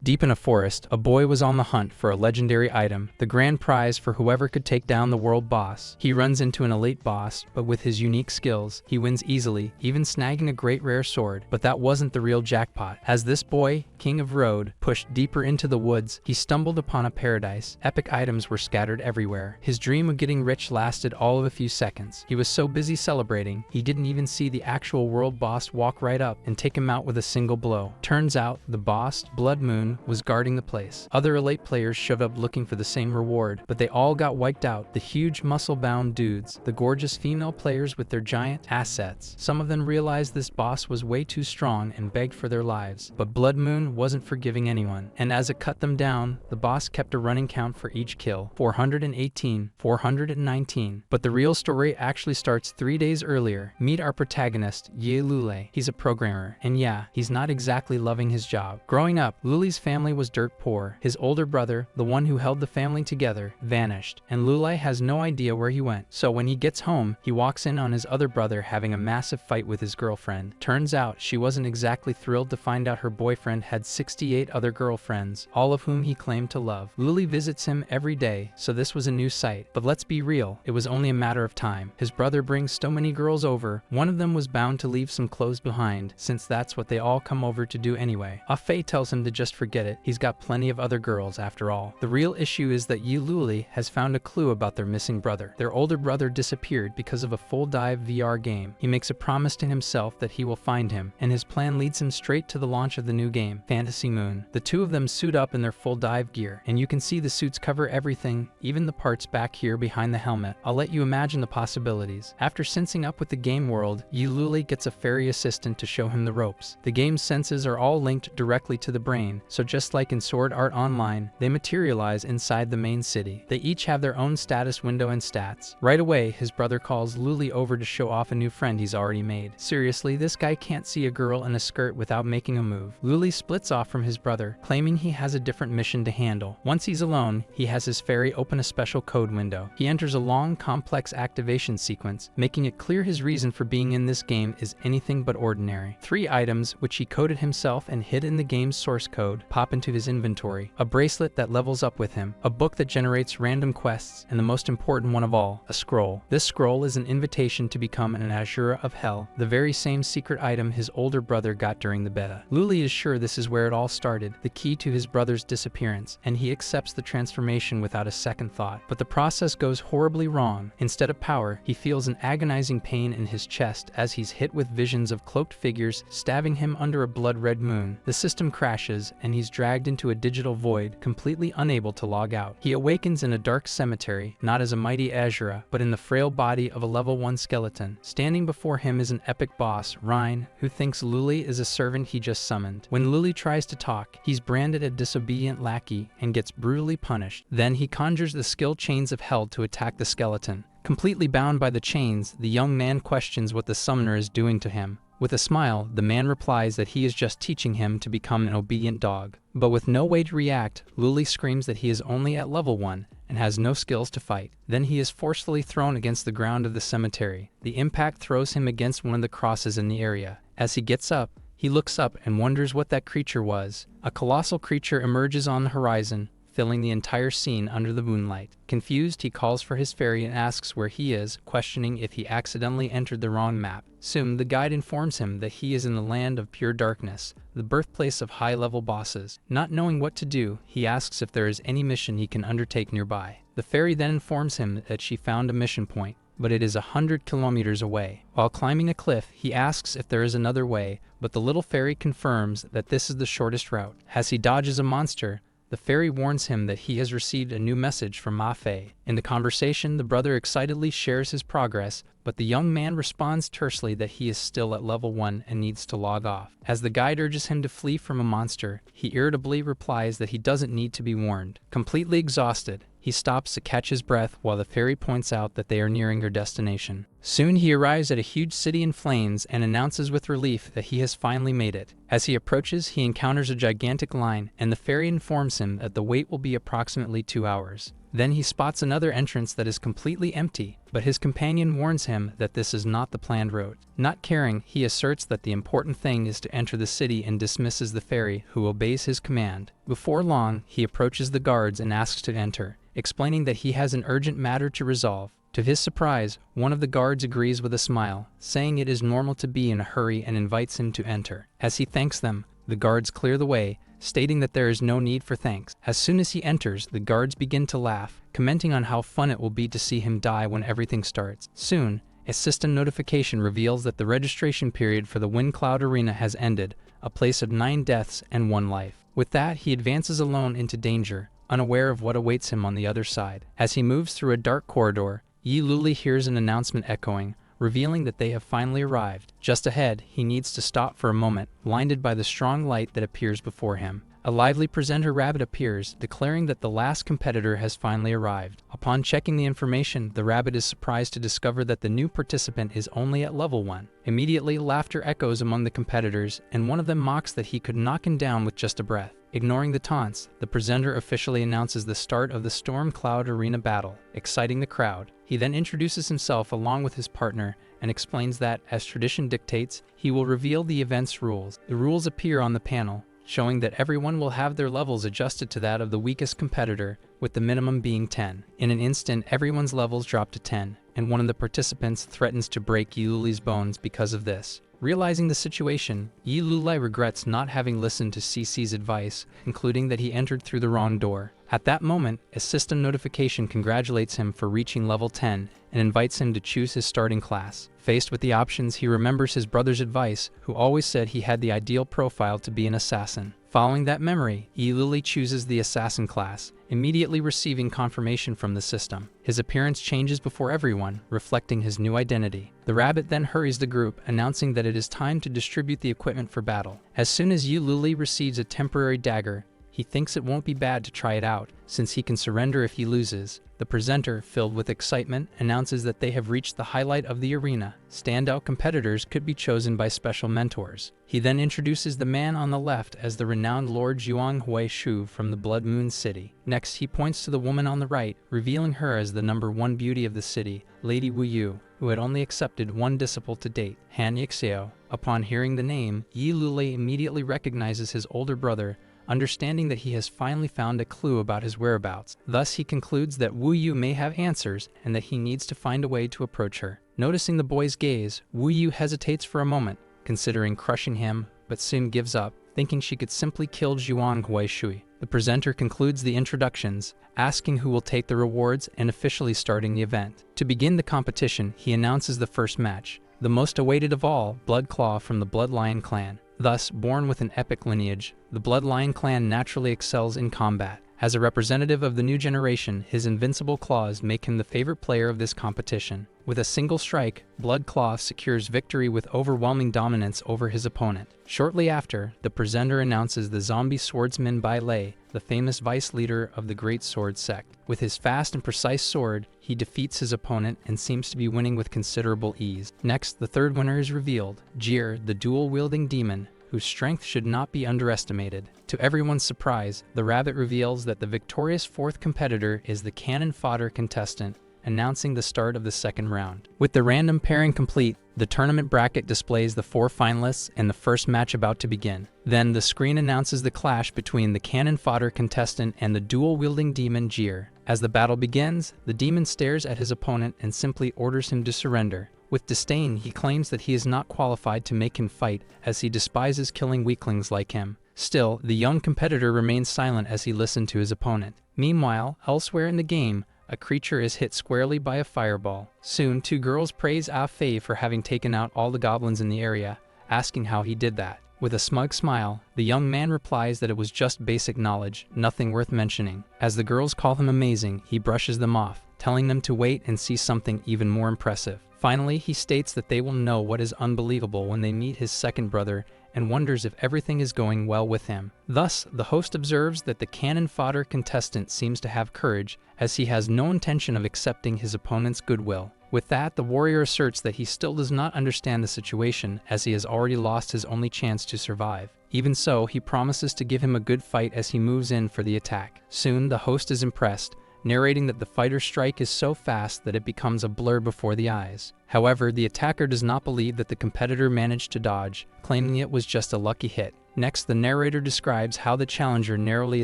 Deep in a forest, a boy was on the hunt for a legendary item, the grand prize for whoever could take down the world boss. He runs into an elite boss, but with his unique skills, he wins easily, even snagging a great rare sword. But that wasn't the real jackpot. As this boy, King of Road, pushed deeper into the woods, he stumbled upon a paradise. Epic items were scattered everywhere. His dream of getting rich lasted all of a few seconds. He was so busy celebrating, he didn't even see the actual world boss walk right up and take him out with a single blow. Turns out, the boss, Blood Moon, was guarding the place. Other elite players showed up looking for the same reward, but they all got wiped out. The huge muscle-bound dudes, the gorgeous female players with their giant assets. Some of them realized this boss was way too strong and begged for their lives, but Blood Moon wasn't forgiving anyone. And as it cut them down, the boss kept a running count for each kill. 418, 419. But the real story actually starts 3 days earlier. Meet our protagonist, Ye Lule. He's a programmer, and yeah, he's not exactly loving his job. Growing up, Lule's family was dirt poor. His older brother, the one who held the family together, vanished, and Lule has no idea where he went. So when he gets home, he walks in on his other brother having a massive fight with his girlfriend. Turns out, she wasn't exactly thrilled to find out her boyfriend had 68 other girlfriends, all of whom he claimed to love. Lule visits him every day, so this was a new sight. But let's be real, it was only a matter of time. His brother brings so many girls over, one of them was bound to leave some clothes behind, since that's what they all come over to do anyway. Afei tells him to just forget it. He's got plenty of other girls after all. The real issue is that Yi Luli has found a clue about their missing brother. Their older brother disappeared because of a full dive VR game. He makes a promise to himself that he will find him, and his plan leads him straight to the launch of the new game, Fantasy Moon. The two of them suit up in their full dive gear, and you can see the suits cover everything, even the parts back here behind the helmet. I'll let you imagine the possibilities. After sensing up with the game world, Yi Luli gets a fairy assistant to show him the ropes. The game's senses are all linked directly to the brain, so just like in Sword Art Online, they materialize inside the main city. They each have their own status window and stats. Right away, his brother calls Luli over to show off a new friend he's already made. Seriously, this guy can't see a girl in a skirt without making a move. Luli splits off from his brother, claiming he has a different mission to handle. Once he's alone, he has his fairy open a special code window. He enters a long, complex activation sequence, making it clear his reason for being in this game is anything but ordinary. 3 items, which he coded himself and hid in the game's source code, pop into his inventory. A bracelet that levels up with him, a book that generates random quests, and the most important one of all, a scroll. This scroll is an invitation to become an Azura of Hell, the very same secret item his older brother got during the beta. Luli is sure this is where it all started, the key to his brother's disappearance, and he accepts the transformation without a second thought. But the process goes horribly wrong. Instead of power, he feels an agonizing pain in his chest as he's hit with visions of cloaked figures stabbing him under a blood-red moon. The system crashes, and he's dragged into a digital void, completely unable to log out. He awakens in a dark cemetery, not as a mighty Azura, but in the frail body of a level 1 skeleton. Standing before him is an epic boss, Rein, who thinks Luli is a servant he just summoned. When Luli tries to talk, he's branded a disobedient lackey and gets brutally punished. Then he conjures the skill chains of hell to attack the skeleton. Completely bound by the chains, the young man questions what the summoner is doing to him. With a smile, the man replies that he is just teaching him to become an obedient dog. But with no way to react, Luli screams that he is only at level 1 and has no skills to fight. Then he is forcefully thrown against the ground of the cemetery. The impact throws him against one of the crosses in the area. As he gets up, he looks up and wonders what that creature was. A colossal creature emerges on the horizon, filling the entire scene under the moonlight. Confused, he calls for his fairy and asks where he is, questioning if he accidentally entered the wrong map. Soon, the guide informs him that he is in the land of pure darkness, the birthplace of high-level bosses. Not knowing what to do, he asks if there is any mission he can undertake nearby. The fairy then informs him that she found a mission point, but it is 100 kilometers away. While climbing a cliff, he asks if there is another way, but the little fairy confirms that this is the shortest route. As he dodges a monster, the fairy warns him that he has received a new message from Ma Fei. In the conversation, the brother excitedly shares his progress, but the young man responds tersely that he is still at level 1 and needs to log off. As the guide urges him to flee from a monster, he irritably replies that he doesn't need to be warned. Completely exhausted, he stops to catch his breath while the fairy points out that they are nearing their destination. Soon he arrives at a huge city in flames and announces with relief that he has finally made it. As he approaches, he encounters a gigantic line, and the fairy informs him that the wait will be approximately 2 hours. Then he spots another entrance that is completely empty, but his companion warns him that this is not the planned route. Not caring, he asserts that the important thing is to enter the city and dismisses the fairy, who obeys his command. Before long, he approaches the guards and asks to enter, explaining that he has an urgent matter to resolve. To his surprise, one of the guards agrees with a smile, saying it is normal to be in a hurry and invites him to enter. As he thanks them, the guards clear the way, stating that there is no need for thanks. As soon as he enters, the guards begin to laugh, commenting on how fun it will be to see him die when everything starts. Soon, a system notification reveals that the registration period for the Wind Cloud Arena has ended, a place of 9 deaths and 1 life. With that, he advances alone into danger, unaware of what awaits him on the other side. As he moves through a dark corridor, Yi Luli hears an announcement echoing, revealing that they have finally arrived. Just ahead, he needs to stop for a moment, blinded by the strong light that appears before him. A lively presenter rabbit appears, declaring that the last competitor has finally arrived. Upon checking the information, the rabbit is surprised to discover that the new participant is only at level 1. Immediately, laughter echoes among the competitors, and one of them mocks that he could knock him down with just a breath. Ignoring the taunts, the presenter officially announces the start of the Storm Cloud Arena battle, exciting the crowd. He then introduces himself along with his partner and explains that, as tradition dictates, he will reveal the event's rules. The rules appear on the panel, showing that everyone will have their levels adjusted to that of the weakest competitor, with the minimum being 10. In an instant, everyone's levels drop to 10, and one of the participants threatens to break Yuli's bones because of this. Realizing the situation, Yi Luli regrets not having listened to CC's advice, concluding that he entered through the wrong door. At that moment, a system notification congratulates him for reaching level 10 and invites him to choose his starting class. Faced with the options, he remembers his brother's advice, who always said he had the ideal profile to be an assassin. Following that memory, Yi Luli chooses the assassin class, immediately receiving confirmation from the system. His appearance changes before everyone, reflecting his new identity. The rabbit then hurries the group, announcing that it is time to distribute the equipment for battle. As soon as Yi Luli receives a temporary dagger, he thinks it won't be bad to try it out, since he can surrender if he loses. The presenter, filled with excitement, announces that they have reached the highlight of the arena. Standout competitors could be chosen by special mentors. He then introduces the man on the left as the renowned Lord Zhuang Huaishu from the Blood Moon City. Next, he points to the woman on the right, revealing her as the #1 beauty of the city, Lady Wu Yu, who had only accepted 1 disciple to date, Han Yixiao. Upon hearing the name, Yi Luli immediately recognizes his older brother, understanding that he has finally found a clue about his whereabouts. Thus, he concludes that Wu Yu may have answers and that he needs to find a way to approach her. Noticing the boy's gaze, Wu Yu hesitates for a moment, considering crushing him, but soon gives up, thinking she could simply kill Zhuang Huaishui. The presenter concludes the introductions, asking who will take the rewards and officially starting the event. To begin the competition, he announces the first match, the most awaited of all, Blood Claw from the Blood Lion clan. Thus, born with an epic lineage, the Blood Lion clan naturally excels in combat. As a representative of the new generation, his invincible claws make him the favorite player of this competition. With a single strike, Blood Claw secures victory with overwhelming dominance over his opponent. Shortly after, the presenter announces the zombie swordsman Bai Lei, the famous vice leader of the Great Sword sect. With his fast and precise sword, he defeats his opponent and seems to be winning with considerable ease. Next, the third winner is revealed, Jir, the dual-wielding demon, whose strength should not be underestimated. To everyone's surprise, the rabbit reveals that the victorious 4th competitor is the cannon fodder contestant, announcing the start of the second round. With the random pairing complete, the tournament bracket displays the 4 finalists and the first match about to begin. Then the screen announces the clash between the cannon fodder contestant and the dual-wielding demon Jir. As the battle begins, the demon stares at his opponent and simply orders him to surrender. With disdain, he claims that he is not qualified to make him fight, as he despises killing weaklings like him. Still, the young competitor remains silent as he listened to his opponent. Meanwhile, elsewhere in the game, a creature is hit squarely by a fireball. Soon, 2 girls praise Ah Fei for having taken out all the goblins in the area, asking how he did that. With a smug smile, the young man replies that it was just basic knowledge, nothing worth mentioning. As the girls call him amazing, he brushes them off, telling them to wait and see something even more impressive. Finally, he states that they will know what is unbelievable when they meet his second brother and wonders if everything is going well with him. Thus, the host observes that the cannon fodder contestant seems to have courage, as he has no intention of accepting his opponent's goodwill. With that, the warrior asserts that he still does not understand the situation, as he has already lost his only chance to survive. Even so, he promises to give him a good fight as he moves in for the attack. Soon, the host is impressed, narrating that the fighter's strike is so fast that it becomes a blur before the eyes. However, the attacker does not believe that the competitor managed to dodge, claiming it was just a lucky hit. Next, the narrator describes how the challenger narrowly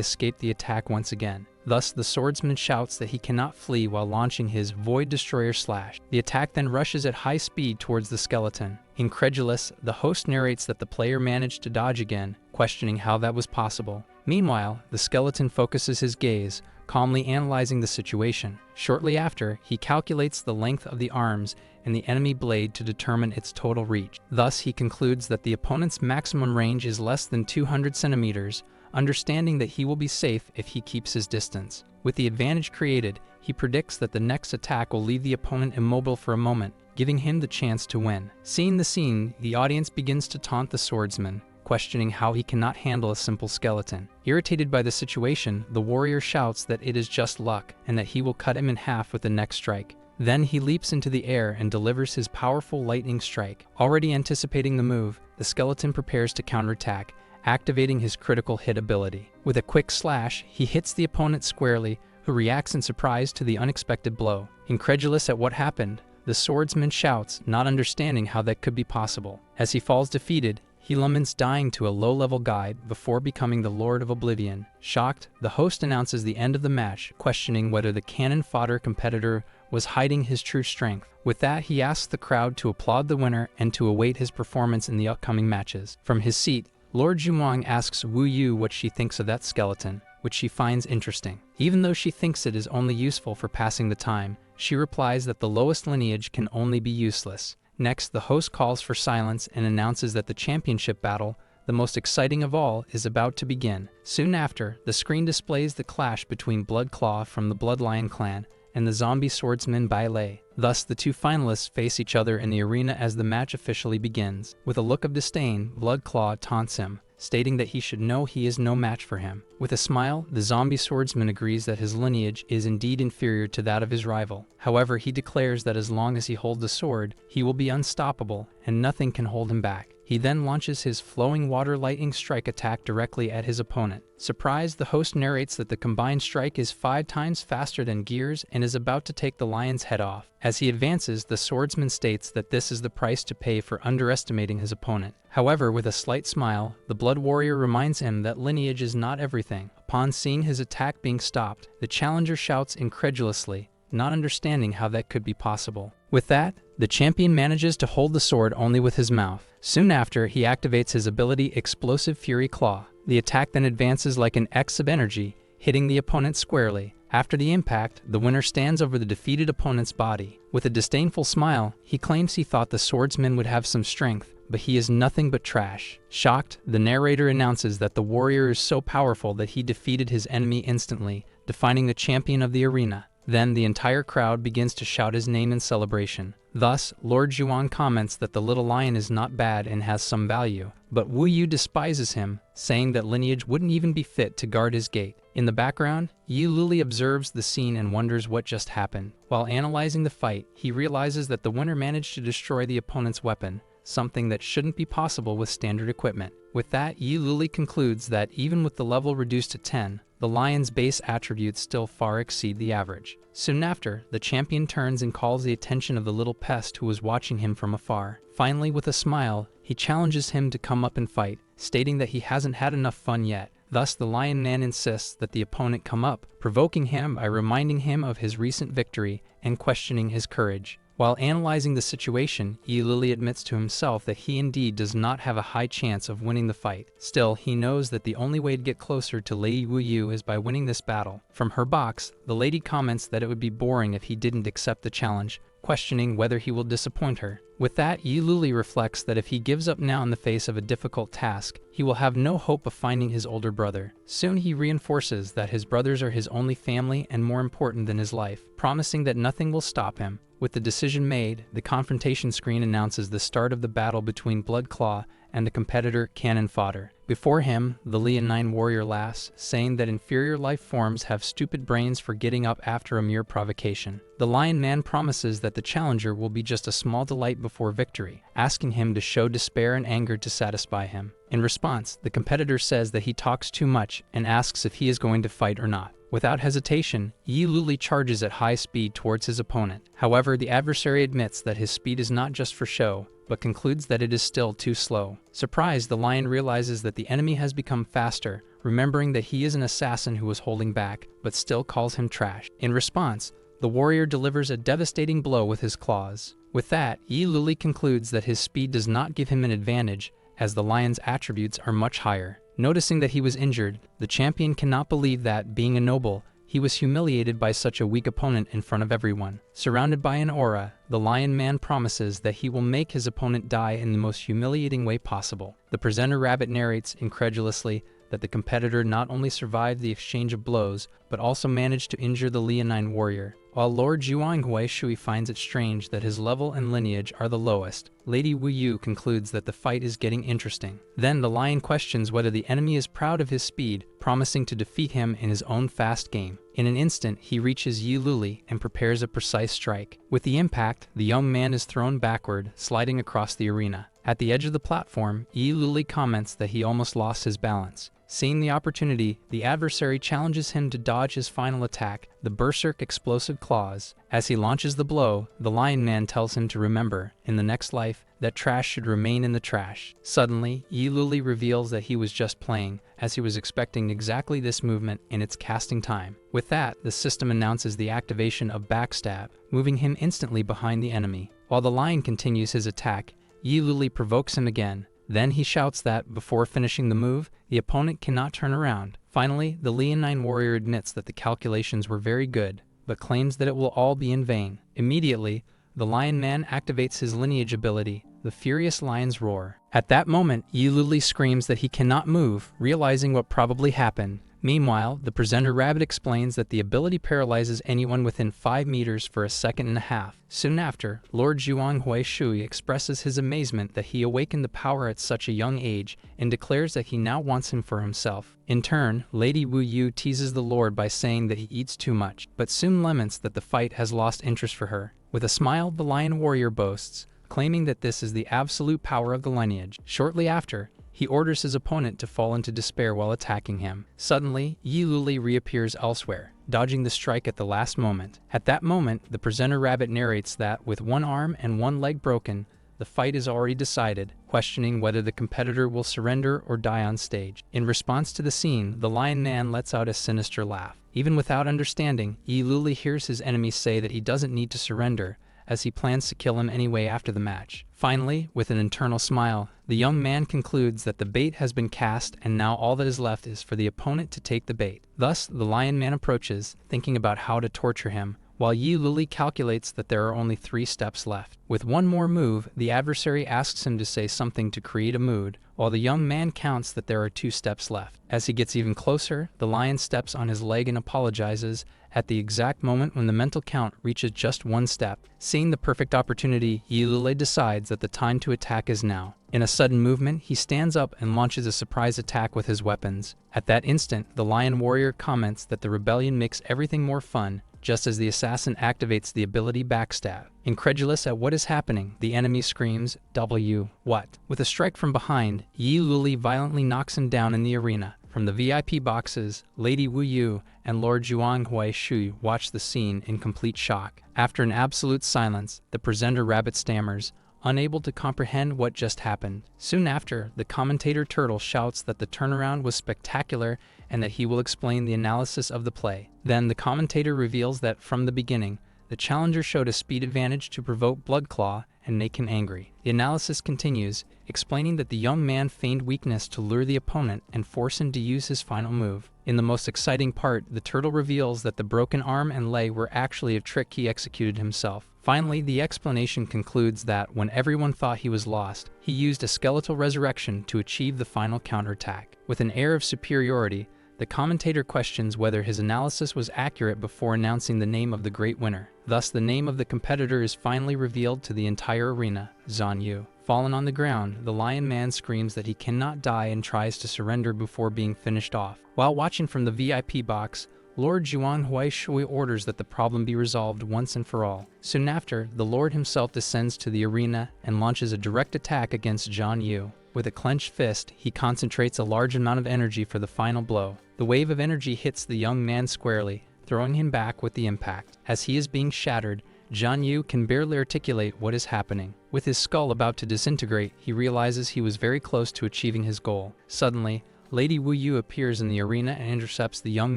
escaped the attack once again. Thus, the swordsman shouts that he cannot flee while launching his Void Destroyer Slash. The attack then rushes at high speed towards the skeleton. Incredulous, the host narrates that the player managed to dodge again, questioning how that was possible. Meanwhile, the skeleton focuses his gaze, calmly analyzing the situation. Shortly after, he calculates the length of the arms and the enemy blade to determine its total reach. Thus, he concludes that the opponent's maximum range is less than 200 centimeters, understanding that he will be safe if he keeps his distance. With the advantage created, he predicts that the next attack will leave the opponent immobile for a moment, giving him the chance to win. Seeing the scene, the audience begins to taunt the swordsman, questioning how he cannot handle a simple skeleton. Irritated by the situation, the warrior shouts that it is just luck and that he will cut him in half with the next strike. Then he leaps into the air and delivers his powerful lightning strike. Already anticipating the move, the skeleton prepares to counterattack, activating his critical hit ability. With a quick slash, he hits the opponent squarely, who reacts in surprise to the unexpected blow. Incredulous at what happened, the swordsman shouts, not understanding how that could be possible. As he falls defeated, he laments dying to a low-level guide before becoming the Lord of Oblivion. Shocked, the host announces the end of the match, questioning whether the cannon fodder competitor was hiding his true strength. With that, he asks the crowd to applaud the winner and to await his performance in the upcoming matches. From his seat, Lord Jumuang asks Wu Yu what she thinks of that skeleton, which she finds interesting. Even though she thinks it is only useful for passing the time, she replies that the lowest lineage can only be useless. Next, the host calls for silence and announces that the championship battle, the most exciting of all, is about to begin. Soon after, the screen displays the clash between Bloodclaw from the Bloodlion clan and the zombie swordsman Bai Lei. Thus, the two finalists face each other in the arena as the match officially begins. With a look of disdain, Bloodclaw taunts him, stating that he should know he is no match for him. With a smile, the zombie swordsman agrees that his lineage is indeed inferior to that of his rival. However, he declares that as long as he holds the sword, he will be unstoppable, and nothing can hold him back. He then launches his flowing water lightning strike attack directly at his opponent. Surprised, the host narrates that the combined strike is 5 times faster than Gears and is about to take the lion's head off. As he advances, the swordsman states that this is the price to pay for underestimating his opponent. However, with a slight smile, the Blood Warrior reminds him that lineage is not everything. Upon seeing his attack being stopped, the challenger shouts incredulously, not understanding how that could be possible. With that, the champion manages to hold the sword only with his mouth. Soon after, he activates his ability Explosive Fury Claw. The attack then advances like an X of energy, hitting the opponent squarely. After the impact, the winner stands over the defeated opponent's body. With a disdainful smile, he claims he thought the swordsman would have some strength, but he is nothing but trash. Shocked, the narrator announces that the warrior is so powerful that he defeated his enemy instantly, defining the champion of the arena. Then the entire crowd begins to shout his name in celebration. Thus, Lord Zhuang comments that the little lion is not bad and has some value, but Wu Yu despises him, saying that lineage wouldn't even be fit to guard his gate. In the background, Yi Luli observes the scene and wonders what just happened. While analyzing the fight, he realizes that the winner managed to destroy the opponent's weapon, something that shouldn't be possible with standard equipment. With that, Yi Luli concludes that even with the level reduced to 10, the lion's base attributes still far exceed the average. Soon after, the champion turns and calls the attention of the little pest who was watching him from afar. Finally, with a smile, he challenges him to come up and fight, stating that he hasn't had enough fun yet. Thus, the lion man insists that the opponent come up, provoking him by reminding him of his recent victory and questioning his courage. While analyzing the situation, Yi Lili admits to himself that he indeed does not have a high chance of winning the fight. Still, he knows that the only way to get closer to Lady Wu Yu is by winning this battle. From her box, the lady comments that it would be boring if he didn't accept the challenge, questioning whether he will disappoint her. With that, Yi Luli reflects that if he gives up now in the face of a difficult task, he will have no hope of finding his older brother. Soon he reinforces that his brothers are his only family and more important than his life, promising that nothing will stop him. With the decision made, the confrontation screen announces the start of the battle between Bloodclaw and the competitor Cannon Fodder. Before him, the Leonine warrior laughs, saying that inferior life forms have stupid brains for getting up after a mere provocation. The Lion Man promises that the challenger will be just a small delight before victory, asking him to show despair and anger to satisfy him. In response, the competitor says that he talks too much and asks if he is going to fight or not. Without hesitation, Yi Luli charges at high speed towards his opponent. However, the adversary admits that his speed is not just for show, but concludes that it is still too slow. Surprised, the lion realizes that the enemy has become faster, remembering that he is an assassin who was holding back, but still calls him trash. In response, the warrior delivers a devastating blow with his claws. With that, Yi Luli concludes that his speed does not give him an advantage, as the lion's attributes are much higher. Noticing that he was injured, the champion cannot believe that, being a noble, he was humiliated by such a weak opponent in front of everyone. Surrounded by an aura, the Lion Man promises that he will make his opponent die in the most humiliating way possible. The presenter rabbit narrates incredulously that the competitor not only survived the exchange of blows, but also managed to injure the leonine warrior. While Lord Zhuanghui Shui finds it strange that his level and lineage are the lowest, Lady Wu Yu concludes that the fight is getting interesting. Then the lion questions whether the enemy is proud of his speed, promising to defeat him in his own fast game. In an instant, he reaches Yi Luli and prepares a precise strike. With the impact, the young man is thrown backward, sliding across the arena. At the edge of the platform, Yi Luli comments that he almost lost his balance. Seeing the opportunity, the adversary challenges him to dodge his final attack, the Berserk Explosive Claws. As he launches the blow, the Lion Man tells him to remember, in the next life, that trash should remain in the trash. Suddenly, Yi Luli reveals that he was just playing, as he was expecting exactly this movement in its casting time. With that, the system announces the activation of Backstab, moving him instantly behind the enemy. While the lion continues his attack, Yi Luli provokes him again. Then he shouts that, before finishing the move, the opponent cannot turn around. Finally, the leonine warrior admits that the calculations were very good, but claims that it will all be in vain. Immediately, the Lion Man activates his lineage ability, the Furious Lion's Roar. At that moment, Yi Luli screams that he cannot move, realizing what probably happened. Meanwhile, the presenter rabbit explains that the ability paralyzes anyone within 5 meters for a second and a half. Soon after, Lord Zhuanghui Shui expresses his amazement that he awakened the power at such a young age and declares that he now wants him for himself. In turn, Lady Wu Yu teases the Lord by saying that he eats too much, but soon laments that the fight has lost interest for her. With a smile, the lion warrior boasts, claiming that this is the absolute power of the lineage. Shortly after, he orders his opponent to fall into despair while attacking him. Suddenly, Yi Luli reappears elsewhere, dodging the strike at the last moment. At that moment, the presenter rabbit narrates that, with one arm and one leg broken, the fight is already decided, questioning whether the competitor will surrender or die on stage. In response to the scene, the Lion Man lets out a sinister laugh. Even without understanding, Yi Luli hears his enemy say that he doesn't need to surrender, as he plans to kill him anyway after the match. Finally, with an internal smile, the young man concludes that the bait has been cast and now all that is left is for the opponent to take the bait. Thus, the Lion Man approaches, thinking about how to torture him, while Yi Luli calculates that there are only 3 steps left. With one more move, the adversary asks him to say something to create a mood, while the young man counts that there are 2 steps left. As he gets even closer, the lion steps on his leg and apologizes, at the exact moment when the mental count reaches just 1 step. Seeing the perfect opportunity, Yi Luli decides that the time to attack is now. In a sudden movement, he stands up and launches a surprise attack with his weapons. At that instant, the lion warrior comments that the rebellion makes everything more fun, just as the assassin activates the ability Backstab. Incredulous at what is happening, the enemy screams, "W, what?" With a strike from behind, Yi Luli violently knocks him down in the arena. From the VIP boxes, Lady Wu Yu and Lord Zhuanghui Shui watch the scene in complete shock. After an absolute silence, the presenter rabbit stammers, unable to comprehend what just happened. Soon after, the commentator Turtle shouts that the turnaround was spectacular and that he will explain the analysis of the play. Then the commentator reveals that from the beginning, the challenger showed a speed advantage to provoke Bloodclaw and make him angry. The analysis continues, explaining that the young man feigned weakness to lure the opponent and force him to use his final move. In the most exciting part, the turtle reveals that the broken arm and leg were actually a trick he executed himself. Finally, the explanation concludes that when everyone thought he was lost, he used a skeletal resurrection to achieve the final counterattack. With an air of superiority, the commentator questions whether his analysis was accurate before announcing the name of the great winner. Thus, the name of the competitor is finally revealed to the entire arena, Zhan Yu. Fallen on the ground, the Lion Man screams that he cannot die and tries to surrender before being finished off. While watching from the VIP box, Lord Zhuang Huaishui orders that the problem be resolved once and for all. Soon after, the Lord himself descends to the arena and launches a direct attack against Zhan Yu. With a clenched fist, he concentrates a large amount of energy for the final blow. The wave of energy hits the young man squarely, throwing him back with the impact. As he is being shattered, Zhan Yu can barely articulate what is happening. With his skull about to disintegrate, he realizes he was very close to achieving his goal. Suddenly, Lady Wu Yu appears in the arena and intercepts the young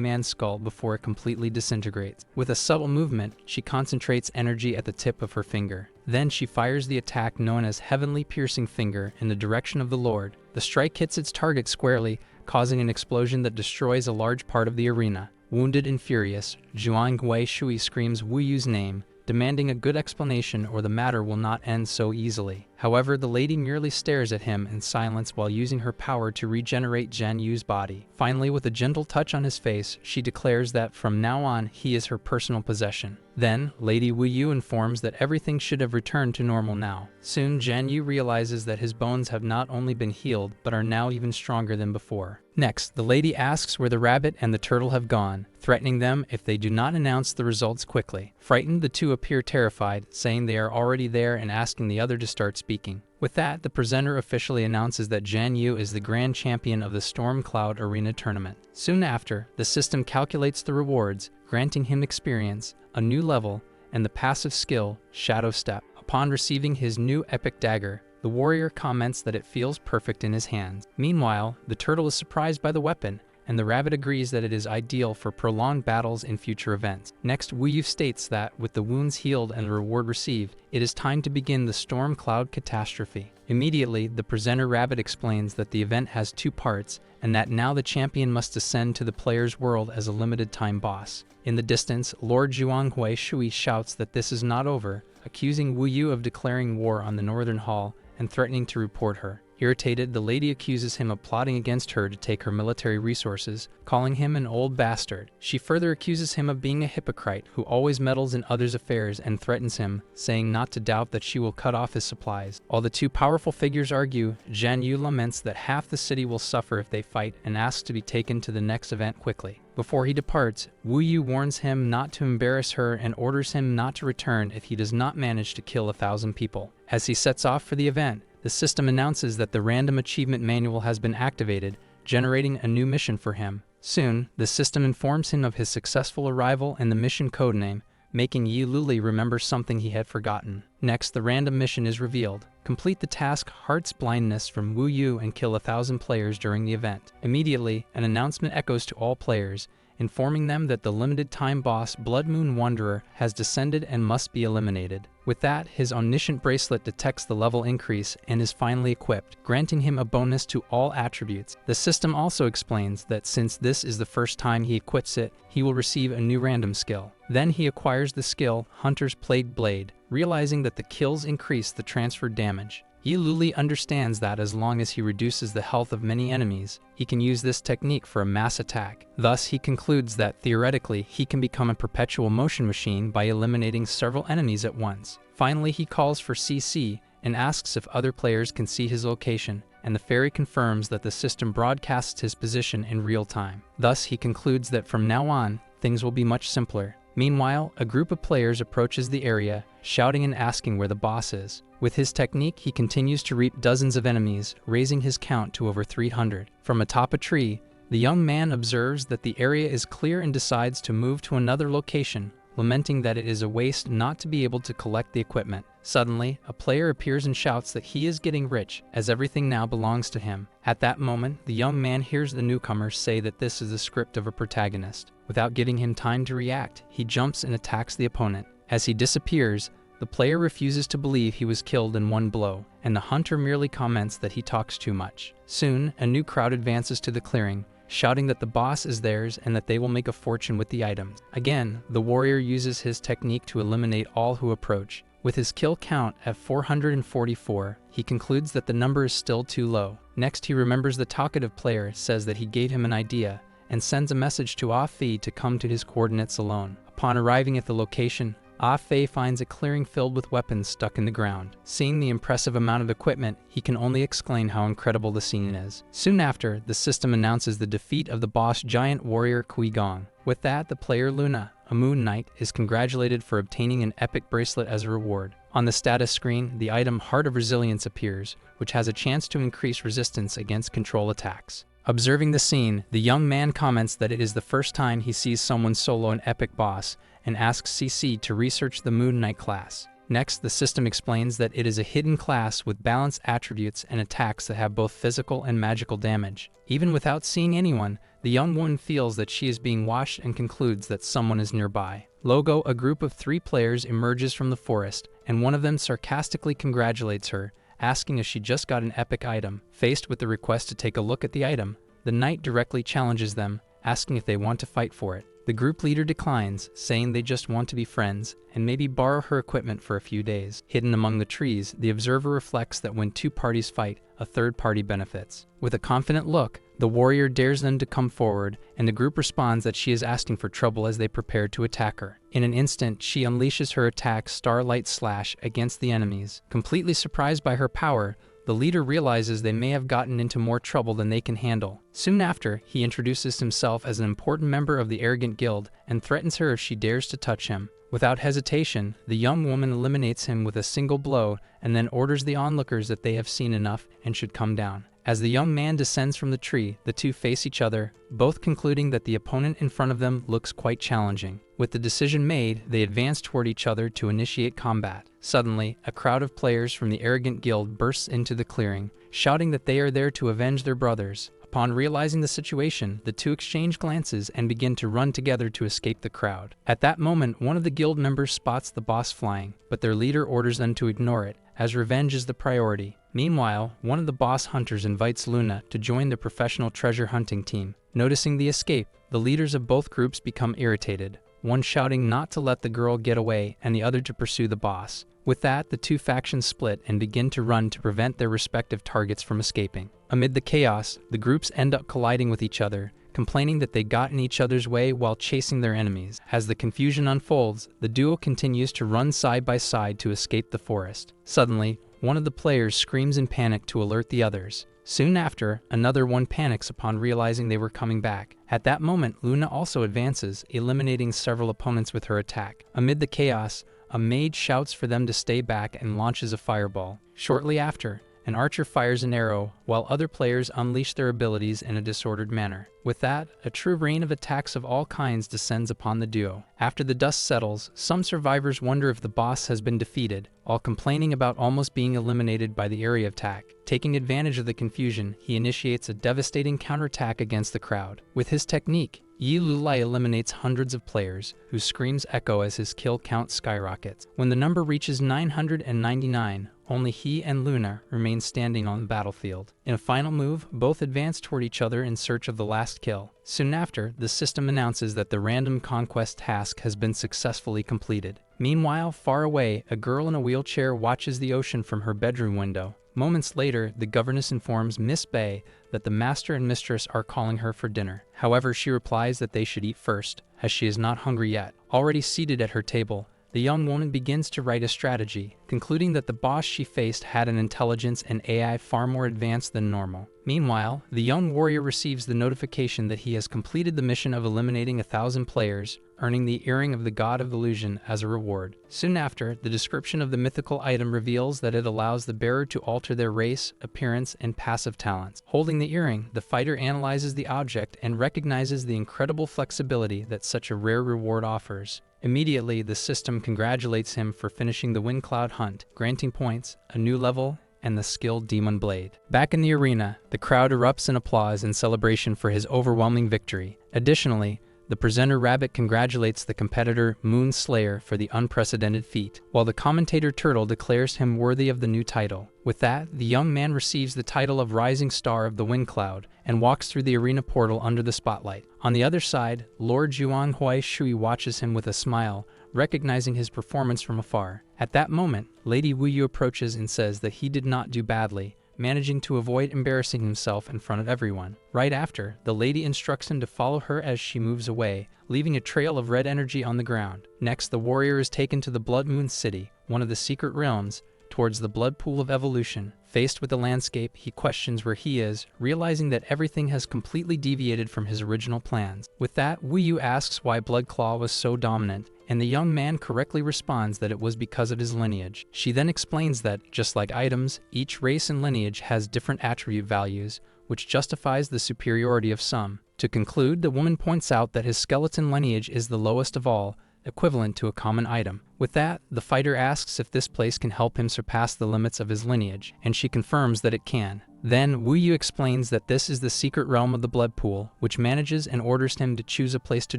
man's skull before it completely disintegrates. With a subtle movement, she concentrates energy at the tip of her finger. Then she fires the attack known as Heavenly Piercing Finger in the direction of the Lord. The strike hits its target squarely, causing an explosion that destroys a large part of the arena. Wounded and furious, Zhuang Huaishui screams Wu Yu's name, demanding a good explanation or the matter will not end so easily. However, the lady merely stares at him in silence while using her power to regenerate Zhan Yu's body. Finally, with a gentle touch on his face, she declares that from now on, he is her personal possession. Then, Lady Wu Yu informs that everything should have returned to normal now. Soon, Zhan Yu realizes that his bones have not only been healed, but are now even stronger than before. Next, the lady asks where the rabbit and the turtle have gone, threatening them if they do not announce the results quickly. Frightened, the two appear terrified, saying they are already there and asking the other to start speaking. With that, the presenter officially announces that Zhan Yu is the grand champion of the Storm Cloud Arena tournament. Soon after, the system calculates the rewards, granting him experience, a new level, and the passive skill, Shadow Step. Upon receiving his new epic dagger, the warrior comments that it feels perfect in his hands. Meanwhile, the turtle is surprised by the weapon, and the rabbit agrees that it is ideal for prolonged battles in future events. Next, Wu Yu states that, with the wounds healed and the reward received, it is time to begin the Storm Cloud Catastrophe. Immediately, the presenter rabbit explains that the event has two parts, and that now the champion must descend to the player's world as a limited-time boss. In the distance, Lord Zhuang Huaishui shouts that this is not over, accusing Wu Yu of declaring war on the Northern Hall and threatening to report her. Irritated, the lady accuses him of plotting against her to take her military resources, calling him an old bastard. She further accuses him of being a hypocrite who always meddles in others' affairs and threatens him, saying not to doubt that she will cut off his supplies. While the two powerful figures argue, Zhan Yu laments that half the city will suffer if they fight and asks to be taken to the next event quickly. Before he departs, Wu Yu warns him not to embarrass her and orders him not to return if he does not manage to kill 1,000 people. As he sets off for the event, the system announces that the random achievement manual has been activated, generating a new mission for him. Soon, the system informs him of his successful arrival and the mission codename, making Yi Luli remember something he had forgotten. Next, the random mission is revealed. Complete the task Heart's Blindness from Wu Yu and kill 1,000 players during the event. Immediately, an announcement echoes to all players, informing them that the limited-time boss Blood Moon Wanderer has descended and must be eliminated. With that, his omniscient bracelet detects the level increase and is finally equipped, granting him a bonus to all attributes. The system also explains that since this is the first time he equips it, he will receive a new random skill. Then he acquires the skill Hunter's Plague Blade, realizing that the kills increase the transferred damage. Yi Luli understands that as long as he reduces the health of many enemies, he can use this technique for a mass attack. Thus, he concludes that theoretically, he can become a perpetual motion machine by eliminating several enemies at once. Finally, he calls for CC and asks if other players can see his location, and the fairy confirms that the system broadcasts his position in real time. Thus, he concludes that from now on, things will be much simpler. Meanwhile, a group of players approaches the area, shouting and asking where the boss is. With his technique, he continues to reap dozens of enemies, raising his count to over 300. From atop a tree, the young man observes that the area is clear and decides to move to another location, lamenting that it is a waste not to be able to collect the equipment. Suddenly, a player appears and shouts that he is getting rich, as everything now belongs to him. At that moment, the young man hears the newcomer say that this is the script of a protagonist. Without giving him time to react, he jumps and attacks the opponent. As he disappears, the player refuses to believe he was killed in one blow, and the hunter merely comments that he talks too much. Soon, a new crowd advances to the clearing, shouting that the boss is theirs and that they will make a fortune with the items. Again, the warrior uses his technique to eliminate all who approach. With his kill count at 444, he concludes that the number is still too low. Next, he remembers the talkative player says that he gave him an idea, and sends a message to Ah Fei to come to his coordinates alone. Upon arriving at the location, Ah Fei finds a clearing filled with weapons stuck in the ground. Seeing the impressive amount of equipment, he can only exclaim how incredible the scene is. Soon after, the system announces the defeat of the boss giant warrior Kui Gong. With that, the player Luna, a moon knight, is congratulated for obtaining an epic bracelet as a reward. On the status screen, the item Heart of Resilience appears, which has a chance to increase resistance against control attacks. Observing the scene, the young man comments that it is the first time he sees someone solo an epic boss, and asks CC to research the Moon Knight class. Next, the system explains that it is a hidden class with balanced attributes and attacks that have both physical and magical damage. Even without seeing anyone, the young woman feels that she is being watched and concludes that someone is nearby. Logo, a group of 3 players emerges from the forest, and one of them sarcastically congratulates her, asking if she just got an epic item. Faced with the request to take a look at the item, the knight directly challenges them, asking if they want to fight for it. The group leader declines, saying they just want to be friends and maybe borrow her equipment for a few days. Hidden among the trees, the observer reflects that when 2 parties fight, a third party benefits. With a confident look, the warrior dares them to come forward, and the group responds that she is asking for trouble as they prepare to attack her. In an instant, she unleashes her attack Starlight Slash against the enemies. Completely surprised by her power, the leader realizes they may have gotten into more trouble than they can handle. Soon after, he introduces himself as an important member of the Arrogant Guild and threatens her if she dares to touch him. Without hesitation, the young woman eliminates him with a single blow and then orders the onlookers that they have seen enough and should come down. As the young man descends from the tree, the two face each other, both concluding that the opponent in front of them looks quite challenging. With the decision made, they advance toward each other to initiate combat. Suddenly, a crowd of players from the Arrogant Guild bursts into the clearing, shouting that they are there to avenge their brothers. Upon realizing the situation, the two exchange glances and begin to run together to escape the crowd. At that moment, one of the guild members spots the boss flying, but their leader orders them to ignore it, as revenge is the priority. Meanwhile, one of the boss hunters invites Luna to join the professional treasure hunting team. Noticing the escape, the leaders of both groups become irritated, one shouting not to let the girl get away and the other to pursue the boss. With that, the two factions split and begin to run to prevent their respective targets from escaping. Amid the chaos, the groups end up colliding with each other, complaining that they got in each other's way while chasing their enemies. As the confusion unfolds, the duo continues to run side by side to escape the forest. Suddenly, one of the players screams in panic to alert the others. Soon after, another one panics upon realizing they were coming back. At that moment, Luna also advances, eliminating several opponents with her attack. Amid the chaos, a mage shouts for them to stay back and launches a fireball. Shortly after, an archer fires an arrow, while other players unleash their abilities in a disordered manner. With that, a true rain of attacks of all kinds descends upon the duo. After the dust settles, some survivors wonder if the boss has been defeated, while complaining about almost being eliminated by the area attack. Taking advantage of the confusion, he initiates a devastating counterattack against the crowd. With his technique, Yi Lulai eliminates hundreds of players, whose screams echo as his kill count skyrockets. When the number reaches 999, only he and Luna remain standing on the battlefield. In a final move, both advance toward each other in search of the last kill. Soon after, the system announces that the random conquest task has been successfully completed. Meanwhile, far away, a girl in a wheelchair watches the ocean from her bedroom window. Moments later, the governess informs Miss Bay that the master and mistress are calling her for dinner. However, she replies that they should eat first, as she is not hungry yet. Already seated at her table, the young woman begins to write a strategy, concluding that the boss she faced had an intelligence and AI far more advanced than normal. Meanwhile, the young warrior receives the notification that he has completed the mission of eliminating 1,000 players, earning the earring of the God of Illusion as a reward. Soon after, the description of the mythical item reveals that it allows the bearer to alter their race, appearance, and passive talents. Holding the earring, the fighter analyzes the object and recognizes the incredible flexibility that such a rare reward offers. Immediately, the system congratulates him for finishing the Wind Cloud hunt, granting points, a new level, and the skilled Demon Blade. Back in the arena, the crowd erupts in applause in celebration for his overwhelming victory. Additionally, the presenter Rabbit congratulates the competitor Moon Slayer for the unprecedented feat, while the commentator Turtle declares him worthy of the new title. With that, the young man receives the title of Rising Star of the Wind Cloud and walks through the arena portal under the spotlight. On the other side, Lord Zhuang Hui Shui watches him with a smile, recognizing his performance from afar. At that moment, Lady Wu Yu approaches and says that he did not do badly, managing to avoid embarrassing himself in front of everyone. Right after, the lady instructs him to follow her as she moves away, leaving a trail of red energy on the ground. Next, the warrior is taken to the Blood Moon City, one of the secret realms, towards the blood pool of evolution. Faced with the landscape, he questions where he is, realizing that everything has completely deviated from his original plans. With that, Wu Yu asks why Blood Claw was so dominant, and the young man correctly responds that it was because of his lineage. She then explains that, just like items, each race and lineage has different attribute values, which justifies the superiority of some. To conclude, the woman points out that his skeleton lineage is the lowest of all, equivalent to a common item. With that, the fighter asks if this place can help him surpass the limits of his lineage, and she confirms that it can. Then, Wu Yu explains that this is the secret realm of the blood pool, which manages and orders him to choose a place to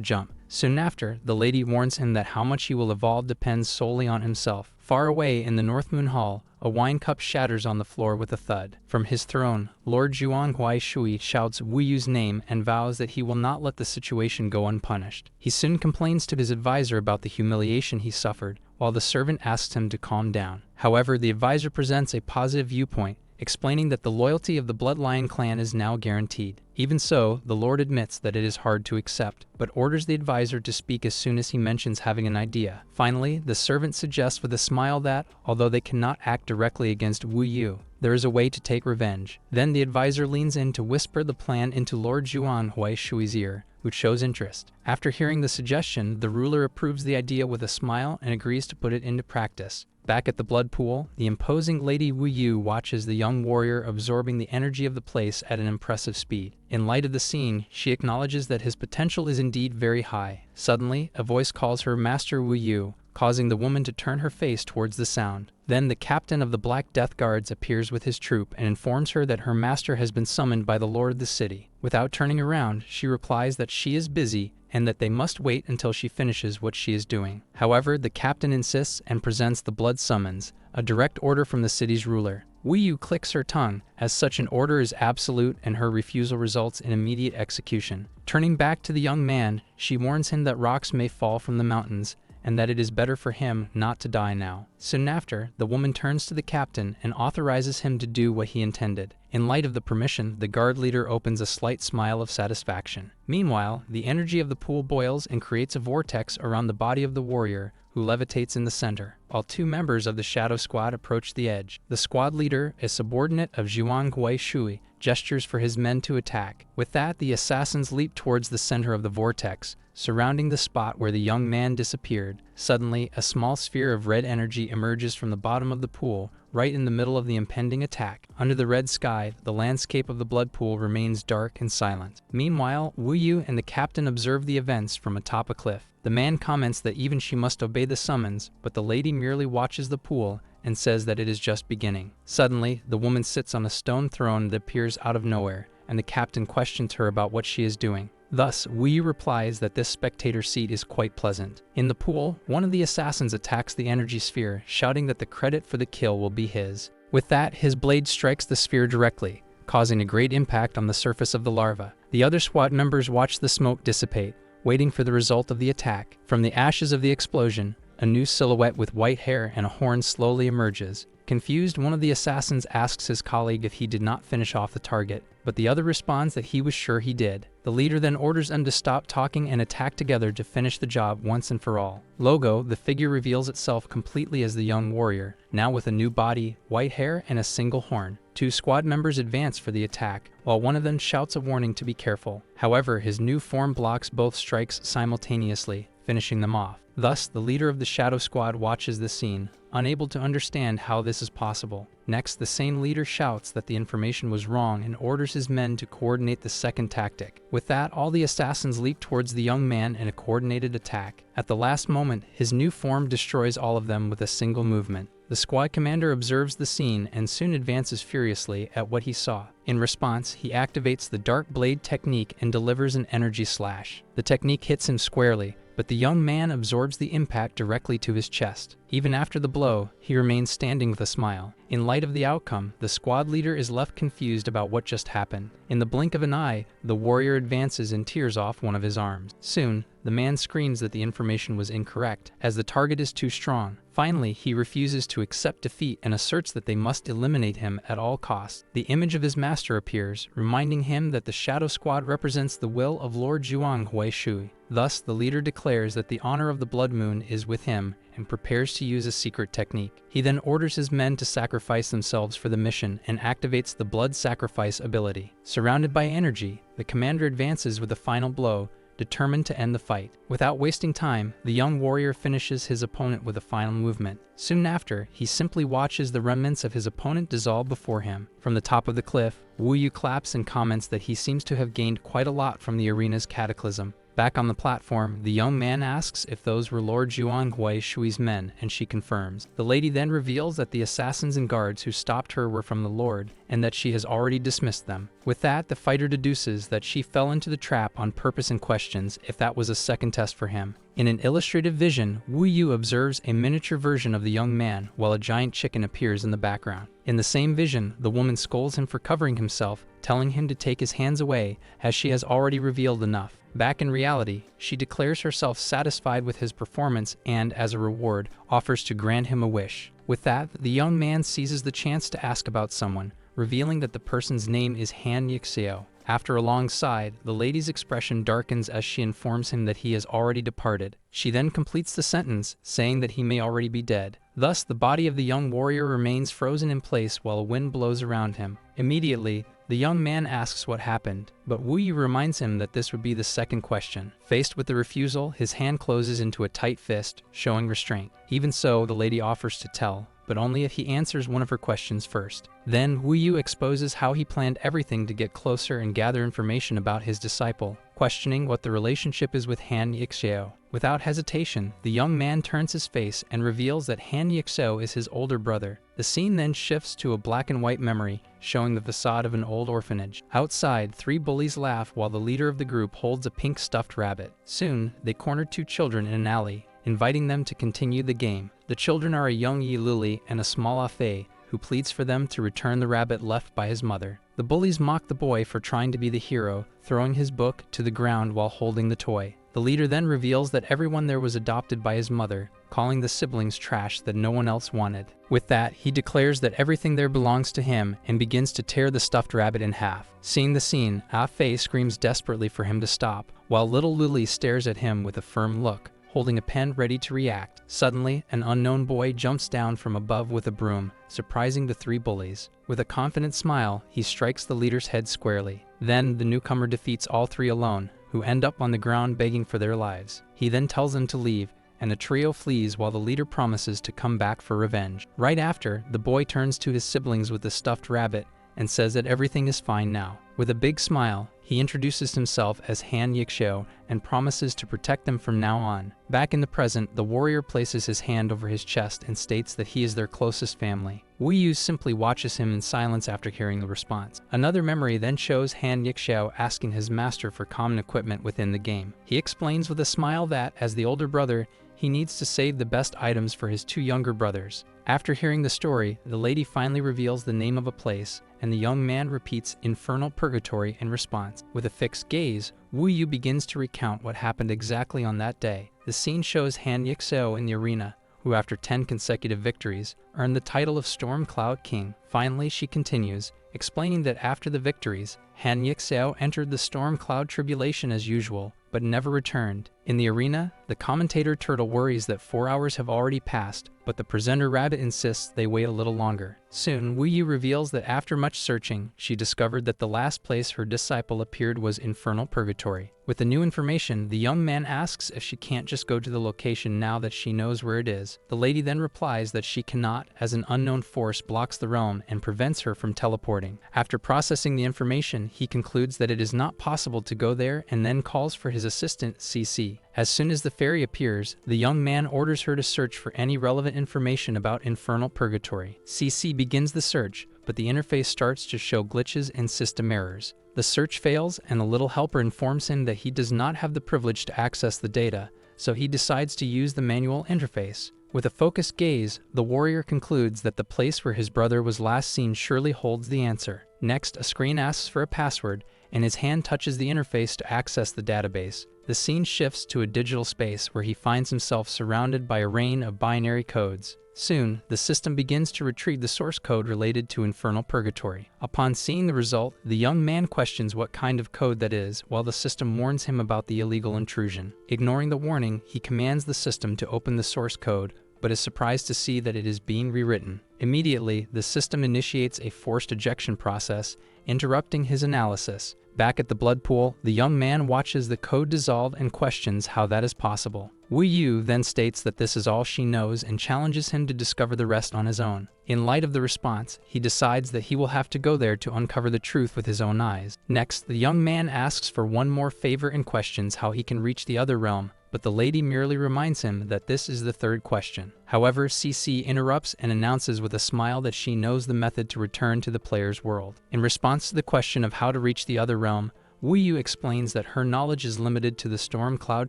jump. Soon after, the lady warns him that how much he will evolve depends solely on himself. Far away in the North Moon Hall, a wine cup shatters on the floor with a thud. From his throne, Lord Zhuang Huaishui shouts Wu Yu's name and vows that he will not let the situation go unpunished. He soon complains to his advisor about the humiliation he suffered, while the servant asks him to calm down. However, the advisor presents a positive viewpoint, explaining that the loyalty of the Bloodlion clan is now guaranteed. Even so, the Lord admits that it is hard to accept, but orders the advisor to speak as soon as he mentions having an idea. Finally, the servant suggests with a smile that, although they cannot act directly against Wu Yu, there is a way to take revenge. Then the advisor leans in to whisper the plan into Lord Zhuan Huaishui's ear, who shows interest. After hearing the suggestion, the ruler approves the idea with a smile and agrees to put it into practice. Back at the blood pool, the imposing Lady Wu Yu watches the young warrior absorbing the energy of the place at an impressive speed. In light of the scene, she acknowledges that his potential is indeed very high. Suddenly, a voice calls her Master Wu Yu, causing the woman to turn her face towards the sound. Then the captain of the Black Death Guards appears with his troop and informs her that her master has been summoned by the lord of the city. Without turning around, she replies that she is busy and that they must wait until she finishes what she is doing. However, the captain insists and presents the blood summons, a direct order from the city's ruler. Wu Yu clicks her tongue, as such an order is absolute and her refusal results in immediate execution. Turning back to the young man, she warns him that rocks may fall from the mountains, and that it is better for him not to die now. Soon after, the woman turns to the captain and authorizes him to do what he intended. In light of the permission, the guard leader opens a slight smile of satisfaction. Meanwhile, the energy of the pool boils and creates a vortex around the body of the warrior, who levitates in the center, while two members of the Shadow Squad approach the edge. The squad leader, a subordinate of Zhuang Huaishui, gestures for his men to attack. With that, the assassins leap towards the center of the vortex, surrounding the spot where the young man disappeared. Suddenly, a small sphere of red energy emerges from the bottom of the pool, right in the middle of the impending attack. Under the red sky, the landscape of the blood pool remains dark and silent. Meanwhile, Wu Yu and the captain observe the events from atop a cliff. The man comments that even she must obey the summons, but the lady merely watches the pool and says that it is just beginning. Suddenly, the woman sits on a stone throne that appears out of nowhere, and the captain questions her about what she is doing. Thus, Wu Yu replies that this spectator seat is quite pleasant. In the pool, one of the assassins attacks the energy sphere, shouting that the credit for the kill will be his. With that, his blade strikes the sphere directly, causing a great impact on the surface of the larva. The other SWAT members watch the smoke dissipate, waiting for the result of the attack. From the ashes of the explosion, a new silhouette with white hair and a horn slowly emerges. Confused, one of the assassins asks his colleague if he did not finish off the target, but the other responds that he was sure he did. The leader then orders them to stop talking and attack together to finish the job once and for all. Logo, the figure reveals itself completely as the young warrior, now with a new body, white hair, and a single horn. Two squad members advance for the attack, while one of them shouts a warning to be careful. However, his new form blocks both strikes simultaneously, finishing them off. Thus, the leader of the Shadow Squad watches the scene, unable to understand how this is possible. Next, the same leader shouts that the information was wrong and orders his men to coordinate the second tactic. With that, all the assassins leap towards the young man in a coordinated attack. At the last moment, his new form destroys all of them with a single movement. The squad commander observes the scene and soon advances furiously at what he saw. In response, he activates the Dark Blade technique and delivers an energy slash. The technique hits him squarely, but the young man absorbs the impact directly to his chest. Even after the blow, he remains standing with a smile. In light of the outcome, the squad leader is left confused about what just happened. In the blink of an eye, the warrior advances and tears off one of his arms. Soon, the man screams that the information was incorrect, as the target is too strong. Finally, he refuses to accept defeat and asserts that they must eliminate him at all costs. The image of his master appears, reminding him that the Shadow Squad represents the will of Lord Zhuang Huishui. Thus, the leader declares that the honor of the Blood Moon is with him and prepares to use a secret technique. He then orders his men to sacrifice themselves for the mission and activates the blood sacrifice ability. Surrounded by energy, the commander advances with a final blow, determined to end the fight. Without wasting time, the young warrior finishes his opponent with a final movement. Soon after, he simply watches the remnants of his opponent dissolve before him. From the top of the cliff, Wu Yu claps and comments that he seems to have gained quite a lot from the arena's cataclysm. Back on the platform, the young man asks if those were Lord Zhuang Huishui's men, and she confirms. The lady then reveals that the assassins and guards who stopped her were from the Lord, and that she has already dismissed them. With that, the fighter deduces that she fell into the trap on purpose and questions if that was a second test for him. In an illustrative vision, Wu Yu observes a miniature version of the young man while a giant chicken appears in the background. In the same vision, the woman scolds him for covering himself, telling him to take his hands away as she has already revealed enough. Back in reality, she declares herself satisfied with his performance and, as a reward, offers to grant him a wish. With that, the young man seizes the chance to ask about someone, revealing that the person's name is Han Yixio. After a long sigh, the lady's expression darkens as she informs him that he has already departed. She then completes the sentence, saying that he may already be dead. Thus, the body of the young warrior remains frozen in place while a wind blows around him. Immediately, the young man asks what happened, but Wu Yu reminds him that this would be the second question. Faced with the refusal, his hand closes into a tight fist, showing restraint. Even so, the lady offers to tell, but only if he answers one of her questions first. Then, Wu Yu exposes how he planned everything to get closer and gather information about his disciple, questioning what the relationship is with Han Yixio. Without hesitation, the young man turns his face and reveals that Han Yixio is his older brother. The scene then shifts to a black and white memory, showing the facade of an old orphanage. Outside, three bullies laugh while the leader of the group holds a pink stuffed rabbit. Soon, they corner two children in an alley, inviting them to continue the game. The children are a young Yi Luli and a small Ah Fei, who pleads for them to return the rabbit left by his mother. The bullies mock the boy for trying to be the hero, throwing his book to the ground while holding the toy. The leader then reveals that everyone there was adopted by his mother, calling the siblings trash that no one else wanted. With that, he declares that everything there belongs to him and begins to tear the stuffed rabbit in half. Seeing the scene, Ah Fei screams desperately for him to stop, while little Luli stares at him with a firm look, holding a pen ready to react. Suddenly, an unknown boy jumps down from above with a broom, surprising the three bullies. With a confident smile, he strikes the leader's head squarely. Then, the newcomer defeats all three alone, who end up on the ground begging for their lives. He then tells them to leave, and the trio flees while the leader promises to come back for revenge. Right after, the boy turns to his siblings with the stuffed rabbit and says that everything is fine now. With a big smile, he introduces himself as Han Yixio and promises to protect them from now on. Back in the present, the warrior places his hand over his chest and states that he is their closest family. Wu Yu simply watches him in silence after hearing the response. Another memory then shows Han Yixio asking his master for common equipment within the game. He explains with a smile that, as the older brother, he needs to save the best items for his two younger brothers. After hearing the story, the lady finally reveals the name of a place, and the young man repeats infernal purgatory in response. With a fixed gaze, Wu Yu begins to recount what happened exactly on that day. The scene shows Han Yixio in the arena, who after 10 consecutive victories, earned the title of Storm Cloud King. Finally, she continues, explaining that after the victories, Han Yixio entered the Storm Cloud Tribulation as usual, but never returned. In the arena, the commentator turtle worries that 4 hours have already passed, but the presenter rabbit insists they wait a little longer. Soon, Wu Yu reveals that after much searching, she discovered that the last place her disciple appeared was infernal purgatory. With the new information, the young man asks if she can't just go to the location now that she knows where it is. The lady then replies that she cannot, as an unknown force blocks the realm and prevents her from teleporting. After processing the information, he concludes that it is not possible to go there and then calls for his assistant, CC. As soon as the fairy appears, the young man orders her to search for any relevant information about infernal purgatory. CC begins the search, but the interface starts to show glitches and system errors. The search fails, and the little helper informs him that he does not have the privilege to access the data, so he decides to use the manual interface. With a focused gaze, the warrior concludes that the place where his brother was last seen surely holds the answer. Next, a screen asks for a password, and his hand touches the interface to access the database. The scene shifts to a digital space where he finds himself surrounded by a rain of binary codes. Soon, the system begins to retrieve the source code related to infernal purgatory. Upon seeing the result, the young man questions what kind of code that is, while the system warns him about the illegal intrusion. Ignoring the warning, he commands the system to open the source code, but is surprised to see that it is being rewritten. Immediately, the system initiates a forced ejection process, interrupting his analysis. Back at the blood pool, the young man watches the code dissolve and questions how that is possible. Wu Yu then states that this is all she knows and challenges him to discover the rest on his own. In light of the response, he decides that he will have to go there to uncover the truth with his own eyes. Next, the young man asks for one more favor and questions how he can reach the other realm, but the lady merely reminds him that this is the third question. However, CC interrupts and announces with a smile that she knows the method to return to the player's world. In response to the question of how to reach the other realm, Wu Yu explains that her knowledge is limited to the storm cloud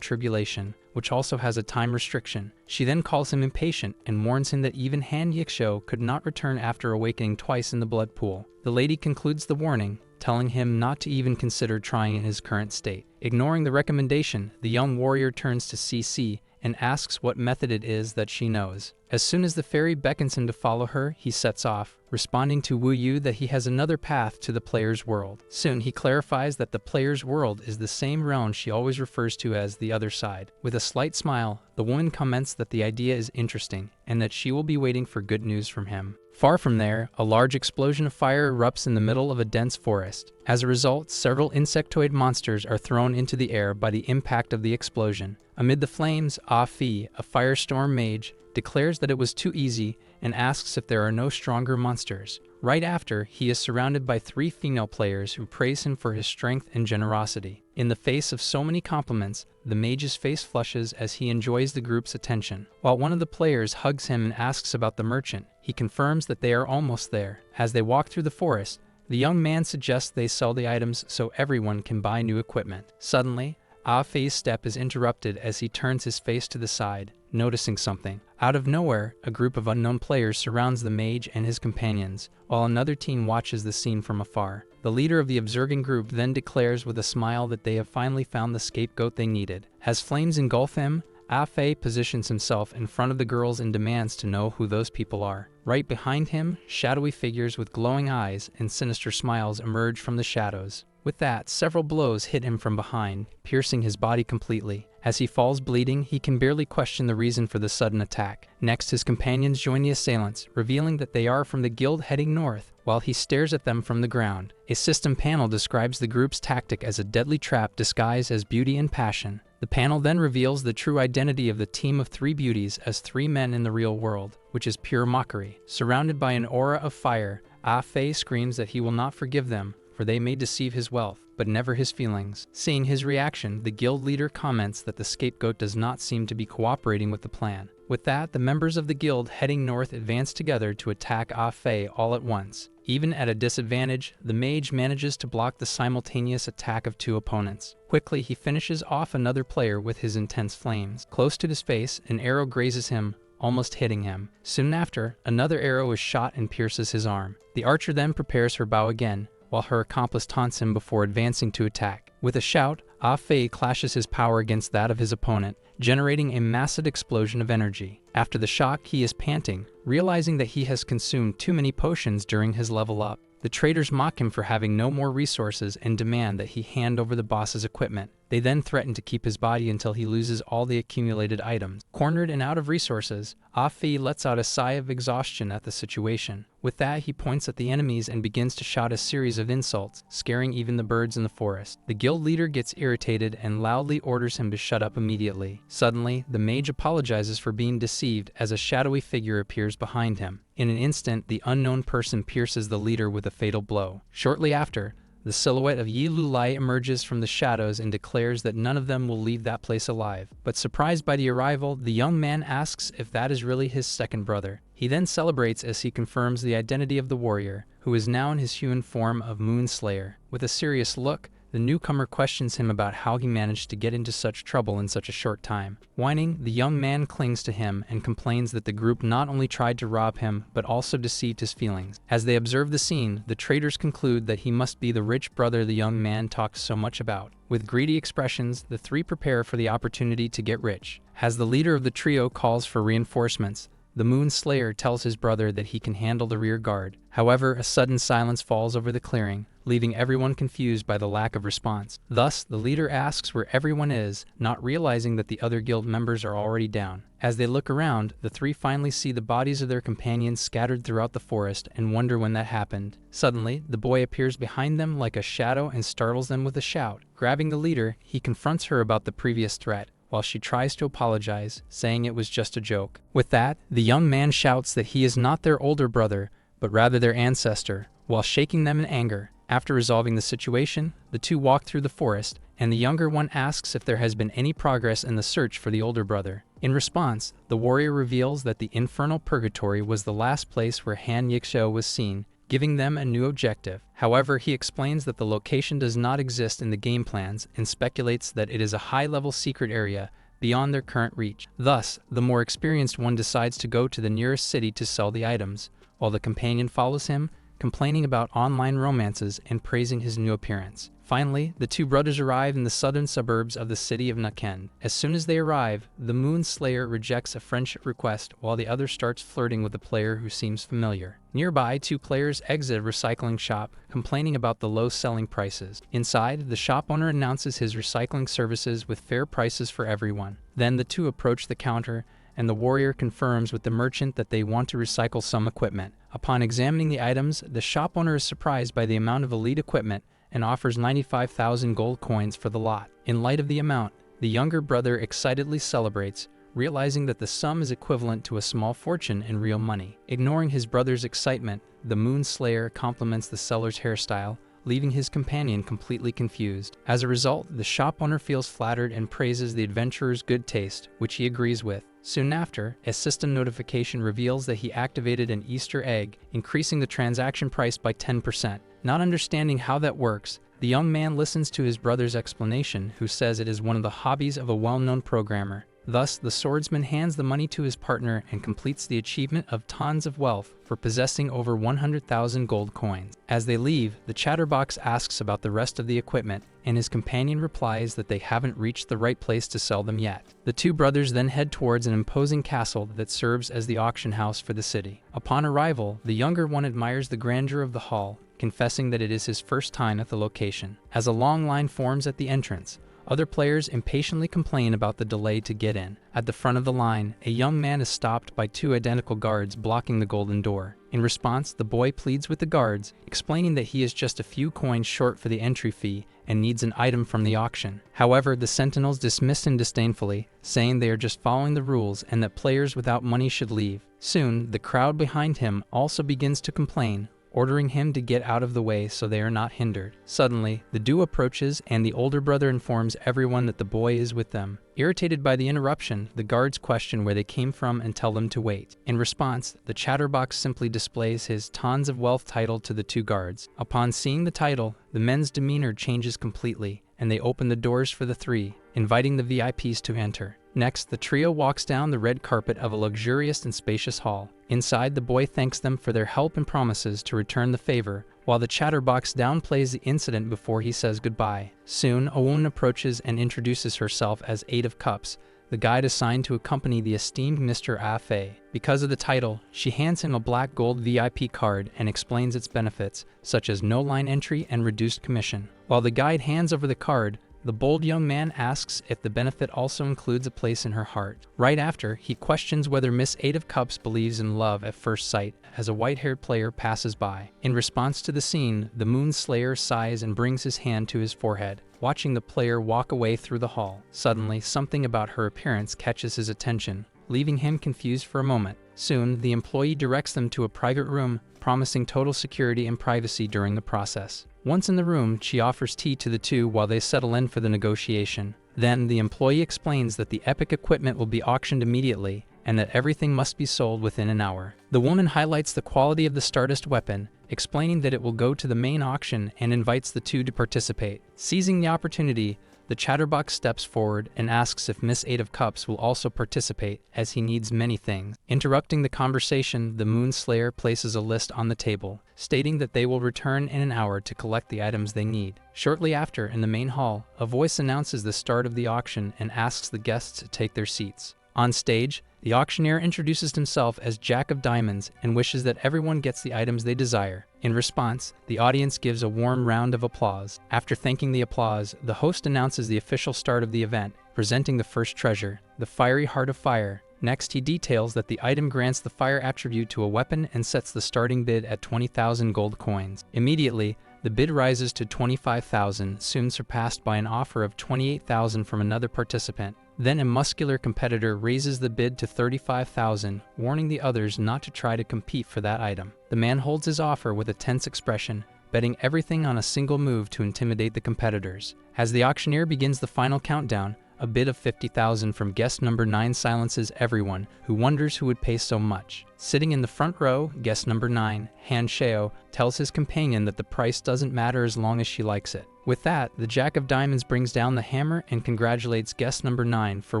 tribulation, which also has a time restriction. She then calls him impatient and warns him that even Han Yixio could not return after awakening twice in the blood pool. The lady concludes the warning, telling him not to even consider trying in his current state. Ignoring the recommendation, the young warrior turns to CC and asks what method it is that she knows. As soon as the fairy beckons him to follow her, he sets off, responding to Wu Yu that he has another path to the player's world. Soon he clarifies that the player's world is the same realm she always refers to as the other side. With a slight smile, the woman comments that the idea is interesting and that she will be waiting for good news from him. Far from there, a large explosion of fire erupts in the middle of a dense forest. As a result, several insectoid monsters are thrown into the air by the impact of the explosion. Amid the flames, Ah Fi, a firestorm mage, declares that it was too easy and asks if there are no stronger monsters. Right after, he is surrounded by 3 female players who praise him for his strength and generosity. In the face of so many compliments, the mage's face flushes as he enjoys the group's attention. While one of the players hugs him and asks about the merchant, he confirms that they are almost there. As they walk through the forest, the young man suggests they sell the items so everyone can buy new equipment. Suddenly, Ah Fei's step is interrupted as he turns his face to the side, noticing something. Out of nowhere, a group of unknown players surrounds the mage and his companions, while another team watches the scene from afar. The leader of the observing group then declares with a smile that they have finally found the scapegoat they needed. As flames engulf him, Ah Fei positions himself in front of the girls and demands to know who those people are. Right behind him, shadowy figures with glowing eyes and sinister smiles emerge from the shadows. With that, several blows hit him from behind, piercing his body completely. As he falls bleeding, he can barely question the reason for the sudden attack. Next, his companions join the assailants, revealing that they are from the guild heading north, while he stares at them from the ground. A system panel describes the group's tactic as a deadly trap disguised as beauty and passion. The panel then reveals the true identity of the team of 3 beauties as 3 men in the real world, which is pure mockery. Surrounded by an aura of fire, Ah Fei screams that he will not forgive them, for they may deceive his wealth, but never his feelings. Seeing his reaction, the guild leader comments that the scapegoat does not seem to be cooperating with the plan. With that, the members of the guild heading north advance together to attack Ah Fei all at once. Even at a disadvantage, the mage manages to block the simultaneous attack of 2 opponents. Quickly, he finishes off another player with his intense flames. Close to his face, an arrow grazes him, almost hitting him. Soon after, another arrow is shot and pierces his arm. The archer then prepares her bow again, while her accomplice taunts him before advancing to attack. With a shout, Ah Fei clashes his power against that of his opponent, generating a massive explosion of energy. After the shock, he is panting, realizing that he has consumed too many potions during his level up. The traders mock him for having no more resources and demand that he hand over the boss's equipment. They then threaten to keep his body until he loses all the accumulated items. Cornered and out of resources, Ah Fei lets out a sigh of exhaustion at the situation. With that, he points at the enemies and begins to shout a series of insults, scaring even the birds in the forest. The guild leader gets irritated and loudly orders him to shut up immediately. Suddenly, the mage apologizes for being deceived as a shadowy figure appears behind him. In an instant, the unknown person pierces the leader with a fatal blow. Shortly after, the silhouette of Yi Lulai emerges from the shadows and declares that none of them will leave that place alive. But surprised by the arrival, the young man asks if that is really his second brother. He then celebrates as he confirms the identity of the warrior, who is now in his human form of Moonslayer. With a serious look, The newcomer questions him about how he managed to get into such trouble in such a short time. Whining, the young man clings to him and complains that the group not only tried to rob him, but also deceived his feelings. As they observe the scene, the traders conclude that he must be the rich brother the young man talked so much about. With greedy expressions, the three prepare for the opportunity to get rich. As the leader of the trio calls for reinforcements, the Moon Slayer tells his brother that he can handle the rear guard. However, a sudden silence falls over the clearing, leaving everyone confused by the lack of response. Thus, the leader asks where everyone is, not realizing that the other guild members are already down. As they look around, the three finally see the bodies of their companions scattered throughout the forest and wonder when that happened. Suddenly, the boy appears behind them like a shadow and startles them with a shout. Grabbing the leader, he confronts her about the previous threat, while she tries to apologize, saying it was just a joke. With that, the young man shouts that he is not their older brother, but rather their ancestor, while shaking them in anger. After resolving the situation, the two walk through the forest, and the younger one asks if there has been any progress in the search for the older brother. In response, the warrior reveals that the infernal purgatory was the last place where Han Yixio was seen, giving them a new objective. However, he explains that the location does not exist in the game plans and speculates that it is a high-level secret area beyond their current reach. Thus, the more experienced one decides to go to the nearest city to sell the items, while the companion follows him, complaining about online romances and praising his new appearance. Finally, the two brothers arrive in the southern suburbs of the city of Naken. As soon as they arrive, the Moon Slayer rejects a friendship request while the other starts flirting with a player who seems familiar. Nearby, two players exit a recycling shop, complaining about the low selling prices. Inside, the shop owner announces his recycling services with fair prices for everyone. Then the two approach the counter, and the warrior confirms with the merchant that they want to recycle some equipment. Upon examining the items, the shop owner is surprised by the amount of elite equipment and offers 95,000 gold coins for the lot. In light of the amount, the younger brother excitedly celebrates, realizing that the sum is equivalent to a small fortune in real money. Ignoring his brother's excitement, the Moon Slayer compliments the seller's hairstyle, leaving his companion completely confused. As a result, the shop owner feels flattered and praises the adventurer's good taste, which he agrees with. Soon after, a system notification reveals that he activated an Easter egg, increasing the transaction price by 10%. Not understanding how that works, the young man listens to his brother's explanation, who says it is one of the hobbies of a well-known programmer. Thus, the swordsman hands the money to his partner and completes the achievement of tons of wealth for possessing over 100,000 gold coins. As they leave, the chatterbox asks about the rest of the equipment, and his companion replies that they haven't reached the right place to sell them yet. The two brothers then head towards an imposing castle that serves as the auction house for the city. Upon arrival, the younger one admires the grandeur of the hall, confessing that it is his first time at the location. As a long line forms at the entrance, other players impatiently complain about the delay to get in. At the front of the line, a young man is stopped by two identical guards blocking the golden door. In response, the boy pleads with the guards, explaining that he is just a few coins short for the entry fee and needs an item from the auction. However, the sentinels dismiss him disdainfully, saying they are just following the rules and that players without money should leave. Soon, the crowd behind him also begins to complain, ordering him to get out of the way so they are not hindered. Suddenly, the duo approaches and the older brother informs everyone that the boy is with them. Irritated by the interruption, the guards question where they came from and tell them to wait. In response, the chatterbox simply displays his tons of wealth title to the two guards. Upon seeing the title, the men's demeanor changes completely, and they open the doors for the three, inviting the VIPs to enter. Next, the trio walks down the red carpet of a luxurious and spacious hall. Inside, the boy thanks them for their help and promises to return the favor, while the chatterbox downplays the incident before he says goodbye. Soon, a woman approaches and introduces herself as Eight of Cups, the guide assigned to accompany the esteemed Mr. Afei. Because of the title, she hands him a black gold VIP card and explains its benefits, such as no line entry and reduced commission. While the guide hands over the card, the bold young man asks if the benefit also includes a place in her heart. Right after, he questions whether Miss Eight of Cups believes in love at first sight as a white-haired player passes by. In response to the scene, the Moon Slayer sighs and brings his hand to his forehead, watching the player walk away through the hall. Suddenly, something about her appearance catches his attention, leaving him confused for a moment. Soon, the employee directs them to a private room, promising total security and privacy during the process. Once in the room, she offers tea to the two while they settle in for the negotiation. Then, the employee explains that the epic equipment will be auctioned immediately, and that everything must be sold within an hour. The woman highlights the quality of the Stardust weapon, explaining that it will go to the main auction and invites the two to participate. Seizing the opportunity, the chatterbox steps forward and asks if Miss Eight of Cups will also participate, as he needs many things. Interrupting the conversation, the Moonslayer places a list on the table, stating that they will return in an hour to collect the items they need. Shortly after, in the main hall, a voice announces the start of the auction and asks the guests to take their seats. On stage, the auctioneer introduces himself as Jack of Diamonds and wishes that everyone gets the items they desire. In response, the audience gives a warm round of applause. After thanking the applause, the host announces the official start of the event, presenting the first treasure, the Fiery Heart of Fire. Next, he details that the item grants the fire attribute to a weapon and sets the starting bid at 20,000 gold coins. Immediately, the bid rises to 25,000, soon surpassed by an offer of 28,000 from another participant. Then a muscular competitor raises the bid to 35,000, warning the others not to try to compete for that item. The man holds his offer with a tense expression, betting everything on a single move to intimidate the competitors. As the auctioneer begins the final countdown, a bid of 50,000 from guest number 9 silences everyone who wonders who would pay so much. Sitting in the front row, guest number 9, Han Shao, tells his companion that the price doesn't matter as long as she likes it. With that, the Jack of Diamonds brings down the hammer and congratulates guest number 9 for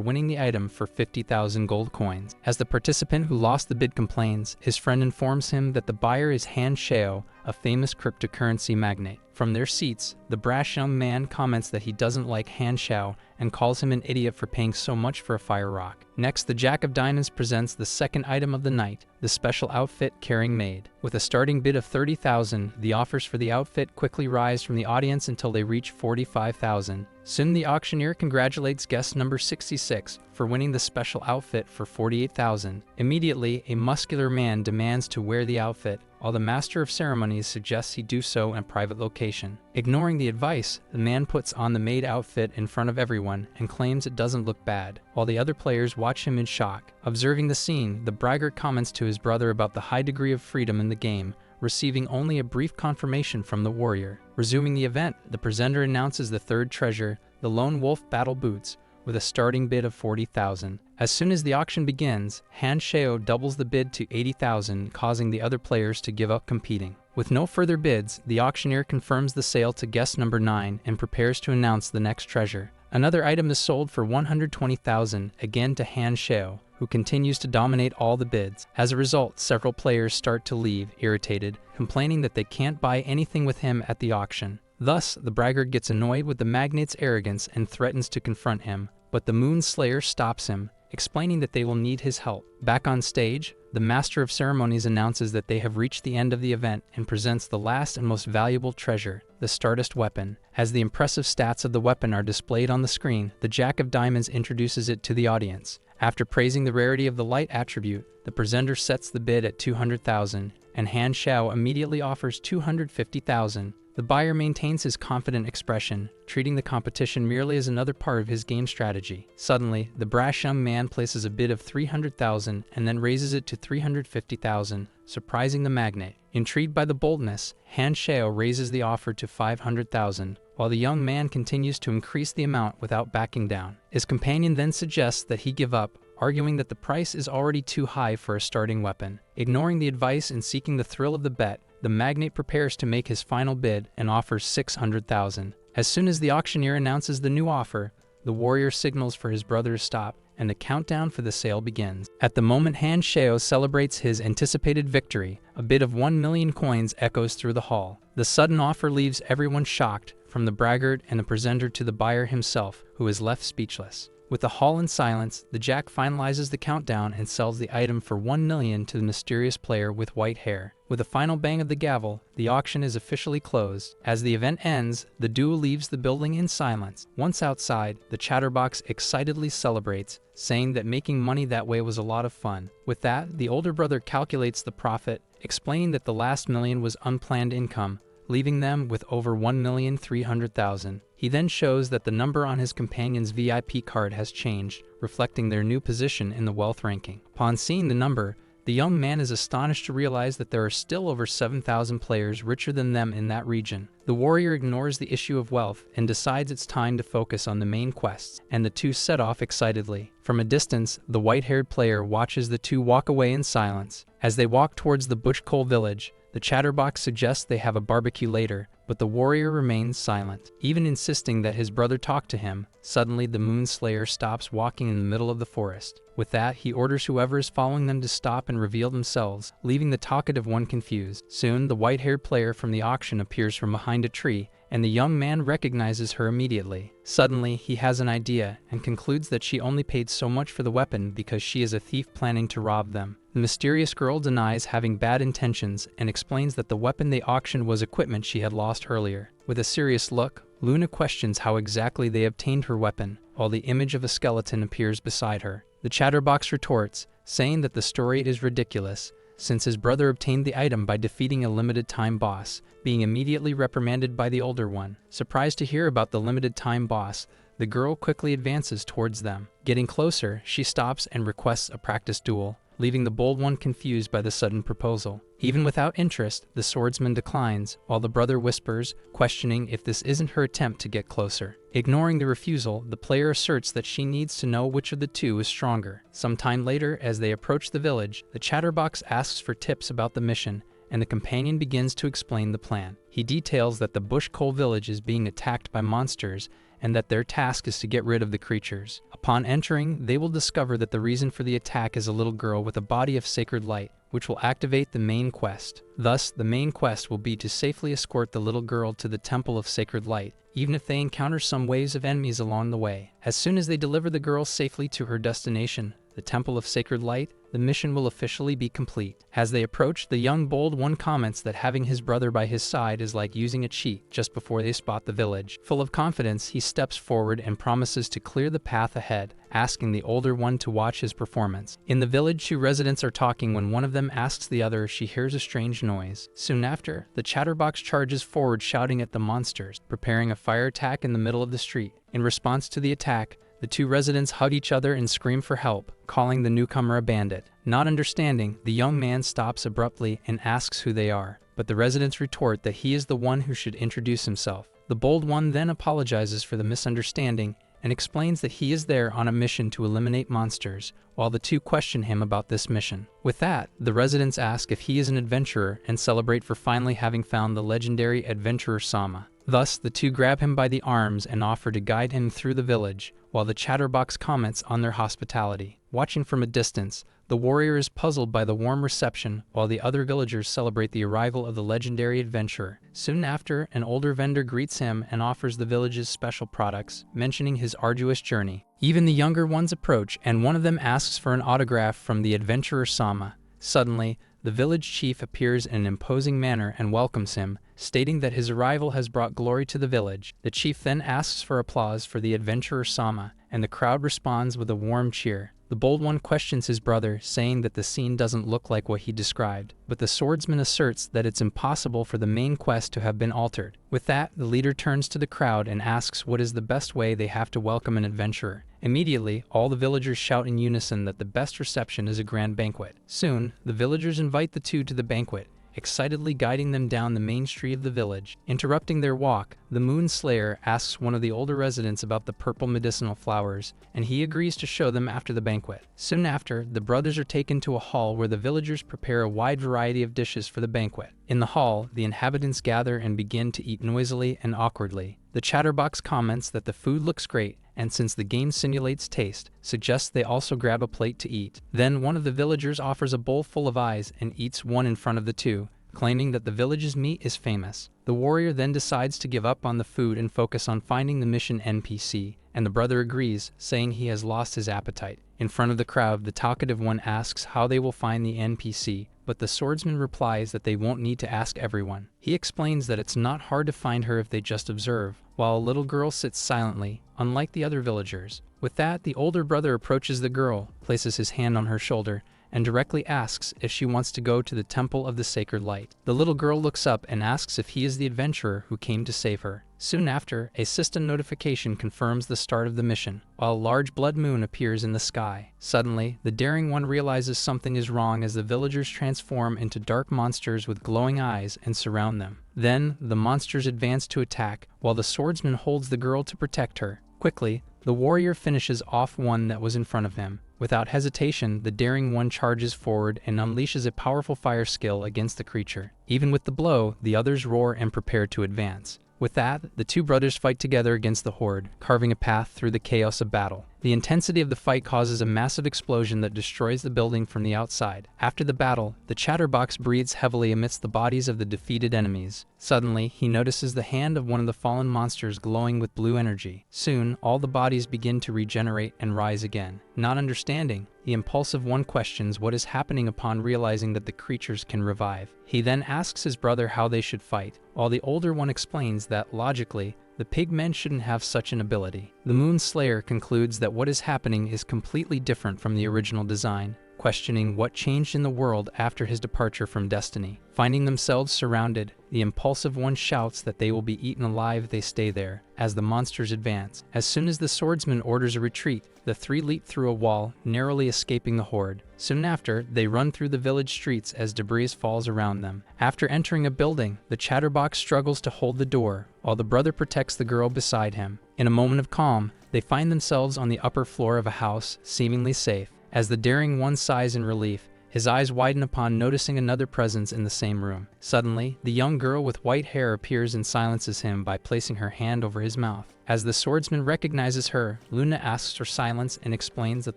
winning the item for 50,000 gold coins. As the participant who lost the bid complains, his friend informs him that the buyer is Han Shao, a famous cryptocurrency magnate. From their seats, the brash young man comments that he doesn't like Han Shao and calls him an idiot for paying so much for a fire rock. Next, the Jack of Diamonds presents the second item of the night, the special outfit carrying maid. With a starting bid of 30,000, the offers for the outfit quickly rise from the audience until they reach 45,000. Soon the auctioneer congratulates guest number 66 for winning the special outfit for 48,000. Immediately, a muscular man demands to wear the outfit, while the master of ceremonies suggests he do so in a private location. Ignoring the advice, the man puts on the maid outfit in front of everyone and claims it doesn't look bad, while the other players watch him in shock. Observing the scene, the braggart comments to his brother about the high degree of freedom in the game, receiving only a brief confirmation from the warrior. Resuming the event, the presenter announces the third treasure, the Lone Wolf Battle Boots, with a starting bid of 40,000. As soon as the auction begins, Han Shao doubles the bid to 80,000, causing the other players to give up competing. With no further bids, the auctioneer confirms the sale to guest number 9 and prepares to announce the next treasure. Another item is sold for 120,000, again to Han Shao, who continues to dominate all the bids. As a result, several players start to leave, irritated, complaining that they can't buy anything with him at the auction. Thus, the braggart gets annoyed with the magnate's arrogance and threatens to confront him, but the Moonslayer stops him, explaining that they will need his help. Back on stage, the Master of Ceremonies announces that they have reached the end of the event and presents the last and most valuable treasure, the Stardust weapon. As the impressive stats of the weapon are displayed on the screen, the Jack of Diamonds introduces it to the audience. After praising the rarity of the light attribute, the presenter sets the bid at 200,000, and Han Shao immediately offers 250,000. The buyer maintains his confident expression, treating the competition merely as another part of his game strategy. Suddenly, the brash young man places a bid of 300,000 and then raises it to 350,000, surprising the magnate. Intrigued by the boldness, Han Shao raises the offer to 500,000, while the young man continues to increase the amount without backing down. His companion then suggests that he give up, arguing that the price is already too high for a starting weapon. Ignoring the advice and seeking the thrill of the bet, the magnate prepares to make his final bid and offers 600,000. As soon as the auctioneer announces the new offer, the warrior signals for his brother to stop, and the countdown for the sale begins. At the moment Han Shao celebrates his anticipated victory, a bid of 1 million coins echoes through the hall. The sudden offer leaves everyone shocked, from the braggart and the presenter to the buyer himself, who is left speechless. With the hall in silence, the Jack finalizes the countdown and sells the item for 1 million to the mysterious player with white hair. With a final bang of the gavel, the auction is officially closed. As the event ends, the duo leaves the building in silence. Once outside, the chatterbox excitedly celebrates, saying that making money that way was a lot of fun. With that, the older brother calculates the profit, explaining that the last million was unplanned income, leaving them with over 1,300,000. He then shows that the number on his companion's VIP card has changed, reflecting their new position in the wealth ranking. Upon seeing the number, The young man is astonished to realize that there are still over 7,000 players richer than them in that region. The warrior ignores the issue of wealth and decides it's time to focus on the main quests, and the two set off excitedly. From a distance, the white-haired player watches the two walk away in silence. As they walk towards the Bush Coal village, the chatterbox suggests they have a barbecue later, but the warrior remains silent, even insisting that his brother talk to him. Suddenly, the Moonslayer stops walking in the middle of the forest. With that, he orders whoever is following them to stop and reveal themselves, leaving the talkative one confused. Soon, the white-haired player from the auction appears from behind a tree, and the young man recognizes her immediately. Suddenly, he has an idea and concludes that she only paid so much for the weapon because she is a thief planning to rob them. The mysterious girl denies having bad intentions and explains that the weapon they auctioned was equipment she had lost earlier. With a serious look, Luna questions how exactly they obtained her weapon, while the image of a skeleton appears beside her. The chatterbox retorts, saying that the story is ridiculous, since his brother obtained the item by defeating a limited-time boss, being immediately reprimanded by the older one. Surprised to hear about the limited-time boss, the girl quickly advances towards them. Getting closer, she stops and requests a practice duel, leaving the bold one confused by the sudden proposal. Even without interest, the swordsman declines, while the brother whispers, questioning if this isn't her attempt to get closer. Ignoring the refusal, the player asserts that she needs to know which of the two is stronger. Sometime later, as they approach the village, the chatterbox asks for tips about the mission, and the companion begins to explain the plan. He details that the Bush Coal village is being attacked by monsters, and that their task is to get rid of the creatures. Upon entering, they will discover that the reason for the attack is a little girl with a body of sacred light, which will activate the main quest. Thus, the main quest will be to safely escort the little girl to the Temple of Sacred Light, even if they encounter some waves of enemies along the way. As soon as they deliver the girl safely to her destination, the Temple of Sacred Light, the mission will officially be complete. As they approach, the young bold one comments that having his brother by his side is like using a cheat just before they spot the village. Full of confidence, he steps forward and promises to clear the path ahead, asking the older one to watch his performance. In the village, two residents are talking when one of them asks the other if she hears a strange noise. Soon after, the chatterbox charges forward shouting at the monsters, preparing a fire attack in the middle of the street. In response to the attack, the two residents hug each other and scream for help, calling the newcomer a bandit. Not understanding, the young man stops abruptly and asks who they are, but the residents retort that he is the one who should introduce himself. The bold one then apologizes for the misunderstanding and explains that he is there on a mission to eliminate monsters, while the two question him about this mission. With that, the residents ask if he is an adventurer and celebrate for finally having found the legendary adventurer Sama. Thus, the two grab him by the arms and offer to guide him through the village, while the chatterbox comments on their hospitality. Watching from a distance, the warrior is puzzled by the warm reception, while the other villagers celebrate the arrival of the legendary adventurer. Soon after, an older vendor greets him and offers the village's special products, mentioning his arduous journey. Even the younger ones approach, and one of them asks for an autograph from the adventurer Sama. Suddenly, the village chief appears in an imposing manner and welcomes him, stating that his arrival has brought glory to the village. The chief then asks for applause for the adventurer Sama, and the crowd responds with a warm cheer. The bold one questions his brother, saying that the scene doesn't look like what he described, but the swordsman asserts that it's impossible for the main quest to have been altered. With that, the leader turns to the crowd and asks what is the best way they have to welcome an adventurer. Immediately, all the villagers shout in unison that the best reception is a grand banquet. Soon, the villagers invite the two to the banquet, excitedly guiding them down the main street of the village. Interrupting their walk, the Moon Slayer asks one of the older residents about the purple medicinal flowers, and he agrees to show them after the banquet. Soon after, the brothers are taken to a hall where the villagers prepare a wide variety of dishes for the banquet. In the hall, the inhabitants gather and begin to eat noisily and awkwardly. The chatterbox comments that the food looks great, and since the game simulates taste, suggests they also grab a plate to eat. Then one of the villagers offers a bowl full of eyes and eats one in front of the two, claiming that the village's meat is famous. The warrior then decides to give up on the food and focus on finding the mission NPC, and the brother agrees, saying he has lost his appetite. In front of the crowd, the talkative one asks how they will find the NPC, but the swordsman replies that they won't need to ask everyone. He explains that it's not hard to find her if they just observe, while a little girl sits silently, unlike the other villagers. With that, the older brother approaches the girl, places his hand on her shoulder, and directly asks if she wants to go to the Temple of the Sacred Light. The little girl looks up and asks if he is the adventurer who came to save her. Soon after, a system notification confirms the start of the mission, while a large blood moon appears in the sky. Suddenly, the daring one realizes something is wrong as the villagers transform into dark monsters with glowing eyes and surround them. Then, the monsters advance to attack, while the swordsman holds the girl to protect her. Quickly, the warrior finishes off one that was in front of him. Without hesitation, the daring one charges forward and unleashes a powerful fire skill against the creature. Even with the blow, the others roar and prepare to advance. With that, the two brothers fight together against the horde, carving a path through the chaos of battle. The intensity of the fight causes a massive explosion that destroys the building from the outside. After the battle, the chatterbox breathes heavily amidst the bodies of the defeated enemies. Suddenly, he notices the hand of one of the fallen monsters glowing with blue energy. Soon, all the bodies begin to regenerate and rise again. Not understanding, the impulsive one questions what is happening upon realizing that the creatures can revive. He then asks his brother how they should fight, while the older one explains that, logically, the pigmen shouldn't have such an ability. The Moon Slayer concludes that what is happening is completely different from the original design, questioning what changed in the world after his departure from Destiny. Finding themselves surrounded, the impulsive one shouts that they will be eaten alive if they stay there, as the monsters advance. As soon as the swordsman orders a retreat, the three leap through a wall, narrowly escaping the horde. Soon after, they run through the village streets as debris falls around them. After entering a building, the chatterbox struggles to hold the door, while the brother protects the girl beside him. In a moment of calm, they find themselves on the upper floor of a house, seemingly safe. As the daring one sighs in relief, his eyes widen upon noticing another presence in the same room. Suddenly, the young girl with white hair appears and silences him by placing her hand over his mouth. As the swordsman recognizes her, Luna asks for silence and explains that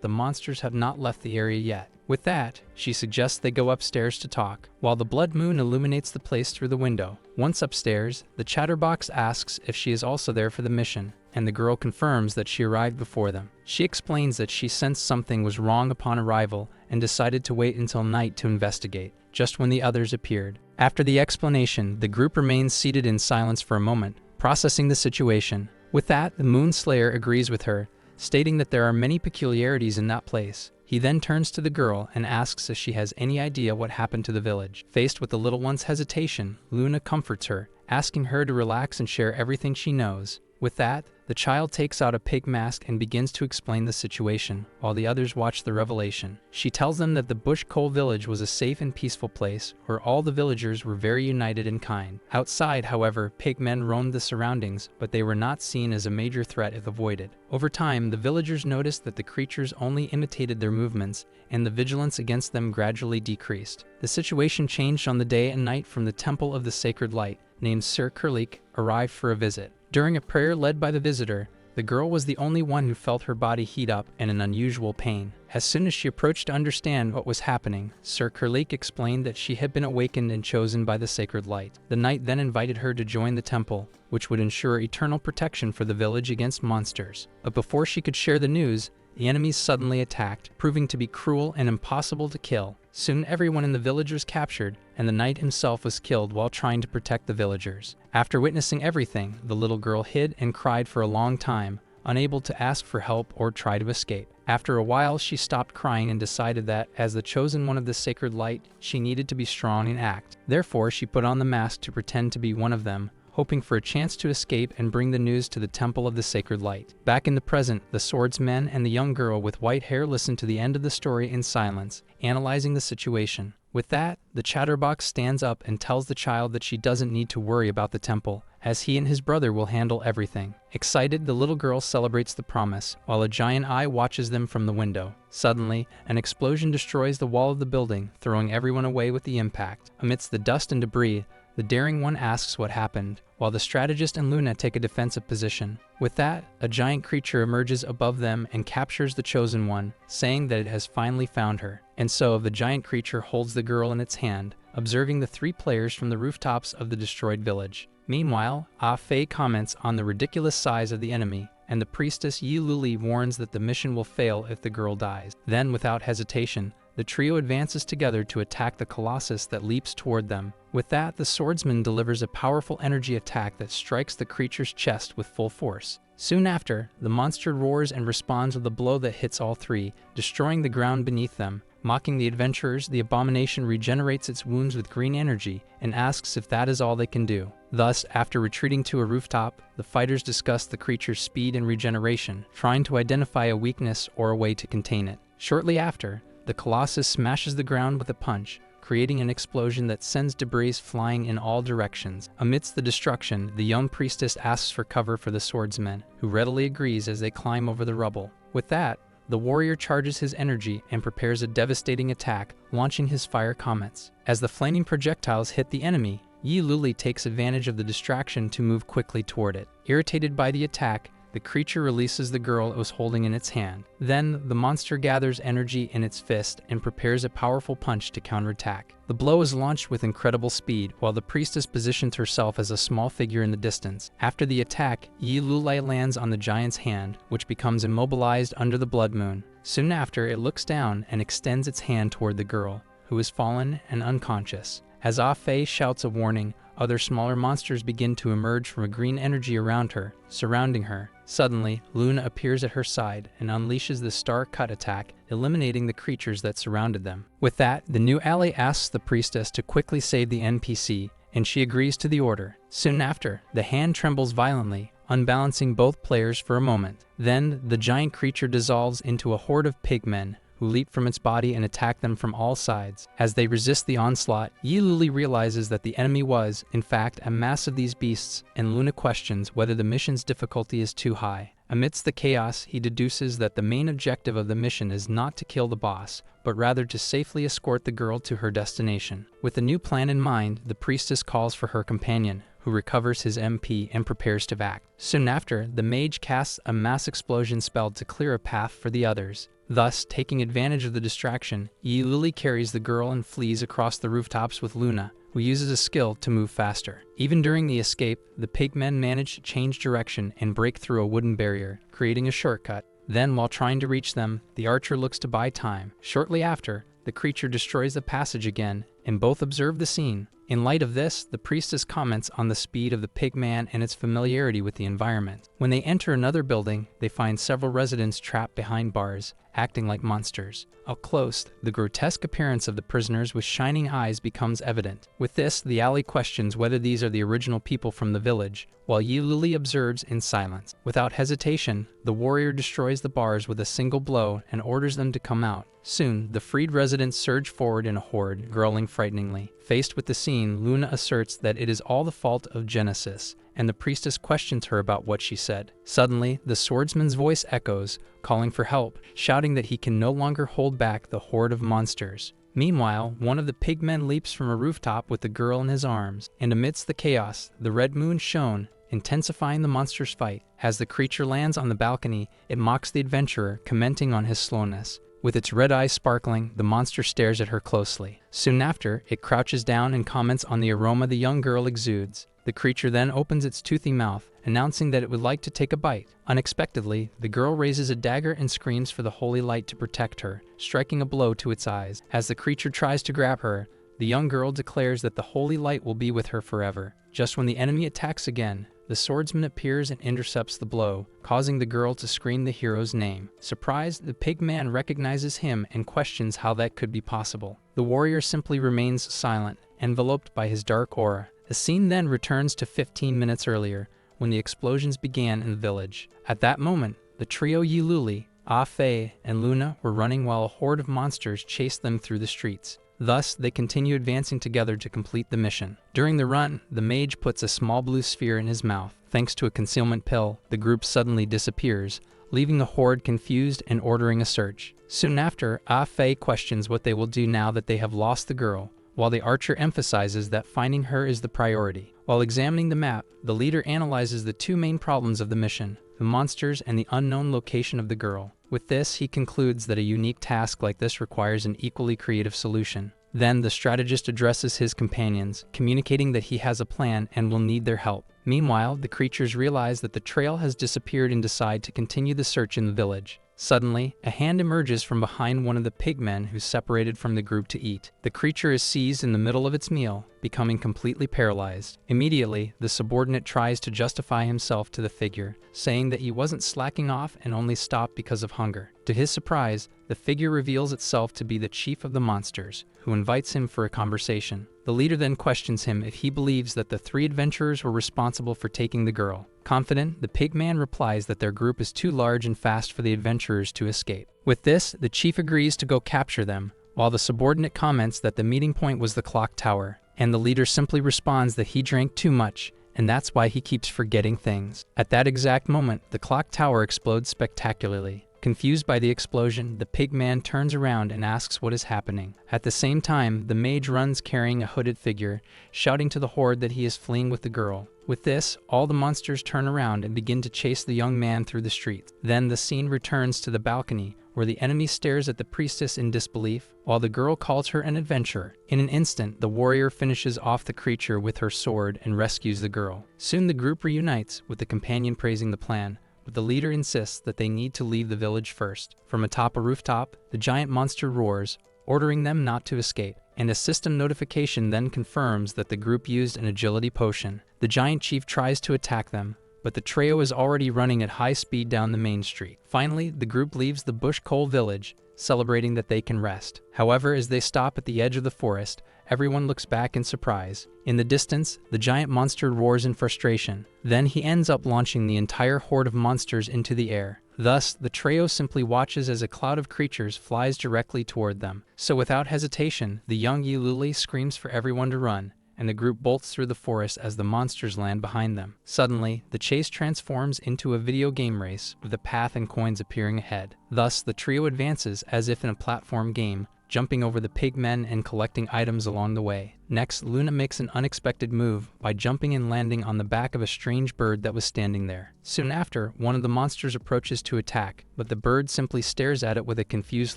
the monsters have not left the area yet. With that, she suggests they go upstairs to talk, while the blood moon illuminates the place through the window. Once upstairs, the chatterbox asks if she is also there for the mission, and the girl confirms that she arrived before them. She explains that she sensed something was wrong upon arrival and decided to wait until night to investigate, just when the others appeared. After the explanation, the group remains seated in silence for a moment, processing the situation. With that, the Moon Slayer agrees with her, stating that there are many peculiarities in that place. He then turns to the girl and asks if she has any idea what happened to the village. Faced with the little one's hesitation, Luna comforts her, asking her to relax and share everything she knows. With that, the child takes out a pig mask and begins to explain the situation, while the others watch the revelation. She tells them that the Bush Coal village was a safe and peaceful place, where all the villagers were very united and kind. Outside, however, pigmen roamed the surroundings, but they were not seen as a major threat if avoided. Over time, the villagers noticed that the creatures only imitated their movements, and the vigilance against them gradually decreased. The situation changed on the day and night from the Temple of the Sacred Light, named Sir Kurlik, arrived for a visit. During a prayer led by the visitor, the girl was the only one who felt her body heat up in an unusual pain. As soon as she approached to understand what was happening, Sir Kurlik explained that she had been awakened and chosen by the sacred light. The knight then invited her to join the temple, which would ensure eternal protection for the village against monsters. But before she could share the news, the enemies suddenly attacked, proving to be cruel and impossible to kill. Soon everyone in the village was captured, and the knight himself was killed while trying to protect the villagers. After witnessing everything, the little girl hid and cried for a long time, unable to ask for help or try to escape. After a while, she stopped crying and decided that, as the chosen one of the sacred light, she needed to be strong and act. Therefore, she put on the mask to pretend to be one of them, hoping for a chance to escape and bring the news to the Temple of the Sacred Light. Back in the present, the swordsman and the young girl with white hair listen to the end of the story in silence, analyzing the situation. With that, the chatterbox stands up and tells the child that she doesn't need to worry about the temple, as he and his brother will handle everything. Excited, the little girl celebrates the promise, while a giant eye watches them from the window. Suddenly, an explosion destroys the wall of the building, throwing everyone away with the impact. Amidst the dust and debris, the daring one asks what happened, while the strategist and Luna take a defensive position. With that, a giant creature emerges above them and captures the chosen one, saying that it has finally found her. And so, the giant creature holds the girl in its hand, observing the three players from the rooftops of the destroyed village. Meanwhile, Ah Fei comments on the ridiculous size of the enemy, and the priestess Yi Luli warns that the mission will fail if the girl dies. Then, without hesitation, the trio advances together to attack the colossus that leaps toward them. With that, the swordsman delivers a powerful energy attack that strikes the creature's chest with full force. Soon after, the monster roars and responds with a blow that hits all three, destroying the ground beneath them. Mocking the adventurers, the abomination regenerates its wounds with green energy and asks if that is all they can do. Thus, after retreating to a rooftop, the fighters discuss the creature's speed and regeneration, trying to identify a weakness or a way to contain it. Shortly after, the Colossus smashes the ground with a punch, creating an explosion that sends debris flying in all directions. Amidst the destruction, the young priestess asks for cover for the swordsman, who readily agrees as they climb over the rubble. With that, the warrior charges his energy and prepares a devastating attack, launching his fire comets. As the flaming projectiles hit the enemy, Yi Luli takes advantage of the distraction to move quickly toward it. Irritated by the attack, the creature releases the girl it was holding in its hand. Then, the monster gathers energy in its fist and prepares a powerful punch to counterattack. The blow is launched with incredible speed, while the priestess positions herself as a small figure in the distance. After the attack, Yi Luli lands on the giant's hand, which becomes immobilized under the blood moon. Soon after, it looks down and extends its hand toward the girl, who is fallen and unconscious. As Ah Fei shouts a warning, other smaller monsters begin to emerge from a green energy around her, surrounding her. Suddenly, Luna appears at her side and unleashes the Star Cut attack, eliminating the creatures that surrounded them. With that, the new ally asks the priestess to quickly save the NPC, and she agrees to the order. Soon after, the hand trembles violently, unbalancing both players for a moment. Then, the giant creature dissolves into a horde of pigmen, who leap from its body and attack them from all sides. As they resist the onslaught, Yi Luli realizes that the enemy was, in fact, a mass of these beasts, and Luna questions whether the mission's difficulty is too high. Amidst the chaos, he deduces that the main objective of the mission is not to kill the boss, but rather to safely escort the girl to her destination. With a new plan in mind, the priestess calls for her companion, who recovers his MP and prepares to act. Soon after, the mage casts a mass explosion spell to clear a path for the others. Thus, taking advantage of the distraction, Yi Luli carries the girl and flees across the rooftops with Luna, who uses a skill to move faster. Even during the escape, the pigmen manage to change direction and break through a wooden barrier, creating a shortcut. Then, while trying to reach them, the archer looks to buy time. Shortly after, the creature destroys the passage again, and both observe the scene. In light of this, the priestess comments on the speed of the pigman and its familiarity with the environment. When they enter another building, they find several residents trapped behind bars, acting like monsters. Up close, the grotesque appearance of the prisoners with shining eyes becomes evident. With this, the ally questions whether these are the original people from the village, while Yi Luli observes in silence. Without hesitation, the warrior destroys the bars with a single blow and orders them to come out. Soon, the freed residents surge forward in a horde, growling frighteningly. Faced with the scene, Luna asserts that it is all the fault of Genesis, and the priestess questions her about what she said. Suddenly, the swordsman's voice echoes, calling for help, shouting that he can no longer hold back the horde of monsters. Meanwhile, one of the pigmen leaps from a rooftop with the girl in his arms, and amidst the chaos, the red moon shone, intensifying the monster's fight. As the creature lands on the balcony, it mocks the adventurer, commenting on his slowness. With its red eyes sparkling, the monster stares at her closely. Soon after, it crouches down and comments on the aroma the young girl exudes. The creature then opens its toothy mouth, announcing that it would like to take a bite. Unexpectedly, the girl raises a dagger and screams for the holy light to protect her, striking a blow to its eyes. As the creature tries to grab her, the young girl declares that the holy light will be with her forever. Just when the enemy attacks again, the swordsman appears and intercepts the blow, causing the girl to scream the hero's name. Surprised, the pigman recognizes him and questions how that could be possible. The warrior simply remains silent, enveloped by his dark aura. The scene then returns to 15 minutes earlier, when the explosions began in the village. At that moment, the trio Yi Luli, Ah Fei, and Luna were running while a horde of monsters chased them through the streets. Thus, they continue advancing together to complete the mission. During the run, the mage puts a small blue sphere in his mouth. Thanks to a concealment pill, the group suddenly disappears, leaving the horde confused and ordering a search. Soon after, Ah Fei questions what they will do now that they have lost the girl, while the archer emphasizes that finding her is the priority. While examining the map, the leader analyzes the two main problems of the mission: the monsters and the unknown location of the girl. With this, he concludes that a unique task like this requires an equally creative solution. Then the strategist addresses his companions, communicating that he has a plan and will need their help. Meanwhile, the creatures realize that the trail has disappeared and decide to continue the search in the village. Suddenly, a hand emerges from behind one of the pigmen who separated from the group to eat. The creature is seized in the middle of its meal, becoming completely paralyzed. Immediately, the subordinate tries to justify himself to the figure, saying that he wasn't slacking off and only stopped because of hunger. To his surprise, the figure reveals itself to be the chief of the monsters, who invites him for a conversation. The leader then questions him if he believes that the three adventurers were responsible for taking the girl. Confident, the pig man replies that their group is too large and fast for the adventurers to escape. With this, the chief agrees to go capture them, while the subordinate comments that the meeting point was the clock tower, and the leader simply responds that he drank too much, and that's why he keeps forgetting things. At that exact moment, the clock tower explodes spectacularly. Confused by the explosion, the pig man turns around and asks what is happening. At the same time, the mage runs carrying a hooded figure, shouting to the horde that he is fleeing with the girl. With this, all the monsters turn around and begin to chase the young man through the streets. Then the scene returns to the balcony, where the enemy stares at the priestess in disbelief, while the girl calls her an adventurer. In an instant, the warrior finishes off the creature with her sword and rescues the girl. Soon the group reunites, with the companion praising the plan, but the leader insists that they need to leave the village first. From atop a rooftop, the giant monster roars, ordering them not to escape, and a system notification then confirms that the group used an agility potion. The giant chief tries to attack them, but the trio is already running at high speed down the main street. Finally, the group leaves the Bush Coal village, celebrating that they can rest. However, as they stop at the edge of the forest, everyone looks back in surprise. In the distance, the giant monster roars in frustration. Then he ends up launching the entire horde of monsters into the air. Thus, the trio simply watches as a cloud of creatures flies directly toward them. So without hesitation, the young Yululi screams for everyone to run, and the group bolts through the forest as the monsters land behind them. Suddenly, the chase transforms into a video game race, with a path and coins appearing ahead. Thus, the trio advances as if in a platform game, jumping over the pig men and collecting items along the way. Next, Luna makes an unexpected move by jumping and landing on the back of a strange bird that was standing there. Soon after, one of the monsters approaches to attack, but the bird simply stares at it with a confused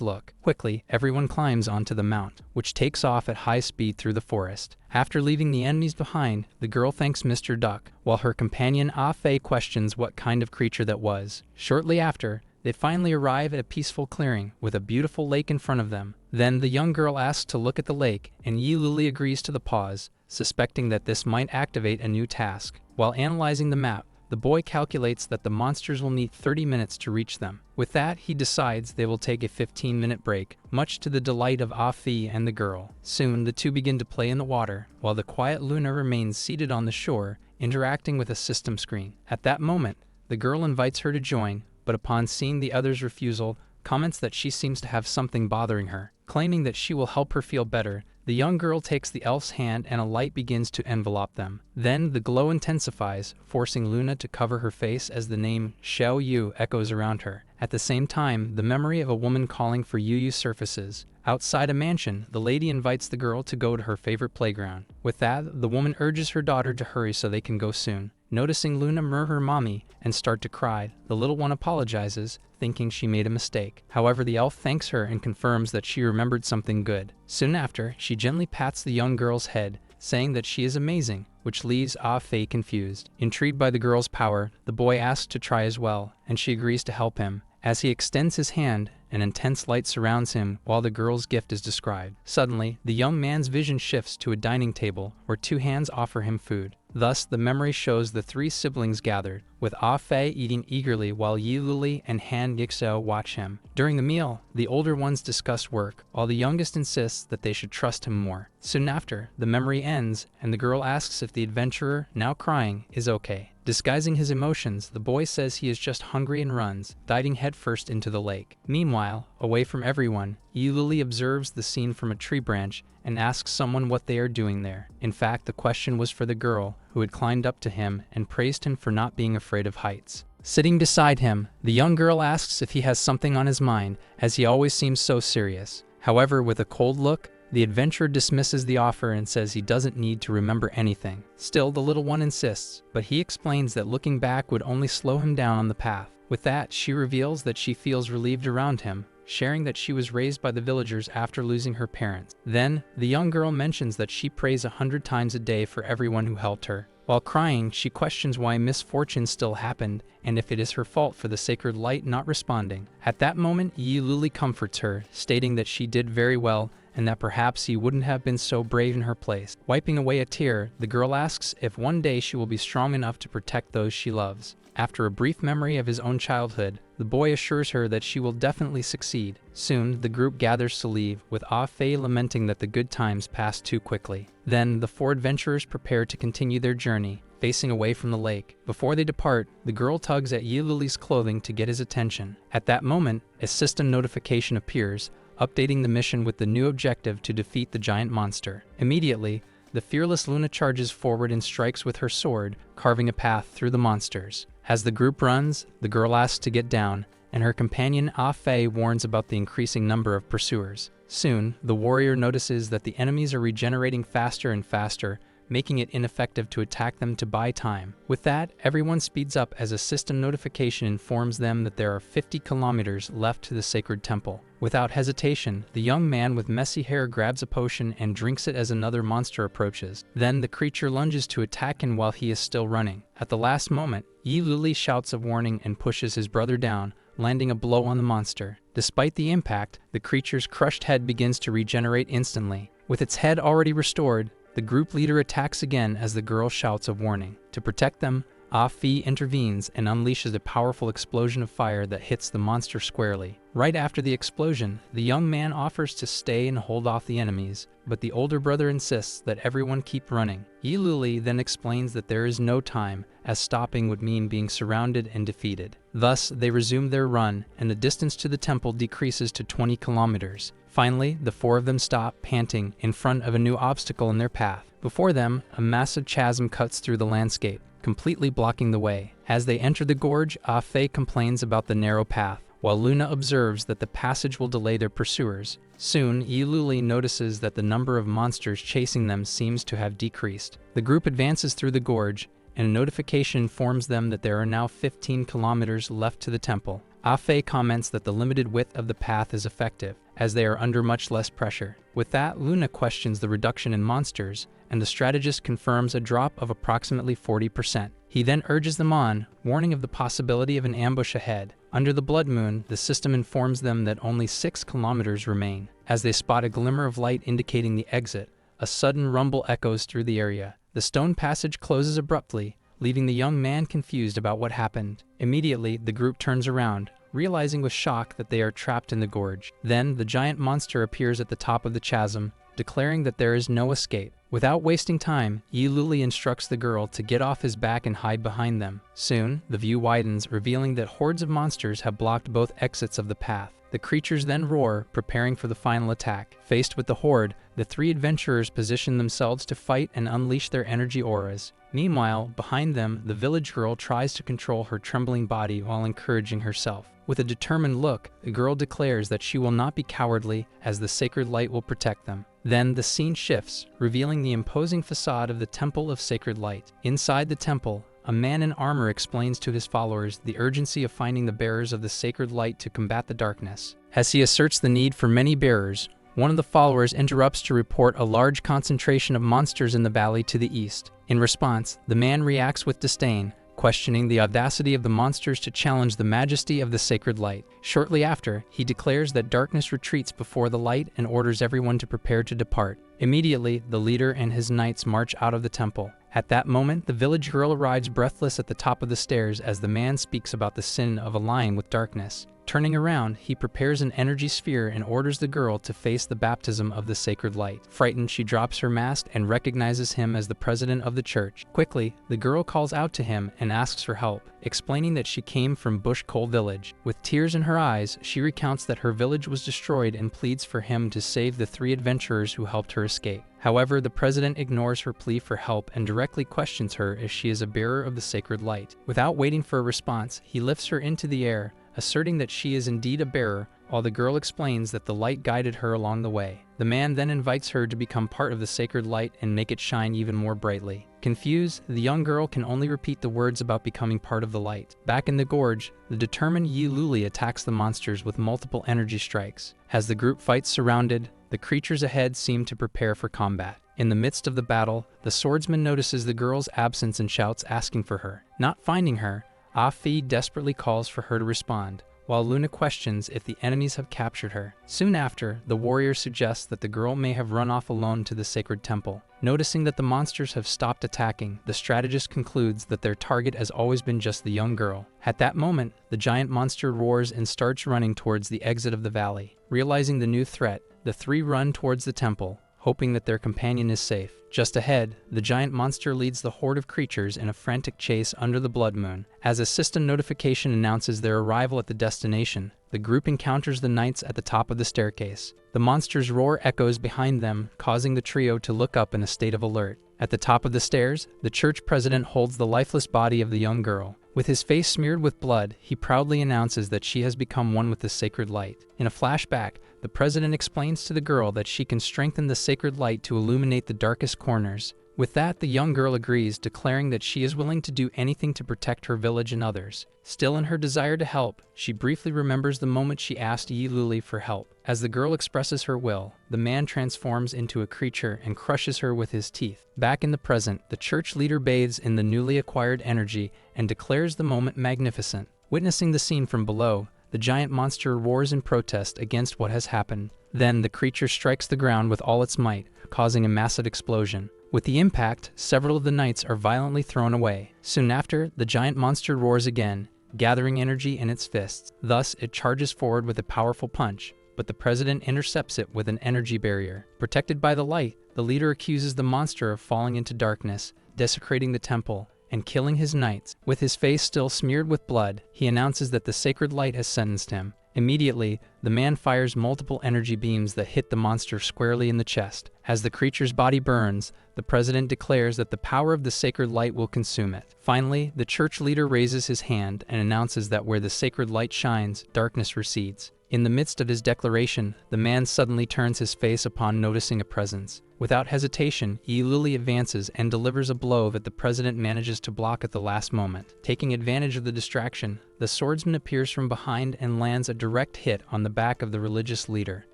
look. Quickly, everyone climbs onto the mount, which takes off at high speed through the forest. After leaving the enemies behind, the girl thanks Mr. Duck, while her companion Ah Fei questions what kind of creature that was. Shortly after, they finally arrive at a peaceful clearing with a beautiful lake in front of them. Then the young girl asks to look at the lake, and Yi Luli agrees to the pause, suspecting that this might activate a new task. While analyzing the map, the boy calculates that the monsters will need 30 minutes to reach them. With that, he decides they will take a 15-minute break, much to the delight of Ah Fei and the girl. Soon, the two begin to play in the water, while the quiet Luna remains seated on the shore, interacting with a system screen. At that moment, the girl invites her to join, but upon seeing the other's refusal, comments that she seems to have something bothering her. Claiming that she will help her feel better, the young girl takes the elf's hand and a light begins to envelop them. Then the glow intensifies, forcing Luna to cover her face as the name Xiao Yu echoes around her. At the same time, the memory of a woman calling for Yu surfaces. Outside a mansion, the lady invites the girl to go to her favorite playground. With that, the woman urges her daughter to hurry so they can go soon. Noticing Luna murmur her mommy and start to cry, the little one apologizes, thinking she made a mistake. However, the elf thanks her and confirms that she remembered something good. Soon after, she gently pats the young girl's head, saying that she is amazing, which leaves Ah Fei confused. Intrigued by the girl's power, the boy asks to try as well, and she agrees to help him. As he extends his hand, an intense light surrounds him while the girl's gift is described. Suddenly, the young man's vision shifts to a dining table where two hands offer him food. Thus, the memory shows the three siblings gathered, with Ah Fei eating eagerly while Yi Luli and Han Yixao watch him. During the meal, the older ones discuss work, while the youngest insists that they should trust him more. Soon after, the memory ends, and the girl asks if the adventurer, now crying, is okay. Disguising his emotions, the boy says he is just hungry and runs, diving headfirst into the lake. Meanwhile, away from everyone, Yi Luli observes the scene from a tree branch and asks someone what they are doing there. In fact, the question was for the girl, who had climbed up to him and praised him for not being afraid of heights. Sitting beside him, the young girl asks if he has something on his mind, as he always seems so serious. However, with a cold look, the adventurer dismisses the offer and says he doesn't need to remember anything. Still, the little one insists, but he explains that looking back would only slow him down on the path. With that, she reveals that she feels relieved around him, sharing that she was raised by the villagers after losing her parents. Then, the young girl mentions that she prays 100 times a day for everyone who helped her. While crying, she questions why misfortune still happened and if it is her fault for the sacred light not responding. At that moment, Yi Luli comforts her, stating that she did very well and that perhaps he wouldn't have been so brave in her place. Wiping away a tear, the girl asks if one day she will be strong enough to protect those she loves. After a brief memory of his own childhood, the boy assures her that she will definitely succeed. Soon, the group gathers to leave, with Ah Fei lamenting that the good times passed too quickly. Then, the four adventurers prepare to continue their journey, facing away from the lake. Before they depart, the girl tugs at Yi Lily's clothing to get his attention. At that moment, a system notification appears, updating the mission with the new objective to defeat the giant monster. Immediately, the fearless Luna charges forward and strikes with her sword, carving a path through the monsters. As the group runs, the girl asks to get down, and her companion Ah Fei warns about the increasing number of pursuers. Soon, the warrior notices that the enemies are regenerating faster and faster, making it ineffective to attack them to buy time. With that, everyone speeds up as a system notification informs them that there are 50 kilometers left to the sacred temple. Without hesitation, the young man with messy hair grabs a potion and drinks it as another monster approaches. Then the creature lunges to attack him while he is still running. At the last moment, Yi Luli shouts a warning and pushes his brother down, landing a blow on the monster. Despite the impact, the creature's crushed head begins to regenerate instantly. With its head already restored, the group leader attacks again as the girl shouts a warning. To protect them, Ah Fei intervenes and unleashes a powerful explosion of fire that hits the monster squarely. Right after the explosion, the young man offers to stay and hold off the enemies, but the older brother insists that everyone keep running. Yi Luli then explains that there is no time, as stopping would mean being surrounded and defeated. Thus, they resume their run, and the distance to the temple decreases to 20 kilometers. Finally, the four of them stop, panting, in front of a new obstacle in their path. Before them, a massive chasm cuts through the landscape, completely blocking the way. As they enter the gorge, Ah Fei complains about the narrow path, while Luna observes that the passage will delay their pursuers. Soon, Yi Luli notices that the number of monsters chasing them seems to have decreased. The group advances through the gorge, and a notification informs them that there are now 15 kilometers left to the temple. Ah Fei comments that the limited width of the path is effective, as they are under much less pressure. With that, Luna questions the reduction in monsters, and the strategist confirms a drop of approximately 40%. He then urges them on, warning of the possibility of an ambush ahead. Under the blood moon, the system informs them that only 6 kilometers remain. As they spot a glimmer of light indicating the exit, a sudden rumble echoes through the area. The stone passage closes abruptly, leaving the young man confused about what happened. Immediately, the group turns around, realizing with shock that they are trapped in the gorge. Then, the giant monster appears at the top of the chasm, declaring that there is no escape. Without wasting time, Yi Luli instructs the girl to get off his back and hide behind them. Soon, the view widens, revealing that hordes of monsters have blocked both exits of the path. The creatures then roar, preparing for the final attack. Faced with the horde, the three adventurers position themselves to fight and unleash their energy auras. Meanwhile, behind them, the village girl tries to control her trembling body while encouraging herself. With a determined look, the girl declares that she will not be cowardly, as the sacred light will protect them. Then the scene shifts, revealing the imposing facade of the Temple of Sacred Light. Inside the temple, a man in armor explains to his followers the urgency of finding the bearers of the sacred light to combat the darkness. As he asserts the need for many bearers, one of the followers interrupts to report a large concentration of monsters in the valley to the east. In response, the man reacts with disdain, questioning the audacity of the monsters to challenge the majesty of the sacred light. Shortly after, he declares that darkness retreats before the light and orders everyone to prepare to depart. Immediately, the leader and his knights march out of the temple. At that moment, the village girl arrives breathless at the top of the stairs as the man speaks about the sin of allying with darkness. Turning around, he prepares an energy sphere and orders the girl to face the baptism of the sacred light. Frightened, she drops her mask and recognizes him as the president of the church. Quickly, the girl calls out to him and asks for help, explaining that she came from Bush Cole Village. With tears in her eyes, she recounts that her village was destroyed and pleads for him to save the three adventurers who helped her escape. However, the president ignores her plea for help and directly questions her if she is a bearer of the sacred light. Without waiting for a response, he lifts her into the air, asserting that she is indeed a bearer, while the girl explains that the light guided her along the way. The man then invites her to become part of the sacred light and make it shine even more brightly. Confused, the young girl can only repeat the words about becoming part of the light. Back in the gorge, the determined Yi Luli attacks the monsters with multiple energy strikes. As the group fights surrounded, the creatures ahead seem to prepare for combat. In the midst of the battle, the swordsman notices the girl's absence and shouts asking for her. Not finding her, Ah Fei desperately calls for her to respond, while Luna questions if the enemies have captured her. Soon after, the warrior suggests that the girl may have run off alone to the sacred temple. Noticing that the monsters have stopped attacking, the strategist concludes that their target has always been just the young girl. At that moment, the giant monster roars and starts running towards the exit of the valley. Realizing the new threat, the three run towards the temple, hoping that their companion is safe. Just ahead, the giant monster leads the horde of creatures in a frantic chase under the blood moon. As a system notification announces their arrival at the destination, the group encounters the knights at the top of the staircase. The monster's roar echoes behind them, causing the trio to look up in a state of alert. At the top of the stairs, the church president holds the lifeless body of the young girl. With his face smeared with blood, he proudly announces that she has become one with the sacred light. In a flashback, the president explains to the girl that she can strengthen the sacred light to illuminate the darkest corners. With that, the young girl agrees, declaring that she is willing to do anything to protect her village and others. Still in her desire to help, she briefly remembers the moment she asked Yi Luli for help. As the girl expresses her will, the man transforms into a creature and crushes her with his teeth. Back in the present, the church leader bathes in the newly acquired energy and declares the moment magnificent. Witnessing the scene from below, the giant monster roars in protest against what has happened. Then the creature strikes the ground with all its might, causing a massive explosion. With the impact, several of the knights are violently thrown away. Soon after, the giant monster roars again, gathering energy in its fists. Thus, it charges forward with a powerful punch, but the president intercepts it with an energy barrier. Protected by the light, the leader accuses the monster of falling into darkness, desecrating the temple, and killing his knights. With his face still smeared with blood, he announces that the sacred light has sentenced him. Immediately, the man fires multiple energy beams that hit the monster squarely in the chest. As the creature's body burns, the president declares that the power of the sacred light will consume it. Finally, the church leader raises his hand and announces that where the sacred light shines, darkness recedes. In the midst of his declaration, the man suddenly turns his face upon noticing a presence. Without hesitation, Yi Luli advances and delivers a blow that the president manages to block at the last moment. Taking advantage of the distraction, the swordsman appears from behind and lands a direct hit on the back of the religious leader.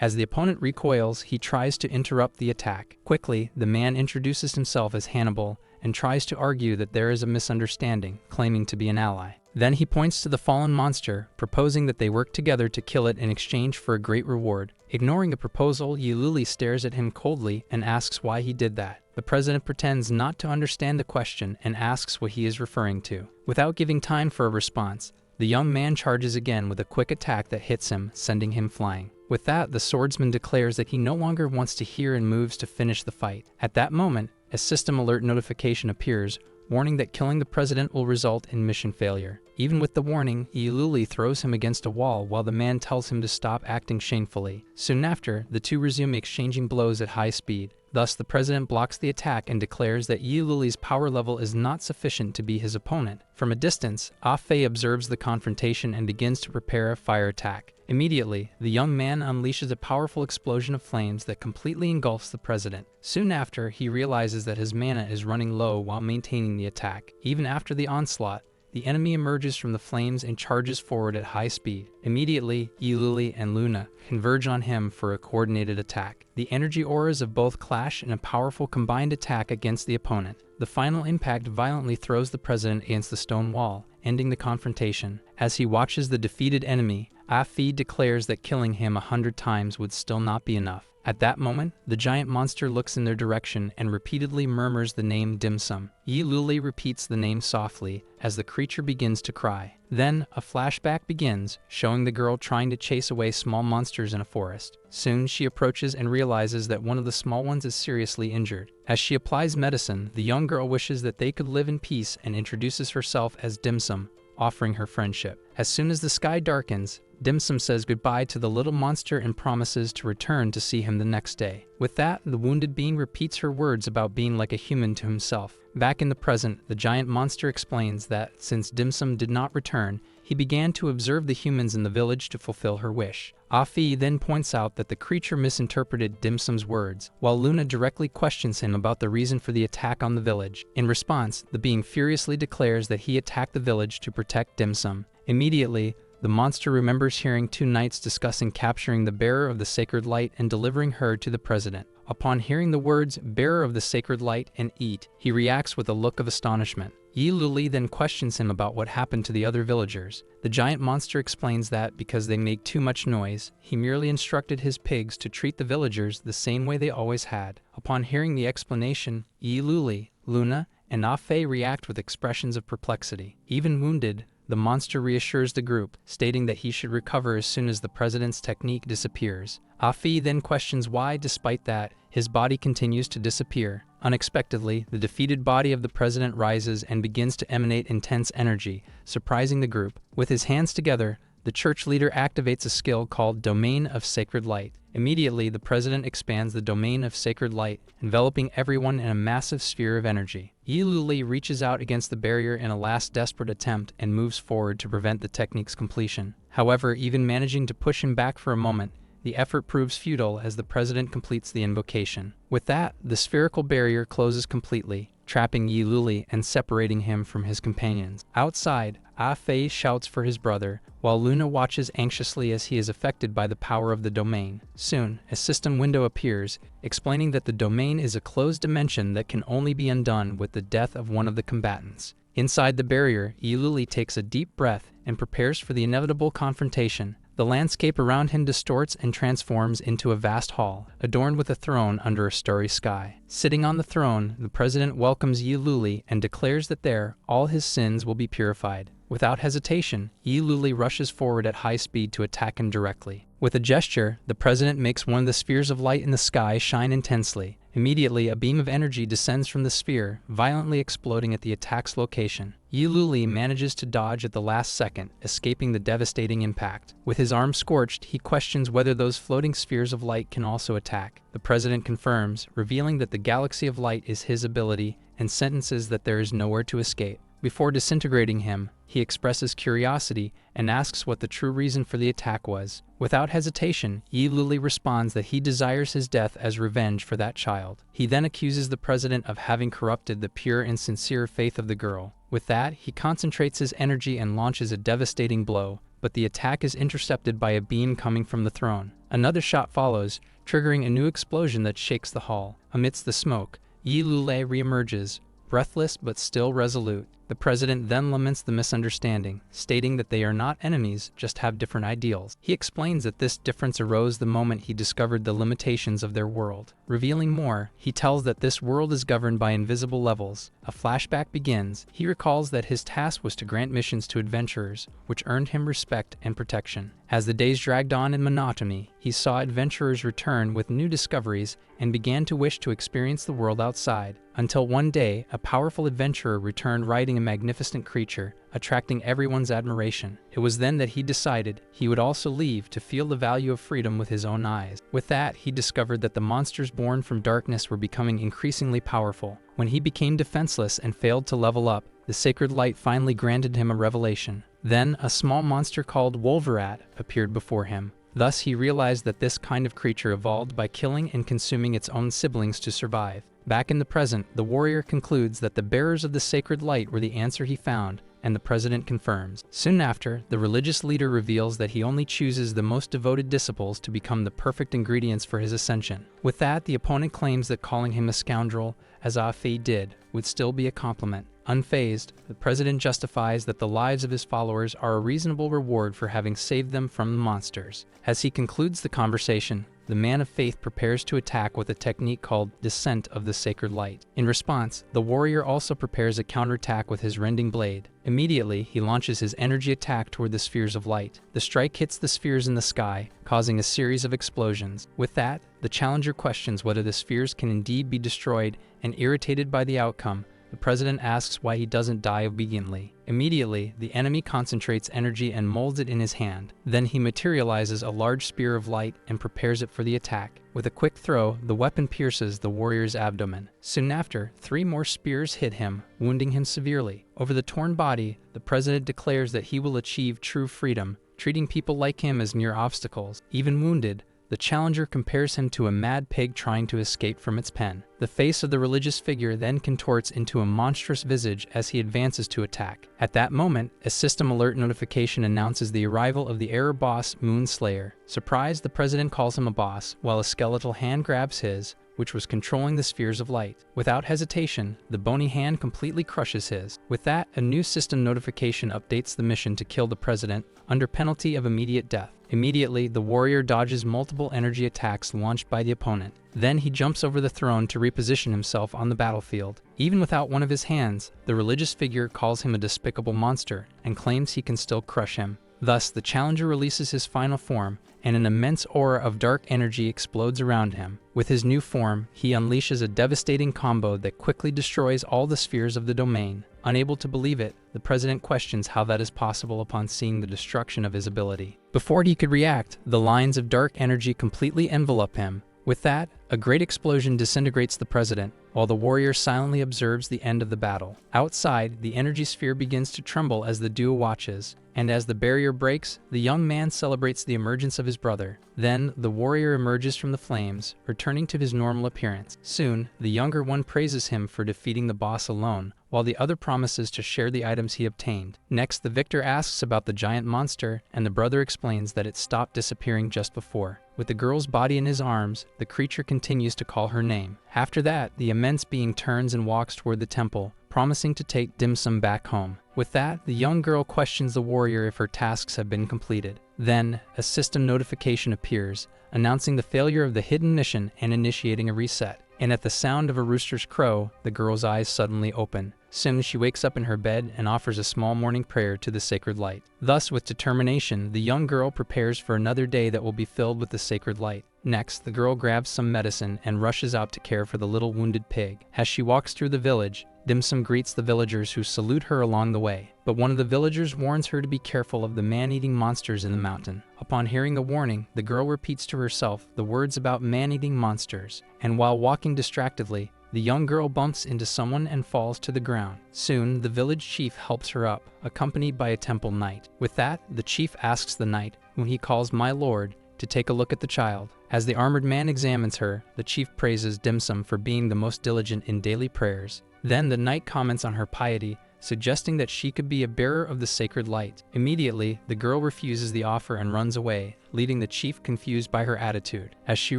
As the opponent recoils, he tries to interrupt the attack. Quickly, the man introduces himself as Hannibal and tries to argue that there is a misunderstanding, claiming to be an ally. Then he points to the fallen monster, proposing that they work together to kill it in exchange for a great reward. Ignoring the proposal, Yi Luli stares at him coldly and asks why he did that. The president pretends not to understand the question and asks what he is referring to. Without giving time for a response, the young man charges again with a quick attack that hits him, sending him flying. With that, the swordsman declares that he no longer wants to hear and moves to finish the fight. At that moment, a system alert notification appears, warning that killing the president will result in mission failure. Even with the warning, Yi Luli throws him against a wall while the man tells him to stop acting shamefully. Soon after, the two resume exchanging blows at high speed. Thus, the president blocks the attack and declares that Yi Luli's power level is not sufficient to be his opponent. From a distance, Ah Fei observes the confrontation and begins to prepare a fire attack. Immediately, the young man unleashes a powerful explosion of flames that completely engulfs the president. Soon after, he realizes that his mana is running low while maintaining the attack. Even after the onslaught, the enemy emerges from the flames and charges forward at high speed. Immediately, Yi Luli and Luna converge on him for a coordinated attack. The energy auras of both clash in a powerful combined attack against the opponent. The final impact violently throws the president against the stone wall, ending the confrontation. As he watches the defeated enemy, Ah Fei declares that killing him 100 times would still not be enough. At that moment, the giant monster looks in their direction and repeatedly murmurs the name Dim Sum. Yi Luli repeats the name softly as the creature begins to cry. Then, a flashback begins, showing the girl trying to chase away small monsters in a forest. Soon, she approaches and realizes that one of the small ones is seriously injured. As she applies medicine, the young girl wishes that they could live in peace and introduces herself as Dim Sum, offering her friendship. As soon as the sky darkens, Dim Sum says goodbye to the little monster and promises to return to see him the next day. With that, the wounded being repeats her words about being like a human to himself. Back in the present, the giant monster explains that, since Dim Sum did not return, he began to observe the humans in the village to fulfill her wish. Ah Fei then points out that the creature misinterpreted Dim Sum's words, while Luna directly questions him about the reason for the attack on the village. In response, the being furiously declares that he attacked the village to protect Dim Sum. Immediately, the monster remembers hearing two knights discussing capturing the bearer of the sacred light and delivering her to the president. Upon hearing the words, bearer of the sacred light and eat, he reacts with a look of astonishment. Yi Luli then questions him about what happened to the other villagers. The giant monster explains that because they make too much noise, he merely instructed his pigs to treat the villagers the same way they always had. Upon hearing the explanation, Yi Luli, Luna, and Ah Fei react with expressions of perplexity. Even wounded, the monster reassures the group, stating that he should recover as soon as the president's technique disappears. Ah Fei then questions why, despite that, his body continues to disappear. Unexpectedly, the defeated body of the president rises and begins to emanate intense energy, surprising the group. With his hands together, the church leader activates a skill called Domain of Sacred Light. Immediately, the president expands the Domain of Sacred Light, enveloping everyone in a massive sphere of energy. Yi Luli reaches out against the barrier in a last desperate attempt and moves forward to prevent the technique's completion. However, even managing to push him back for a moment, the effort proves futile as the president completes the invocation. With that, the spherical barrier closes completely, trapping Yi Luli and separating him from his companions. Outside, Ah Fei shouts for his brother, while Luna watches anxiously as he is affected by the power of the domain. Soon, a system window appears, explaining that the domain is a closed dimension that can only be undone with the death of one of the combatants. Inside the barrier, Yi Luli takes a deep breath and prepares for the inevitable confrontation. The landscape around him distorts and transforms into a vast hall, adorned with a throne under a starry sky. Sitting on the throne, the president welcomes Yi Luli and declares that there, all his sins will be purified. Without hesitation, Yi Luli rushes forward at high speed to attack him directly. With a gesture, the president makes one of the spheres of light in the sky shine intensely. Immediately, a beam of energy descends from the sphere, violently exploding at the attack's location. Yi Luli manages to dodge at the last second, escaping the devastating impact. With his arm scorched, he questions whether those floating spheres of light can also attack. The president confirms, revealing that the galaxy of light is his ability, and sentences that there is nowhere to escape. Before disintegrating him, he expresses curiosity and asks what the true reason for the attack was. Without hesitation, Yi Luli responds that he desires his death as revenge for that child. He then accuses the president of having corrupted the pure and sincere faith of the girl. With that, he concentrates his energy and launches a devastating blow, but the attack is intercepted by a beam coming from the throne. Another shot follows, triggering a new explosion that shakes the hall. Amidst the smoke, Yi Luli reemerges, breathless but still resolute. The president then laments the misunderstanding, stating that they are not enemies, just have different ideals. He explains that this difference arose the moment he discovered the limitations of their world. Revealing more, he tells that this world is governed by invisible levels. A flashback begins. He recalls that his task was to grant missions to adventurers, which earned him respect and protection. As the days dragged on in monotony, he saw adventurers return with new discoveries and began to wish to experience the world outside. Until one day, a powerful adventurer returned riding a magnificent creature, attracting everyone's admiration. It was then that he decided he would also leave to feel the value of freedom with his own eyes. With that, he discovered that the monsters born from darkness were becoming increasingly powerful. When he became defenseless and failed to level up, the sacred light finally granted him a revelation. Then, a small monster called Wolverat appeared before him. Thus, he realized that this kind of creature evolved by killing and consuming its own siblings to survive. Back in the present, the warrior concludes that the bearers of the sacred light were the answer he found, and the president confirms. Soon after, the religious leader reveals that he only chooses the most devoted disciples to become the perfect ingredients for his ascension. With that, the opponent claims that calling him a scoundrel, as Ah Fei did, would still be a compliment. Unfazed, the president justifies that the lives of his followers are a reasonable reward for having saved them from the monsters. As he concludes the conversation, the man of faith prepares to attack with a technique called Descent of the Sacred Light. In response, the warrior also prepares a counterattack with his rending blade. Immediately, he launches his energy attack toward the spheres of light. The strike hits the spheres in the sky, causing a series of explosions. With that, the challenger questions whether the spheres can indeed be destroyed, and irritated by the outcome, the president asks why he doesn't die obediently. Immediately, the enemy concentrates energy and molds it in his hand. Then he materializes a large spear of light and prepares it for the attack. With a quick throw, the weapon pierces the warrior's abdomen. Soon after, 3 more spears hit him, wounding him severely. Over the torn body, the president declares that he will achieve true freedom, treating people like him as mere obstacles. Even wounded, the challenger compares him to a mad pig trying to escape from its pen. The face of the religious figure then contorts into a monstrous visage as he advances to attack. At that moment, a system alert notification announces the arrival of the error boss, Moonslayer. Surprised, the president calls him a boss, while a skeletal hand grabs his, which was controlling the spheres of light. Without hesitation, the bony hand completely crushes his. With that, a new system notification updates the mission to kill the president under penalty of immediate death. Immediately, the warrior dodges multiple energy attacks launched by the opponent. Then he jumps over the throne to reposition himself on the battlefield. Even without one of his hands, the religious figure calls him a despicable monster and claims he can still crush him. Thus, the challenger releases his final form, and an immense aura of dark energy explodes around him. With his new form, he unleashes a devastating combo that quickly destroys all the spheres of the domain. Unable to believe it, the president questions how that is possible upon seeing the destruction of his ability. Before he could react, the lines of dark energy completely envelop him. With that, a great explosion disintegrates the president, while the warrior silently observes the end of the battle. Outside, the energy sphere begins to tremble as the duo watches, and as the barrier breaks, the young man celebrates the emergence of his brother. Then, the warrior emerges from the flames, returning to his normal appearance. Soon, the younger one praises him for defeating the boss alone, while the other promises to share the items he obtained. Next, the victor asks about the giant monster, and the brother explains that it stopped disappearing just before. With the girl's body in his arms, the creature continues to call her name. After that, the immense being turns and walks toward the temple, promising to take dim sum back home. With that, the young girl questions the warrior if her tasks have been completed. Then, a system notification appears, announcing the failure of the hidden mission and initiating a reset. And at the sound of a rooster's crow, the girl's eyes suddenly open. Soon she wakes up in her bed and offers a small morning prayer to the sacred light. Thus, with determination, the young girl prepares for another day that will be filled with the sacred light. Next, the girl grabs some medicine and rushes out to care for the little wounded pig. As she walks through the village, Dim Sum greets the villagers who salute her along the way. But one of the villagers warns her to be careful of the man-eating monsters in the mountain. Upon hearing the warning, the girl repeats to herself the words about man-eating monsters, and while walking distractedly, the young girl bumps into someone and falls to the ground. Soon, the village chief helps her up, accompanied by a temple knight. With that, the chief asks the knight, whom he calls my lord, to take a look at the child. As the armored man examines her, the chief praises Dim Sum for being the most diligent in daily prayers. Then the knight comments on her piety, suggesting that she could be a bearer of the sacred light. Immediately, the girl refuses the offer and runs away, leaving the chief confused by her attitude. As she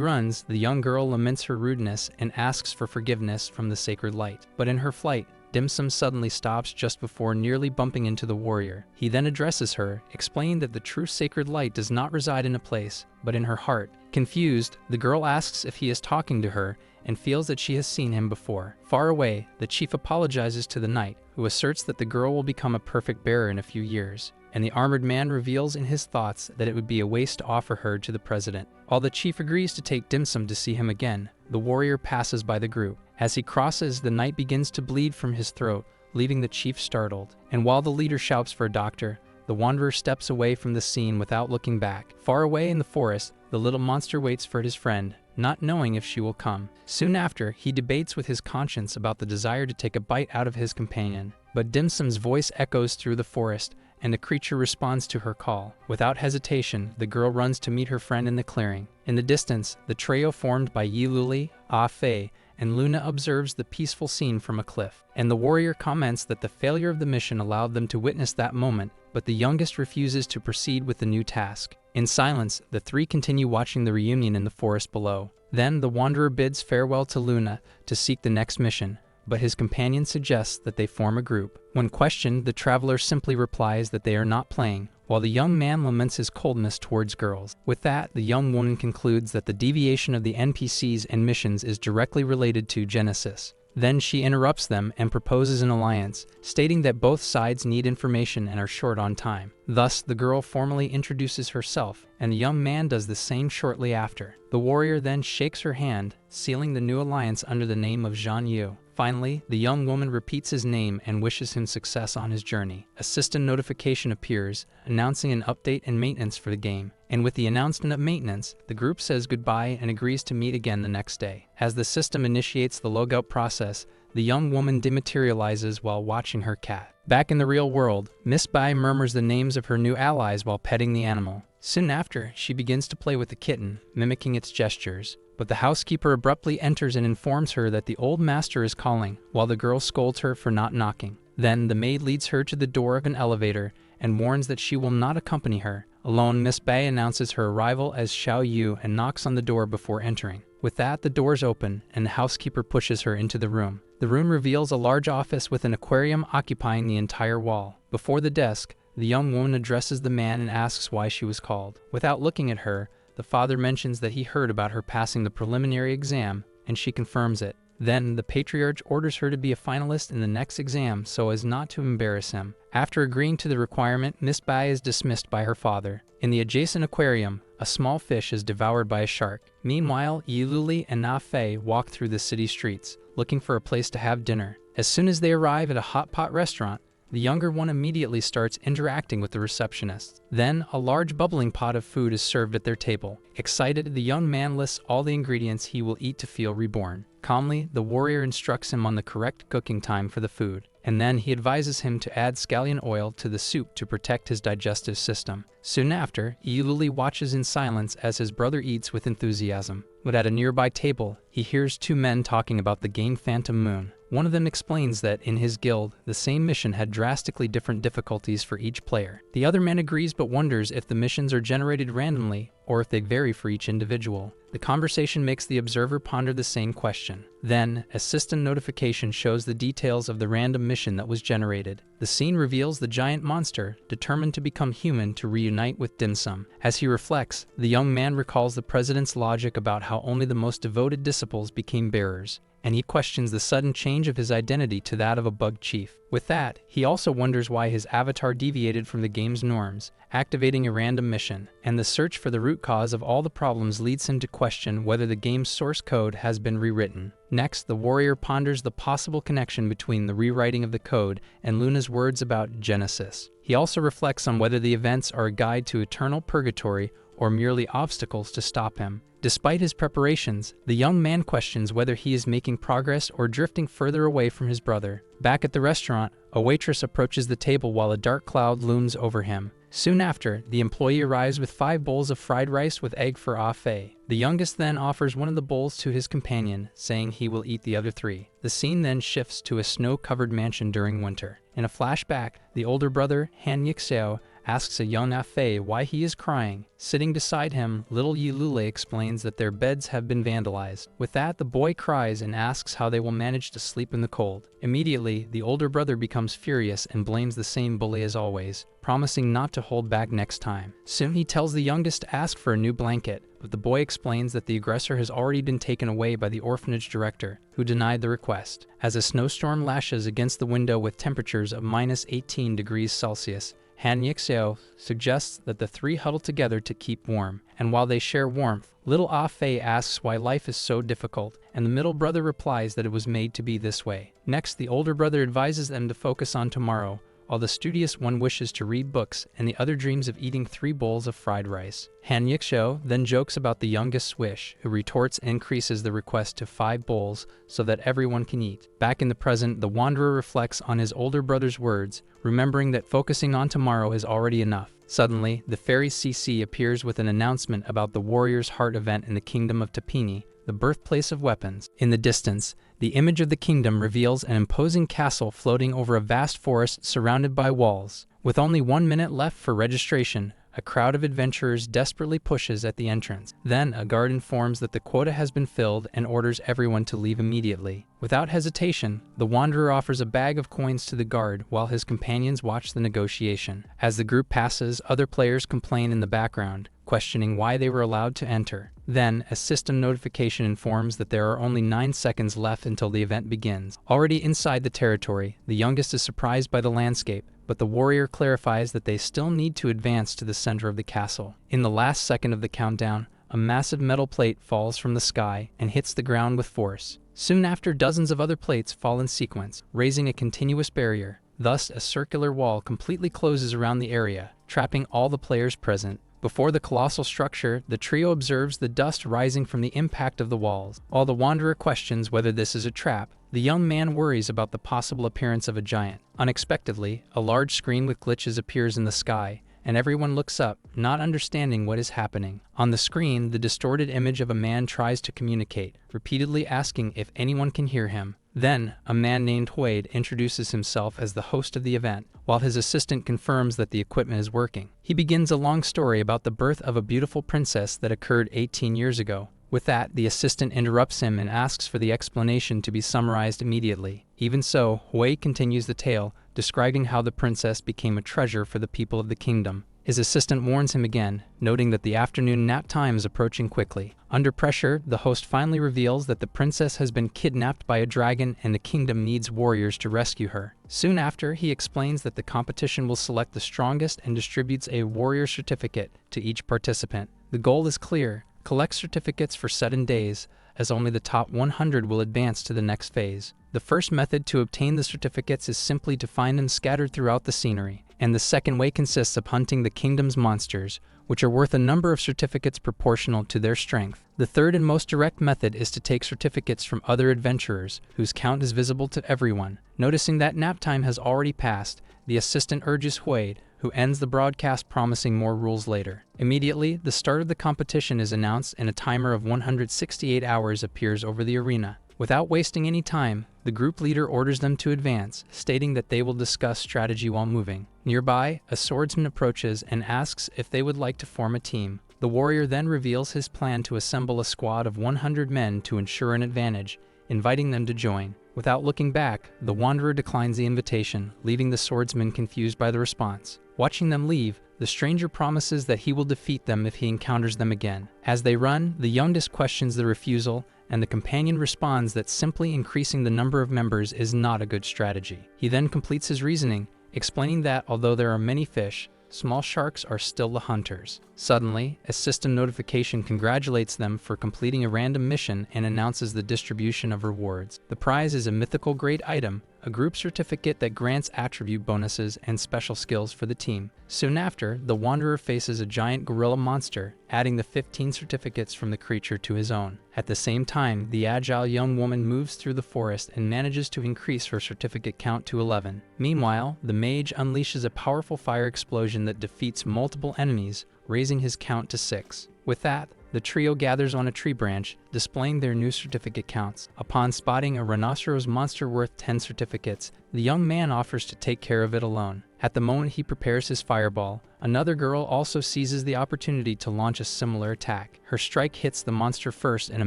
runs, the young girl laments her rudeness and asks for forgiveness from the sacred light. But in her flight, Dim Sum suddenly stops just before nearly bumping into the warrior. He then addresses her, explaining that the true sacred light does not reside in a place, but in her heart. Confused, the girl asks if he is talking to her and feels that she has seen him before. Far away, the chief apologizes to the knight, who asserts that the girl will become a perfect bearer in a few years, and the armored man reveals in his thoughts that it would be a waste to offer her to the president. While the chief agrees to take Dim Sum to see him again, the warrior passes by the group. As he crosses, the knight begins to bleed from his throat, leaving the chief startled. And while the leader shouts for a doctor, the wanderer steps away from the scene without looking back. Far away in the forest, the little monster waits for his friend, not knowing if she will come. Soon after, he debates with his conscience about the desire to take a bite out of his companion. But Dim Sum's voice echoes through the forest, and the creature responds to her call. Without hesitation, the girl runs to meet her friend in the clearing. In the distance, the trio formed by Yi Luli, Ah Fei, and Luna observes the peaceful scene from a cliff. And the warrior comments that the failure of the mission allowed them to witness that moment, but the youngest refuses to proceed with the new task. In silence, the three continue watching the reunion in the forest below. Then the wanderer bids farewell to Luna to seek the next mission, but his companion suggests that they form a group. When questioned, the traveler simply replies that they are not playing, while the young man laments his coldness towards girls. With that, the young woman concludes that the deviation of the NPCs and missions is directly related to Genesis. Then she interrupts them and proposes an alliance, stating that both sides need information and are short on time. Thus, the girl formally introduces herself, and the young man does the same shortly after. The warrior then shakes her hand, sealing the new alliance under the name of Zhan Yu. Finally, the young woman repeats his name and wishes him success on his journey. A system notification appears, announcing an update and maintenance for the game. And with the announcement of maintenance, the group says goodbye and agrees to meet again the next day. As the system initiates the logout process, the young woman dematerializes while watching her cat. Back in the real world, Miss Bai murmurs the names of her new allies while petting the animal. Soon after, she begins to play with the kitten, mimicking its gestures. But the housekeeper abruptly enters and informs her that the old master is calling, while the girl scolds her for not knocking. Then the maid leads her to the door of an elevator and warns that she will not accompany her Alone, Miss Bai announces her arrival as Xiao Yu and knocks on the door before entering. With that, the doors open, and the housekeeper pushes her into the room. The room reveals a large office with an aquarium occupying the entire wall. Before the desk, the young woman addresses the man and asks why she was called. Without looking at her, the father mentions that he heard about her passing the preliminary exam, and she confirms it. Then, the patriarch orders her to be a finalist in the next exam so as not to embarrass him. After agreeing to the requirement, Miss Bai is dismissed by her father. In the adjacent aquarium, a small fish is devoured by a shark. Meanwhile, Yiluli and Na Fei walk through the city streets, looking for a place to have dinner. As soon as they arrive at a hot pot restaurant, the younger one immediately starts interacting with the receptionist. Then, a large bubbling pot of food is served at their table. Excited, the young man lists all the ingredients he will eat to feel reborn. Calmly, the warrior instructs him on the correct cooking time for the food, and then he advises him to add scallion oil to the soup to protect his digestive system. Soon after, Iululi watches in silence as his brother eats with enthusiasm. But at a nearby table, he hears two men talking about the game Phantom Moon. One of them explains that in his guild, the same mission had drastically different difficulties for each player. The other man agrees but wonders if the missions are generated randomly or if they vary for each individual. The conversation makes the observer ponder the same question. Then, a system notification shows the details of the random mission that was generated. The scene reveals the giant monster, determined to become human to reunite with Dim Sum. As he reflects, the young man recalls the president's logic about how only the most devoted disciples became bearers, and he questions the sudden change of his identity to that of a bug chief. With that, he also wonders why his avatar deviated from the game's norms, activating a random mission, and the search for the root cause of all the problems leads him to question whether the game's source code has been rewritten. Next, the warrior ponders the possible connection between the rewriting of the code and Luna's words about Genesis. He also reflects on whether the events are a guide to eternal purgatory or merely obstacles to stop him. Despite his preparations, the young man questions whether he is making progress or drifting further away from his brother. Back at the restaurant, a waitress approaches the table while a dark cloud looms over him. Soon after, the employee arrives with 5 bowls of fried rice with egg for Ah Fei. The youngest then offers one of the bowls to his companion, saying he will eat the other 3. The scene then shifts to a snow-covered mansion during winter. In a flashback, the older brother, Han Yixio, asks a young Ah Fei why he is crying. Sitting beside him, little Yilule explains that their beds have been vandalized. With that, the boy cries and asks how they will manage to sleep in the cold. Immediately, the older brother becomes furious and blames the same bully as always, promising not to hold back next time. Soon he tells the youngest to ask for a new blanket, but the boy explains that the aggressor has already been taken away by the orphanage director, who denied the request. As a snowstorm lashes against the window with temperatures of -18 degrees Celsius, Han Yixio suggests that the 3 huddle together to keep warm, and while they share warmth, little Ah Fei asks why life is so difficult, and the middle brother replies that it was made to be this way. Next, the older brother advises them to focus on tomorrow, while the studious one wishes to read books and the other dreams of eating 3 bowls of fried rice. Han Yixio then jokes about the youngest's wish, who retorts and increases the request to 5 bowls so that everyone can eat. Back in the present, the wanderer reflects on his older brother's words, remembering that focusing on tomorrow is already enough. Suddenly, the fairy CC appears with an announcement about the Warrior's Heart event in the kingdom of Tapini, the birthplace of weapons. In the distance, the image of the kingdom reveals an imposing castle floating over a vast forest surrounded by walls. With only 1 minute left for registration, a crowd of adventurers desperately pushes at the entrance. Then, a guard informs that the quota has been filled and orders everyone to leave immediately. Without hesitation, the wanderer offers a bag of coins to the guard while his companions watch the negotiation. As the group passes, other players complain in the background, questioning why they were allowed to enter. Then, a system notification informs that there are only 9 seconds left until the event begins. Already inside the territory, the youngest is surprised by the landscape, but the warrior clarifies that they still need to advance to the center of the castle. In the last second of the countdown, a massive metal plate falls from the sky and hits the ground with force. Soon after, dozens of other plates fall in sequence, raising a continuous barrier. Thus, a circular wall completely closes around the area, trapping all the players present. Before the colossal structure, the trio observes the dust rising from the impact of the walls. While the wanderer questions whether this is a trap, the young man worries about the possible appearance of a giant. Unexpectedly, a large screen with glitches appears in the sky, and everyone looks up, not understanding what is happening. On the screen, the distorted image of a man tries to communicate, repeatedly asking if anyone can hear him. Then, a man named Hua introduces himself as the host of the event, while his assistant confirms that the equipment is working. He begins a long story about the birth of a beautiful princess that occurred 18 years ago. With that, the assistant interrupts him and asks for the explanation to be summarized immediately. Even so, Hua continues the tale, describing how the princess became a treasure for the people of the kingdom. His assistant warns him again, noting that the afternoon nap time is approaching quickly. Under pressure, the host finally reveals that the princess has been kidnapped by a dragon and the kingdom needs warriors to rescue her. Soon after, he explains that the competition will select the strongest and distributes a warrior certificate to each participant. The goal is clear: collect certificates for 7 days, as only the top 100 will advance to the next phase. The first method to obtain the certificates is simply to find them scattered throughout the scenery, and the second way consists of hunting the kingdom's monsters, which are worth a number of certificates proportional to their strength. The third and most direct method is to take certificates from other adventurers, whose count is visible to everyone. Noticing that nap time has already passed, the assistant urges Hua, who ends the broadcast promising more rules later. Immediately, the start of the competition is announced and a timer of 168 hours appears over the arena. Without wasting any time, the group leader orders them to advance, stating that they will discuss strategy while moving. Nearby, a swordsman approaches and asks if they would like to form a team. The warrior then reveals his plan to assemble a squad of 100 men to ensure an advantage, inviting them to join. Without looking back, the wanderer declines the invitation, leaving the swordsman confused by the response. Watching them leave, the stranger promises that he will defeat them if he encounters them again. As they run, the youngest questions the refusal, and the companion responds that simply increasing the number of members is not a good strategy. He then completes his reasoning, explaining that although there are many fish, small sharks are still the hunters. Suddenly, a system notification congratulates them for completing a random mission and announces the distribution of rewards. The prize is a mythical grade item, a group certificate that grants attribute bonuses and special skills for the team. Soon after, the wanderer faces a giant gorilla monster, adding the 15 certificates from the creature to his own. At the same time, the agile young woman moves through the forest and manages to increase her certificate count to 11. Meanwhile, the mage unleashes a powerful fire explosion that defeats multiple enemies, raising his count to 6. With that, the trio gathers on a tree branch, displaying their new certificate counts. Upon spotting a rhinoceros monster worth 10 certificates, the young man offers to take care of it alone. At the moment he prepares his fireball, another girl also seizes the opportunity to launch a similar attack. Her strike hits the monster first in a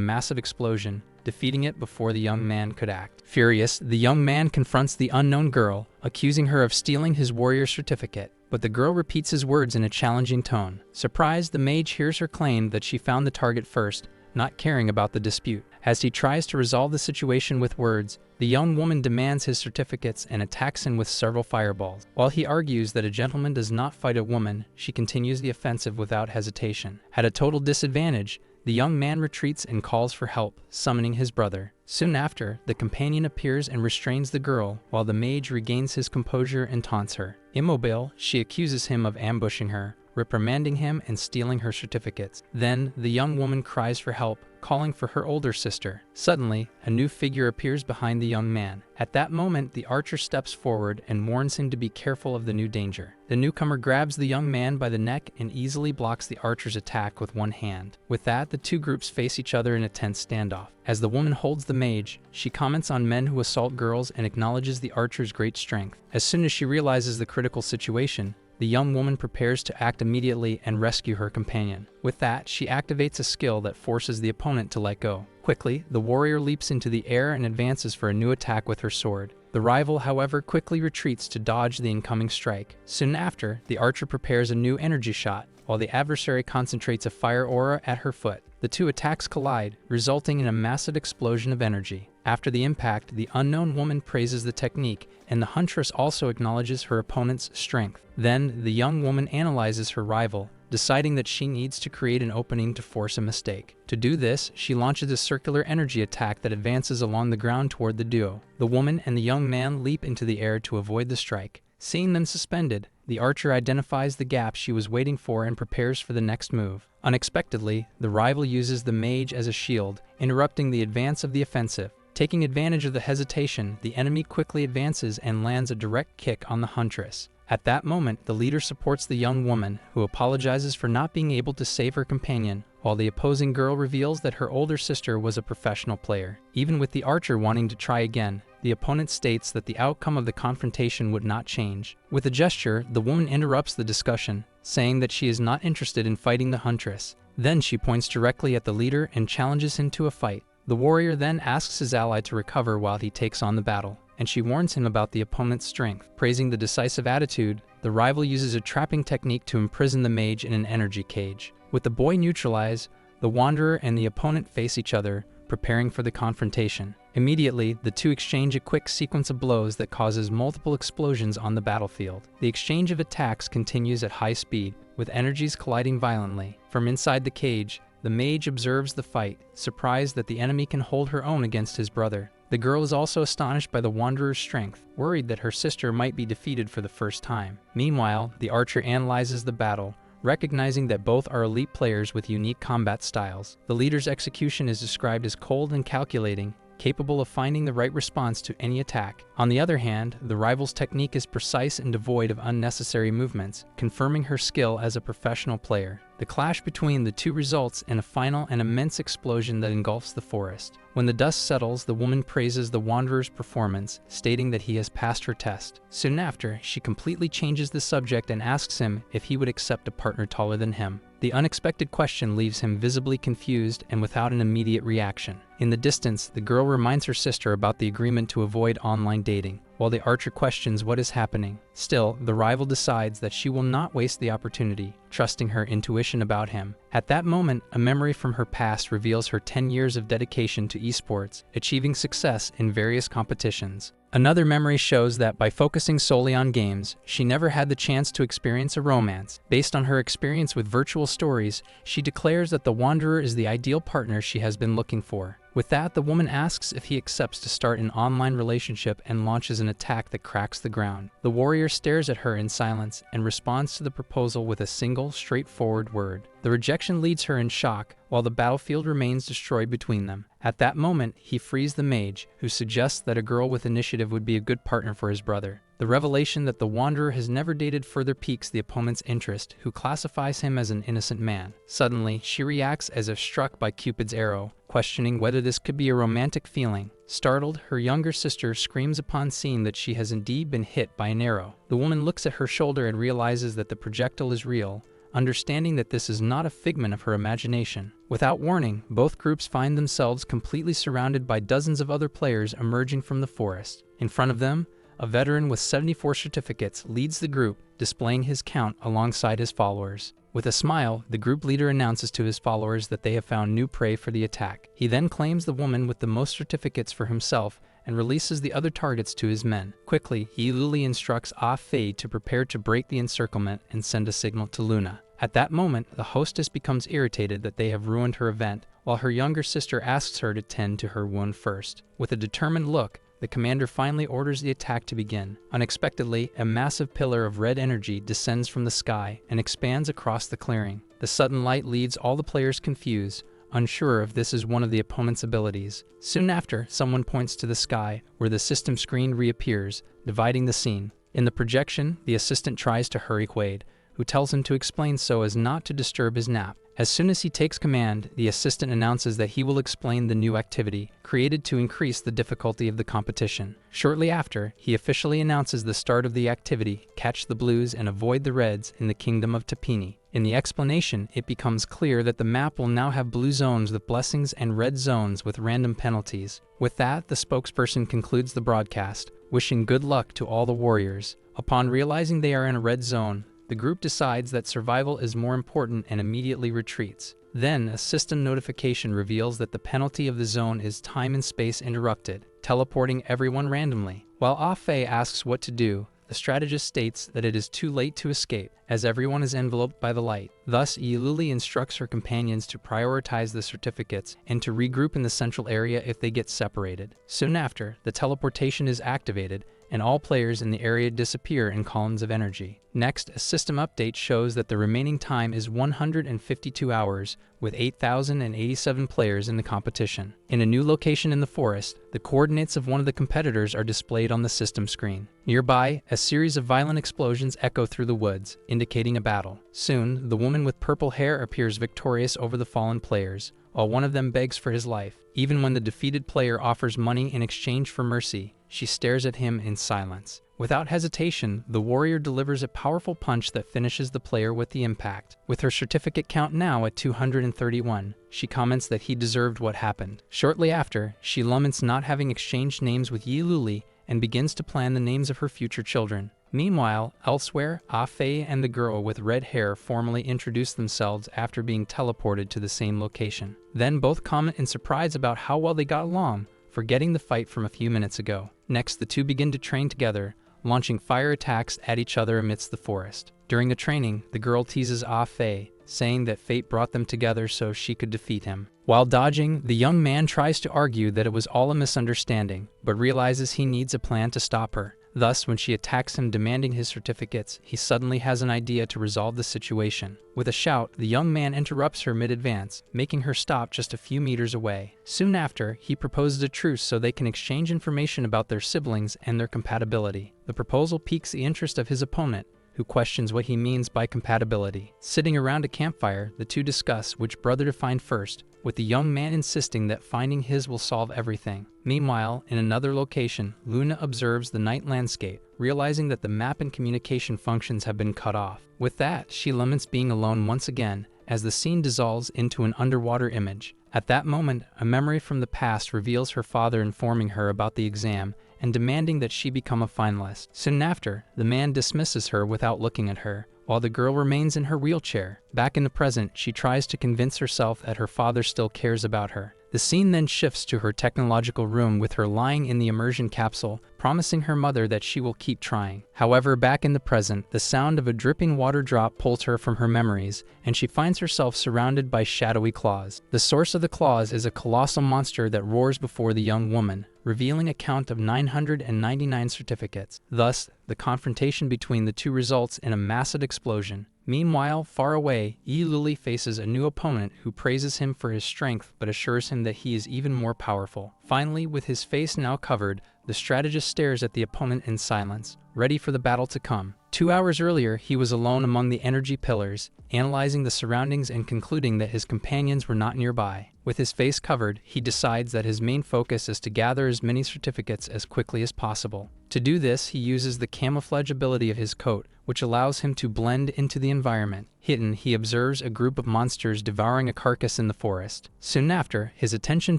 massive explosion, defeating it before the young man could act. Furious, the young man confronts the unknown girl, accusing her of stealing his warrior certificate. But the girl repeats his words in a challenging tone. Surprised, the mage hears her claim that she found the target first, not caring about the dispute. As he tries to resolve the situation with words, the young woman demands his certificates and attacks him with several fireballs. While he argues that a gentleman does not fight a woman, she continues the offensive without hesitation. At a total disadvantage, the young man retreats and calls for help, summoning his brother. Soon after, the companion appears and restrains the girl, while the mage regains his composure and taunts her. Immobile, she accuses him of ambushing her, reprimanding him and stealing her certificates. Then, the young woman cries for help, calling for her older sister. Suddenly, a new figure appears behind the young man. At that moment, the archer steps forward and warns him to be careful of the new danger. The newcomer grabs the young man by the neck and easily blocks the archer's attack with one hand. With that, the two groups face each other in a tense standoff. As the woman holds the mage, she comments on men who assault girls and acknowledges the archer's great strength. As soon as she realizes the critical situation, the young woman prepares to act immediately and rescue her companion. With that, she activates a skill that forces the opponent to let go. Quickly, the warrior leaps into the air and advances for a new attack with her sword. The rival, however, quickly retreats to dodge the incoming strike. Soon after, the archer prepares a new energy shot, while the adversary concentrates a fire aura at her foot. The two attacks collide, resulting in a massive explosion of energy. After the impact, the unknown woman praises the technique, and the huntress also acknowledges her opponent's strength. Then, the young woman analyzes her rival, deciding that she needs to create an opening to force a mistake. To do this, she launches a circular energy attack that advances along the ground toward the duo. The woman and the young man leap into the air to avoid the strike. Seeing them suspended, the archer identifies the gap she was waiting for and prepares for the next move. Unexpectedly, the rival uses the mage as a shield, interrupting the advance of the offensive. Taking advantage of the hesitation, the enemy quickly advances and lands a direct kick on the huntress. At that moment, the leader supports the young woman, who apologizes for not being able to save her companion, while the opposing girl reveals that her older sister was a professional player. Even with the archer wanting to try again, the opponent states that the outcome of the confrontation would not change. With a gesture, the woman interrupts the discussion, saying that she is not interested in fighting the huntress. Then she points directly at the leader and challenges him to a fight. The warrior then asks his ally to recover while he takes on the battle, and she warns him about the opponent's strength. Praising the decisive attitude, the rival uses a trapping technique to imprison the mage in an energy cage. With the boy neutralized, the wanderer and the opponent face each other, preparing for the confrontation. Immediately, the two exchange a quick sequence of blows that causes multiple explosions on the battlefield. The exchange of attacks continues at high speed, with energies colliding violently. From inside the cage, the mage observes the fight, surprised that the enemy can hold her own against his brother. The girl is also astonished by the wanderer's strength, worried that her sister might be defeated for the first time. Meanwhile, the archer analyzes the battle, recognizing that both are elite players with unique combat styles. The leader's execution is described as cold and calculating, capable of finding the right response to any attack. On the other hand, the rival's technique is precise and devoid of unnecessary movements, confirming her skill as a professional player. The clash between the two results in a final and immense explosion that engulfs the forest. When the dust settles, the woman praises the wanderer's performance, stating that he has passed her test. Soon after, she completely changes the subject and asks him if he would accept a partner taller than him. The unexpected question leaves him visibly confused and without an immediate reaction. In the distance, the girl reminds her sister about the agreement to avoid online dating, while the archer questions what is happening. Still, the rival decides that she will not waste the opportunity, trusting her intuition about him. At that moment, a memory from her past reveals her 10 years of dedication to esports, achieving success in various competitions. Another memory shows that by focusing solely on games, she never had the chance to experience a romance. Based on her experience with virtual stories, she declares that the wanderer is the ideal partner she has been looking for. With that, the woman asks if he accepts to start an online relationship and launches an attack that cracks the ground. The warrior stares at her in silence and responds to the proposal with a single, straightforward word. The rejection leaves her in shock, while the battlefield remains destroyed between them. At that moment, he frees the mage, who suggests that a girl with initiative would be a good partner for his brother. The revelation that the wanderer has never dated further piques the opponent's interest, who classifies him as an innocent man. Suddenly, she reacts as if struck by Cupid's arrow, questioning whether this could be a romantic feeling. Startled, her younger sister screams upon seeing that she has indeed been hit by an arrow. The woman looks at her shoulder and realizes that the projectile is real, understanding that this is not a figment of her imagination. Without warning, both groups find themselves completely surrounded by dozens of other players emerging from the forest. In front of them, a veteran with 74 certificates leads the group, displaying his count alongside his followers. With a smile, the group leader announces to his followers that they have found new prey for the attack. He then claims the woman with the most certificates for himself and releases the other targets to his men. Quickly, he Luli instructs Ah Fei to prepare to break the encirclement and send a signal to Luna. At that moment, the hostess becomes irritated that they have ruined her event, while her younger sister asks her to tend to her wound first. With a determined look, the commander finally orders the attack to begin. Unexpectedly, a massive pillar of red energy descends from the sky and expands across the clearing. The sudden light leaves all the players confused, unsure if this is one of the opponent's abilities. Soon after, someone points to the sky, where the system screen reappears, dividing the scene. In the projection, the assistant tries to hurry Quaid, who tells him to explain so as not to disturb his nap. As soon as he takes command, the assistant announces that he will explain the new activity, created to increase the difficulty of the competition. Shortly after, he officially announces the start of the activity, Catch the Blues and Avoid the Reds in the Kingdom of Tapini. In the explanation, it becomes clear that the map will now have blue zones with blessings and red zones with random penalties. With that, the spokesperson concludes the broadcast, wishing good luck to all the warriors. Upon realizing they are in a red zone, the group decides that survival is more important and immediately retreats. Then, a system notification reveals that the penalty of the zone is time and space interrupted, teleporting everyone randomly. While Ah Fei asks what to do, the strategist states that it is too late to escape, as everyone is enveloped by the light. Thus, Yiluli instructs her companions to prioritize the certificates and to regroup in the central area if they get separated. Soon after, the teleportation is activated, and all players in the area disappear in columns of energy. Next, a system update shows that the remaining time is 152 hours, with 8,087 players in the competition. In a new location in the forest, the coordinates of one of the competitors are displayed on the system screen. Nearby, a series of violent explosions echo through the woods, indicating a battle. Soon, the woman with purple hair appears victorious over the fallen players, while one of them begs for his life. Even when the defeated player offers money in exchange for mercy, she stares at him in silence. Without hesitation, the warrior delivers a powerful punch that finishes the player with the impact. With her certificate count now at 231, she comments that he deserved what happened. Shortly after, she laments not having exchanged names with Yi Luli and begins to plan the names of her future children. Meanwhile, elsewhere, Ah Fei and the girl with red hair formally introduce themselves after being teleported to the same location. Then both comment in surprise about how well they got along, forgetting the fight from a few minutes ago. Next, the two begin to train together, launching fire attacks at each other amidst the forest. During the training, the girl teases Ah Fei, saying that fate brought them together so she could defeat him. While dodging, the young man tries to argue that it was all a misunderstanding, but realizes he needs a plan to stop her. Thus, when she attacks him demanding his certificates, he suddenly has an idea to resolve the situation. With a shout, the young man interrupts her mid-advance, making her stop just a few meters away. Soon after, he proposes a truce so they can exchange information about their siblings and their compatibility. The proposal piques the interest of his opponent, who questions what he means by compatibility. Sitting around a campfire, the two discuss which brother to find first, with the young man insisting that finding his will solve everything. Meanwhile, in another location, Luna observes the night landscape, realizing that the map and communication functions have been cut off. With that, she laments being alone once again, as the scene dissolves into an underwater image. At that moment, a memory from the past reveals her father informing her about the exam and demanding that she become a finalist. Soon after, the man dismisses her without looking at her, while the girl remains in her wheelchair. Back in the present, she tries to convince herself that her father still cares about her. The scene then shifts to her technological room with her lying in the immersion capsule, promising her mother that she will keep trying. However, back in the present, the sound of a dripping water drop pulls her from her memories, and she finds herself surrounded by shadowy claws. The source of the claws is a colossal monster that roars before the young woman, revealing a count of 999 certificates. Thus, the confrontation between the two results in a massive explosion. Meanwhile, far away, Yi Luli faces a new opponent who praises him for his strength but assures him that he is even more powerful. Finally, with his face now covered, the strategist stares at the opponent in silence, ready for the battle to come. 2 hours earlier, he was alone among the energy pillars, analyzing the surroundings and concluding that his companions were not nearby. With his face covered, he decides that his main focus is to gather as many certificates as quickly as possible. To do this, he uses the camouflage ability of his coat, which allows him to blend into the environment. Hidden, he observes a group of monsters devouring a carcass in the forest. Soon after, his attention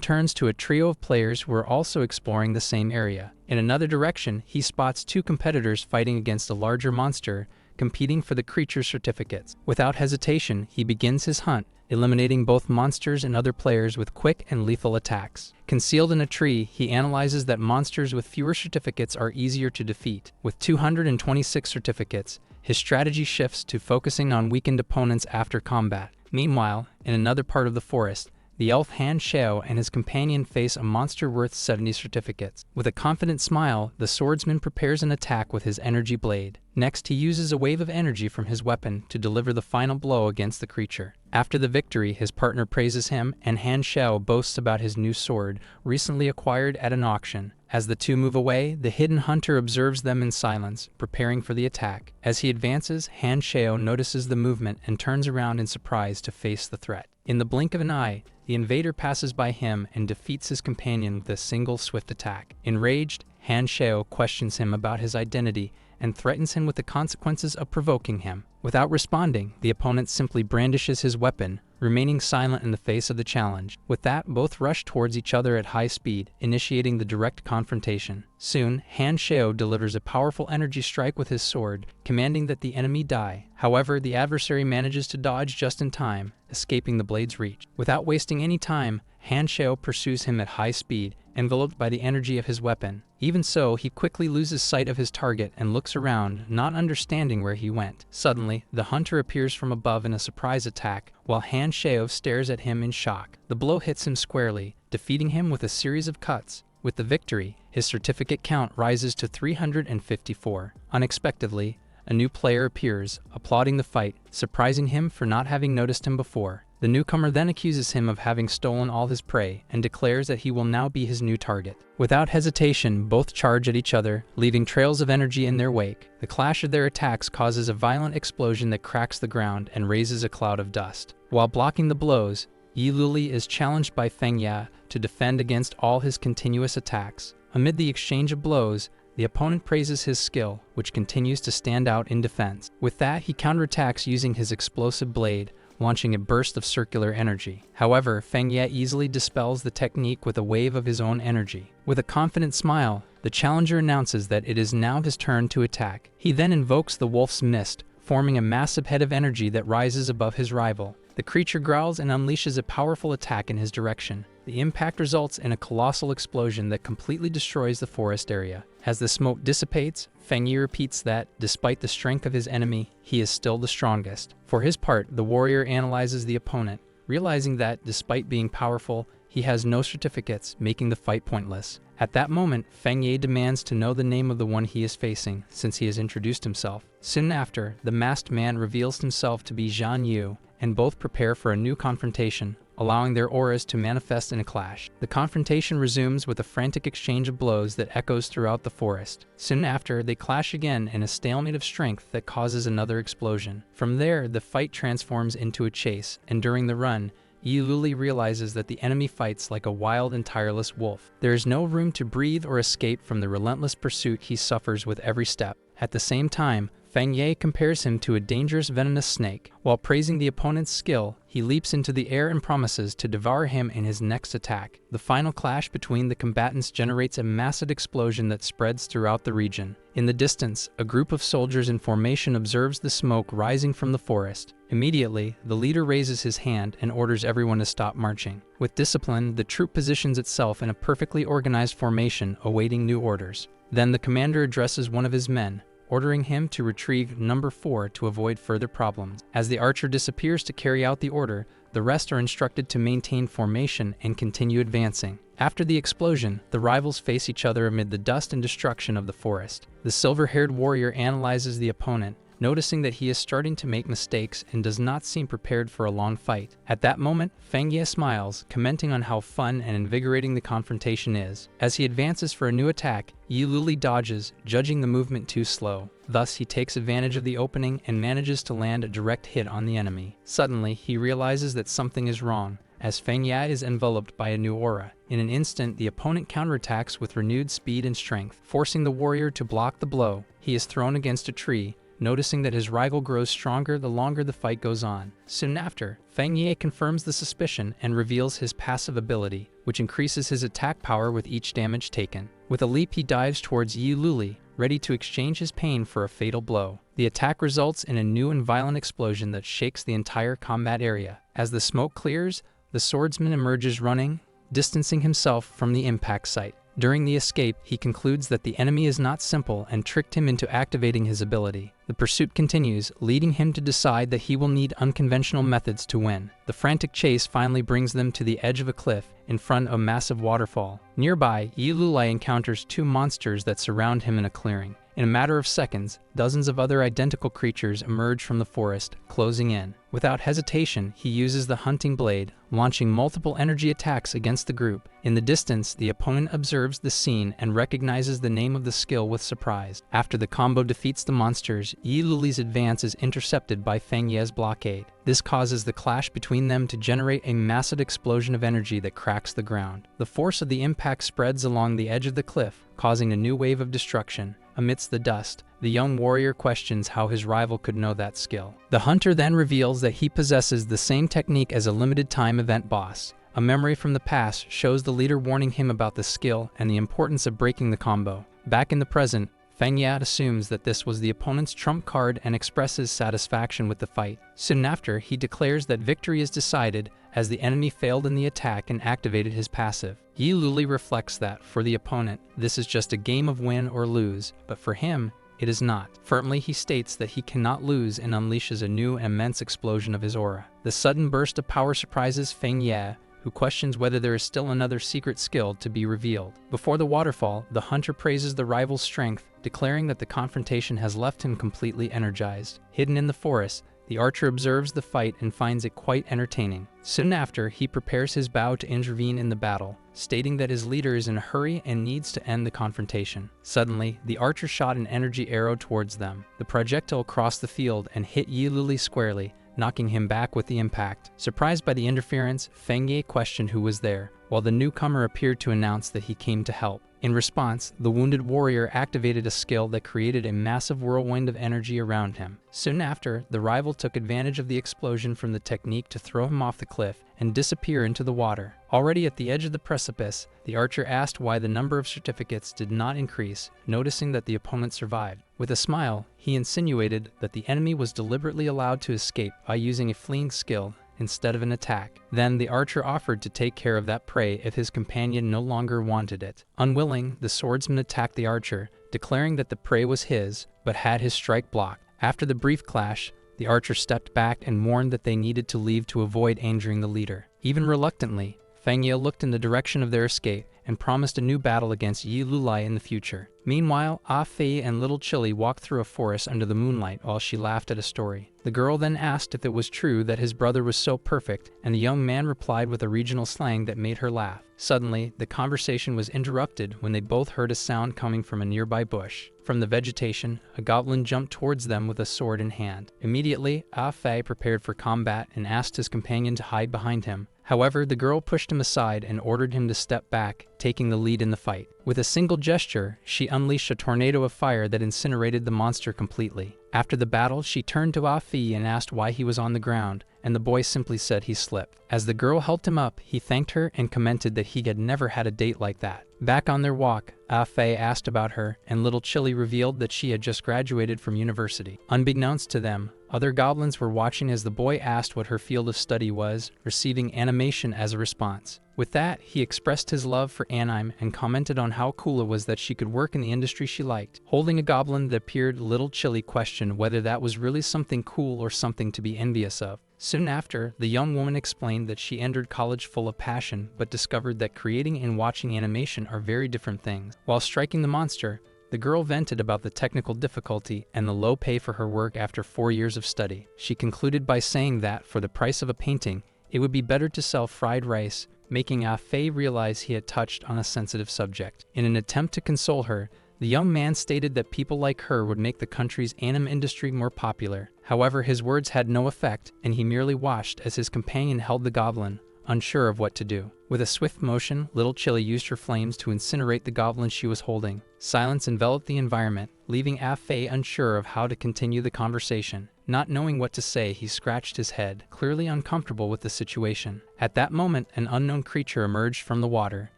turns to a trio of players who are also exploring the same area. In another direction, he spots two competitors fighting against a larger monster, competing for the creature's certificates. Without hesitation, he begins his hunt, eliminating both monsters and other players with quick and lethal attacks. Concealed in a tree, he analyzes that monsters with fewer certificates are easier to defeat. With 226 certificates, his strategy shifts to focusing on weakened opponents after combat. Meanwhile, in another part of the forest, the elf Han Xiao and his companion face a monster worth 70 certificates. With a confident smile, the swordsman prepares an attack with his energy blade. Next, he uses a wave of energy from his weapon to deliver the final blow against the creature. After the victory, his partner praises him, and Han Xiao boasts about his new sword, recently acquired at an auction. As the two move away, the hidden hunter observes them in silence, preparing for the attack. As he advances, Han Xiao notices the movement and turns around in surprise to face the threat. In the blink of an eye, the invader passes by him and defeats his companion with a single swift attack. Enraged, Han Xiao questions him about his identity and threatens him with the consequences of provoking him. Without responding, the opponent simply brandishes his weapon, remaining silent in the face of the challenge. With that, both rush towards each other at high speed, initiating the direct confrontation. Soon, Han Xiao delivers a powerful energy strike with his sword, commanding that the enemy die. However, the adversary manages to dodge just in time, escaping the blade's reach. Without wasting any time, Han Xiao pursues him at high speed, enveloped by the energy of his weapon. Even so, he quickly loses sight of his target and looks around, not understanding where he went. Suddenly, the hunter appears from above in a surprise attack, while Han Xiao stares at him in shock. The blow hits him squarely, defeating him with a series of cuts. With the victory, his certificate count rises to 354. Unexpectedly, a new player appears, applauding the fight, surprising him for not having noticed him before. The newcomer then accuses him of having stolen all his prey and declares that he will now be his new target. Without hesitation, both charge at each other, leaving trails of energy in their wake. The clash of their attacks causes a violent explosion that cracks the ground and raises a cloud of dust. While blocking the blows, Yi Luli is challenged by Feng Ye to defend against all his continuous attacks. Amid the exchange of blows, the opponent praises his skill, which continues to stand out in defense. With that, he counterattacks using his explosive blade, launching a burst of circular energy. However, Feng Ye easily dispels the technique with a wave of his own energy. With a confident smile, the challenger announces that it is now his turn to attack. He then invokes the Wolf's Mist, forming a massive head of energy that rises above his rival. The creature growls and unleashes a powerful attack in his direction. The impact results in a colossal explosion that completely destroys the forest area. As the smoke dissipates, Feng Yi repeats that, despite the strength of his enemy, he is still the strongest. For his part, the warrior analyzes the opponent, realizing that, despite being powerful, he has no certificates, making the fight pointless. At that moment, Feng Ye demands to know the name of the one he is facing, since he has introduced himself. Soon after, the masked man reveals himself to be Zhan Yu, and both prepare for a new confrontation, allowing their auras to manifest in a clash. The confrontation resumes with a frantic exchange of blows that echoes throughout the forest. Soon after, they clash again in a stalemate of strength that causes another explosion. From there, the fight transforms into a chase, and during the run, Yi Luli realizes that the enemy fights like a wild and tireless wolf. There is no room to breathe or escape from the relentless pursuit he suffers with every step. At the same time, Feng Ye compares him to a dangerous venomous snake. While praising the opponent's skill, he leaps into the air and promises to devour him in his next attack. The final clash between the combatants generates a massive explosion that spreads throughout the region. In the distance, a group of soldiers in formation observes the smoke rising from the forest. Immediately, the leader raises his hand and orders everyone to stop marching. With discipline, the troop positions itself in a perfectly organized formation, awaiting new orders. Then the commander addresses one of his men, ordering him to retrieve number 4 to avoid further problems. As the archer disappears to carry out the order, the rest are instructed to maintain formation and continue advancing. After the explosion, the rivals face each other amid the dust and destruction of the forest. The silver-haired warrior analyzes the opponent, noticing that he is starting to make mistakes and does not seem prepared for a long fight. At that moment, Feng Ye smiles, commenting on how fun and invigorating the confrontation is. As he advances for a new attack, Yi Luli dodges, judging the movement too slow. Thus, he takes advantage of the opening and manages to land a direct hit on the enemy. Suddenly, he realizes that something is wrong, as Feng Ye is enveloped by a new aura. In an instant, the opponent counterattacks with renewed speed and strength, forcing the warrior to block the blow. He is thrown against a tree, noticing that his rival grows stronger the longer the fight goes on. Soon after, Feng Ye confirms the suspicion and reveals his passive ability, which increases his attack power with each damage taken. With a leap, he dives towards Yi Luli, ready to exchange his pain for a fatal blow. The attack results in a new and violent explosion that shakes the entire combat area. As the smoke clears, the swordsman emerges running, distancing himself from the impact site. During the escape, he concludes that the enemy is not simple and tricked him into activating his ability. The pursuit continues, leading him to decide that he will need unconventional methods to win. The frantic chase finally brings them to the edge of a cliff in front of a massive waterfall. Nearby, Yi Luli encounters 2 monsters that surround him in a clearing. In a matter of seconds, dozens of other identical creatures emerge from the forest, closing in. Without hesitation, he uses the hunting blade, launching multiple energy attacks against the group. In the distance, the opponent observes the scene and recognizes the name of the skill with surprise. After the combo defeats the monsters, Yi Luli's advance is intercepted by Feng Ye's blockade. This causes the clash between them to generate a massive explosion of energy that cracks the ground. The force of the impact spreads along the edge of the cliff, causing a new wave of destruction. Amidst the dust, the young warrior questions how his rival could know that skill. The hunter then reveals that he possesses the same technique as a limited-time event boss. A memory from the past shows the leader warning him about the skill and the importance of breaking the combo. Back in the present, Feng Ye assumes that this was the opponent's trump card and expresses satisfaction with the fight. Soon after, he declares that victory is decided as the enemy failed in the attack and activated his passive. Yi Luli reflects that, for the opponent, this is just a game of win or lose, but for him, it is not. Firmly, he states that he cannot lose and unleashes a new immense explosion of his aura. The sudden burst of power surprises Feng Ye, who questions whether there is still another secret skill to be revealed. Before the waterfall, the hunter praises the rival's strength, declaring that the confrontation has left him completely energized. Hidden in the forest, the archer observes the fight and finds it quite entertaining. Soon after, he prepares his bow to intervene in the battle, stating that his leader is in a hurry and needs to end the confrontation. Suddenly, the archer shot an energy arrow towards them. The projectile crossed the field and hit Yi Luli squarely, knocking him back with the impact. Surprised by the interference, Feng Ye questioned who was there, while the newcomer appeared to announce that he came to help. In response, the wounded warrior activated a skill that created a massive whirlwind of energy around him. Soon after, the rival took advantage of the explosion from the technique to throw him off the cliff and disappear into the water. Already at the edge of the precipice, the archer asked why the number of certificates did not increase, noticing that the opponent survived. With a smile, he insinuated that the enemy was deliberately allowed to escape by using a fleeing skill instead of an attack. Then the archer offered to take care of that prey if his companion no longer wanted it. Unwilling, the swordsman attacked the archer, declaring that the prey was his, but had his strike blocked. After the brief clash, the archer stepped back and warned that they needed to leave to avoid injuring the leader. Even reluctantly, Feng Ye looked in the direction of their escape and promised a new battle against Yi Luli in the future. Meanwhile, Ah Fei and little Chile walked through a forest under the moonlight while she laughed at a story. The girl then asked if it was true that his brother was so perfect, and the young man replied with a regional slang that made her laugh. Suddenly, the conversation was interrupted when they both heard a sound coming from a nearby bush. From the vegetation, a goblin jumped towards them with a sword in hand. Immediately, Ah Fei prepared for combat and asked his companion to hide behind him. However, the girl pushed him aside and ordered him to step back, taking the lead in the fight. With a single gesture, she unleashed a tornado of fire that incinerated the monster completely. After the battle, she turned to Ah Fei and asked why he was on the ground, and the boy simply said he slipped. As the girl helped him up, he thanked her and commented that he had never had a date like that. Back on their walk, Ah Fei asked about her, and little Chile revealed that she had just graduated from university. Unbeknownst to them, other goblins were watching as the boy asked what her field of study was, receiving animation as a response. With that, he expressed his love for anime and commented on how cool it was that she could work in the industry she liked. Holding a goblin that appeared, little Chile questioned whether that was really something cool or something to be envious of. Soon after, the young woman explained that she entered college full of passion, but discovered that creating and watching animation are very different things. While striking the monster, the girl vented about the technical difficulty and the low pay for her work after 4 years of study. She concluded by saying that, for the price of a painting, it would be better to sell fried rice, making Ah Fei realize he had touched on a sensitive subject. In an attempt to console her, the young man stated that people like her would make the country's anime industry more popular. However, his words had no effect, and he merely watched as his companion held the goblin, unsure of what to do. With a swift motion, little Chile used her flames to incinerate the goblin she was holding. Silence enveloped the environment, leaving Ah Fei unsure of how to continue the conversation. Not knowing what to say, he scratched his head, clearly uncomfortable with the situation. At that moment, an unknown creature emerged from the water,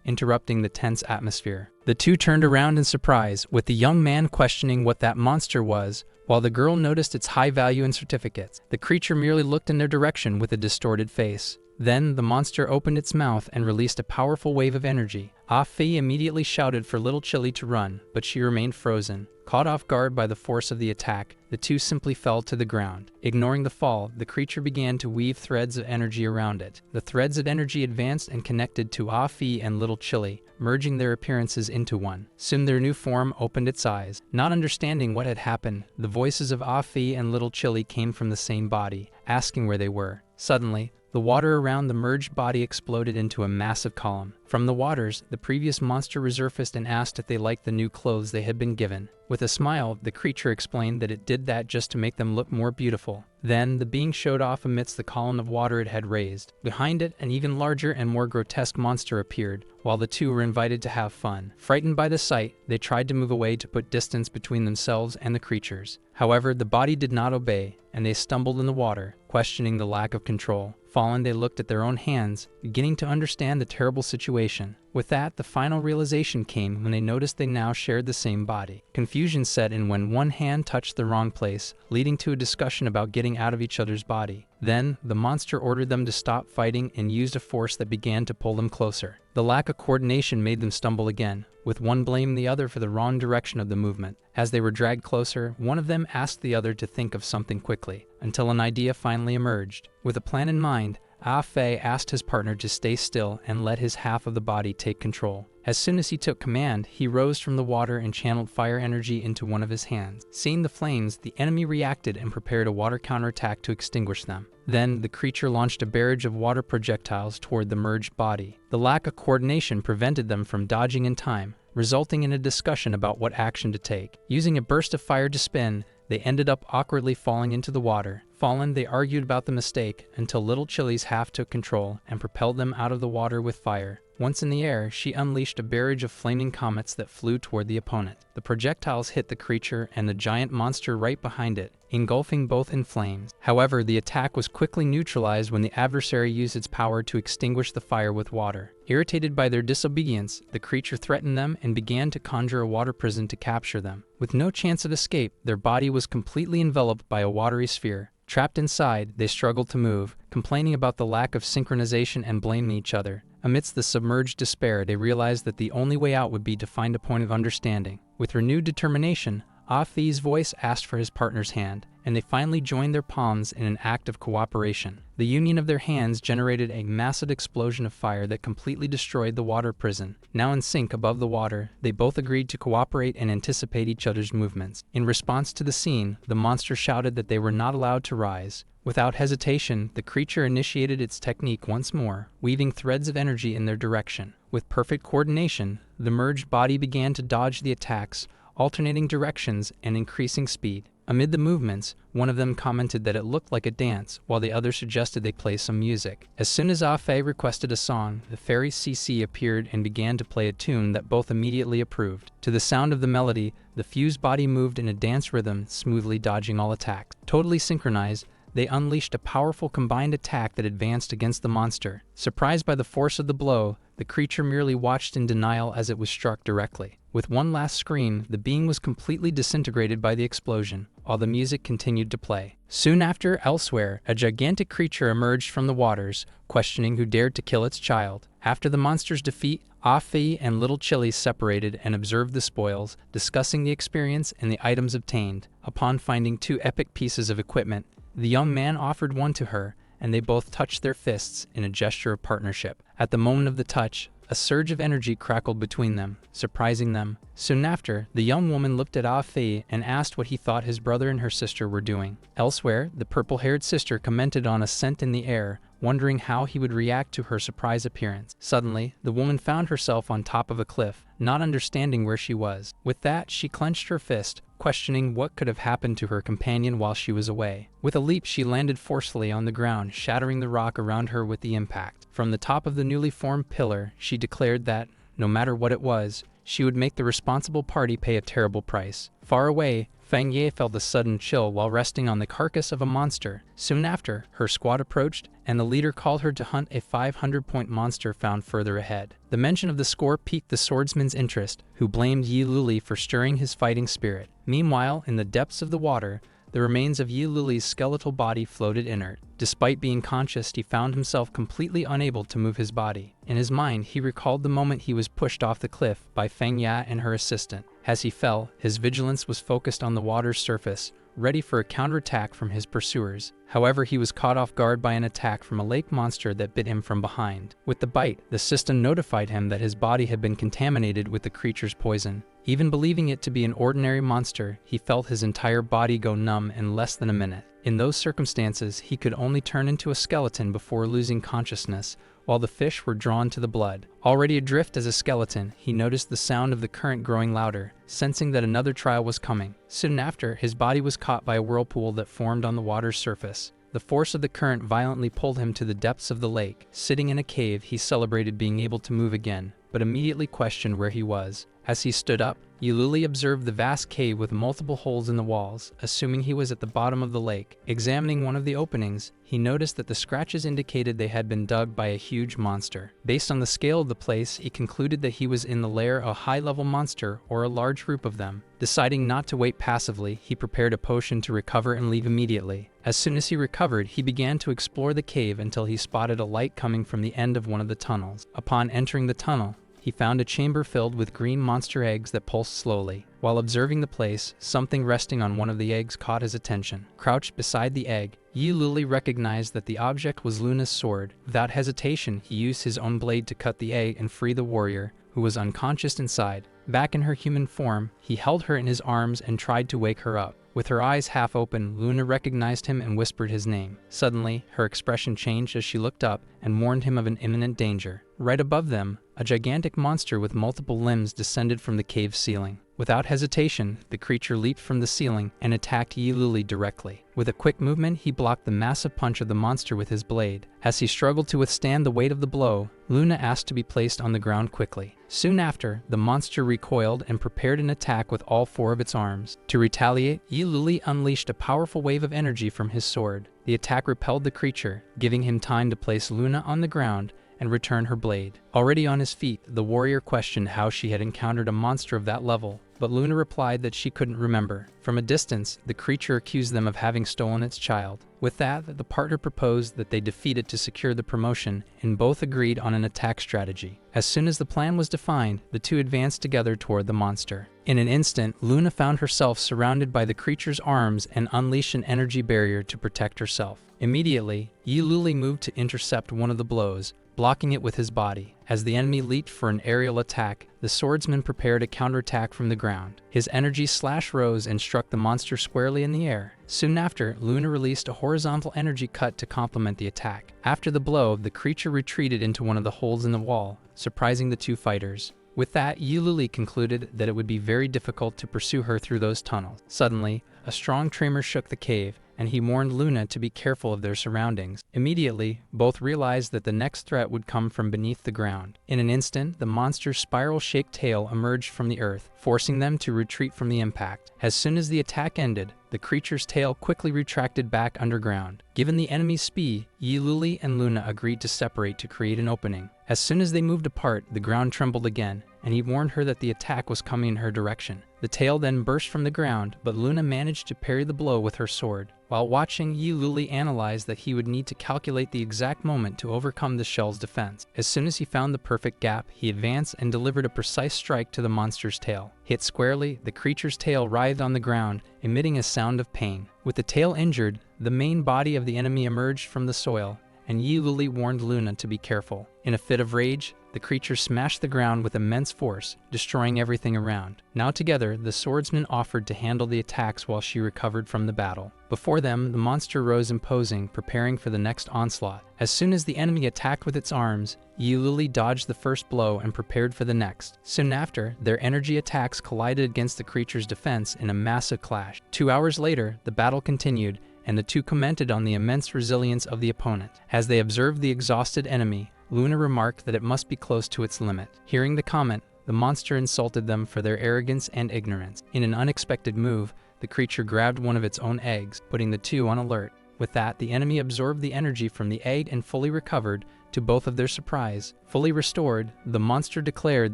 interrupting the tense atmosphere. The two turned around in surprise, with the young man questioning what that monster was, while the girl noticed its high value and certificates. The creature merely looked in their direction with a distorted face. Then, the monster opened its mouth and released a powerful wave of energy. Ah Fei immediately shouted for little Chile to run, but she remained frozen. Caught off guard by the force of the attack, the two simply fell to the ground. Ignoring the fall, the creature began to weave threads of energy around it. The threads of energy advanced and connected to Ah Fei and little Chile, merging their appearances into one. Soon their new form opened its eyes. Not understanding what had happened, the voices of Ah Fei and little Chile came from the same body, asking where they were. Suddenly, the water around the merged body exploded into a massive column. From the waters, the previous monster resurfaced and asked if they liked the new clothes they had been given. With a smile, the creature explained that it did that just to make them look more beautiful. Then, the being showed off amidst the column of water it had raised. Behind it, an even larger and more grotesque monster appeared, while the two were invited to have fun. Frightened by the sight, they tried to move away to put distance between themselves and the creatures. However, the body did not obey, and they stumbled in the water, questioning the lack of control. Fallen, they looked at their own hands, beginning to understand the terrible situation. With that, the final realization came when they noticed they now shared the same body. Confusion set in when one hand touched the wrong place, leading to a discussion about getting out of each other's body. Then, the monster ordered them to stop fighting and used a force that began to pull them closer. The lack of coordination made them stumble again, with one blaming the other for the wrong direction of the movement. As they were dragged closer, one of them asked the other to think of something quickly, until an idea finally emerged. With a plan in mind, Ah Fei asked his partner to stay still and let his half of the body take control. As soon as he took command, he rose from the water and channeled fire energy into one of his hands. Seeing the flames, the enemy reacted and prepared a water counterattack to extinguish them. Then, the creature launched a barrage of water projectiles toward the merged body. The lack of coordination prevented them from dodging in time, resulting in a discussion about what action to take. Using a burst of fire to spin, they ended up awkwardly falling into the water. Fallen, they argued about the mistake until little Chile's half took control and propelled them out of the water with fire. Once in the air, she unleashed a barrage of flaming comets that flew toward the opponent. The projectiles hit the creature and the giant monster right behind it, engulfing both in flames. However, the attack was quickly neutralized when the adversary used its power to extinguish the fire with water. Irritated by their disobedience, the creature threatened them and began to conjure a water prison to capture them. With no chance of escape, their body was completely enveloped by a watery sphere. Trapped inside, they struggled to move, complaining about the lack of synchronization and blaming each other. Amidst the submerged despair, they realized that the only way out would be to find a point of understanding. With renewed determination, Ah Fei's voice asked for his partner's hand, and they finally joined their palms in an act of cooperation. The union of their hands generated a massive explosion of fire that completely destroyed the water prison. Now in sync above the water, they both agreed to cooperate and anticipate each other's movements. In response to the scene, the monster shouted that they were not allowed to rise. Without hesitation, the creature initiated its technique once more, weaving threads of energy in their direction. With perfect coordination, the merged body began to dodge the attacks, alternating directions and increasing speed. Amid the movements, one of them commented that it looked like a dance, while the other suggested they play some music. As soon as Ah Fei requested a song, the fairy CC appeared and began to play a tune that both immediately approved. To the sound of the melody, the fused body moved in a dance rhythm, smoothly dodging all attacks. Totally synchronized, they unleashed a powerful combined attack that advanced against the monster. Surprised by the force of the blow, the creature merely watched in denial as it was struck directly. With one last scream, the being was completely disintegrated by the explosion, while the music continued to play. Soon after, elsewhere, a gigantic creature emerged from the waters, questioning who dared to kill its child. After the monster's defeat, Ah Fei and little Chile separated and observed the spoils, discussing the experience and the items obtained. Upon finding two epic pieces of equipment, the young man offered one to her, and they both touched their fists in a gesture of partnership. At the moment of the touch, a surge of energy crackled between them, surprising them. Soon after, the young woman looked at Ah Fei and asked what he thought his brother and her sister were doing. Elsewhere, the purple-haired sister commented on a scent in the air, wondering how he would react to her surprise appearance. Suddenly, the woman found herself on top of a cliff, not understanding where she was. With that, she clenched her fist, questioning what could have happened to her companion while she was away. With a leap, she landed forcefully on the ground, shattering the rock around her with the impact. From the top of the newly formed pillar, she declared that, no matter what it was, she would make the responsible party pay a terrible price. Far away, Fang Ye felt a sudden chill while resting on the carcass of a monster. Soon after, her squad approached, and the leader called her to hunt a 500-point monster found further ahead. The mention of the score piqued the swordsman's interest, who blamed Yi Luli for stirring his fighting spirit. Meanwhile, in the depths of the water, the remains of Yi Luli's skeletal body floated inert. Despite being conscious, he found himself completely unable to move his body. In his mind, he recalled the moment he was pushed off the cliff by Feng Ya and her assistant. As he fell, his vigilance was focused on the water's surface, ready for a counterattack from his pursuers. However, he was caught off guard by an attack from a lake monster that bit him from behind. With the bite, the system notified him that his body had been contaminated with the creature's poison. Even believing it to be an ordinary monster, he felt his entire body go numb in less than a minute. In those circumstances, he could only turn into a skeleton before losing consciousness, while the fish were drawn to the blood. Already adrift as a skeleton, he noticed the sound of the current growing louder, sensing that another trial was coming. Soon after, his body was caught by a whirlpool that formed on the water's surface. The force of the current violently pulled him to the depths of the lake. Sitting in a cave, he celebrated being able to move again, but immediately questioned where he was. As he stood up, Yululi observed the vast cave with multiple holes in the walls, assuming he was at the bottom of the lake. Examining one of the openings, he noticed that the scratches indicated they had been dug by a huge monster. Based on the scale of the place, he concluded that he was in the lair of a high-level monster or a large group of them. Deciding not to wait passively, he prepared a potion to recover and leave immediately. As soon as he recovered, he began to explore the cave until he spotted a light coming from the end of one of the tunnels. Upon entering the tunnel, he found a chamber filled with green monster eggs that pulsed slowly. While observing the place, something resting on one of the eggs caught his attention. Crouched beside the egg, Yi Luli recognized that the object was Luna's sword. Without hesitation, he used his own blade to cut the egg and free the warrior, who was unconscious inside. Back in her human form, he held her in his arms and tried to wake her up. With her eyes half open, Luna recognized him and whispered his name. Suddenly, her expression changed as she looked up and warned him of an imminent danger. Right above them, a gigantic monster with multiple limbs descended from the cave's ceiling. Without hesitation, the creature leaped from the ceiling and attacked Yi Luli directly. With a quick movement, he blocked the massive punch of the monster with his blade. As he struggled to withstand the weight of the blow, Luna asked to be placed on the ground quickly. Soon after, the monster recoiled and prepared an attack with all 4 of its arms. To retaliate, Yi Luli unleashed a powerful wave of energy from his sword. The attack repelled the creature, giving him time to place Luna on the ground and return her blade. Already on his feet, the warrior questioned how she had encountered a monster of that level, but Luna replied that she couldn't remember. From a distance, the creature accused them of having stolen its child. With that, the partner proposed that they defeat it to secure the promotion, and both agreed on an attack strategy. As soon as the plan was defined, the two advanced together toward the monster. In an instant, Luna found herself surrounded by the creature's arms and unleashed an energy barrier to protect herself. Immediately, Yi Luli moved to intercept one of the blows, blocking it with his body. As the enemy leaped for an aerial attack, the swordsman prepared a counterattack from the ground. His energy slash rose and struck the monster squarely in the air. Soon after, Luna released a horizontal energy cut to complement the attack. After the blow, the creature retreated into one of the holes in the wall, surprising the two fighters. With that, Yi Luli concluded that it would be very difficult to pursue her through those tunnels. Suddenly, a strong tremor shook the cave, and he warned Luna to be careful of their surroundings. Immediately, both realized that the next threat would come from beneath the ground. In an instant, the monster's spiral-shaped tail emerged from the earth, forcing them to retreat from the impact. As soon as the attack ended, the creature's tail quickly retracted back underground. Given the enemy's speed, Yi Luli and Luna agreed to separate to create an opening. As soon as they moved apart, the ground trembled again, and he warned her that the attack was coming in her direction. The tail then burst from the ground, but Luna managed to parry the blow with her sword. While watching, Yi Luli analyzed that he would need to calculate the exact moment to overcome the shell's defense. As soon as he found the perfect gap, he advanced and delivered a precise strike to the monster's tail. Hit squarely, the creature's tail writhed on the ground, emitting a sound of pain. With the tail injured, the main body of the enemy emerged from the soil, and Yi Luli warned Luna to be careful. In a fit of rage, the creature smashed the ground with immense force, destroying everything around. Now together, the swordsman offered to handle the attacks while she recovered from the battle. Before them, the monster rose imposing, preparing for the next onslaught. As soon as the enemy attacked with its arms, Yi Luli dodged the first blow and prepared for the next. Soon after, their energy attacks collided against the creature's defense in a massive clash. 2 hours later, the battle continued, and the two commented on the immense resilience of the opponent. As they observed the exhausted enemy, Luna remarked that it must be close to its limit. Hearing the comment, the monster insulted them for their arrogance and ignorance. In an unexpected move, the creature grabbed one of its own eggs, putting the two on alert. With that, the enemy absorbed the energy from the egg and fully recovered, to both of their surprise. Fully restored, the monster declared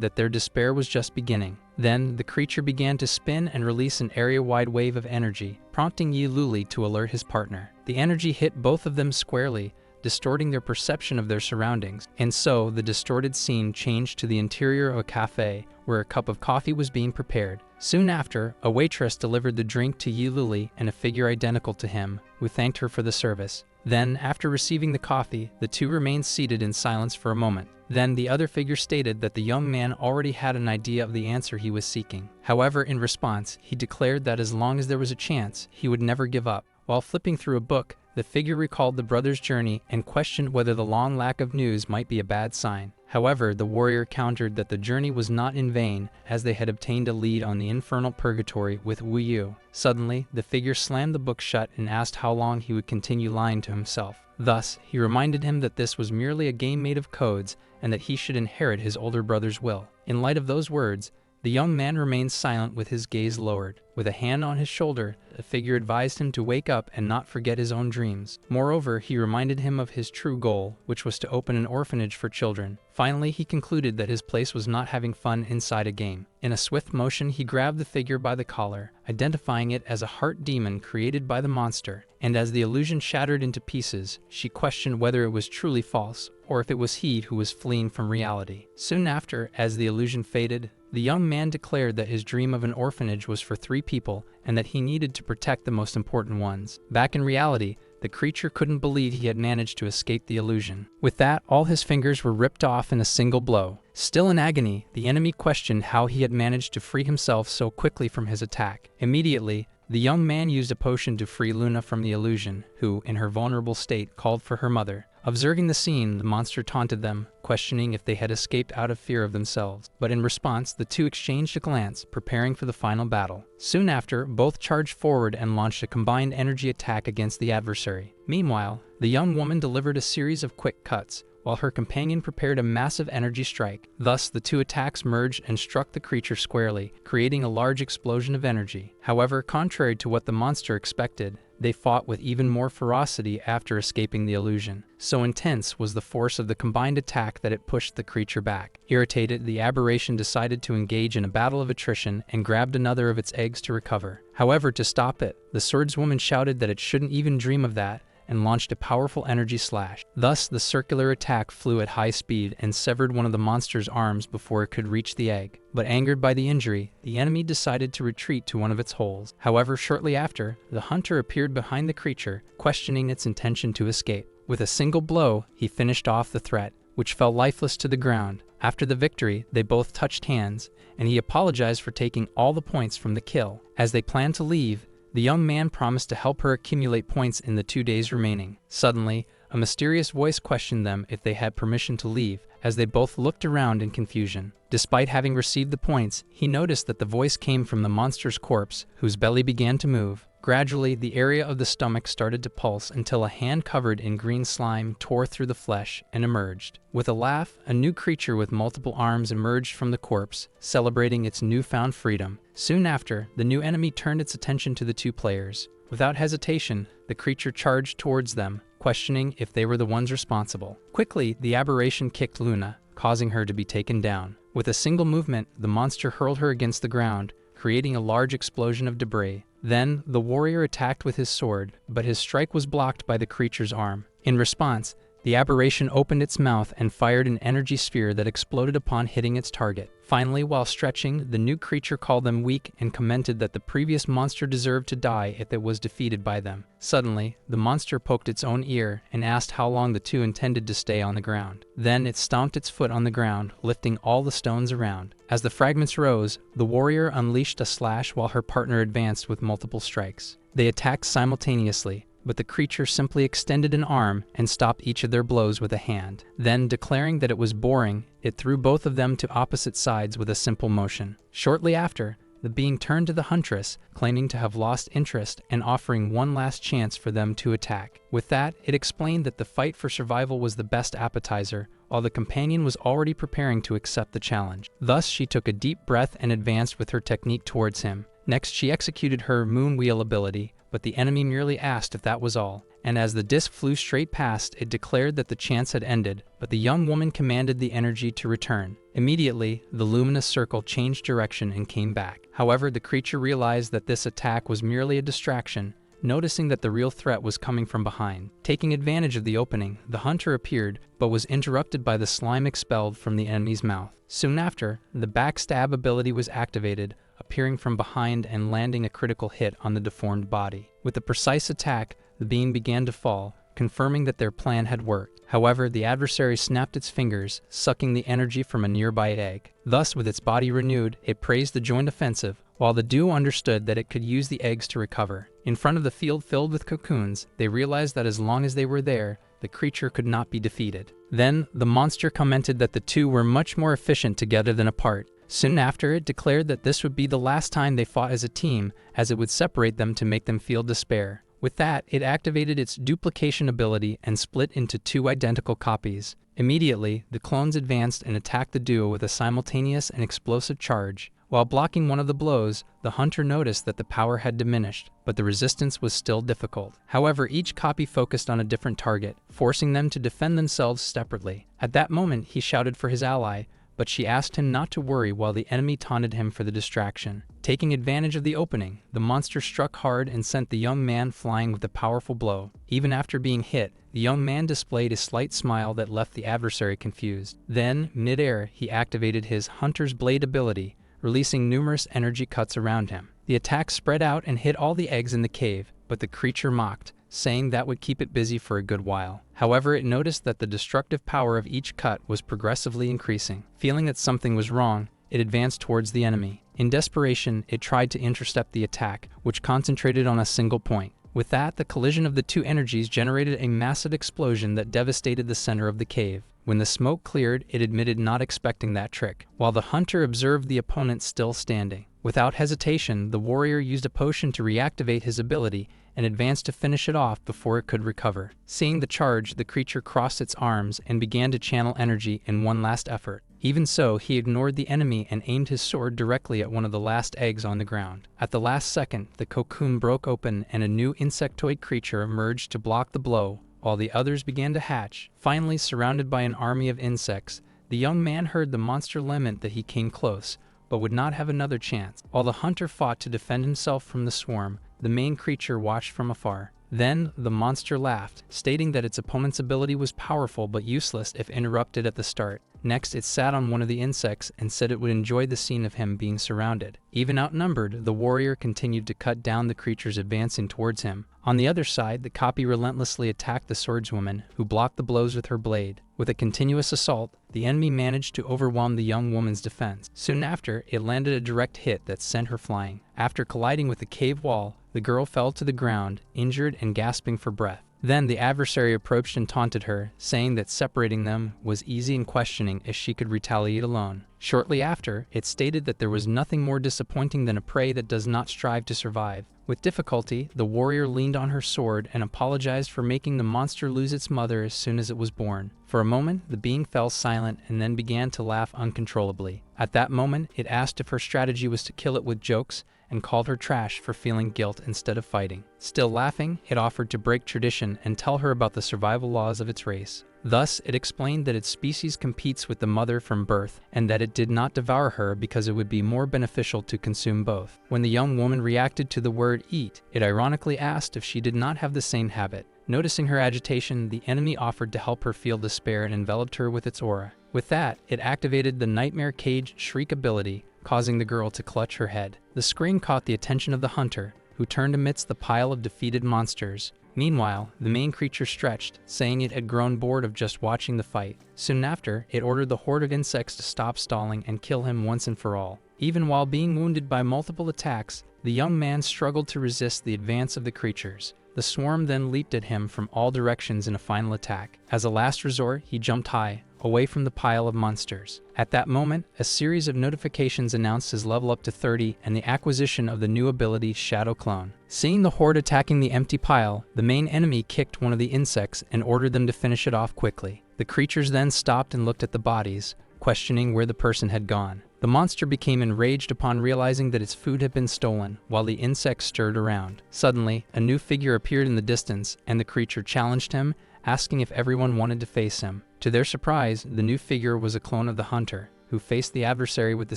that their despair was just beginning. Then, the creature began to spin and release an area-wide wave of energy, prompting Yi Luli to alert his partner. The energy hit both of them squarely, distorting their perception of their surroundings, and so the distorted scene changed to the interior of a cafe where a cup of coffee was being prepared. Soon after, a waitress delivered the drink to Yi Luli and a figure identical to him, who thanked her for the service. Then, after receiving the coffee, the two remained seated in silence for a moment. Then the other figure stated that the young man already had an idea of the answer he was seeking. However, in response, he declared that as long as there was a chance, he would never give up. While flipping through a book, the figure recalled the brothers' journey and questioned whether the long lack of news might be a bad sign. However, the warrior countered that the journey was not in vain, as they had obtained a lead on the infernal purgatory with Wu Yu. Suddenly, the figure slammed the book shut and asked how long he would continue lying to himself. Thus, he reminded him that this was merely a game made of codes and that he should inherit his older brother's will. In light of those words, the young man remained silent with his gaze lowered. With a hand on his shoulder, the figure advised him to wake up and not forget his own dreams. Moreover, he reminded him of his true goal, which was to open an orphanage for children. Finally, he concluded that his place was not having fun inside a game. In a swift motion, he grabbed the figure by the collar, identifying it as a heart demon created by the monster. And as the illusion shattered into pieces, she questioned whether it was truly false or if it was he who was fleeing from reality. Soon after, as the illusion faded, the young man declared that his dream of an orphanage was for 3 people and that he needed to protect the most important ones. Back in reality, the creature couldn't believe he had managed to escape the illusion. With that, all his fingers were ripped off in a single blow. Still in agony, the enemy questioned how he had managed to free himself so quickly from his attack. Immediately, the young man used a potion to free Luna from the illusion, who, in her vulnerable state, called for her mother. Observing the scene, the monster taunted them, questioning if they had escaped out of fear of themselves. But in response, the two exchanged a glance, preparing for the final battle. Soon after, both charged forward and launched a combined energy attack against the adversary. Meanwhile, the young woman delivered a series of quick cuts, while her companion prepared a massive energy strike. Thus, the two attacks merged and struck the creature squarely, creating a large explosion of energy. However, contrary to what the monster expected, they fought with even more ferocity after escaping the illusion. So intense was the force of the combined attack that it pushed the creature back. Irritated, the aberration decided to engage in a battle of attrition and grabbed another of its eggs to recover. However, to stop it, the swordswoman shouted that it shouldn't even dream of that, and launched a powerful energy slash. Thus, the circular attack flew at high speed and severed one of the monster's arms before it could reach the egg. But angered by the injury, the enemy decided to retreat to one of its holes. However, shortly after, the hunter appeared behind the creature, questioning its intention to escape. With a single blow, he finished off the threat, which fell lifeless to the ground. After the victory, they both touched hands, and he apologized for taking all the points from the kill. As they planned to leave, the young man promised to help her accumulate points in the 2 days remaining. Suddenly, a mysterious voice questioned them if they had permission to leave, as they both looked around in confusion. Despite having received the points, he noticed that the voice came from the monster's corpse, whose belly began to move. Gradually, the area of the stomach started to pulse until a hand covered in green slime tore through the flesh and emerged. With a laugh, a new creature with multiple arms emerged from the corpse, celebrating its newfound freedom. Soon after, the new enemy turned its attention to the two players. Without hesitation, the creature charged towards them, questioning if they were the ones responsible. Quickly, the aberration kicked Luna, causing her to be taken down. With a single movement, the monster hurled her against the ground, creating a large explosion of debris. Then, the warrior attacked with his sword, but his strike was blocked by the creature's arm. In response, the aberration opened its mouth and fired an energy sphere that exploded upon hitting its target. Finally, while stretching, the new creature called them weak and commented that the previous monster deserved to die if it was defeated by them. Suddenly, the monster poked its own ear and asked how long the two intended to stay on the ground. Then it stomped its foot on the ground, lifting all the stones around. As the fragments rose, the warrior unleashed a slash while her partner advanced with multiple strikes. They attacked simultaneously, but the creature simply extended an arm and stopped each of their blows with a hand. Then, declaring that it was boring, it threw both of them to opposite sides with a simple motion. Shortly after, the being turned to the huntress, claiming to have lost interest and offering one last chance for them to attack. With that, it explained that the fight for survival was the best appetizer, while the companion was already preparing to accept the challenge. Thus, she took a deep breath and advanced with her technique towards him. Next, she executed her moon wheel ability, but the enemy merely asked if that was all. And as the disc flew straight past, it declared that the chance had ended, but the young woman commanded the energy to return. Immediately, the luminous circle changed direction and came back. However, the creature realized that this attack was merely a distraction, noticing that the real threat was coming from behind. Taking advantage of the opening, the hunter appeared, but was interrupted by the slime expelled from the enemy's mouth. Soon after, the backstab ability was activated, appearing from behind and landing a critical hit on the deformed body. With the precise attack, the being began to fall, confirming that their plan had worked. However, the adversary snapped its fingers, sucking the energy from a nearby egg. Thus, with its body renewed, it praised the joint offensive, while the duo understood that it could use the eggs to recover. In front of the field filled with cocoons, they realized that as long as they were there, the creature could not be defeated. Then, the monster commented that the two were much more efficient together than apart. Soon after, it declared that this would be the last time they fought as a team, as it would separate them to make them feel despair. With that, it activated its duplication ability and split into two identical copies. Immediately, the clones advanced and attacked the duo with a simultaneous and explosive charge. While blocking one of the blows, the hunter noticed that the power had diminished, but the resistance was still difficult. However, each copy focused on a different target, forcing them to defend themselves separately. At that moment, he shouted for his ally, but she asked him not to worry while the enemy taunted him for the distraction. Taking advantage of the opening, the monster struck hard and sent the young man flying with a powerful blow. Even after being hit, the young man displayed a slight smile that left the adversary confused. Then, mid-air, he activated his Hunter's Blade ability, releasing numerous energy cuts around him. The attack spread out and hit all the eggs in the cave, but the creature mocked, saying that would keep it busy for a good while. However, it noticed that the destructive power of each cut was progressively increasing. Feeling that something was wrong, it advanced towards the enemy. In desperation, it tried to intercept the attack, which concentrated on a single point. With that, the collision of the two energies generated a massive explosion that devastated the center of the cave. When the smoke cleared, it admitted not expecting that trick, while the hunter observed the opponent still standing. Without hesitation, the warrior used a potion to reactivate his ability and advanced to finish it off before it could recover. Seeing the charge, the creature crossed its arms and began to channel energy in one last effort. Even so, he ignored the enemy and aimed his sword directly at one of the last eggs on the ground. At the last second, the cocoon broke open and a new insectoid creature emerged to block the blow, while the others began to hatch. Finally, surrounded by an army of insects, the young man heard the monster lament that he came close, but would not have another chance. While the hunter fought to defend himself from the swarm, the main creature watched from afar. Then, the monster laughed, stating that its opponent's ability was powerful but useless if interrupted at the start. Next, it sat on one of the insects and said it would enjoy the scene of him being surrounded. Even outnumbered, the warrior continued to cut down the creatures advancing towards him. On the other side, the copy relentlessly attacked the swordswoman, who blocked the blows with her blade. With a continuous assault, the enemy managed to overwhelm the young woman's defense. Soon after, it landed a direct hit that sent her flying. After colliding with the cave wall, the girl fell to the ground, injured and gasping for breath. Then the adversary approached and taunted her, saying that separating them was easy and questioning if she could retaliate alone. Shortly after, it stated that there was nothing more disappointing than a prey that does not strive to survive. With difficulty, the warrior leaned on her sword and apologized for making the monster lose its mother as soon as it was born. For a moment, the being fell silent and then began to laugh uncontrollably. At that moment, it asked if her strategy was to kill it with jokes, and called her trash for feeling guilt instead of fighting. Still laughing, it offered to break tradition and tell her about the survival laws of its race. Thus, it explained that its species competes with the mother from birth, and that it did not devour her because it would be more beneficial to consume both. When the young woman reacted to the word eat, it ironically asked if she did not have the same habit. Noticing her agitation, the enemy offered to help her feel despair and enveloped her with its aura. With that, it activated the Nightmare Cage Shriek ability, causing the girl to clutch her head. The scream caught the attention of the hunter, who turned amidst the pile of defeated monsters. Meanwhile, the main creature stretched, saying it had grown bored of just watching the fight. Soon after, it ordered the horde of insects to stop stalling and kill him once and for all. Even while being wounded by multiple attacks, the young man struggled to resist the advance of the creatures. The swarm then leaped at him from all directions in a final attack. As a last resort, he jumped high, away from the pile of monsters. At that moment, a series of notifications announced his level up to 30 and the acquisition of the new ability Shadow Clone. Seeing the horde attacking the empty pile, the main enemy kicked one of the insects and ordered them to finish it off quickly. The creatures then stopped and looked at the bodies, questioning where the person had gone. The monster became enraged upon realizing that its food had been stolen, while the insects stirred around. Suddenly, a new figure appeared in the distance, and the creature challenged him, asking if everyone wanted to face him. To their surprise, the new figure was a clone of the hunter, who faced the adversary with the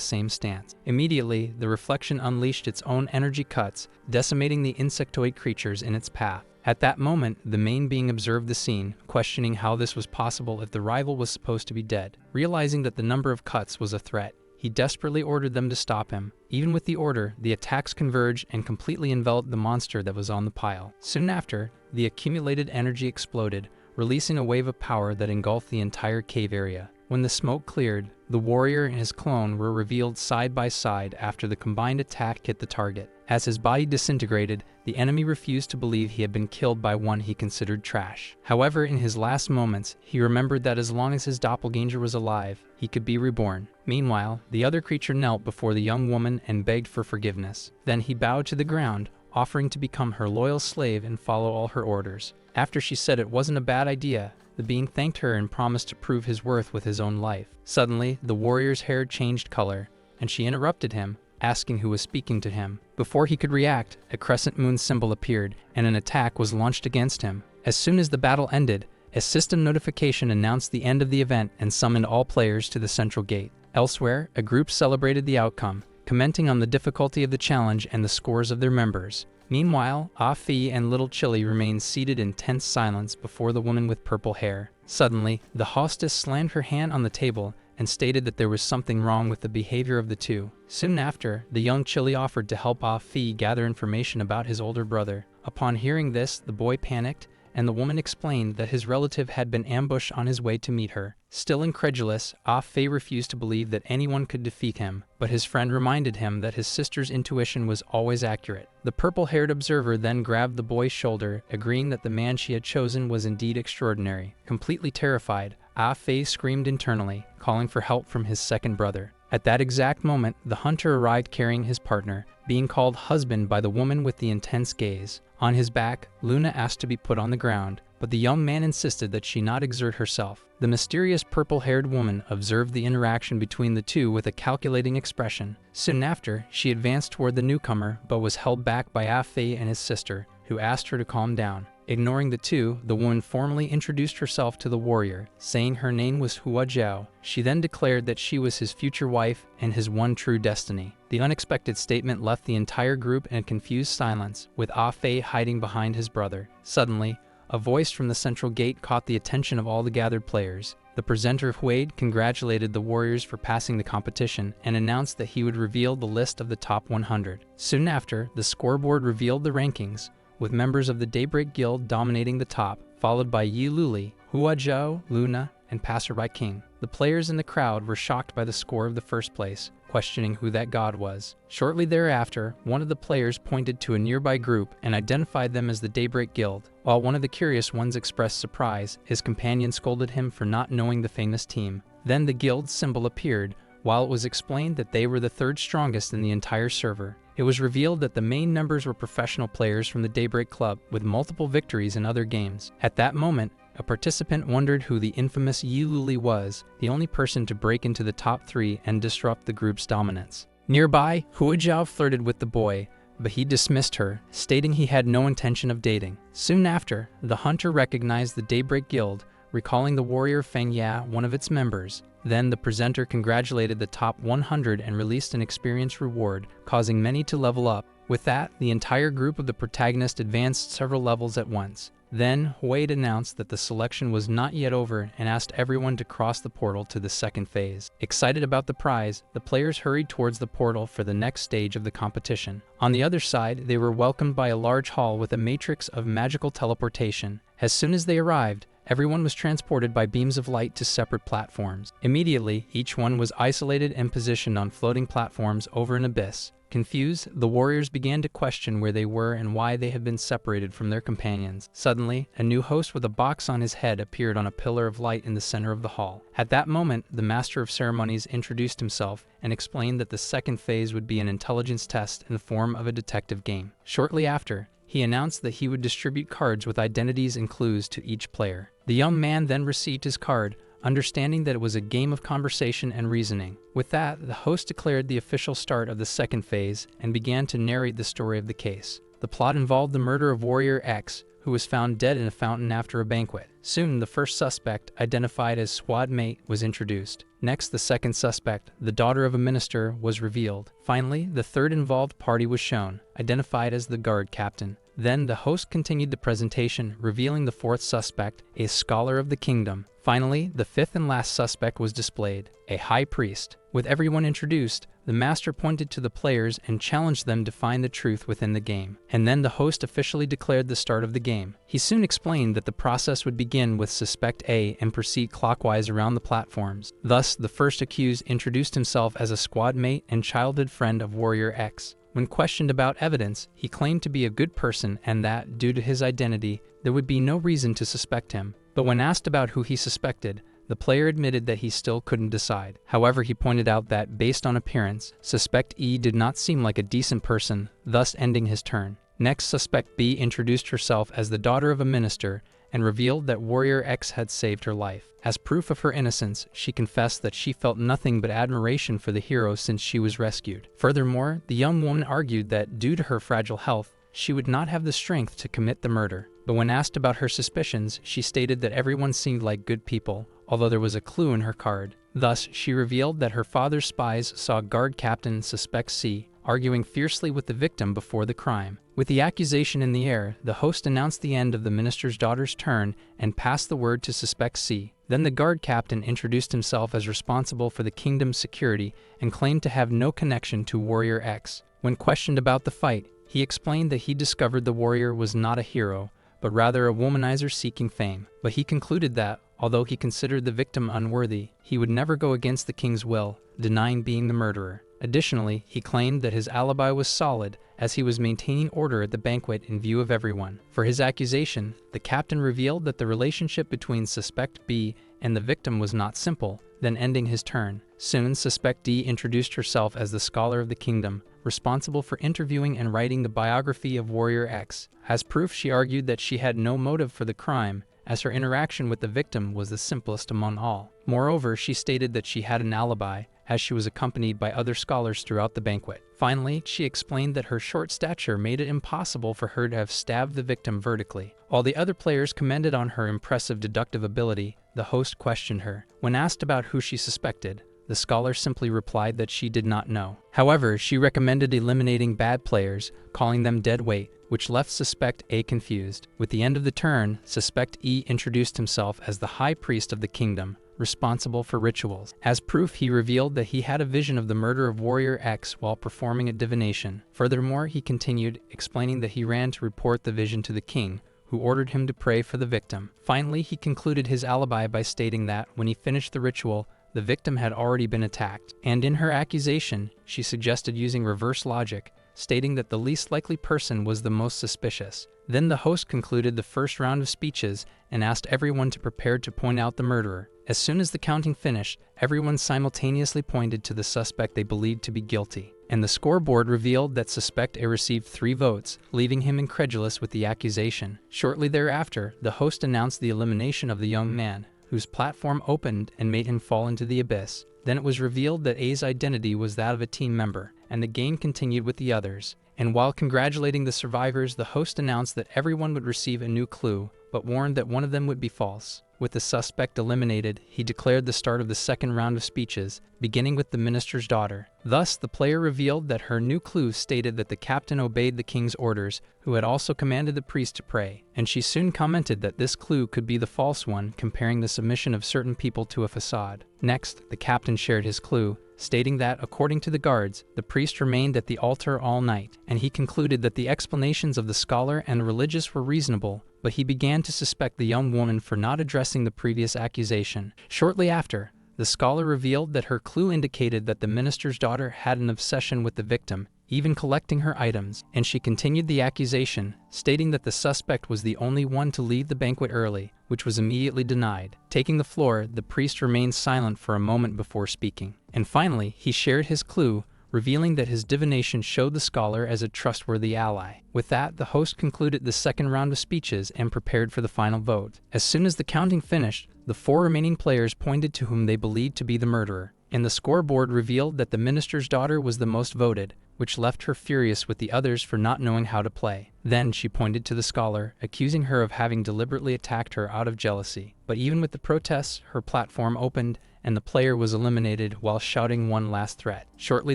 same stance. Immediately, the reflection unleashed its own energy cuts, decimating the insectoid creatures in its path. At that moment, the main being observed the scene, questioning how this was possible if the rival was supposed to be dead. Realizing that the number of cuts was a threat, he desperately ordered them to stop him. Even with the order, the attacks converged and completely enveloped the monster that was on the pile. Soon after, the accumulated energy exploded, releasing a wave of power that engulfed the entire cave area. When the smoke cleared, the warrior and his clone were revealed side by side after the combined attack hit the target. As his body disintegrated, the enemy refused to believe he had been killed by one he considered trash. However, in his last moments, he remembered that as long as his doppelganger was alive, he could be reborn. Meanwhile, the other creature knelt before the young woman and begged for forgiveness. Then he bowed to the ground, offering to become her loyal slave and follow all her orders. After she said it wasn't a bad idea, the being thanked her and promised to prove his worth with his own life. Suddenly, the warrior's hair changed color, and she interrupted him, asking who was speaking to him. Before he could react, a crescent moon symbol appeared, and an attack was launched against him. As soon as the battle ended, a system notification announced the end of the event and summoned all players to the central gate. Elsewhere, a group celebrated the outcome, commenting on the difficulty of the challenge and the scores of their members. Meanwhile, Ah-Fi and little Chile remained seated in tense silence before the woman with purple hair. Suddenly, the hostess slammed her hand on the table and stated that there was something wrong with the behavior of the two. Soon after, the young Chile offered to help Ah-Fi gather information about his older brother. Upon hearing this, the boy panicked, and the woman explained that his relative had been ambushed on his way to meet her. Still incredulous, Ah-Fei refused to believe that anyone could defeat him, but his friend reminded him that his sister's intuition was always accurate. The purple-haired observer then grabbed the boy's shoulder, agreeing that the man she had chosen was indeed extraordinary. Completely terrified, Ah-Fei screamed internally, calling for help from his second brother. At that exact moment, the hunter arrived carrying his partner, being called husband by the woman with the intense gaze. On his back, Luna asked to be put on the ground, but the young man insisted that she not exert herself. The mysterious purple-haired woman observed the interaction between the two with a calculating expression. Soon after, she advanced toward the newcomer, but was held back by Ah-Fei and his sister, who asked her to calm down. Ignoring the two, the woman formally introduced herself to the warrior, saying her name was Hua Jiao. She then declared that she was his future wife and his one true destiny. The unexpected statement left the entire group in a confused silence, with Ah-Fei hiding behind his brother. Suddenly, a voice from the central gate caught the attention of all the gathered players. The presenter Huade congratulated the warriors for passing the competition and announced that he would reveal the list of the top 100. Soon after, the scoreboard revealed the rankings, with members of the Daybreak Guild dominating the top, followed by Yi Luli, Hua Jiao, Luna, and Passerby King. The players in the crowd were shocked by the score of the first place, questioning who that god was. Shortly thereafter, one of the players pointed to a nearby group and identified them as the Daybreak Guild. While one of the curious ones expressed surprise, his companion scolded him for not knowing the famous team. Then the guild's symbol appeared, while it was explained that they were the third strongest in the entire server. It was revealed that the main members were professional players from the Daybreak Club, with multiple victories in other games. At that moment, a participant wondered who the infamous Yi Luli was, the only person to break into the top 3 and disrupt the group's dominance. Nearby, Hua Jiao flirted with the boy, but he dismissed her, stating he had no intention of dating. Soon after, the hunter recognized the Daybreak Guild, recalling the warrior Feng Ya, one of its members. Then the presenter congratulated the top 100 and released an experience reward, causing many to level up. With that, the entire group of the protagonist advanced several levels at once. Then, Huade announced that the selection was not yet over and asked everyone to cross the portal to the second phase. Excited about the prize, the players hurried towards the portal for the next stage of the competition. On the other side, they were welcomed by a large hall with a matrix of magical teleportation. As soon as they arrived, everyone was transported by beams of light to separate platforms. Immediately, each one was isolated and positioned on floating platforms over an abyss. Confused, the warriors began to question where they were and why they had been separated from their companions. Suddenly, a new host with a box on his head appeared on a pillar of light in the center of the hall. At that moment, the master of ceremonies introduced himself and explained that the second phase would be an intelligence test in the form of a detective game. Shortly after, he announced that he would distribute cards with identities and clues to each player. The young man then received his card, understanding that it was a game of conversation and reasoning. With that, the host declared the official start of the second phase and began to narrate the story of the case. The plot involved the murder of Warrior X, who was found dead in a fountain after a banquet. Soon, the first suspect, identified as squad mate, was introduced. Next, the second suspect, the daughter of a minister, was revealed. Finally, the third involved party was shown, identified as the guard captain. Then the host continued the presentation, revealing the fourth suspect, a scholar of the kingdom. Finally, the fifth and last suspect was displayed, a high priest. With everyone introduced, the master pointed to the players and challenged them to find the truth within the game. And then the host officially declared the start of the game. He soon explained that the process would begin with suspect A and proceed clockwise around the platforms. Thus, the first accused introduced himself as a squad mate and childhood friend of Warrior X. When questioned about evidence, he claimed to be a good person and that, due to his identity, there would be no reason to suspect him. But when asked about who he suspected, the player admitted that he still couldn't decide. However, he pointed out that, based on appearance, Suspect E did not seem like a decent person, thus ending his turn. Next, Suspect B introduced herself as the daughter of a minister and revealed that Warrior X had saved her life. As proof of her innocence, she confessed that she felt nothing but admiration for the hero since she was rescued. Furthermore, the young woman argued that, due to her fragile health, she would not have the strength to commit the murder. But when asked about her suspicions, she stated that everyone seemed like good people, although there was a clue in her card. Thus, she revealed that her father's spies saw guard captain Suspect C arguing fiercely with the victim before the crime. With the accusation in the air, the host announced the end of the minister's daughter's turn and passed the word to Suspect C. Then the guard captain introduced himself as responsible for the kingdom's security and claimed to have no connection to Warrior X. When questioned about the fight, he explained that he discovered the warrior was not a hero, but rather a womanizer seeking fame. But he concluded that, although he considered the victim unworthy, he would never go against the king's will, denying being the murderer. Additionally, he claimed that his alibi was solid, as he was maintaining order at the banquet in view of everyone. For his accusation, the captain revealed that the relationship between Suspect B and the victim was not simple, then ending his turn. Soon, Suspect D introduced herself as the scholar of the kingdom, responsible for interviewing and writing the biography of Warrior X. As proof, she argued that she had no motive for the crime, as her interaction with the victim was the simplest among all. Moreover, she stated that she had an alibi, as she was accompanied by other scholars throughout the banquet. Finally, she explained that her short stature made it impossible for her to have stabbed the victim vertically. While the other players commended on her impressive deductive ability, the host questioned her. When asked about who she suspected, the scholar simply replied that she did not know. However, she recommended eliminating bad players, calling them dead weight, which left Suspect A confused. With the end of the turn, Suspect E introduced himself as the High Priest of the Kingdom, responsible for rituals. As proof, he revealed that he had a vision of the murder of Warrior X while performing a divination. Furthermore, he continued, explaining that he ran to report the vision to the king, who ordered him to pray for the victim. Finally, he concluded his alibi by stating that, when he finished the ritual, the victim had already been attacked. And in her accusation, she suggested using reverse logic, stating that the least likely person was the most suspicious. Then the host concluded the first round of speeches and asked everyone to prepare to point out the murderer. As soon as the counting finished, everyone simultaneously pointed to the suspect they believed to be guilty, and the scoreboard revealed that Suspect A received 3 votes, leaving him incredulous with the accusation. Shortly thereafter, the host announced the elimination of the young man, whose platform opened and made him fall into the abyss. Then it was revealed that A's identity was that of a team member, and the game continued with the others. And while congratulating the survivors, the host announced that everyone would receive a new clue, but warned that one of them would be false. With the suspect eliminated, he declared the start of the second round of speeches, beginning with the minister's daughter. Thus, the player revealed that her new clue stated that the captain obeyed the king's orders, who had also commanded the priest to pray, and she soon commented that this clue could be the false one, comparing the submission of certain people to a facade. Next, the captain shared his clue, stating that, according to the guards, the priest remained at the altar all night, and he concluded that the explanations of the scholar and the religious were reasonable, but he began to suspect the young woman for not addressing the previous accusation. Shortly after, the scholar revealed that her clue indicated that the minister's daughter had an obsession with the victim, even collecting her items, and she continued the accusation, stating that the suspect was the only one to leave the banquet early, which was immediately denied. Taking the floor, the priest remained silent for a moment before speaking. And finally, he shared his clue, revealing that his divination showed the scholar as a trustworthy ally. With that, the host concluded the second round of speeches and prepared for the final vote. As soon as the counting finished, the 4 remaining players pointed to whom they believed to be the murderer, and the scoreboard revealed that the minister's daughter was the most voted, which left her furious with the others for not knowing how to play. Then she pointed to the scholar, accusing her of having deliberately attacked her out of jealousy. But even with the protests, her platform opened, and the player was eliminated while shouting one last threat. Shortly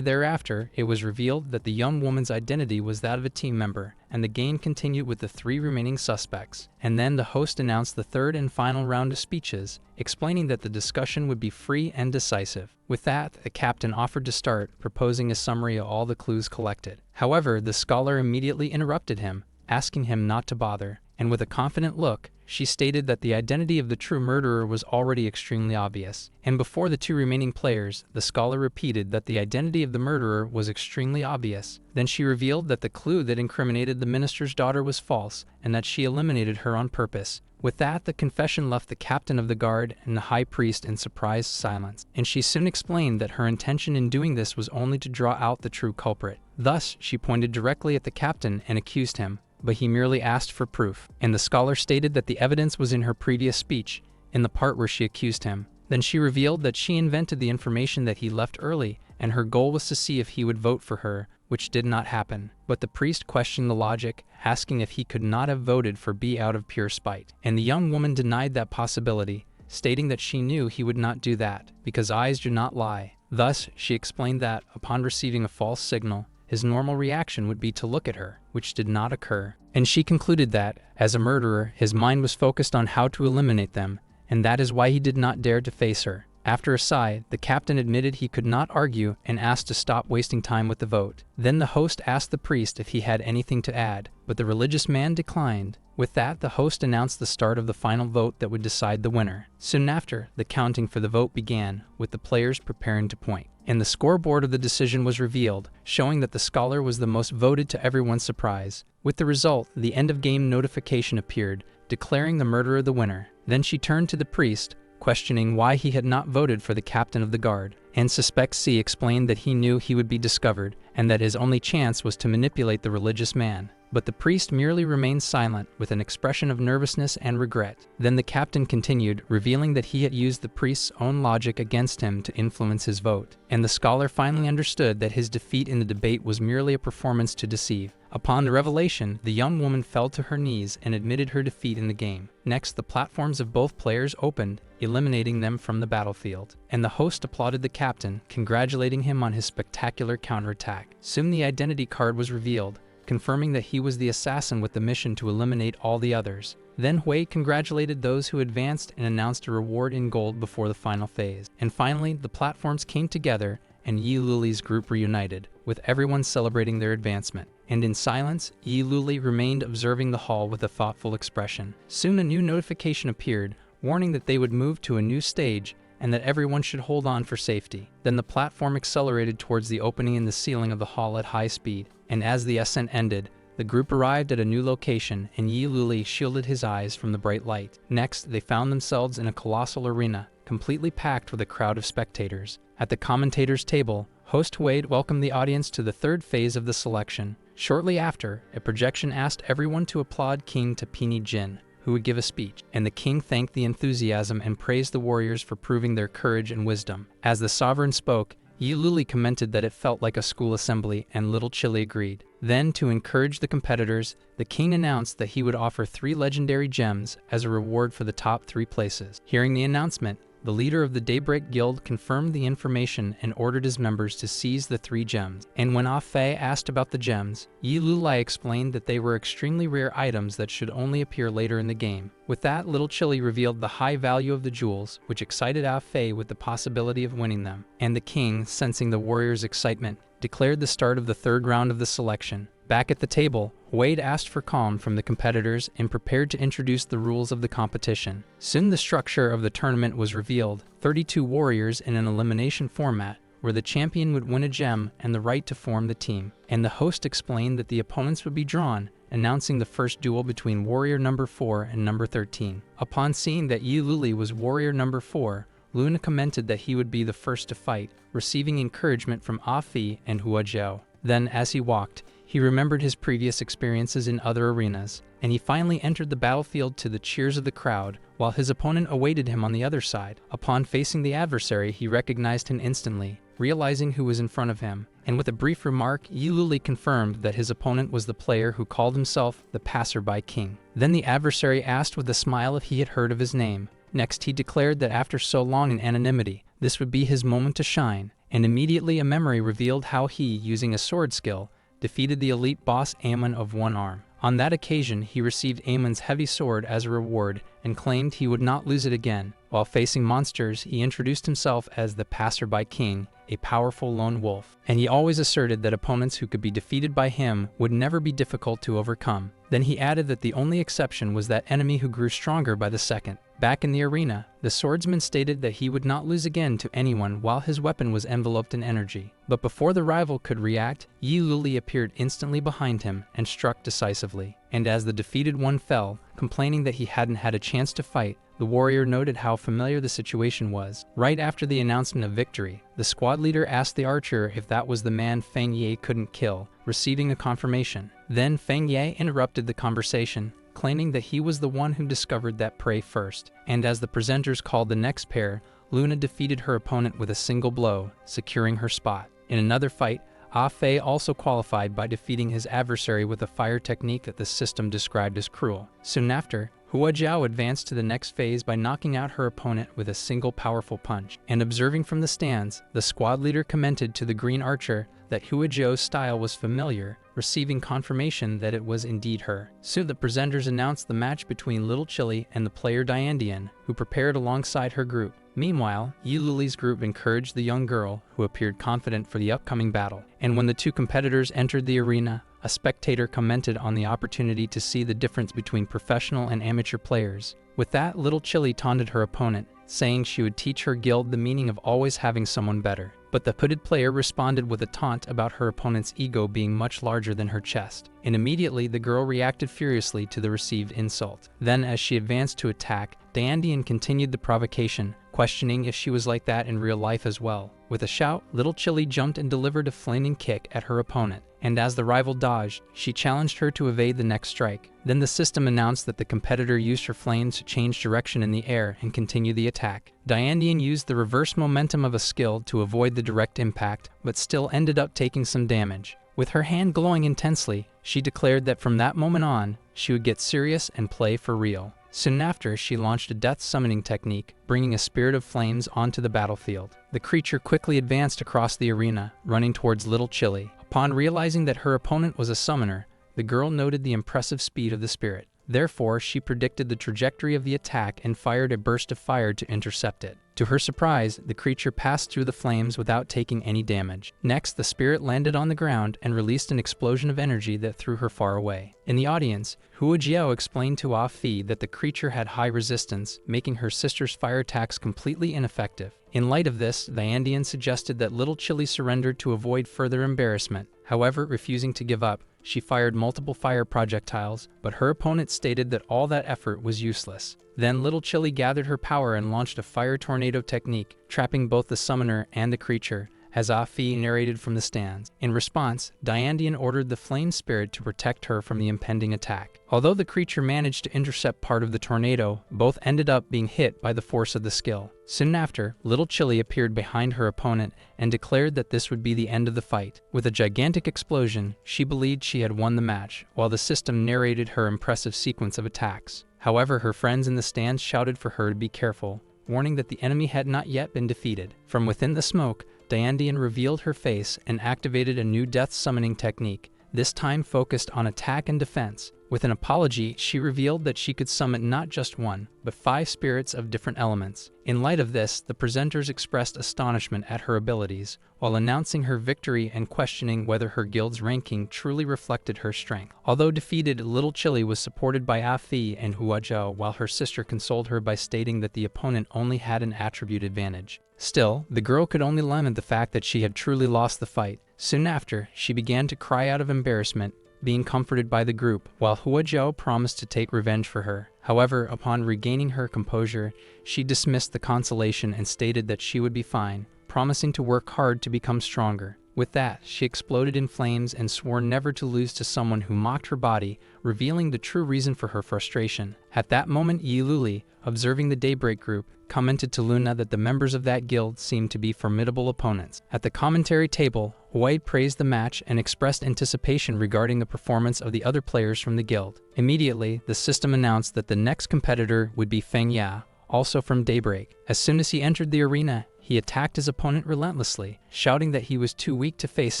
thereafter, it was revealed that the young woman's identity was that of a team member, and the game continued with the 3 remaining suspects. And then the host announced the third and final round of speeches, explaining that the discussion would be free and decisive. With that, the captain offered to start, proposing a summary of all the clues collected. However, the scholar immediately interrupted him, asking him not to bother, and with a confident look, she stated that the identity of the true murderer was already extremely obvious. And before the 2 remaining players, the scholar repeated that the identity of the murderer was extremely obvious. Then she revealed that the clue that incriminated the minister's daughter was false, and that she eliminated her on purpose. With that, the confession left the captain of the guard and the high priest in surprised silence, and she soon explained that her intention in doing this was only to draw out the true culprit. Thus, she pointed directly at the captain and accused him, but he merely asked for proof, and the scholar stated that the evidence was in her previous speech, in the part where she accused him. Then she revealed that she invented the information that he left early, and her goal was to see if he would vote for her, which did not happen. But the priest questioned the logic, asking if he could not have voted for B out of pure spite. And the young woman denied that possibility, stating that she knew he would not do that, because eyes do not lie. Thus, she explained that, upon receiving a false signal, his normal reaction would be to look at her, which did not occur. And she concluded that, as a murderer, his mind was focused on how to eliminate them, and that is why he did not dare to face her. After a sigh, the captain admitted he could not argue and asked to stop wasting time with the vote. Then the host asked the priest if he had anything to add, but the religious man declined. With that, the host announced the start of the final vote that would decide the winner. Soon after, the counting for the vote began, with the players preparing to point. And the scoreboard of the decision was revealed, showing that the scholar was the most voted to everyone's surprise. With the result, the end-of-game notification appeared, declaring the murderer the winner. Then she turned to the priest, questioning why he had not voted for the captain of the guard. And Suspect C explained that he knew he would be discovered, and that his only chance was to manipulate the religious man. But the priest merely remained silent, with an expression of nervousness and regret. Then the captain continued, revealing that he had used the priest's own logic against him to influence his vote. And the scholar finally understood that his defeat in the debate was merely a performance to deceive. Upon the revelation, the young woman fell to her knees and admitted her defeat in the game. Next, the platforms of both players opened, eliminating them from the battlefield. And the host applauded the captain, congratulating him on his spectacular counterattack. Soon the identity card was revealed, confirming that he was the assassin with the mission to eliminate all the others. Then Hui congratulated those who advanced and announced a reward in gold before the final phase. And finally, the platforms came together and Yi Luli's group reunited, with everyone celebrating their advancement. And in silence, Yi Luli remained observing the hall with a thoughtful expression. Soon a new notification appeared, warning that they would move to a new stage and that everyone should hold on for safety. Then the platform accelerated towards the opening in the ceiling of the hall at high speed, and as the ascent ended, the group arrived at a new location and Yi Luli shielded his eyes from the bright light. Next, they found themselves in a colossal arena, completely packed with a crowd of spectators. At the commentators' table, host Wade welcomed the audience to the third phase of the selection. Shortly after, a projection asked everyone to applaud King Tapini Jin, who would give a speech, and the king thanked the enthusiasm and praised the warriors for proving their courage and wisdom. As the sovereign spoke, Yi Luli commented that it felt like a school assembly, and little Chile agreed. Then, to encourage the competitors, the king announced that he would offer 3 legendary gems as a reward for the top 3 places. Hearing the announcement, the leader of the Daybreak Guild confirmed the information and ordered his members to seize the 3 gems. And when Ah Fei asked about the gems, Yi Luli explained that they were extremely rare items that should only appear later in the game. With that, little Chili revealed the high value of the jewels, which excited Ah Fei with the possibility of winning them. And the king, sensing the warriors' excitement, declared the start of the 3rd round of the selection. Back at the table, Wade asked for calm from the competitors and prepared to introduce the rules of the competition. Soon the structure of the tournament was revealed: 32 warriors in an elimination format, where the champion would win a gem and the right to form the team. And the host explained that the opponents would be drawn, announcing the first duel between warrior number 4 and number 13. Upon seeing that Yi Luli was warrior number 4, Luna commented that he would be the first to fight, receiving encouragement from Ah Fi and Hua Jiao. Then, as he walked, he remembered his previous experiences in other arenas, and he finally entered the battlefield to the cheers of the crowd, while his opponent awaited him on the other side. Upon facing the adversary, he recognized him instantly, realizing who was in front of him, and with a brief remark, Yi Luli confirmed that his opponent was the player who called himself the Passerby King. Then the adversary asked with a smile if he had heard of his name. Next, he declared that after so long in anonymity, this would be his moment to shine, and immediately a memory revealed how he, using a sword skill, defeated the elite boss Amon of One Arm. On that occasion, he received Amon's heavy sword as a reward and claimed he would not lose it again. While facing monsters, he introduced himself as the Passerby King, a powerful lone wolf, and he always asserted that opponents who could be defeated by him would never be difficult to overcome. Then he added that the only exception was that enemy who grew stronger by the second. Back in the arena, the swordsman stated that he would not lose again to anyone while his weapon was enveloped in energy. But before the rival could react, Yi Luli appeared instantly behind him and struck decisively. And as the defeated one fell, complaining that he hadn't had a chance to fight, the warrior noted how familiar the situation was. Right after the announcement of victory, the squad leader asked the archer if that was the man Feng Ye couldn't kill, receiving a confirmation. Then Feng Ye interrupted the conversation, claiming that he was the one who discovered that prey first. And as the presenters called the next pair, Luna defeated her opponent with a single blow, securing her spot. In another fight, Ah Fei also qualified by defeating his adversary with a fire technique that the system described as cruel. Soon after, Hua Jiao advanced to the next phase by knocking out her opponent with a single powerful punch. And observing from the stands, the squad leader commented to the green archer that Hua Jiao's style was familiar, receiving confirmation that it was indeed her. Soon the presenters announced the match between Little Chile and the player Diandian, who prepared alongside her group. Meanwhile, Yiluli's group encouraged the young girl, who appeared confident for the upcoming battle. And when the two competitors entered the arena, a spectator commented on the opportunity to see the difference between professional and amateur players. With that, Little Chile taunted her opponent, saying she would teach her guild the meaning of always having someone better. But the hooded player responded with a taunt about her opponent's ego being much larger than her chest. And immediately, the girl reacted furiously to the received insult. Then, as she advanced to attack, Diandian continued the provocation, questioning if she was like that in real life as well. With a shout, Little Chile jumped and delivered a flaming kick at her opponent. And as the rival dodged, she challenged her to evade the next strike. Then the system announced that the competitor used her flames to change direction in the air and continue the attack. Diandian used the reverse momentum of a skill to avoid the direct impact, but still ended up taking some damage. With her hand glowing intensely, she declared that from that moment on, she would get serious and play for real. Soon after, she launched a death summoning technique, bringing a spirit of flames onto the battlefield. The creature quickly advanced across the arena, running towards Little Chile. Upon realizing that her opponent was a summoner, the girl noted the impressive speed of the spirit. Therefore, she predicted the trajectory of the attack and fired a burst of fire to intercept it. To her surprise, the creature passed through the flames without taking any damage. Next, the spirit landed on the ground and released an explosion of energy that threw her far away. In the audience, Hua Jiao explained to Ah Fei that the creature had high resistance, making her sister's fire attacks completely ineffective. In light of this, Diandian suggested that Little Chile surrender to avoid further embarrassment. However, refusing to give up, she fired multiple fire projectiles, but her opponent stated that all that effort was useless. Then Little Chile gathered her power and launched a fire tornado technique, trapping both the summoner and the creature, as Ah Fei narrated from the stands. In response, Diandian ordered the flame spirit to protect her from the impending attack. Although the creature managed to intercept part of the tornado, both ended up being hit by the force of the skill. Soon after, Little Chile appeared behind her opponent and declared that this would be the end of the fight. With a gigantic explosion, she believed she had won the match, while the system narrated her impressive sequence of attacks. However, her friends in the stands shouted for her to be careful, warning that the enemy had not yet been defeated. From within the smoke, Diandian revealed her face and activated a new death summoning technique, this time focused on attack and defense. With an apology, she revealed that she could summon not just one, but 5 spirits of different elements. In light of this, the presenters expressed astonishment at her abilities, while announcing her victory and questioning whether her guild's ranking truly reflected her strength. Although defeated, Little Chile was supported by Ah Fei and Hua Jiao, while her sister consoled her by stating that the opponent only had an attribute advantage. Still, the girl could only lament the fact that she had truly lost the fight. Soon after, she began to cry out of embarrassment, being comforted by the group, while Hua Jiao promised to take revenge for her. However, upon regaining her composure, she dismissed the consolation and stated that she would be fine, promising to work hard to become stronger. With that, she exploded in flames and swore never to lose to someone who mocked her body, revealing the true reason for her frustration. At that moment, Yiluli, observing the Daybreak group, commented to Luna that the members of that guild seemed to be formidable opponents. At the commentary table, Hawaii praised the match and expressed anticipation regarding the performance of the other players from the guild. Immediately, the system announced that the next competitor would be Feng Ya, also from Daybreak. As soon as he entered the arena, he attacked his opponent relentlessly, shouting that he was too weak to face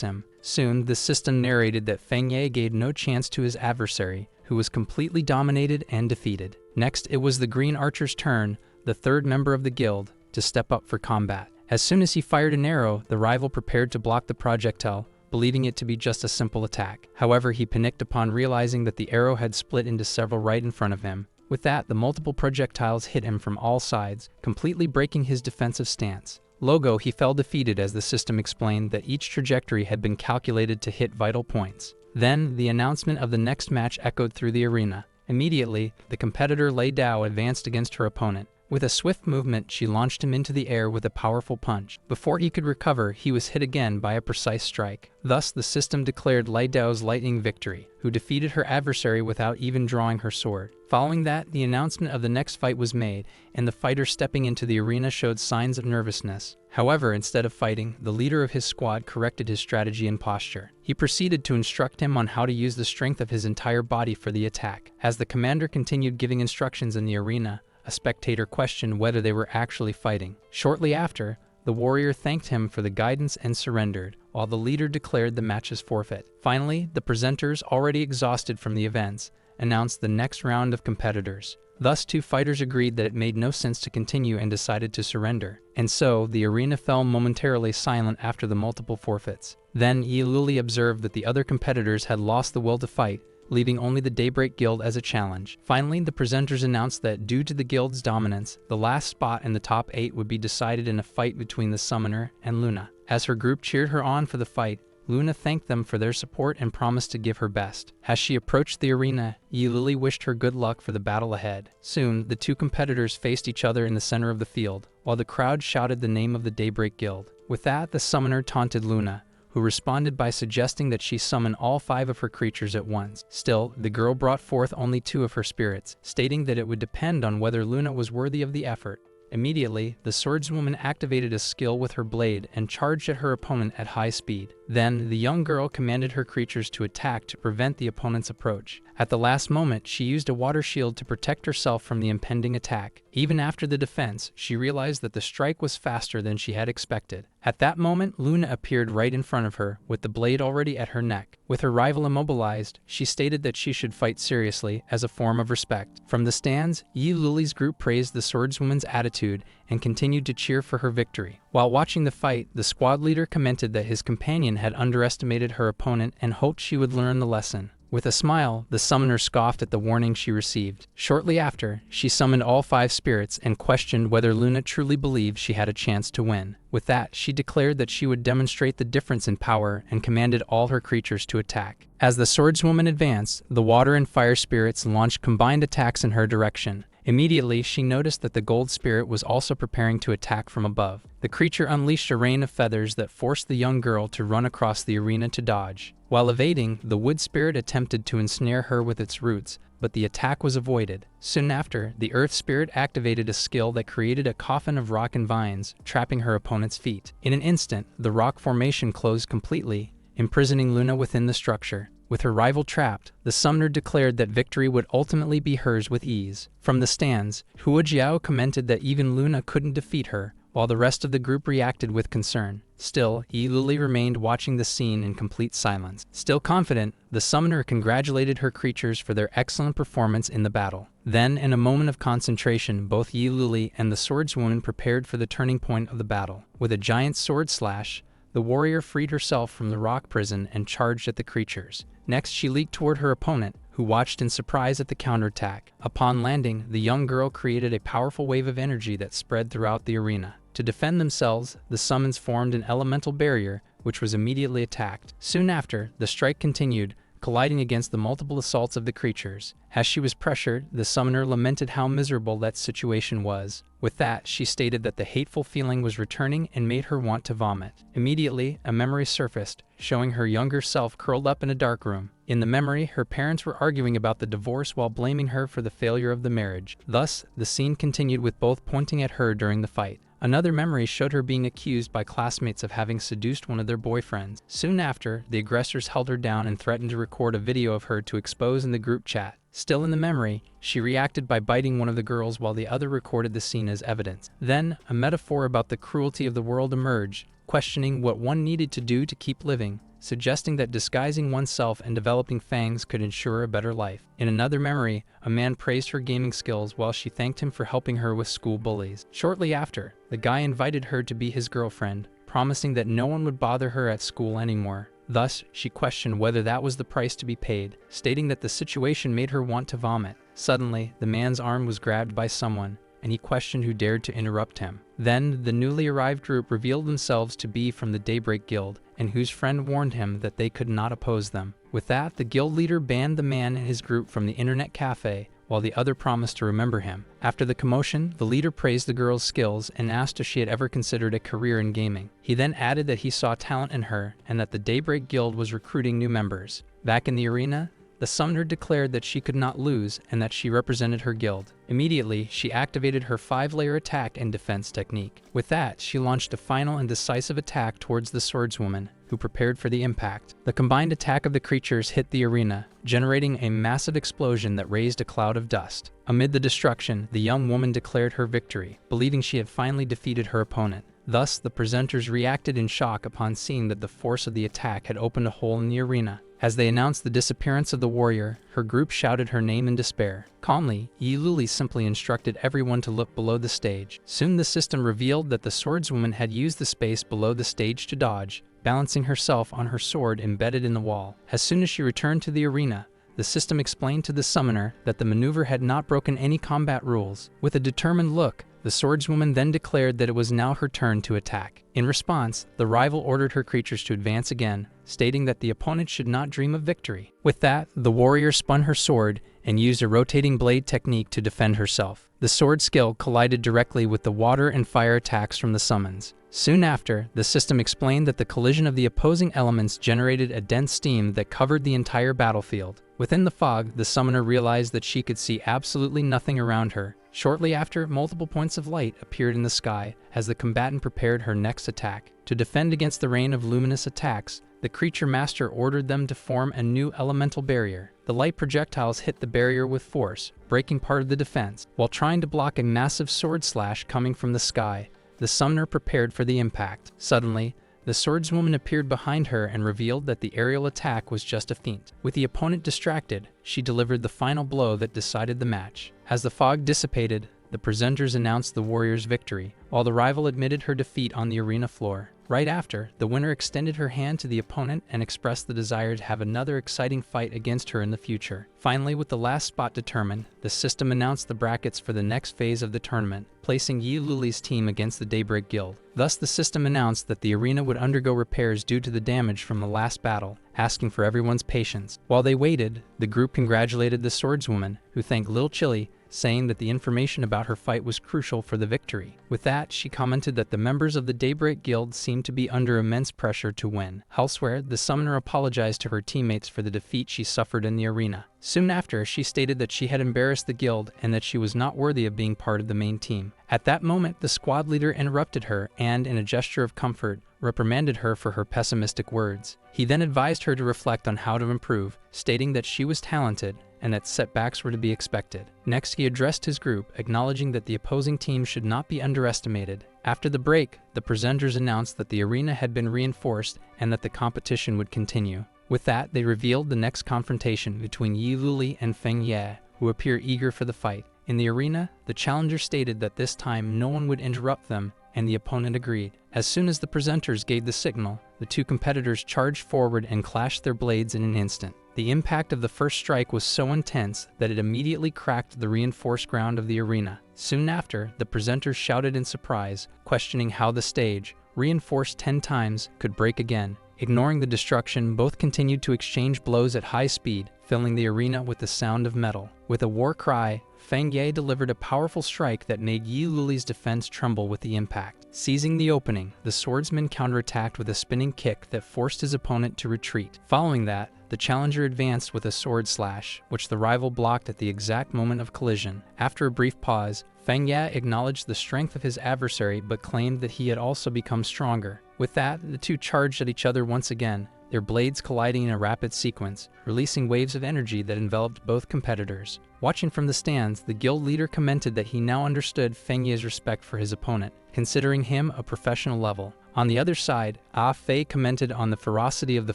him. Soon, the system narrated that Feng Ye gave no chance to his adversary, who was completely dominated and defeated. Next, it was the Green Archer's turn, the third member of the guild, to step up for combat. As soon as he fired an arrow, the rival prepared to block the projectile, believing it to be just a simple attack. However, he panicked upon realizing that the arrow had split into several right in front of him. With that, the multiple projectiles hit him from all sides, completely breaking his defensive stance. Logo, he fell defeated as the system explained that each trajectory had been calculated to hit vital points. Then, the announcement of the next match echoed through the arena. Immediately, the competitor Lei Dao advanced against her opponent. With a swift movement, she launched him into the air with a powerful punch. Before he could recover, he was hit again by a precise strike. Thus, the system declared Li Dao's lightning victory, who defeated her adversary without even drawing her sword. Following that, the announcement of the next fight was made, and the fighter stepping into the arena showed signs of nervousness. However, instead of fighting, the leader of his squad corrected his strategy and posture. He proceeded to instruct him on how to use the strength of his entire body for the attack. As the commander continued giving instructions in the arena, a spectator questioned whether they were actually fighting. Shortly after, the warrior thanked him for the guidance and surrendered, while the leader declared the match's forfeit. Finally, the presenters, already exhausted from the events, announced the next round of competitors. Thus, two fighters agreed that it made no sense to continue and decided to surrender. And so, the arena fell momentarily silent after the multiple forfeits. Then, Iiluli observed that the other competitors had lost the will to fight, leaving only the Daybreak Guild as a challenge. Finally, the presenters announced that due to the guild's dominance, the last spot in the top 8 would be decided in a fight between the summoner and Luna. As her group cheered her on for the fight, Luna thanked them for their support and promised to give her best. As she approached the arena, Iiluli wished her good luck for the battle ahead. Soon, the two competitors faced each other in the center of the field, while the crowd shouted the name of the Daybreak Guild. With that, the summoner taunted Luna, who responded by suggesting that she summon all 5 of her creatures at once. Still, the girl brought forth only 2 of her spirits, stating that it would depend on whether Luna was worthy of the effort. Immediately, the swordswoman activated a skill with her blade and charged at her opponent at high speed. Then, the young girl commanded her creatures to attack to prevent the opponent's approach. At the last moment, she used a water shield to protect herself from the impending attack. Even after the defense, she realized that the strike was faster than she had expected. At that moment, Luna appeared right in front of her, with the blade already at her neck. With her rival immobilized, she stated that she should fight seriously, as a form of respect. From the stands, Iiluli's group praised the swordswoman's attitude and continued to cheer for her victory. While watching the fight, the squad leader commented that his companion had underestimated her opponent and hoped she would learn the lesson. With a smile, the summoner scoffed at the warning she received. Shortly after, she summoned all 5 spirits and questioned whether Luna truly believed she had a chance to win. With that, she declared that she would demonstrate the difference in power and commanded all her creatures to attack. As the swordswoman advanced, the water and fire spirits launched combined attacks in her direction. Immediately, she noticed that the gold spirit was also preparing to attack from above. The creature unleashed a rain of feathers that forced the young girl to run across the arena to dodge. While evading, the wood spirit attempted to ensnare her with its roots, but the attack was avoided. Soon after, the earth spirit activated a skill that created a coffin of rock and vines, trapping her opponent's feet. In an instant, the rock formation closed completely, imprisoning Luna within the structure. With her rival trapped, the summoner declared that victory would ultimately be hers with ease. From the stands, Hua Jiao commented that even Luna couldn't defeat her, while the rest of the group reacted with concern. Still, Iiluli remained watching the scene in complete silence. Still confident, the summoner congratulated her creatures for their excellent performance in the battle. Then, in a moment of concentration, both Iiluli and the swordswoman prepared for the turning point of the battle. With a giant sword slash, the warrior freed herself from the rock prison and charged at the creatures. Next, she leaped toward her opponent, who watched in surprise at the counterattack. Upon landing, the young girl created a powerful wave of energy that spread throughout the arena. To defend themselves, the summons formed an elemental barrier, which was immediately attacked. Soon after, the strike continued, colliding against the multiple assaults of the creatures. As she was pressured, the summoner lamented how miserable that situation was. With that, she stated that the hateful feeling was returning and made her want to vomit. Immediately, a memory surfaced, showing her younger self curled up in a dark room. In the memory, her parents were arguing about the divorce while blaming her for the failure of the marriage. Thus, the scene continued with both pointing at her during the fight. Another memory showed her being accused by classmates of having seduced one of their boyfriends. Soon after, the aggressors held her down and threatened to record a video of her to expose in the group chat. Still in the memory, she reacted by biting one of the girls while the other recorded the scene as evidence. Then, a metaphor about the cruelty of the world emerged, questioning what one needed to do to keep living, suggesting that disguising oneself and developing fangs could ensure a better life. In another memory, a man praised her gaming skills while she thanked him for helping her with school bullies. Shortly after, the guy invited her to be his girlfriend, promising that no one would bother her at school anymore. Thus, she questioned whether that was the price to be paid, stating that the situation made her want to vomit. Suddenly, the man's arm was grabbed by someone, and he questioned who dared to interrupt him. Then, the newly arrived group revealed themselves to be from the Daybreak Guild, and whose friend warned him that they could not oppose them. With that, the guild leader banned the man and his group from the internet cafe, while the other promised to remember him. After the commotion, the leader praised the girl's skills and asked if she had ever considered a career in gaming. He then added that he saw talent in her and that the Daybreak Guild was recruiting new members. Back in the arena, the summoner declared that she could not lose and that she represented her guild. Immediately, she activated her 5-layer attack and defense technique. With that, she launched a final and decisive attack towards the swordswoman, who prepared for the impact. The combined attack of the creatures hit the arena, generating a massive explosion that raised a cloud of dust. Amid the destruction, the young woman declared her victory, believing she had finally defeated her opponent. Thus, the presenters reacted in shock upon seeing that the force of the attack had opened a hole in the arena. As they announced the disappearance of the warrior, her group shouted her name in despair. Calmly, Yi Luli simply instructed everyone to look below the stage. Soon the system revealed that the swordswoman had used the space below the stage to dodge, balancing herself on her sword embedded in the wall. As soon as she returned to the arena, the system explained to the summoner that the maneuver had not broken any combat rules. With a determined look, the swordswoman then declared that it was now her turn to attack. In response, the rival ordered her creatures to advance again, stating that the opponent should not dream of victory. With that, the warrior spun her sword and used a rotating blade technique to defend herself. The sword skill collided directly with the water and fire attacks from the summons. Soon after, the system explained that the collision of the opposing elements generated a dense steam that covered the entire battlefield. Within the fog, the summoner realized that she could see absolutely nothing around her. Shortly after, multiple points of light appeared in the sky as the combatant prepared her next attack. To defend against the rain of luminous attacks, the creature master ordered them to form a new elemental barrier. The light projectiles hit the barrier with force, breaking part of the defense. While trying to block a massive sword slash coming from the sky, the summoner prepared for the impact. Suddenly, the swordswoman appeared behind her and revealed that the aerial attack was just a feint. With the opponent distracted, she delivered the final blow that decided the match. As the fog dissipated, the presenters announced the warrior's victory, while the rival admitted her defeat on the arena floor. Right after, the winner extended her hand to the opponent and expressed the desire to have another exciting fight against her in the future. Finally, with the last spot determined, the system announced the brackets for the next phase of the tournament, placing Yi Luli's team against the Daybreak Guild. Thus, the system announced that the arena would undergo repairs due to the damage from the last battle, asking for everyone's patience. While they waited, the group congratulated the swordswoman, who thanked Lil Chile, saying that the information about her fight was crucial for the victory. With that, she commented that the members of the Daybreak Guild seemed to be under immense pressure to win. Elsewhere, the summoner apologized to her teammates for the defeat she suffered in the arena. Soon after, she stated that she had embarrassed the guild and that she was not worthy of being part of the main team. At that moment, the squad leader interrupted her and, in a gesture of comfort, reprimanded her for her pessimistic words. He then advised her to reflect on how to improve, stating that she was talented and that setbacks were to be expected. Next, he addressed his group, acknowledging that the opposing team should not be underestimated. After the break, the presenters announced that the arena had been reinforced and that the competition would continue. With that, they revealed the next confrontation between Yi Luli and Feng Ye, who appear eager for the fight. In the arena, the challenger stated that this time no one would interrupt them, and the opponent agreed. As soon as the presenters gave the signal, the two competitors charged forward and clashed their blades in an instant. The impact of the first strike was so intense that it immediately cracked the reinforced ground of the arena. Soon after, the presenters shouted in surprise, questioning how the stage, reinforced 10 times, could break again. Ignoring the destruction, both continued to exchange blows at high speed, filling the arena with the sound of metal. With a war cry, Feng Ye delivered a powerful strike that made Yi Luli's defense tremble with the impact. Seizing the opening, the swordsman counterattacked with a spinning kick that forced his opponent to retreat. Following that, the challenger advanced with a sword slash, which the rival blocked at the exact moment of collision. After a brief pause, Feng Ye acknowledged the strength of his adversary but claimed that he had also become stronger. With that, the two charged at each other once again, their blades colliding in a rapid sequence, releasing waves of energy that enveloped both competitors. Watching from the stands, the guild leader commented that he now understood Feng Ye's respect for his opponent, considering him a professional level. On the other side, Ah Fei commented on the ferocity of the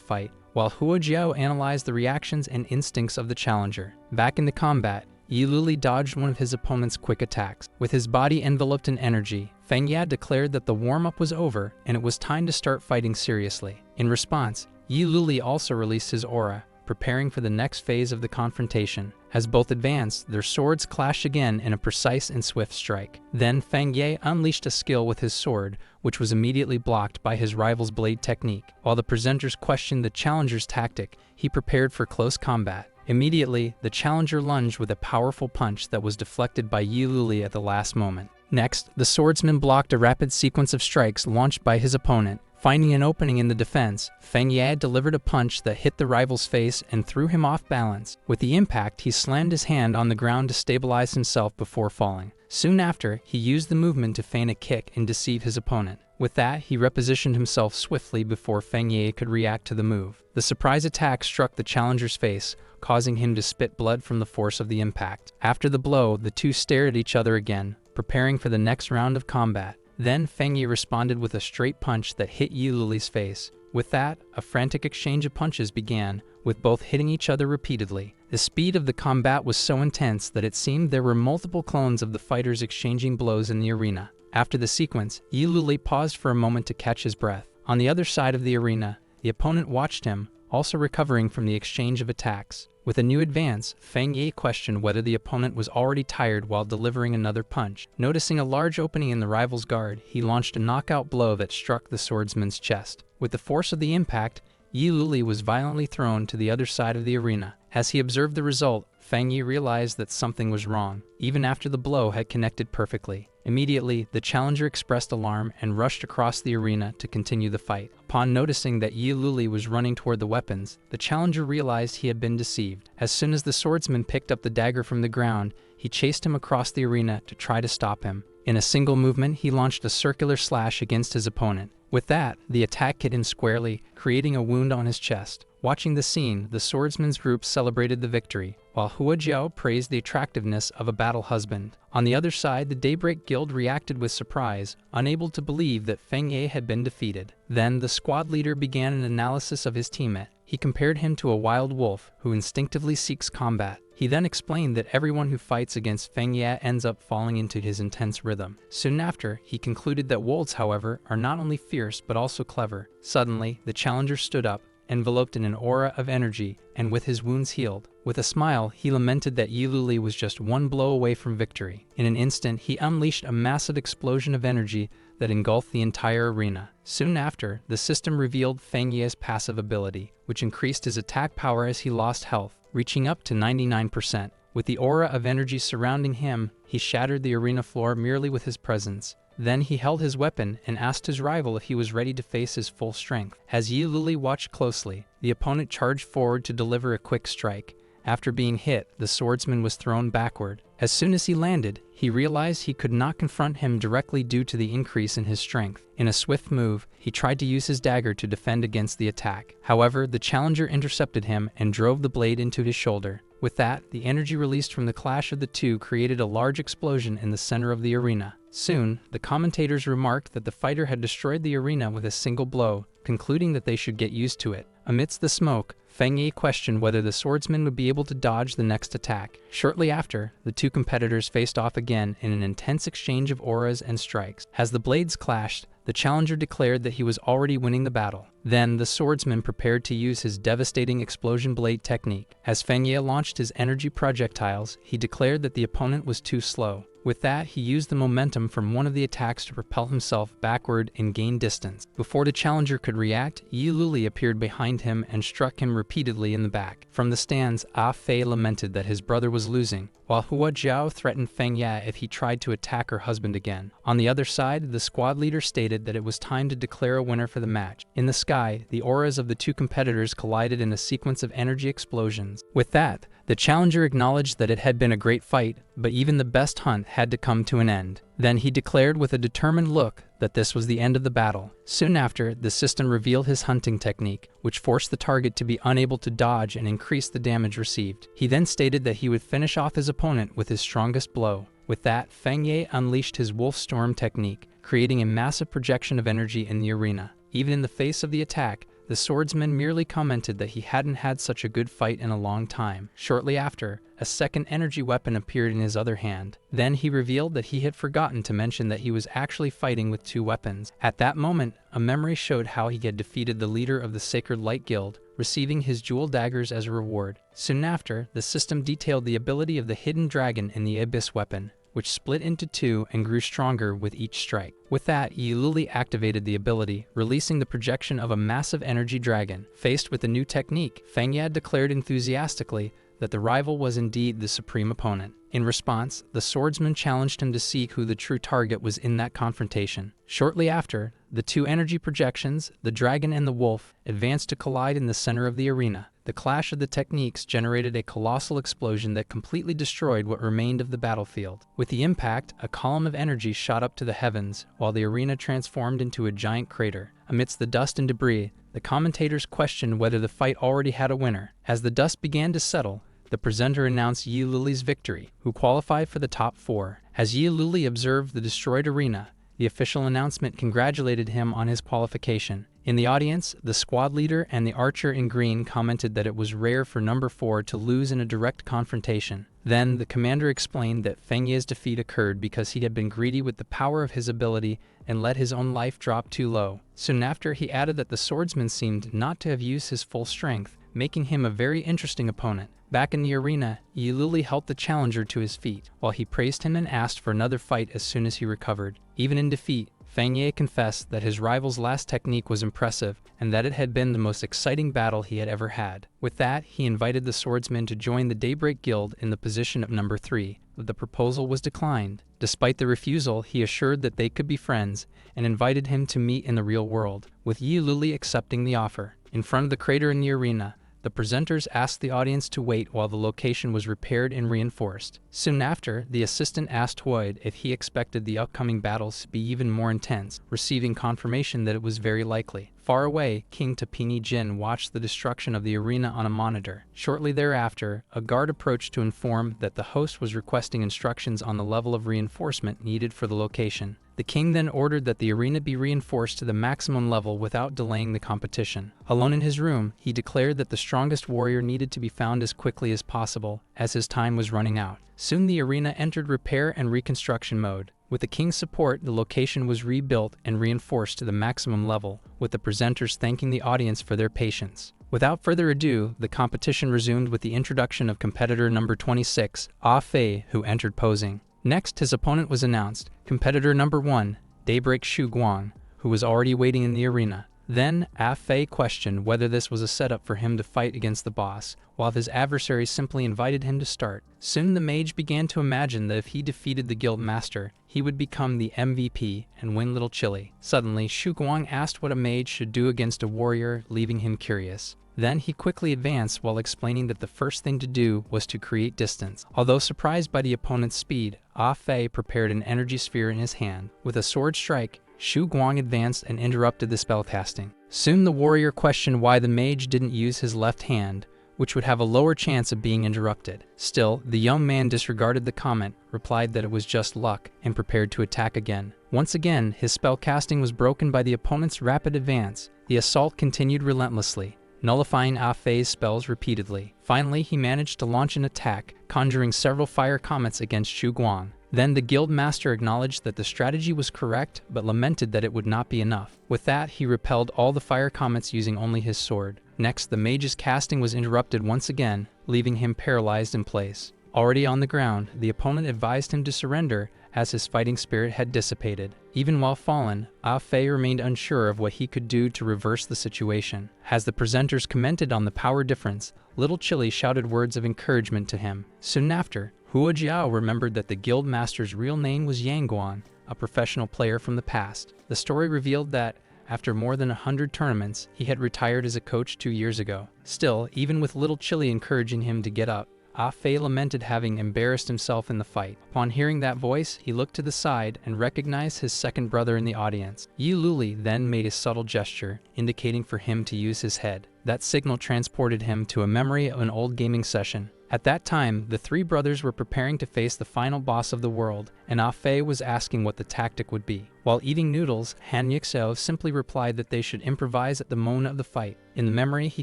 fight, while Hua Jiao analyzed the reactions and instincts of the challenger. Back in the combat, Yi Luli dodged one of his opponent's quick attacks. With his body enveloped in energy, Feng Ye declared that the warm-up was over and it was time to start fighting seriously. In response, Yi Luli also released his aura, preparing for the next phase of the confrontation. As both advanced, their swords clashed again in a precise and swift strike. Then Feng Ye unleashed a skill with his sword, which was immediately blocked by his rival's blade technique. While the presenters questioned the challenger's tactic, he prepared for close combat. Immediately, the challenger lunged with a powerful punch that was deflected by Yi Luli at the last moment. Next, the swordsman blocked a rapid sequence of strikes launched by his opponent. Finding an opening in the defense, Feng Ye delivered a punch that hit the rival's face and threw him off balance. With the impact, he slammed his hand on the ground to stabilize himself before falling. Soon after, he used the movement to feign a kick and deceive his opponent. With that, he repositioned himself swiftly before Feng Ye could react to the move. The surprise attack struck the challenger's face, causing him to spit blood from the force of the impact. After the blow, the two stared at each other again, preparing for the next round of combat. Then Feng Yi responded with a straight punch that hit Yi Luli's face. With that, a frantic exchange of punches began, with both hitting each other repeatedly. The speed of the combat was so intense that it seemed there were multiple clones of the fighters exchanging blows in the arena. After the sequence, Yi Luli paused for a moment to catch his breath. On the other side of the arena, the opponent watched him, also recovering from the exchange of attacks. With a new advance, Feng Ye questioned whether the opponent was already tired while delivering another punch. Noticing a large opening in the rival's guard, he launched a knockout blow that struck the swordsman's chest. With the force of the impact, Yi Luli was violently thrown to the other side of the arena. As he observed the result, Feng Yi realized that something was wrong, even after the blow had connected perfectly. Immediately, the challenger expressed alarm and rushed across the arena to continue the fight. Upon noticing that Yi Luli was running toward the weapons, the challenger realized he had been deceived. As soon as the swordsman picked up the dagger from the ground, he chased him across the arena to try to stop him. In a single movement, he launched a circular slash against his opponent. With that, the attack hit him squarely, creating a wound on his chest. Watching the scene, the swordsman's group celebrated the victory, while Hua Jiao praised the attractiveness of a battle husband. On the other side, the Daybreak Guild reacted with surprise, unable to believe that Feng Ye had been defeated. Then, the squad leader began an analysis of his teammate. He compared him to a wild wolf who instinctively seeks combat. He then explained that everyone who fights against Feng Ye ends up falling into his intense rhythm. Soon after, he concluded that wolves, however, are not only fierce but also clever. Suddenly, the challenger stood up, enveloped in an aura of energy, and with his wounds healed. With a smile, he lamented that Yi Luli was just one blow away from victory. In an instant, he unleashed a massive explosion of energy that engulfed the entire arena. Soon after, the system revealed Feng Ye's passive ability, which increased his attack power as he lost health, reaching up to 99%. With the aura of energy surrounding him, he shattered the arena floor merely with his presence. Then he held his weapon and asked his rival if he was ready to face his full strength. As Yi Luli watched closely, the opponent charged forward to deliver a quick strike. After being hit, the swordsman was thrown backward. As soon as he landed, he realized he could not confront him directly due to the increase in his strength. In a swift move, he tried to use his dagger to defend against the attack. However, the challenger intercepted him and drove the blade into his shoulder. With that, the energy released from the clash of the two created a large explosion in the center of the arena. Soon, the commentators remarked that the fighter had destroyed the arena with a single blow, concluding that they should get used to it. Amidst the smoke, Feng Ye questioned whether the swordsman would be able to dodge the next attack. Shortly after, the two competitors faced off again in an intense exchange of auras and strikes. As the blades clashed, the challenger declared that he was already winning the battle. Then, the swordsman prepared to use his devastating explosion blade technique. As Feng Ye launched his energy projectiles, he declared that the opponent was too slow. With that, he used the momentum from one of the attacks to propel himself backward and gain distance. Before the challenger could react, Yi Luli appeared behind him and struck him repeatedly in the back. From the stands, Ah Fei lamented that his brother was losing, while Hua Jiao threatened Feng Ye if he tried to attack her husband again. On the other side, the squad leader stated that it was time to declare a winner for the match. In the sky, the auras of the two competitors collided in a sequence of energy explosions. With that, the challenger acknowledged that it had been a great fight, but even the best hunt had to come to an end. Then he declared with a determined look that this was the end of the battle. Soon after, the system revealed his hunting technique, which forced the target to be unable to dodge and increased the damage received. He then stated that he would finish off his opponent with his strongest blow. With that, Feng Ye unleashed his Wolf Storm technique, creating a massive projection of energy in the arena. Even in the face of the attack, the swordsman merely commented that he hadn't had such a good fight in a long time. Shortly after, a second energy weapon appeared in his other hand. Then he revealed that he had forgotten to mention that he was actually fighting with two weapons. At that moment, a memory showed how he had defeated the leader of the Sacred Light Guild, receiving his jewel daggers as a reward. Soon after, the system detailed the ability of the hidden dragon in the Abyss weapon, which split into two and grew stronger with each strike. With that, Yi Luli activated the ability, releasing the projection of a massive energy dragon. Faced with the new technique, Feng Ye declared enthusiastically that the rival was indeed the supreme opponent. In response, the swordsman challenged him to see who the true target was in that confrontation. Shortly after, the two energy projections, the dragon and the wolf, advanced to collide in the center of the arena. The clash of the techniques generated a colossal explosion that completely destroyed what remained of the battlefield. With the impact, a column of energy shot up to the heavens, while the arena transformed into a giant crater. Amidst the dust and debris, the commentators questioned whether the fight already had a winner. As the dust began to settle, the presenter announced Yi Luli's victory, who qualified for the top 4. As Yi Luli observed the destroyed arena, the official announcement congratulated him on his qualification. In the audience, the squad leader and the archer in green commented that it was rare for number 4 to lose in a direct confrontation. Then, the commander explained that Feng Ye's defeat occurred because he had been greedy with the power of his ability and let his own life drop too low. Soon after, he added that the swordsman seemed not to have used his full strength, making him a very interesting opponent. Back in the arena, Yi Luli helped the challenger to his feet, while he praised him and asked for another fight as soon as he recovered. Even in defeat, Feng Ye confessed that his rival's last technique was impressive and that it had been the most exciting battle he had ever had. With that, he invited the swordsman to join the Daybreak Guild in the position of number 3, but the proposal was declined. Despite the refusal, he assured that they could be friends and invited him to meet in the real world, with Yi Luli accepting the offer. In front of the crater in the arena, the presenters asked the audience to wait while the location was repaired and reinforced. Soon after, the assistant asked Huoid if he expected the upcoming battles to be even more intense, receiving confirmation that it was very likely. Far away, King Tapini Jin watched the destruction of the arena on a monitor. Shortly thereafter, a guard approached to inform that the host was requesting instructions on the level of reinforcement needed for the location. The king then ordered that the arena be reinforced to the maximum level without delaying the competition. Alone in his room, he declared that the strongest warrior needed to be found as quickly as possible, as his time was running out. Soon the arena entered repair and reconstruction mode. With the king's support, the location was rebuilt and reinforced to the maximum level, with the presenters thanking the audience for their patience. Without further ado, the competition resumed with the introduction of competitor number 26, Ah Fei, who entered posing. Next, his opponent was announced, competitor number 1, Daybreak Shu Guang, who was already waiting in the arena. Then, Ah Fei questioned whether this was a setup for him to fight against the boss, while his adversary simply invited him to start. Soon the mage began to imagine that if he defeated the guild master, he would become the MVP and win Little Chile. Suddenly, Shu Guang asked what a mage should do against a warrior, leaving him curious. Then he quickly advanced while explaining that the first thing to do was to create distance. Although surprised by the opponent's speed, Ah Fei prepared an energy sphere in his hand. With a sword strike, Shu Guang advanced and interrupted the spellcasting. Soon the warrior questioned why the mage didn't use his left hand, which would have a lower chance of being interrupted. Still, the young man disregarded the comment, replied that it was just luck, and prepared to attack again. Once again, his spellcasting was broken by the opponent's rapid advance. The assault continued relentlessly, nullifying Ah Fei's spells repeatedly. Finally, he managed to launch an attack, conjuring several fire comets against Shu Guang. Then the guild master acknowledged that the strategy was correct, but lamented that it would not be enough. With that, he repelled all the fire comets using only his sword. Next, the mage's casting was interrupted once again, leaving him paralyzed in place. Already on the ground, the opponent advised him to surrender, as his fighting spirit had dissipated. Even while fallen, Ah Fei remained unsure of what he could do to reverse the situation. As the presenters commented on the power difference, Little Chile shouted words of encouragement to him. Soon after, Hua Jiao remembered that the guild master's real name was Yang Guan, a professional player from the past. The story revealed that, after more than 100 tournaments, he had retired as a coach 2 years ago. Still, even with Little Chile encouraging him to get up, Ah Fei lamented having embarrassed himself in the fight. Upon hearing that voice, he looked to the side and recognized his second brother in the audience. Yi Luli then made a subtle gesture, indicating for him to use his head. That signal transported him to a memory of an old gaming session. At that time, the three brothers were preparing to face the final boss of the world, and Ah Fei was asking what the tactic would be. While eating noodles, Han Yixao simply replied that they should improvise at the moment of the fight. In the memory, he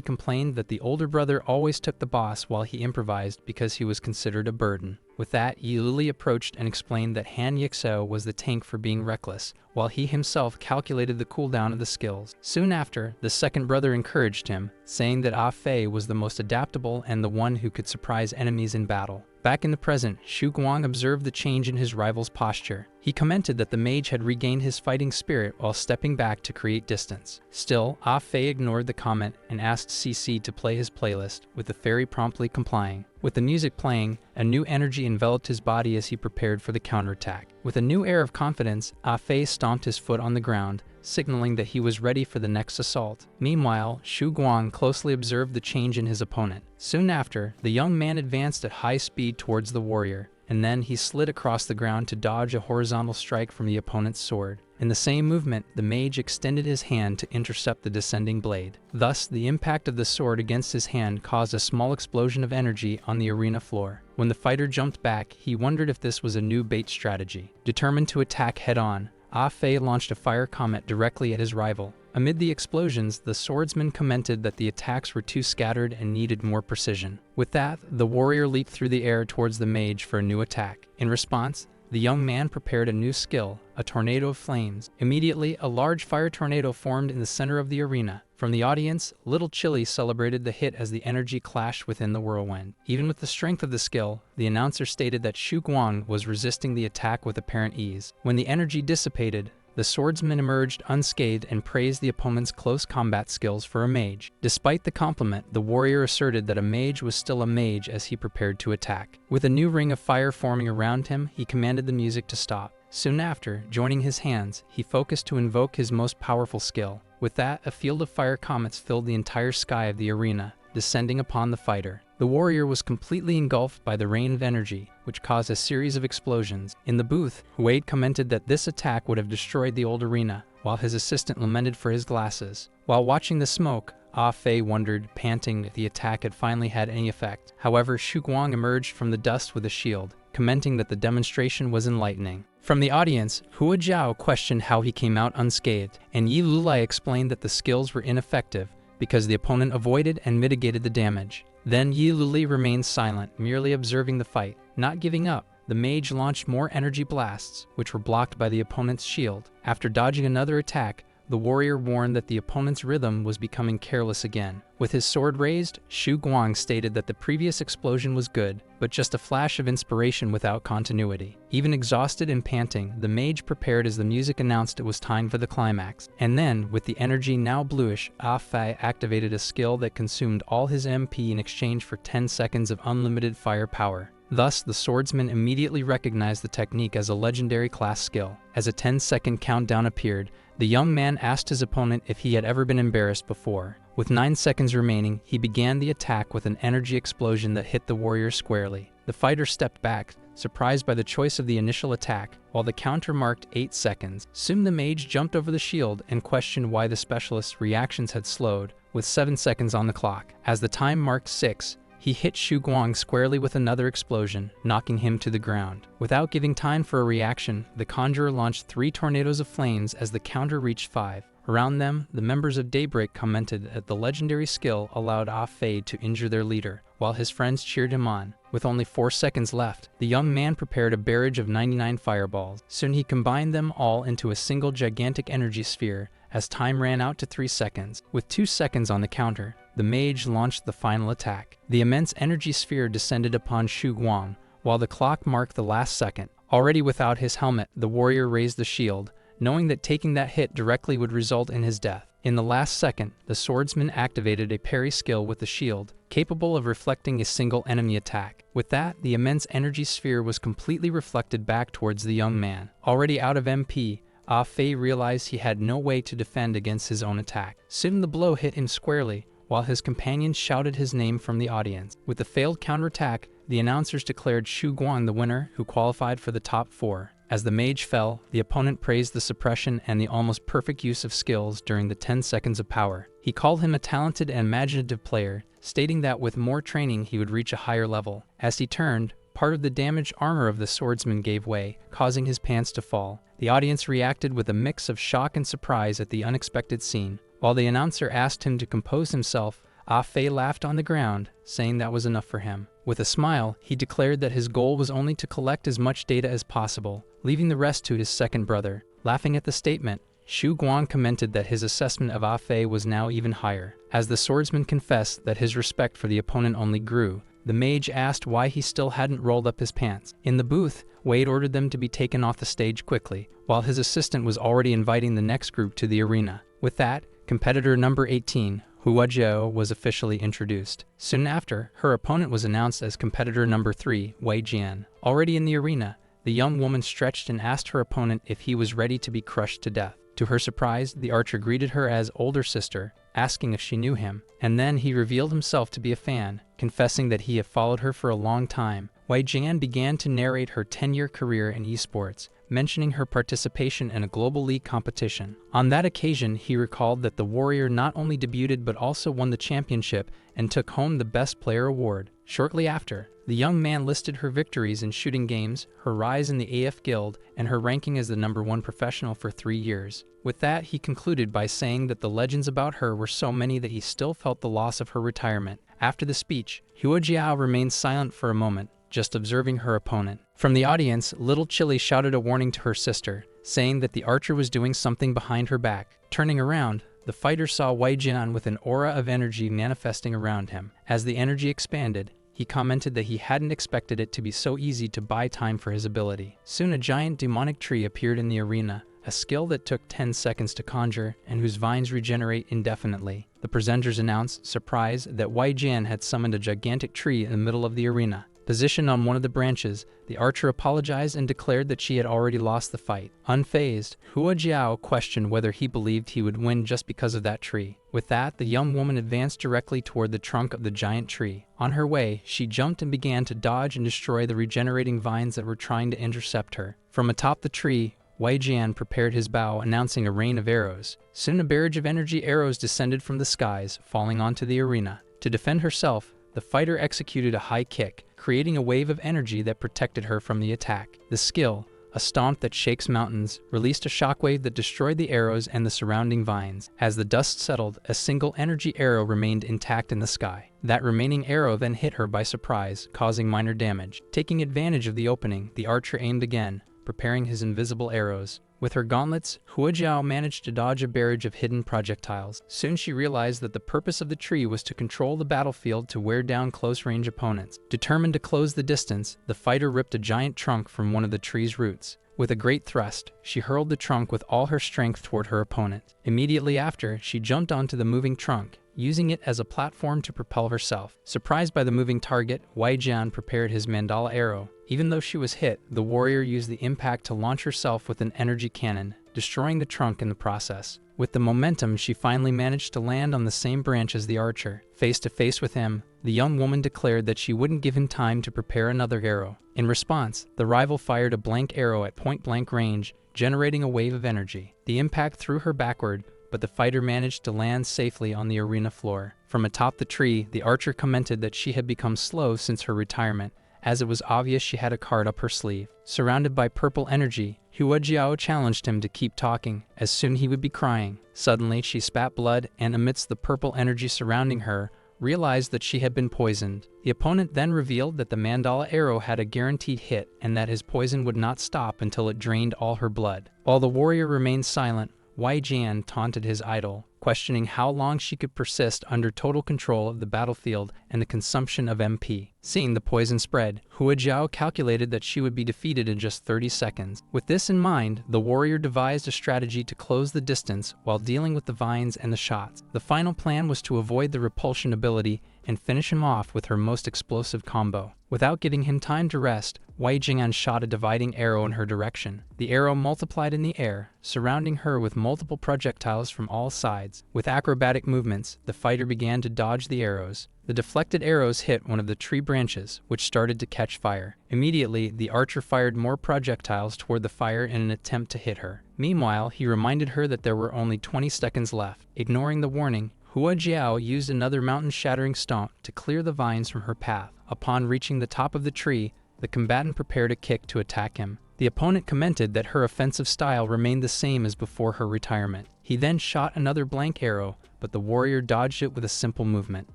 complained that the older brother always took the boss while he improvised because he was considered a burden. With that, Yi Luli approached and explained that Han Yixao was the tank for being reckless, while he himself calculated the cooldown of the skills. Soon after, the second brother encouraged him, saying that Ah Fei was the most adaptable and the one who could surprise enemies in battle. Back in the present, Xu Guang observed the change in his rival's posture. He commented that the mage had regained his fighting spirit while stepping back to create distance. Still, Ah Fei ignored the comment and asked CC to play his playlist, with the fairy promptly complying. With the music playing, a new energy enveloped his body as he prepared for the counterattack. With a new air of confidence, Ah Fei stomped his foot on the ground, signaling that he was ready for the next assault. Meanwhile, Xu Guang closely observed the change in his opponent. Soon after, the young man advanced at high speed towards the warrior, and then he slid across the ground to dodge a horizontal strike from the opponent's sword. In the same movement, the mage extended his hand to intercept the descending blade. Thus, the impact of the sword against his hand caused a small explosion of energy on the arena floor. When the fighter jumped back, he wondered if this was a new bait strategy. Determined to attack head-on, Ah Fei launched a fire comet directly at his rival. Amid the explosions, the swordsman commented that the attacks were too scattered and needed more precision. With that, the warrior leaped through the air towards the mage for a new attack. In response, the young man prepared a new skill, a tornado of flames. Immediately, a large fire tornado formed in the center of the arena. From the audience, little Chile celebrated the hit as the energy clashed within the whirlwind. Even with the strength of the skill, the announcer stated that Xu Guang was resisting the attack with apparent ease. When the energy dissipated, the swordsman emerged unscathed and praised the opponent's close combat skills for a mage. Despite the compliment, the warrior asserted that a mage was still a mage as he prepared to attack. With a new ring of fire forming around him, he commanded the music to stop. Soon after, joining his hands, he focused to invoke his most powerful skill. With that, a field of fire comets filled the entire sky of the arena, descending upon the fighter. The warrior was completely engulfed by the rain of energy, which caused a series of explosions. In the booth, Huade commented that this attack would have destroyed the old arena, while his assistant lamented for his glasses. While watching the smoke, Ah Fei wondered, panting, if the attack had finally had any effect. However, Xu Guang emerged from the dust with a shield, commenting that the demonstration was enlightening. From the audience, Hua Jiao questioned how he came out unscathed, and Yi Lulai explained that the skills were ineffective because the opponent avoided and mitigated the damage. Then Yi Luli remained silent, merely observing the fight. Not giving up, the mage launched more energy blasts, which were blocked by the opponent's shield. After dodging another attack, the warrior warned that the opponent's rhythm was becoming careless again. With his sword raised, Xu Guang stated that the previous explosion was good, but just a flash of inspiration without continuity. Even exhausted and panting, the mage prepared as the music announced it was time for the climax. And then, with the energy now bluish, Ah Fei activated a skill that consumed all his MP in exchange for 10 seconds of unlimited fire power. Thus, the swordsman immediately recognized the technique as a legendary class skill. As a 10-second countdown appeared, the young man asked his opponent if he had ever been embarrassed before. With 9 seconds remaining, he began the attack with an energy explosion that hit the warrior squarely. The fighter stepped back, surprised by the choice of the initial attack, while the counter marked 8 seconds. Soon the mage jumped over the shield and questioned why the specialist's reactions had slowed, with 7 seconds on the clock. As the time marked 6, he hit Xu Guang squarely with another explosion, knocking him to the ground. Without giving time for a reaction, the conjurer launched 3 tornadoes of flames as the counter reached 5. Around them, the members of Daybreak commented that the legendary skill allowed Ah Fei to injure their leader, while his friends cheered him on. With only 4 seconds left, the young man prepared a barrage of 99 fireballs. Soon he combined them all into a single gigantic energy sphere as time ran out to 3 seconds. With 2 seconds on the counter, the mage launched the final attack. The immense energy sphere descended upon Xu Guang, while the clock marked the last second. Already without his helmet, the warrior raised the shield, knowing that taking that hit directly would result in his death. In the last second, the swordsman activated a parry skill with the shield, capable of reflecting a single enemy attack. With that, the immense energy sphere was completely reflected back towards the young man. Already out of MP, Ah Fei realized he had no way to defend against his own attack. Soon the blow hit him squarely, while his companions shouted his name from the audience. With the failed counterattack, the announcers declared Xu Guang the winner, who qualified for the top 4. As the mage fell, the opponent praised the suppression and the almost perfect use of skills during the 10 seconds of power. He called him a talented and imaginative player, stating that with more training he would reach a higher level. As he turned, part of the damaged armor of the swordsman gave way, causing his pants to fall. The audience reacted with a mix of shock and surprise at the unexpected scene. While the announcer asked him to compose himself, Ah Fei laughed on the ground, saying that was enough for him. With a smile, he declared that his goal was only to collect as much data as possible, leaving the rest to his second brother. Laughing at the statement, Xu Guang commented that his assessment of Ah Fei was now even higher. As the swordsman confessed that his respect for the opponent only grew, The mage asked why he still hadn't rolled up his pants. In the booth, Wade ordered them to be taken off the stage quickly, while his assistant was already inviting the next group to the arena. With that, competitor number 18, Hua Jiao, was officially introduced. Soon after, her opponent was announced as competitor number 3, Wei Jian. Already in the arena, the young woman stretched and asked her opponent if he was ready to be crushed to death. To her surprise, the archer greeted her as older sister, asking if she knew him, and then he revealed himself to be a fan, confessing that he had followed her for a long time. Wei Jian began to narrate her 10-year career in esports, mentioning her participation in a global league competition. On that occasion, he recalled that the warrior not only debuted but also won the championship and took home the Best Player award. Shortly after, the young man listed her victories in shooting games, her rise in the AF Guild, and her ranking as the #1 professional for 3 years. With that, he concluded by saying that the legends about her were so many that he still felt the loss of her retirement. After the speech, Hua Jiao remained silent for a moment, just observing her opponent. From the audience, little Chile shouted a warning to her sister, saying that the archer was doing something behind her back. Turning around, the fighter saw Wei Jian with an aura of energy manifesting around him. As the energy expanded, he commented that he hadn't expected it to be so easy to buy time for his ability. Soon a giant demonic tree appeared in the arena, a skill that took 10 seconds to conjure and whose vines regenerate indefinitely. The presenters announced, surprised, that Wei Jian had summoned a gigantic tree in the middle of the arena. Positioned on one of the branches, the archer apologized and declared that she had already lost the fight. Unfazed, Hua Jiao questioned whether he believed he would win just because of that tree. With that, the young woman advanced directly toward the trunk of the giant tree. On her way, she jumped and began to dodge and destroy the regenerating vines that were trying to intercept her. From atop the tree, Wei Jian prepared his bow, announcing a rain of arrows. Soon a barrage of energy arrows descended from the skies, falling onto the arena. To defend herself, the fighter executed a high kick, creating a wave of energy that protected her from the attack. The skill, a stomp that shakes mountains, released a shockwave that destroyed the arrows and the surrounding vines. As the dust settled, a single energy arrow remained intact in the sky. That remaining arrow then hit her by surprise, causing minor damage. Taking advantage of the opening, the archer aimed again, preparing his invisible arrows. With her gauntlets, Hua Jiao managed to dodge a barrage of hidden projectiles. Soon she realized that the purpose of the tree was to control the battlefield to wear down close-range opponents. Determined to close the distance, the fighter ripped a giant trunk from one of the tree's roots. With a great thrust, she hurled the trunk with all her strength toward her opponent. Immediately after, she jumped onto the moving trunk, using it as a platform to propel herself. Surprised by the moving target, Wei Jian prepared his mandala arrow. Even though she was hit, the warrior used the impact to launch herself with an energy cannon, destroying the trunk in the process. With the momentum, she finally managed to land on the same branch as the archer. Face to face with him, the young woman declared that she wouldn't give him time to prepare another arrow. In response, the rival fired a blank arrow at point-blank range, generating a wave of energy. The impact threw her backward, but the fighter managed to land safely on the arena floor. From atop the tree, the archer commented that she had become slow since her retirement, as it was obvious she had a card up her sleeve. Surrounded by purple energy, Hua Jiao challenged him to keep talking, as soon he would be crying. Suddenly, she spat blood and, amidst the purple energy surrounding her, realized that she had been poisoned. The opponent then revealed that the mandala arrow had a guaranteed hit and that his poison would not stop until it drained all her blood. While the warrior remained silent, Wei Jian taunted his idol, questioning how long she could persist under total control of the battlefield and the consumption of MP. Seeing the poison spread, Hua Jiao calculated that she would be defeated in just 30 seconds. With this in mind, the warrior devised a strategy to close the distance while dealing with the vines and the shots. The final plan was to avoid the repulsion ability and finish him off with her most explosive combo. Without giving him time to rest, Wei Jian shot a dividing arrow in her direction. The arrow multiplied in the air, surrounding her with multiple projectiles from all sides. With acrobatic movements, the fighter began to dodge the arrows. The deflected arrows hit one of the tree branches, which started to catch fire. Immediately, the archer fired more projectiles toward the fire in an attempt to hit her. Meanwhile, he reminded her that there were only 20 seconds left. Ignoring the warning, Hua Jiao used another mountain-shattering stomp to clear the vines from her path. Upon reaching the top of the tree, the combatant prepared a kick to attack him. The opponent commented that her offensive style remained the same as before her retirement. He then shot another blank arrow, but the warrior dodged it with a simple movement.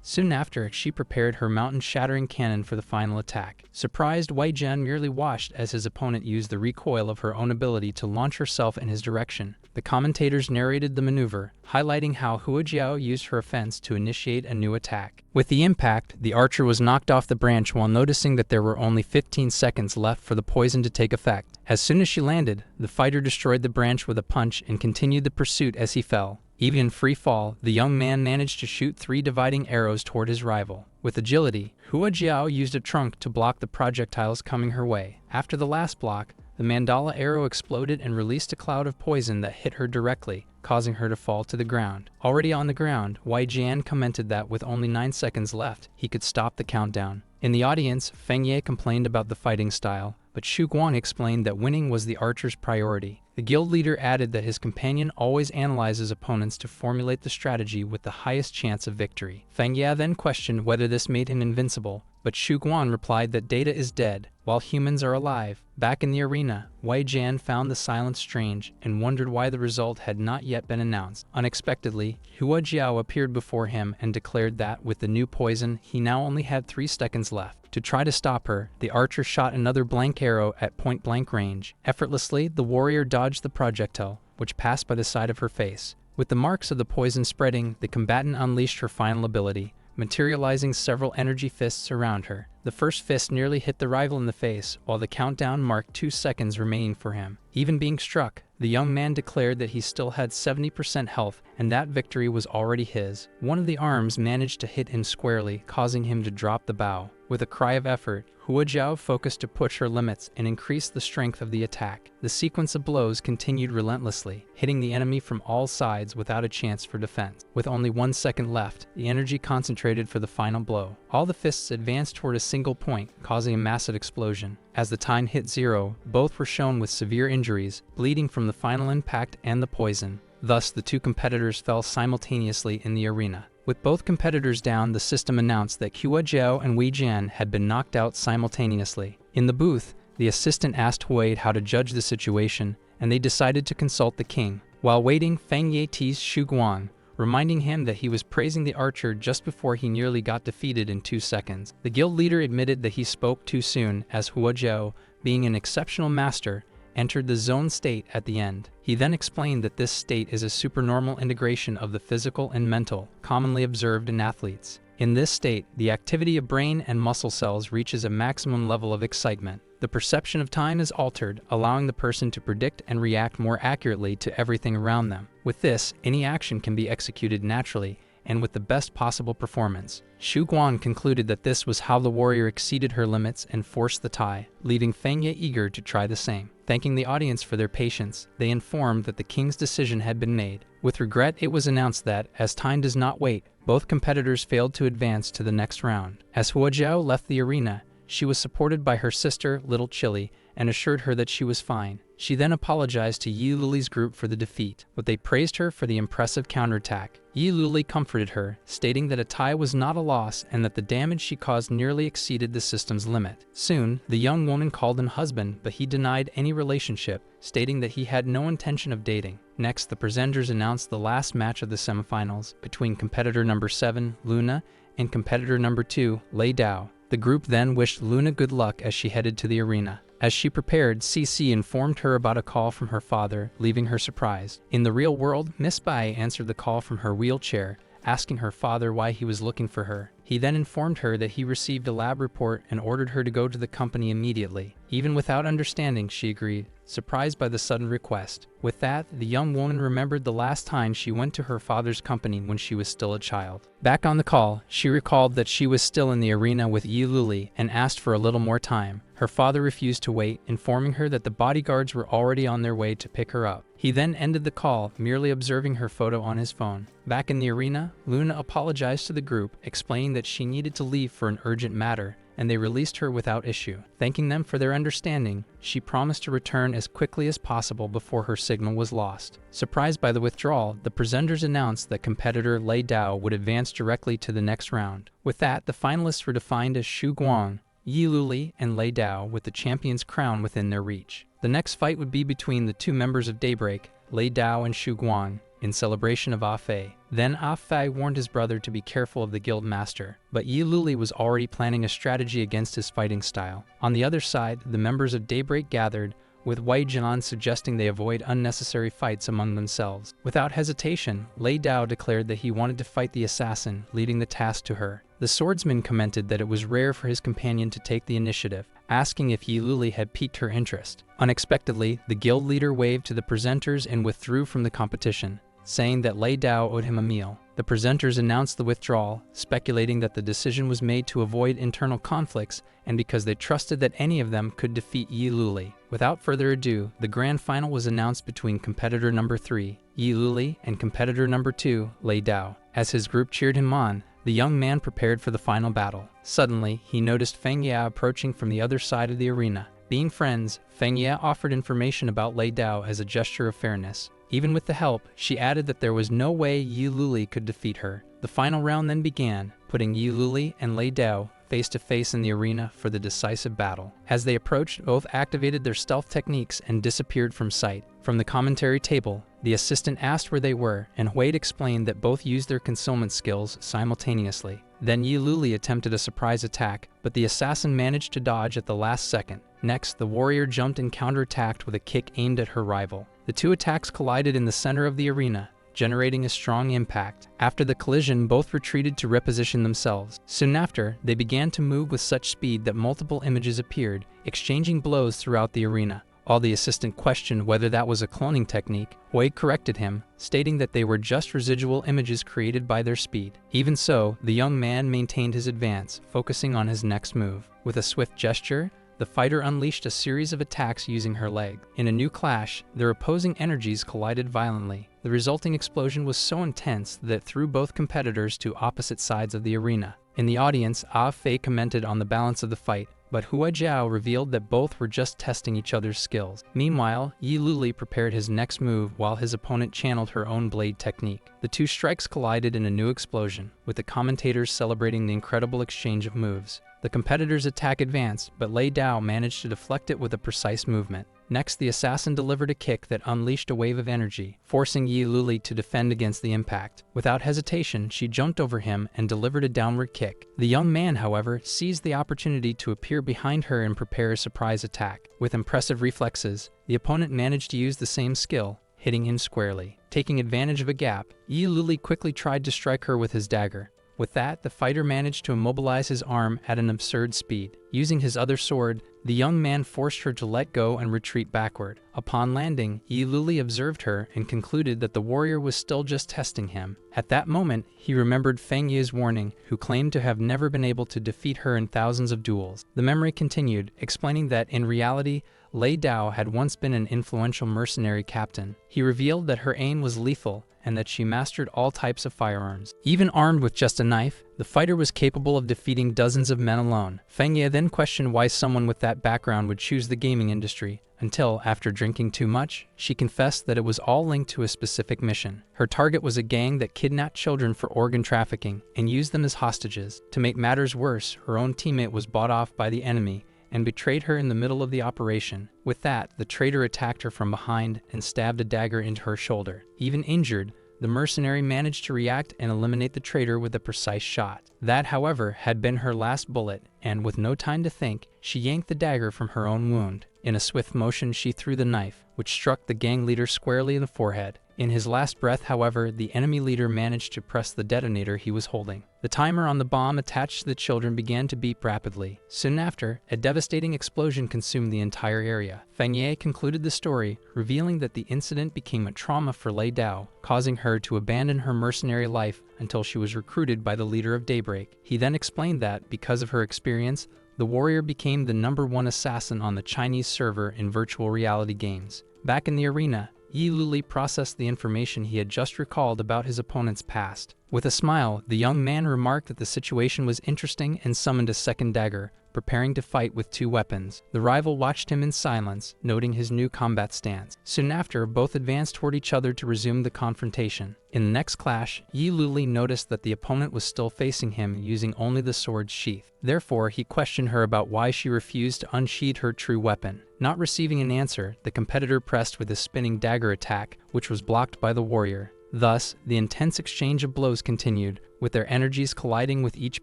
Soon after, she prepared her mountain-shattering cannon for the final attack. Surprised, Hua Jiao merely watched as his opponent used the recoil of her own ability to launch herself in his direction. The commentators narrated the maneuver, highlighting how Hua Jiao used her offense to initiate a new attack. With the impact, the archer was knocked off the branch while noticing that there were only 15 seconds left for the poison to take effect. As soon as she landed, the fighter destroyed the branch with a punch and continued the pursuit as he fell. Even in free fall, the young man managed to shoot 3 dividing arrows toward his rival. With agility, Hua Jiao used a trunk to block the projectiles coming her way. After the last block, the mandala arrow exploded and released a cloud of poison that hit her directly, causing her to fall to the ground. Already on the ground, Hua Jian commented that with only 9 seconds left, he could stop the countdown. In the audience, Feng Ye complained about the fighting style, but Xu Guang explained that winning was the archer's priority. The guild leader added that his companion always analyzes opponents to formulate the strategy with the highest chance of victory. Feng Ye then questioned whether this made him invincible, but Xu Guang replied that data is dead, while humans are alive. Back in the arena, Hua Jian found the silence strange and wondered why the result had not yet been announced. Unexpectedly, Hua Jiao appeared before him and declared that, with the new poison, he now only had 3 seconds left. To try to stop her, the archer shot another blank arrow at point-blank range. Effortlessly, the warrior dodged the projectile, which passed by the side of her face. With the marks of the poison spreading, the combatant unleashed her final ability, materializing several energy fists around her. The first fist nearly hit the rival in the face, while the countdown marked 2 seconds remaining for him. Even being struck, the young man declared that he still had 70% health and that victory was already his. One of the arms managed to hit him squarely, causing him to drop the bow. With a cry of effort, Hua Jiao focused to push her limits and increase the strength of the attack. The sequence of blows continued relentlessly, hitting the enemy from all sides without a chance for defense. With only 1 second left, the energy concentrated for the final blow. All the fists advanced toward a single point, causing a massive explosion. As the time hit 0, both were shown with severe injuries, bleeding from the final impact and the poison. Thus, the 2 competitors fell simultaneously in the arena. With both competitors down, the system announced that Hua Jiao and Wei Jian had been knocked out simultaneously. In the booth, the assistant asked Wade how to judge the situation, and they decided to consult the king. While waiting, Feng Ye teased Xu Guang, reminding him that he was praising the archer just before he nearly got defeated in 2 seconds. The guild leader admitted that he spoke too soon, as Hua Jiao, being an exceptional master, entered the zone state at the end. He then explained that this state is a supernormal integration of the physical and mental, commonly observed in athletes. In this state, the activity of brain and muscle cells reaches a maximum level of excitement. The perception of time is altered, allowing the person to predict and react more accurately to everything around them. With this, any action can be executed naturally and with the best possible performance. Xu Guang concluded that this was how the warrior exceeded her limits and forced the tie, leaving Feng Ye eager to try the same. Thanking the audience for their patience, they informed that the king's decision had been made. With regret, it was announced that, as time does not wait, both competitors failed to advance to the next round. As Hua Jiao left the arena, she was supported by her sister, Little Chile, and assured her that she was fine. She then apologized to Yi Luli's group for the defeat, but they praised her for the impressive counterattack. Yi Luli comforted her, stating that a tie was not a loss and that the damage she caused nearly exceeded the system's limit. Soon, the young woman called him husband, but he denied any relationship, stating that he had no intention of dating. Next, the presenters announced the last match of the semifinals between competitor number 7, Luna, and competitor number 2, Lei Dao. The group then wished Luna good luck as she headed to the arena. As she prepared, CC informed her about a call from her father, leaving her surprised. In the real world, Miss Bai answered the call from her wheelchair, asking her father why he was looking for her. He then informed her that he received a lab report and ordered her to go to the company immediately. Even without understanding, she agreed, surprised by the sudden request. With that, the young woman remembered the last time she went to her father's company when she was still a child. Back on the call, she recalled that she was still in the arena with Yi Luli and asked for a little more time. Her father refused to wait, informing her that the bodyguards were already on their way to pick her up. He then ended the call, merely observing her photo on his phone. Back in the arena, Luna apologized to the group, explaining that she needed to leave for an urgent matter, and they released her without issue. Thanking them for their understanding, she promised to return as quickly as possible before her signal was lost. Surprised by the withdrawal, the presenters announced that competitor Lei Dao would advance directly to the next round. With that, the finalists were defined as Xu Guang, Yi Luli, and Lei Dao, with the champion's crown within their reach. The next fight would be between the two members of Daybreak, Lei Dao and Shu Guan, in celebration of Ah Fei. Then Ah Fei warned his brother to be careful of the guild master, but Yi Luli was already planning a strategy against his fighting style. On the other side, the members of Daybreak gathered, with Wei Jian suggesting they avoid unnecessary fights among themselves. Without hesitation, Lei Dao declared that he wanted to fight the assassin, leading the task to her. The swordsman commented that it was rare for his companion to take the initiative, asking if Yi Luli had piqued her interest. Unexpectedly, the guild leader waved to the presenters and withdrew from the competition, saying that Lei Dao owed him a meal. The presenters announced the withdrawal, speculating that the decision was made to avoid internal conflicts and because they trusted that any of them could defeat Yi Luli. Without further ado, the grand final was announced between competitor number 3, Yi Luli, and competitor number 2, Lei Dao. As his group cheered him on, the young man prepared for the final battle. Suddenly, he noticed Feng Ye approaching from the other side of the arena. Being friends, Feng Ye offered information about Lei Dao as a gesture of fairness. Even with the help, she added that there was no way Yi Luli could defeat her. The final round then began, putting Yi Luli and Lei Dao face to face in the arena for the decisive battle. As they approached, both activated their stealth techniques and disappeared from sight. From the commentary table, the assistant asked where they were, and Wade explained that both used their concealment skills simultaneously. Then Yi Luli attempted a surprise attack, but the assassin managed to dodge at the last second. Next, the warrior jumped and counterattacked with a kick aimed at her rival. The two attacks collided in the center of the arena, generating a strong impact. After the collision, both retreated to reposition themselves. Soon after, they began to move with such speed that multiple images appeared, exchanging blows throughout the arena. While the assistant questioned whether that was a cloning technique, Wade corrected him, stating that they were just residual images created by their speed. Even so, the young man maintained his advance, focusing on his next move. With a swift gesture, the fighter unleashed a series of attacks using her leg. In a new clash, their opposing energies collided violently. The resulting explosion was so intense that it threw both competitors to opposite sides of the arena. In the audience, Ah Fei commented on the balance of the fight, but Hua Jiao revealed that both were just testing each other's skills. Meanwhile, Yi Luli prepared his next move while his opponent channeled her own blade technique. The two strikes collided in a new explosion, with the commentators celebrating the incredible exchange of moves. The competitor's attack advanced, but Lei Dao managed to deflect it with a precise movement. Next, the assassin delivered a kick that unleashed a wave of energy, forcing Yi Luli to defend against the impact. Without hesitation, she jumped over him and delivered a downward kick. The young man, however, seized the opportunity to appear behind her and prepare a surprise attack. With impressive reflexes, the opponent managed to use the same skill, hitting him squarely. Taking advantage of a gap, Yi Luli quickly tried to strike her with his dagger. With that, the fighter managed to immobilize his arm at an absurd speed. Using his other sword, the young man forced her to let go and retreat backward. Upon landing, Yi Luli observed her and concluded that the warrior was still just testing him. At that moment, he remembered Feng Ye's warning, who claimed to have never been able to defeat her in thousands of duels. The memory continued, explaining that in reality, Lei Dao had once been an influential mercenary captain. He revealed that her aim was lethal and that she mastered all types of firearms. Even armed with just a knife, the fighter was capable of defeating dozens of men alone. Feng Ye then questioned why someone with that background would choose the gaming industry, until, after drinking too much, she confessed that it was all linked to a specific mission. Her target was a gang that kidnapped children for organ trafficking and used them as hostages. To make matters worse, her own teammate was bought off by the enemy and betrayed her in the middle of the operation. With that, the traitor attacked her from behind and stabbed a dagger into her shoulder. Even injured, the mercenary managed to react and eliminate the traitor with a precise shot. That, however, had been her last bullet, and with no time to think, she yanked the dagger from her own wound. In a swift motion, she threw the knife, which struck the gang leader squarely in the forehead. In his last breath, however, the enemy leader managed to press the detonator he was holding. The timer on the bomb attached to the children began to beep rapidly. Soon after, a devastating explosion consumed the entire area. Feng Ye concluded the story, revealing that the incident became a trauma for Lei Dao, causing her to abandon her mercenary life until she was recruited by the leader of Daybreak. He then explained that, because of her experience, the warrior became the #1 assassin on the Chinese server in virtual reality games. Back in the arena, Yi Luli processed the information he had just recalled about his opponent's past. With a smile, the young man remarked that the situation was interesting and summoned a second dagger, preparing to fight with 2 weapons. The rival watched him in silence, noting his new combat stance. Soon after, both advanced toward each other to resume the confrontation. In the next clash, Yi Luli noticed that the opponent was still facing him using only the sword's sheath. Therefore, he questioned her about why she refused to unsheath her true weapon. Not receiving an answer, the competitor pressed with his spinning dagger attack, which was blocked by the warrior. Thus, the intense exchange of blows continued, with their energies colliding with each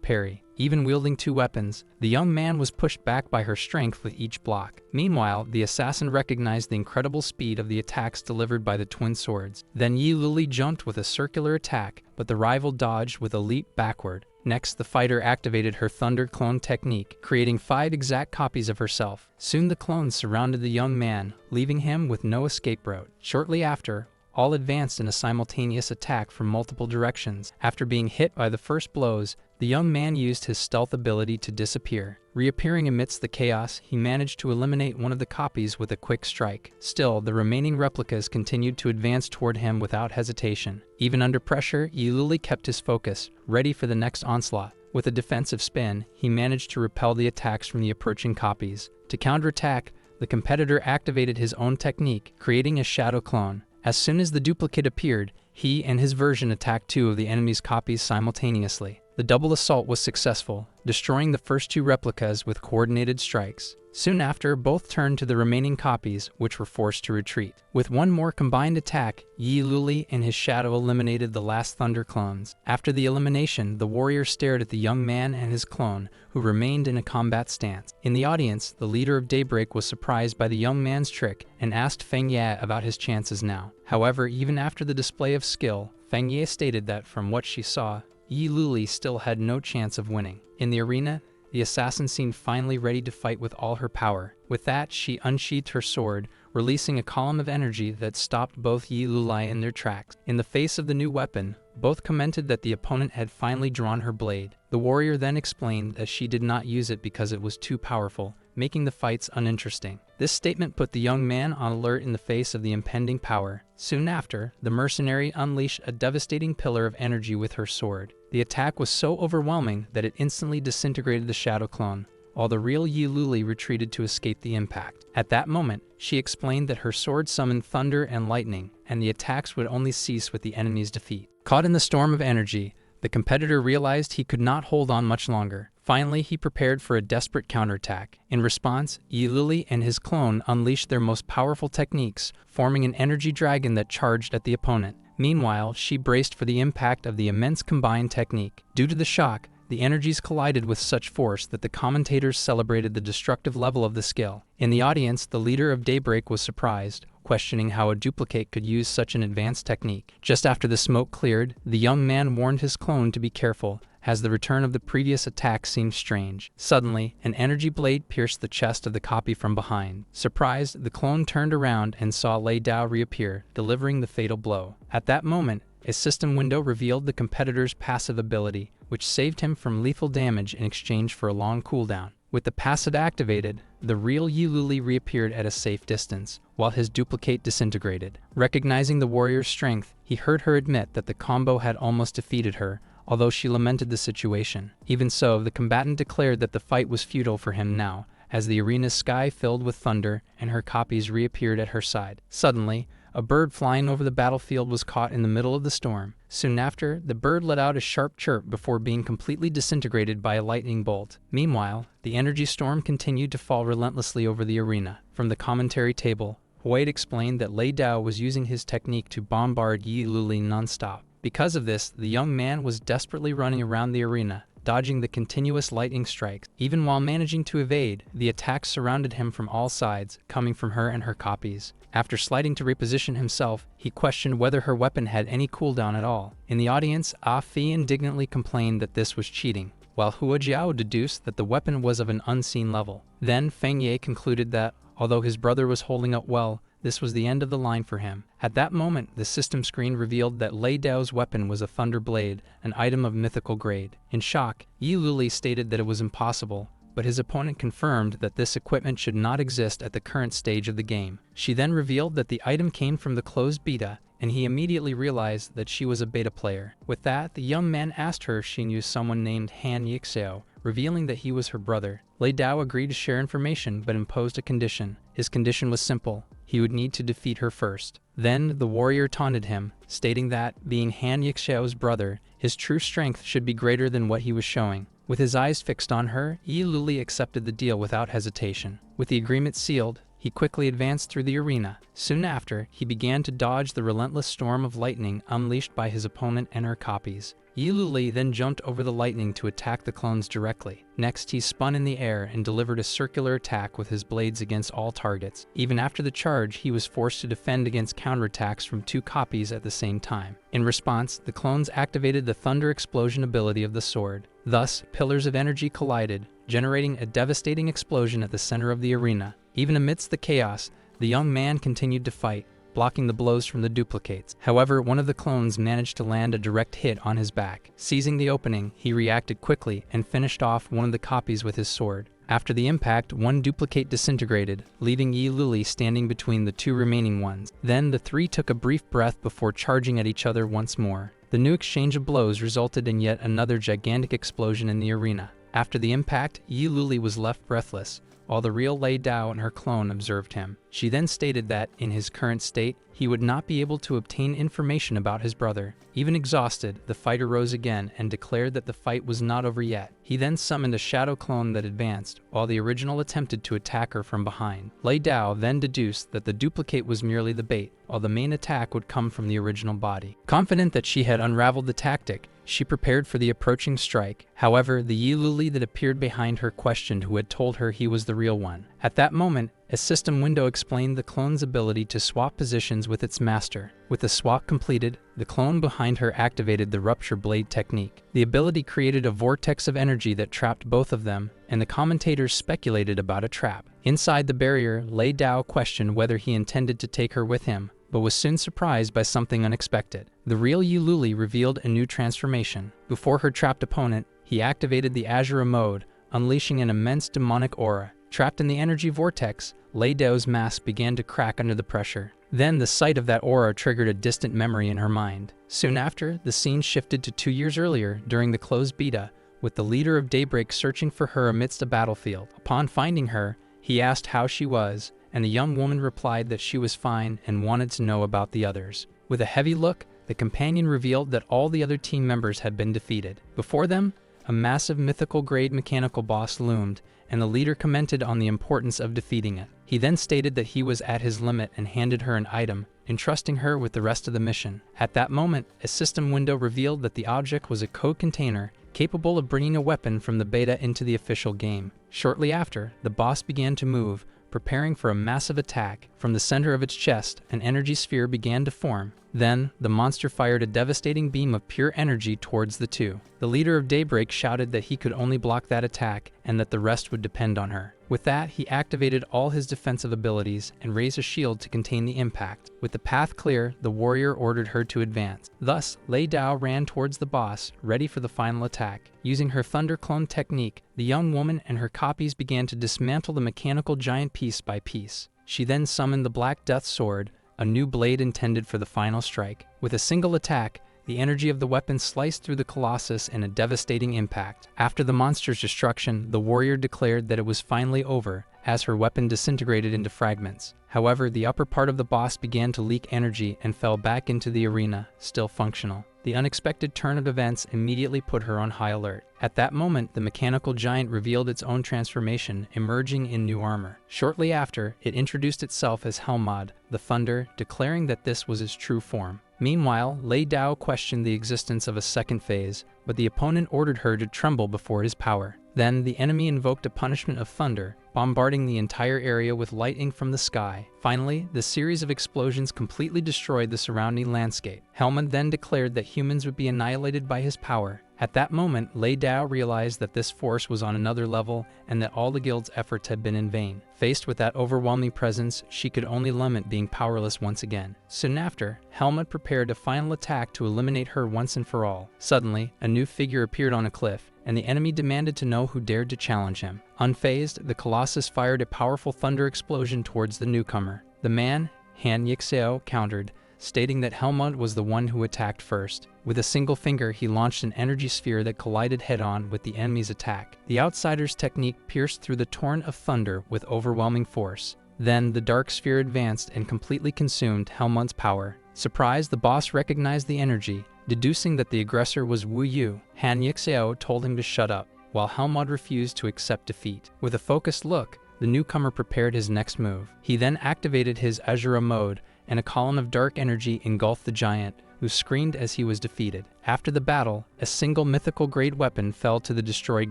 parry. Even wielding 2 weapons, the young man was pushed back by her strength with each block. Meanwhile, the assassin recognized the incredible speed of the attacks delivered by the twin swords. Then Yi Luli jumped with a circular attack, but the rival dodged with a leap backward. Next, the fighter activated her Thunder Clone technique, creating 5 exact copies of herself. Soon the clones surrounded the young man, leaving him with no escape route. Shortly after, all advanced in a simultaneous attack from multiple directions. After being hit by the first blows, the young man used his stealth ability to disappear. Reappearing amidst the chaos, he managed to eliminate one of the copies with a quick strike. Still, the remaining replicas continued to advance toward him without hesitation. Even under pressure, Yi Luli kept his focus, ready for the next onslaught. With a defensive spin, he managed to repel the attacks from the approaching copies. To counterattack, the competitor activated his own technique, creating a shadow clone. As soon as the duplicate appeared, he and his version attacked 2 of the enemy's copies simultaneously. The double assault was successful, destroying the first 2 replicas with coordinated strikes. Soon after, both turned to the remaining copies, which were forced to retreat. With one more combined attack, Yi Luli and his shadow eliminated the last Thunder clones. After the elimination, the warrior stared at the young man and his clone, who remained in a combat stance. In the audience, the leader of Daybreak was surprised by the young man's trick and asked Feng Ye about his chances now. However, even after the display of skill, Feng Ye stated that from what she saw, Yi Luli still had no chance of winning. In the arena, the assassin seemed finally ready to fight with all her power. With that, she unsheathed her sword, releasing a column of energy that stopped both Yi Luli in their tracks. In the face of the new weapon, both commented that the opponent had finally drawn her blade. The warrior then explained that she did not use it because it was too powerful, making the fights uninteresting. This statement put the young man on alert in the face of the impending power. Soon after, the mercenary unleashed a devastating pillar of energy with her sword. The attack was so overwhelming that it instantly disintegrated the shadow clone, while the real Yi Luli retreated to escape the impact. At that moment, she explained that her sword summoned thunder and lightning, and the attacks would only cease with the enemy's defeat. Caught in the storm of energy, the competitor realized he could not hold on much longer. Finally, he prepared for a desperate counterattack. In response, Yi Luli and his clone unleashed their most powerful techniques, forming an energy dragon that charged at the opponent. Meanwhile, she braced for the impact of the immense combined technique. Due to the shock, the energies collided with such force that the commentators celebrated the destructive level of the skill. In the audience, the leader of Daybreak was surprised, questioning how a duplicate could use such an advanced technique. Just after the smoke cleared, the young man warned his clone to be careful, as the return of the previous attack seemed strange. Suddenly, an energy blade pierced the chest of the copy from behind. Surprised, the clone turned around and saw Lei Dao reappear, delivering the fatal blow. At that moment, a system window revealed the competitor's passive ability, which saved him from lethal damage in exchange for a long cooldown. With the passive activated, the real Yi Luli reappeared at a safe distance, while his duplicate disintegrated. Recognizing the warrior's strength, he heard her admit that the combo had almost defeated her, although she lamented the situation. Even so, the combatant declared that the fight was futile for him now, as the arena's sky filled with thunder and her copies reappeared at her side. Suddenly, a bird flying over the battlefield was caught in the middle of the storm. Soon after, the bird let out a sharp chirp before being completely disintegrated by a lightning bolt. Meanwhile, the energy storm continued to fall relentlessly over the arena. From the commentary table, Hua explained that Lei Dao was using his technique to bombard Yi Luli non-stop. Because of this, the young man was desperately running around the arena, dodging the continuous lightning strikes. Even while managing to evade, the attacks surrounded him from all sides, coming from her and her copies. After sliding to reposition himself, he questioned whether her weapon had any cooldown at all. In the audience, Ah Fi indignantly complained that this was cheating, while Hua Jiao deduced that the weapon was of an unseen level. Then Feng Ye concluded that, although his brother was holding up well, this was the end of the line for him. At that moment, the system screen revealed that Lei Dao's weapon was a thunderblade, an item of mythical grade. In shock, Yi Luli stated that it was impossible, but his opponent confirmed that this equipment should not exist at the current stage of the game. She then revealed that the item came from the closed beta, and he immediately realized that she was a beta player. With that, the young man asked her if she knew someone named Han Yixio, revealing that he was her brother. Lei Dao agreed to share information but imposed a condition. His condition was simple. He would need to defeat her first. Then the warrior taunted him, stating that, being Han Yixiao's brother, his true strength should be greater than what he was showing. With his eyes fixed on her, Yi Luli accepted the deal without hesitation. With the agreement sealed, he quickly advanced through the arena. Soon after, he began to dodge the relentless storm of lightning unleashed by his opponent and her copies. Yi Luli then jumped over the lightning to attack the clones directly. Next, he spun in the air and delivered a circular attack with his blades against all targets. Even after the charge, he was forced to defend against counterattacks from 2 copies at the same time. In response, the clones activated the thunder explosion ability of the sword. Thus, pillars of energy collided, generating a devastating explosion at the center of the arena. Even amidst the chaos, the young man continued to fight, blocking the blows from the duplicates. However, one of the clones managed to land a direct hit on his back. Seizing the opening, he reacted quickly and finished off one of the copies with his sword. After the impact, one duplicate disintegrated, leaving Yi Luli standing between the 2 remaining ones. Then the 3 took a brief breath before charging at each other once more. The new exchange of blows resulted in yet another gigantic explosion in the arena. After the impact, Yi Luli was left breathless, while the real Lei Dao and her clone observed him. She then stated that, in his current state, he would not be able to obtain information about his brother. Even exhausted, the fighter rose again and declared that the fight was not over yet. He then summoned a shadow clone that advanced, while the original attempted to attack her from behind. Lei Dao then deduced that the duplicate was merely the bait, while the main attack would come from the original body. Confident that she had unraveled the tactic, she prepared for the approaching strike. However, the Yi Luli that appeared behind her questioned who had told her he was the real one. At that moment, a system window explained the clone's ability to swap positions with its master. With the swap completed, the clone behind her activated the rupture blade technique. The ability created a vortex of energy that trapped both of them, and the commentators speculated about a trap. Inside the barrier, Lei Dao questioned whether he intended to take her with him, but was soon surprised by something unexpected. The real Yi Luli revealed a new transformation. Before her trapped opponent, he activated the Azura mode, unleashing an immense demonic aura. Trapped in the energy vortex, Lei Dao's mask began to crack under the pressure. Then the sight of that aura triggered a distant memory in her mind. Soon after, the scene shifted to 2 years earlier during the closed beta, with the leader of Daybreak searching for her amidst a battlefield. Upon finding her, he asked how she was, and the young woman replied that she was fine and wanted to know about the others. With a heavy look, the companion revealed that all the other team members had been defeated. Before them, a massive mythical-grade mechanical boss loomed, and the leader commented on the importance of defeating it. He then stated that he was at his limit and handed her an item, entrusting her with the rest of the mission. At that moment, a system window revealed that the object was a code container capable of bringing a weapon from the beta into the official game. Shortly after, the boss began to move, preparing for a massive attack. From the center of its chest, an energy sphere began to form. Then, the monster fired a devastating beam of pure energy towards the 2. The leader of Daybreak shouted that he could only block that attack and that the rest would depend on her. With that, he activated all his defensive abilities and raised a shield to contain the impact. With the path clear, the warrior ordered her to advance. Thus, Lei Dao ran towards the boss, ready for the final attack. Using her thunder clone technique, the young woman and her copies began to dismantle the mechanical giant piece by piece. She then summoned the Black Death Sword, a new blade intended for the final strike. With a single attack, the energy of the weapon sliced through the Colossus in a devastating impact. After the monster's destruction, the warrior declared that it was finally over, as her weapon disintegrated into fragments. However, the upper part of the boss began to leak energy and fell back into the arena, still functional. The unexpected turn of events immediately put her on high alert. At that moment, the mechanical giant revealed its own transformation, emerging in new armor. Shortly after, it introduced itself as Helmod, the Thunder, declaring that this was its true form. Meanwhile, Lei Dao questioned the existence of a second phase, but the opponent ordered her to tremble before his power. Then, the enemy invoked a punishment of thunder, bombarding the entire area with lightning from the sky. Finally, the series of explosions completely destroyed the surrounding landscape. Helmut then declared that humans would be annihilated by his power. At that moment, Lei Dao realized that this force was on another level and that all the guild's efforts had been in vain. Faced with that overwhelming presence, she could only lament being powerless once again. Soon after, Helmut prepared a final attack to eliminate her once and for all. Suddenly, a new figure appeared on a cliff, and the enemy demanded to know who dared to challenge him. Unfazed, the Colossus fired a powerful thunder explosion towards the newcomer. The man, Han Yixiao, countered, stating that Helmut was the one who attacked first. With a single finger, he launched an energy sphere that collided head-on with the enemy's attack. The outsider's technique pierced through the torrent of thunder with overwhelming force. Then, the dark sphere advanced and completely consumed Helmut's power. Surprised, the boss recognized the energy, deducing that the aggressor was Wu Yu. Han Yixio told him to shut up, while Helmut refused to accept defeat. With a focused look, the newcomer prepared his next move. He then activated his Azura mode, and a column of dark energy engulfed the giant, who screamed as he was defeated. After the battle, a single mythical-grade weapon fell to the destroyed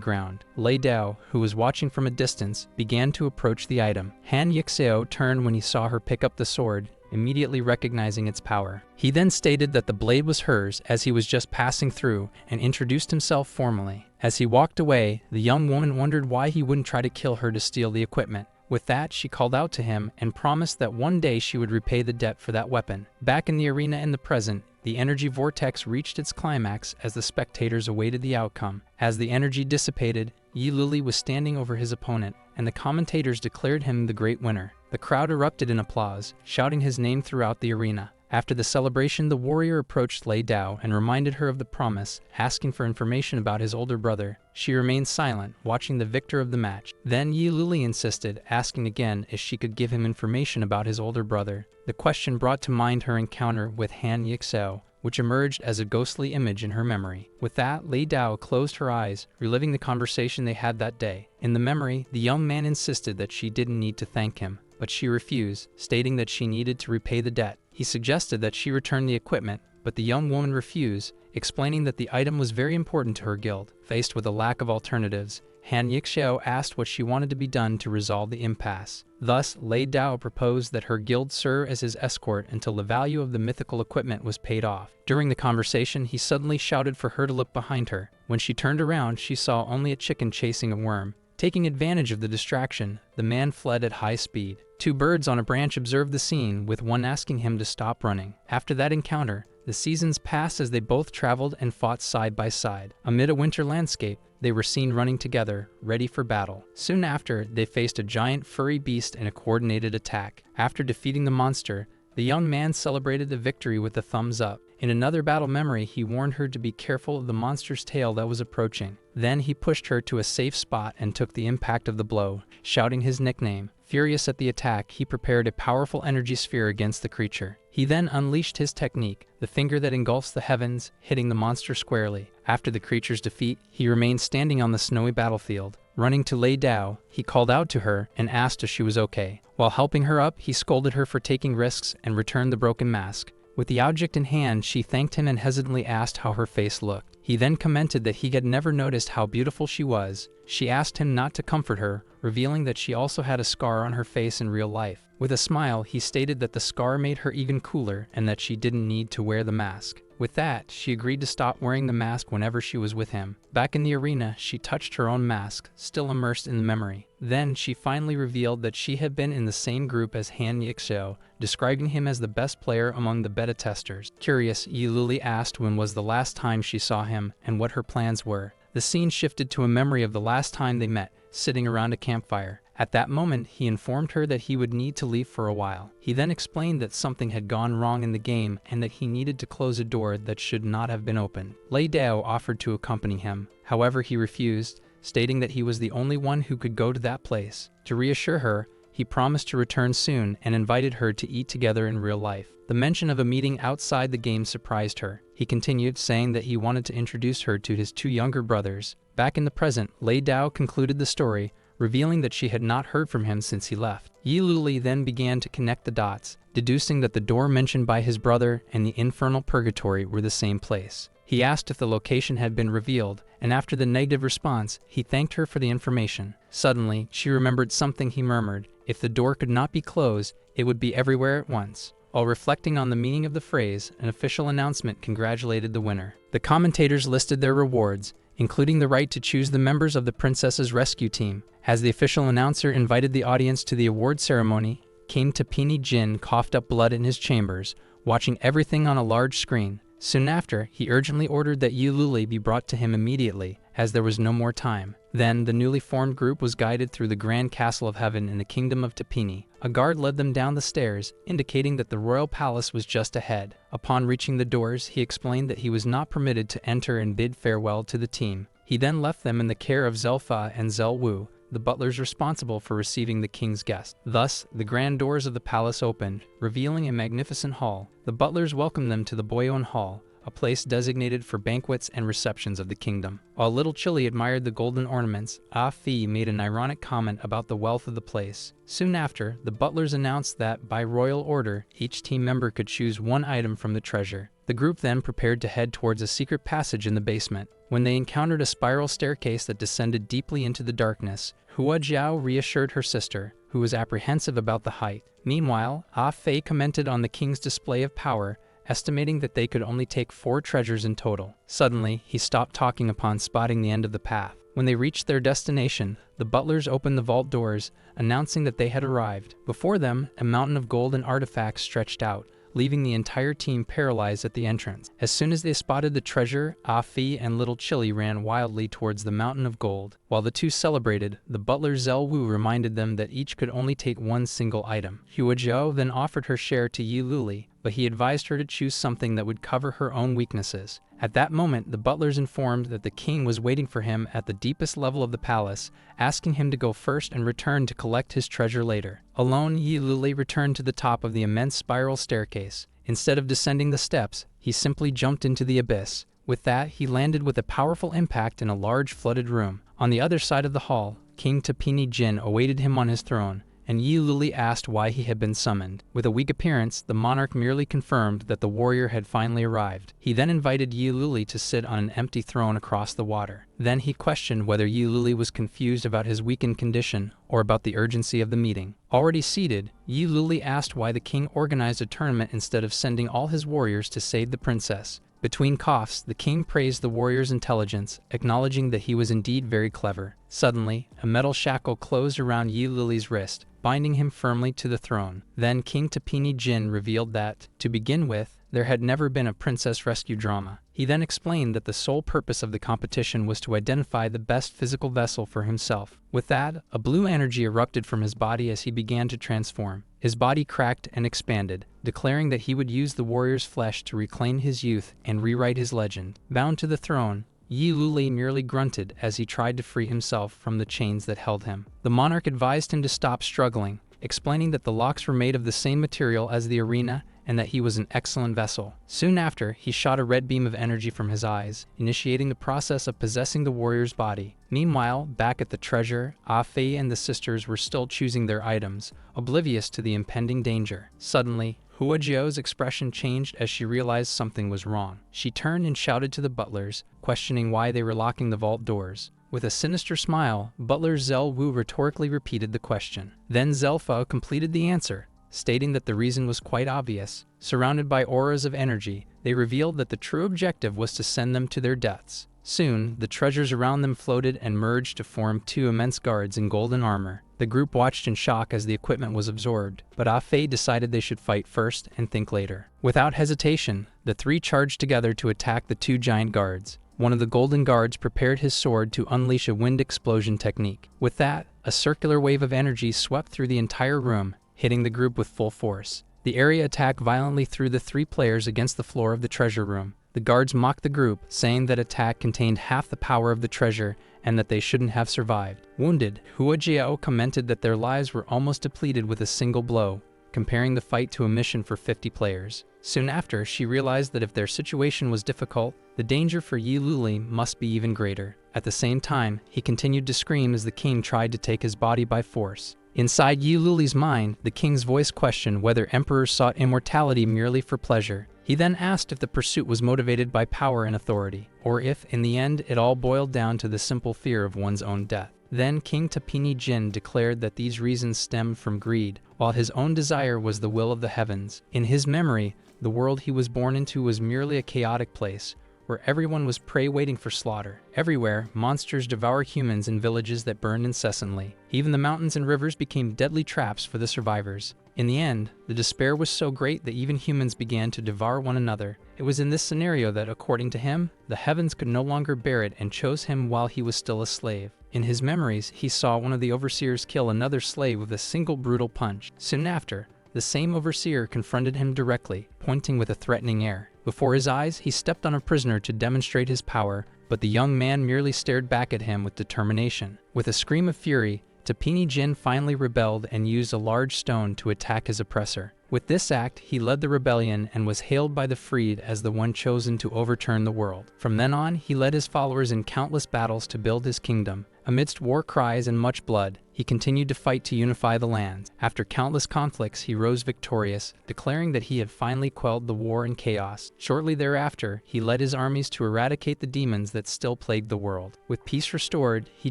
ground. Lei Dao, who was watching from a distance, began to approach the item. Han Yixio turned when he saw her pick up the sword, immediately recognizing its power. He then stated that the blade was hers as he was just passing through, and introduced himself formally. As he walked away, the young woman wondered why he wouldn't try to kill her to steal the equipment. With that, she called out to him and promised that one day she would repay the debt for that weapon. Back in the arena in the present, the energy vortex reached its climax as the spectators awaited the outcome. As the energy dissipated, Yi Luli was standing over his opponent, and the commentators declared him the great winner. The crowd erupted in applause, shouting his name throughout the arena. After the celebration, the warrior approached Lei Dao and reminded her of the promise, asking for information about his older brother. She remained silent, watching the victor of the match. Then Yi Luli insisted, asking again if she could give him information about his older brother. The question brought to mind her encounter with Han Yixio, which emerged as a ghostly image in her memory. With that, Lei Dao closed her eyes, reliving the conversation they had that day. In the memory, the young man insisted that she didn't need to thank him, but she refused, stating that she needed to repay the debt. He suggested that she return the equipment, but the young woman refused, explaining that the item was very important to her guild. Faced with a lack of alternatives, Han Yixio asked what she wanted to be done to resolve the impasse. Thus, Lei Dao proposed that her guild serve as his escort until the value of the mythical equipment was paid off. During the conversation, he suddenly shouted for her to look behind her. When she turned around, she saw only a chicken chasing a worm. Taking advantage of the distraction, the man fled at high speed. Two birds on a branch observed the scene, with one asking him to stop running. After that encounter, the seasons passed as they both traveled and fought side by side. Amid a winter landscape, they were seen running together, ready for battle. Soon after, they faced a giant furry beast in a coordinated attack. After defeating the monster, the young man celebrated the victory with a thumbs up. In another battle memory, he warned her to be careful of the monster's tail that was approaching. Then he pushed her to a safe spot and took the impact of the blow, shouting his nickname. Furious at the attack, he prepared a powerful energy sphere against the creature. He then unleashed his technique, the finger that engulfs the heavens, hitting the monster squarely. After the creature's defeat, he remained standing on the snowy battlefield. Running to Lei Dao, he called out to her and asked if she was okay. While helping her up, he scolded her for taking risks and returned the broken mask. With the object in hand, she thanked him and hesitantly asked how her face looked. He then commented that he had never noticed how beautiful she was. She asked him not to comfort her, revealing that she also had a scar on her face in real life. With a smile, he stated that the scar made her even cooler and that she didn't need to wear the mask. With that, she agreed to stop wearing the mask whenever she was with him. Back in the arena, she touched her own mask, still immersed in the memory. Then, she finally revealed that she had been in the same group as Han Yixio, describing him as the best player among the beta testers. Curious, Yi Luli asked when was the last time she saw him and what her plans were. The scene shifted to a memory of the last time they met, sitting around a campfire. At that moment, he informed her that he would need to leave for a while. He then explained that something had gone wrong in the game and that he needed to close a door that should not have been opened. Lei Dao offered to accompany him. However, he refused, stating that he was the only one who could go to that place. To reassure her, he promised to return soon and invited her to eat together in real life. The mention of a meeting outside the game surprised her. He continued, saying that he wanted to introduce her to his two younger brothers. Back in the present, Lei Dao concluded the story, revealing that she had not heard from him since he left. Yi Luli then began to connect the dots, deducing that the door mentioned by his brother and the infernal purgatory were the same place. He asked if the location had been revealed, and after the negative response, he thanked her for the information. Suddenly, she remembered something he murmured. If the door could not be closed, it would be everywhere at once. While reflecting on the meaning of the phrase, an official announcement congratulated the winner. The commentators listed their rewards, including the right to choose the members of the princess's rescue team. As the official announcer invited the audience to the award ceremony, King Tapini Jin coughed up blood in his chambers, watching everything on a large screen. Soon after, he urgently ordered that Yi Luli be brought to him immediately, as there was no more time. Then, the newly formed group was guided through the Grand Castle of Heaven in the Kingdom of Tapini. A guard led them down the stairs, indicating that the royal palace was just ahead. Upon reaching the doors, he explained that he was not permitted to enter and bid farewell to the team. He then left them in the care of Zelfa and Zelwu, the butlers responsible for receiving the king's guests. Thus, the grand doors of the palace opened, revealing a magnificent hall. The butlers welcomed them to the Boyon Hall, a place designated for banquets and receptions of the kingdom. While little Chile admired the golden ornaments, Ah Fi made an ironic comment about the wealth of the place. Soon after, the butlers announced that, by royal order, each team member could choose one item from the treasure. The group then prepared to head towards a secret passage in the basement. When they encountered a spiral staircase that descended deeply into the darkness, Hua Jiao reassured her sister, who was apprehensive about the height. Meanwhile, Ah Fei commented on the king's display of power, estimating that they could only take 4 treasures in total. Suddenly, he stopped talking upon spotting the end of the path. When they reached their destination, the butlers opened the vault doors, announcing that they had arrived. Before them, a mountain of gold and artifacts stretched out, leaving the entire team paralyzed at the entrance. As soon as they spotted the treasure, Ah Fi and little Chili ran wildly towards the mountain of gold. While the two celebrated, the butler Zelwu reminded them that each could only take one single item. Hua Jiao then offered her share to Yi Luli, but he advised her to choose something that would cover her own weaknesses. At that moment, the butlers informed that the king was waiting for him at the deepest level of the palace, asking him to go first and return to collect his treasure later. Alone, Yi Luli returned to the top of the immense spiral staircase. Instead of descending the steps, he simply jumped into the abyss. With that, he landed with a powerful impact in a large flooded room. On the other side of the hall, King Tapini Jin awaited him on his throne, and Yi Luli asked why he had been summoned. With a weak appearance, the monarch merely confirmed that the warrior had finally arrived. He then invited Yi Luli to sit on an empty throne across the water. Then he questioned whether Yi Luli was confused about his weakened condition or about the urgency of the meeting. Already seated, Yi Luli asked why the king organized a tournament instead of sending all his warriors to save the princess. Between coughs, the king praised the warrior's intelligence, acknowledging that he was indeed very clever. Suddenly, a metal shackle closed around Yi Luli's wrist, binding him firmly to the throne. Then King Tapini Jin revealed that, to begin with, there had never been a princess rescue drama. He then explained that the sole purpose of the competition was to identify the best physical vessel for himself. With that, a blue energy erupted from his body as he began to transform. His body cracked and expanded, declaring that he would use the warrior's flesh to reclaim his youth and rewrite his legend. Bound to the throne, Yi Luli merely grunted as he tried to free himself from the chains that held him. The monarch advised him to stop struggling, explaining that the locks were made of the same material as the arena and that he was an excellent vessel. Soon after, he shot a red beam of energy from his eyes, initiating the process of possessing the warrior's body. Meanwhile, back at the treasure, Ah Fei and the sisters were still choosing their items, oblivious to the impending danger. Suddenly, Hua Jiao's expression changed as she realized something was wrong. She turned and shouted to the butlers, questioning why they were locking the vault doors. With a sinister smile, butler Zel Wu rhetorically repeated the question. Then Zelfa completed the answer, stating that the reason was quite obvious. Surrounded by auras of energy, they revealed that the true objective was to send them to their deaths. Soon, the treasures around them floated and merged to form 2 immense guards in golden armor. The group watched in shock as the equipment was absorbed, but Ah Fei decided they should fight first and think later. Without hesitation, the 3 charged together to attack the 2 giant guards. One of the golden guards prepared his sword to unleash a wind explosion technique. With that, a circular wave of energy swept through the entire room, hitting the group with full force. The area attack violently threw the 3 players against the floor of the treasure room. The guards mocked the group, saying that attack contained half the power of the treasure and that they shouldn't have survived. Wounded, Hua Jiao commented that their lives were almost depleted with a single blow, comparing the fight to a mission for 50 players. Soon after, she realized that if their situation was difficult, the danger for Yi Luli must be even greater. At the same time, he continued to scream as the king tried to take his body by force. Inside Yi Luli's mind, the king's voice questioned whether emperors sought immortality merely for pleasure. He then asked if the pursuit was motivated by power and authority, or if, in the end, it all boiled down to the simple fear of one's own death. Then King Tapini Jin declared that these reasons stemmed from greed, while his own desire was the will of the heavens. In his memory, the world he was born into was merely a chaotic place, where everyone was prey waiting for slaughter. Everywhere, monsters devour humans in villages that burned incessantly. Even the mountains and rivers became deadly traps for the survivors. In the end, the despair was so great that even humans began to devour one another. It was in this scenario that, according to him, the heavens could no longer bear it and chose him while he was still a slave. In his memories, he saw one of the overseers kill another slave with a single brutal punch. Soon after, the same overseer confronted him directly, pointing with a threatening air. Before his eyes, he stepped on a prisoner to demonstrate his power, but the young man merely stared back at him with determination. With a scream of fury, Tapini Jin finally rebelled and used a large stone to attack his oppressor. With this act, he led the rebellion and was hailed by the freed as the one chosen to overturn the world. From then on, he led his followers in countless battles to build his kingdom. Amidst war cries and much blood, he continued to fight to unify the lands. After countless conflicts, he rose victorious, declaring that he had finally quelled the war and chaos. Shortly thereafter, he led his armies to eradicate the demons that still plagued the world. With peace restored, he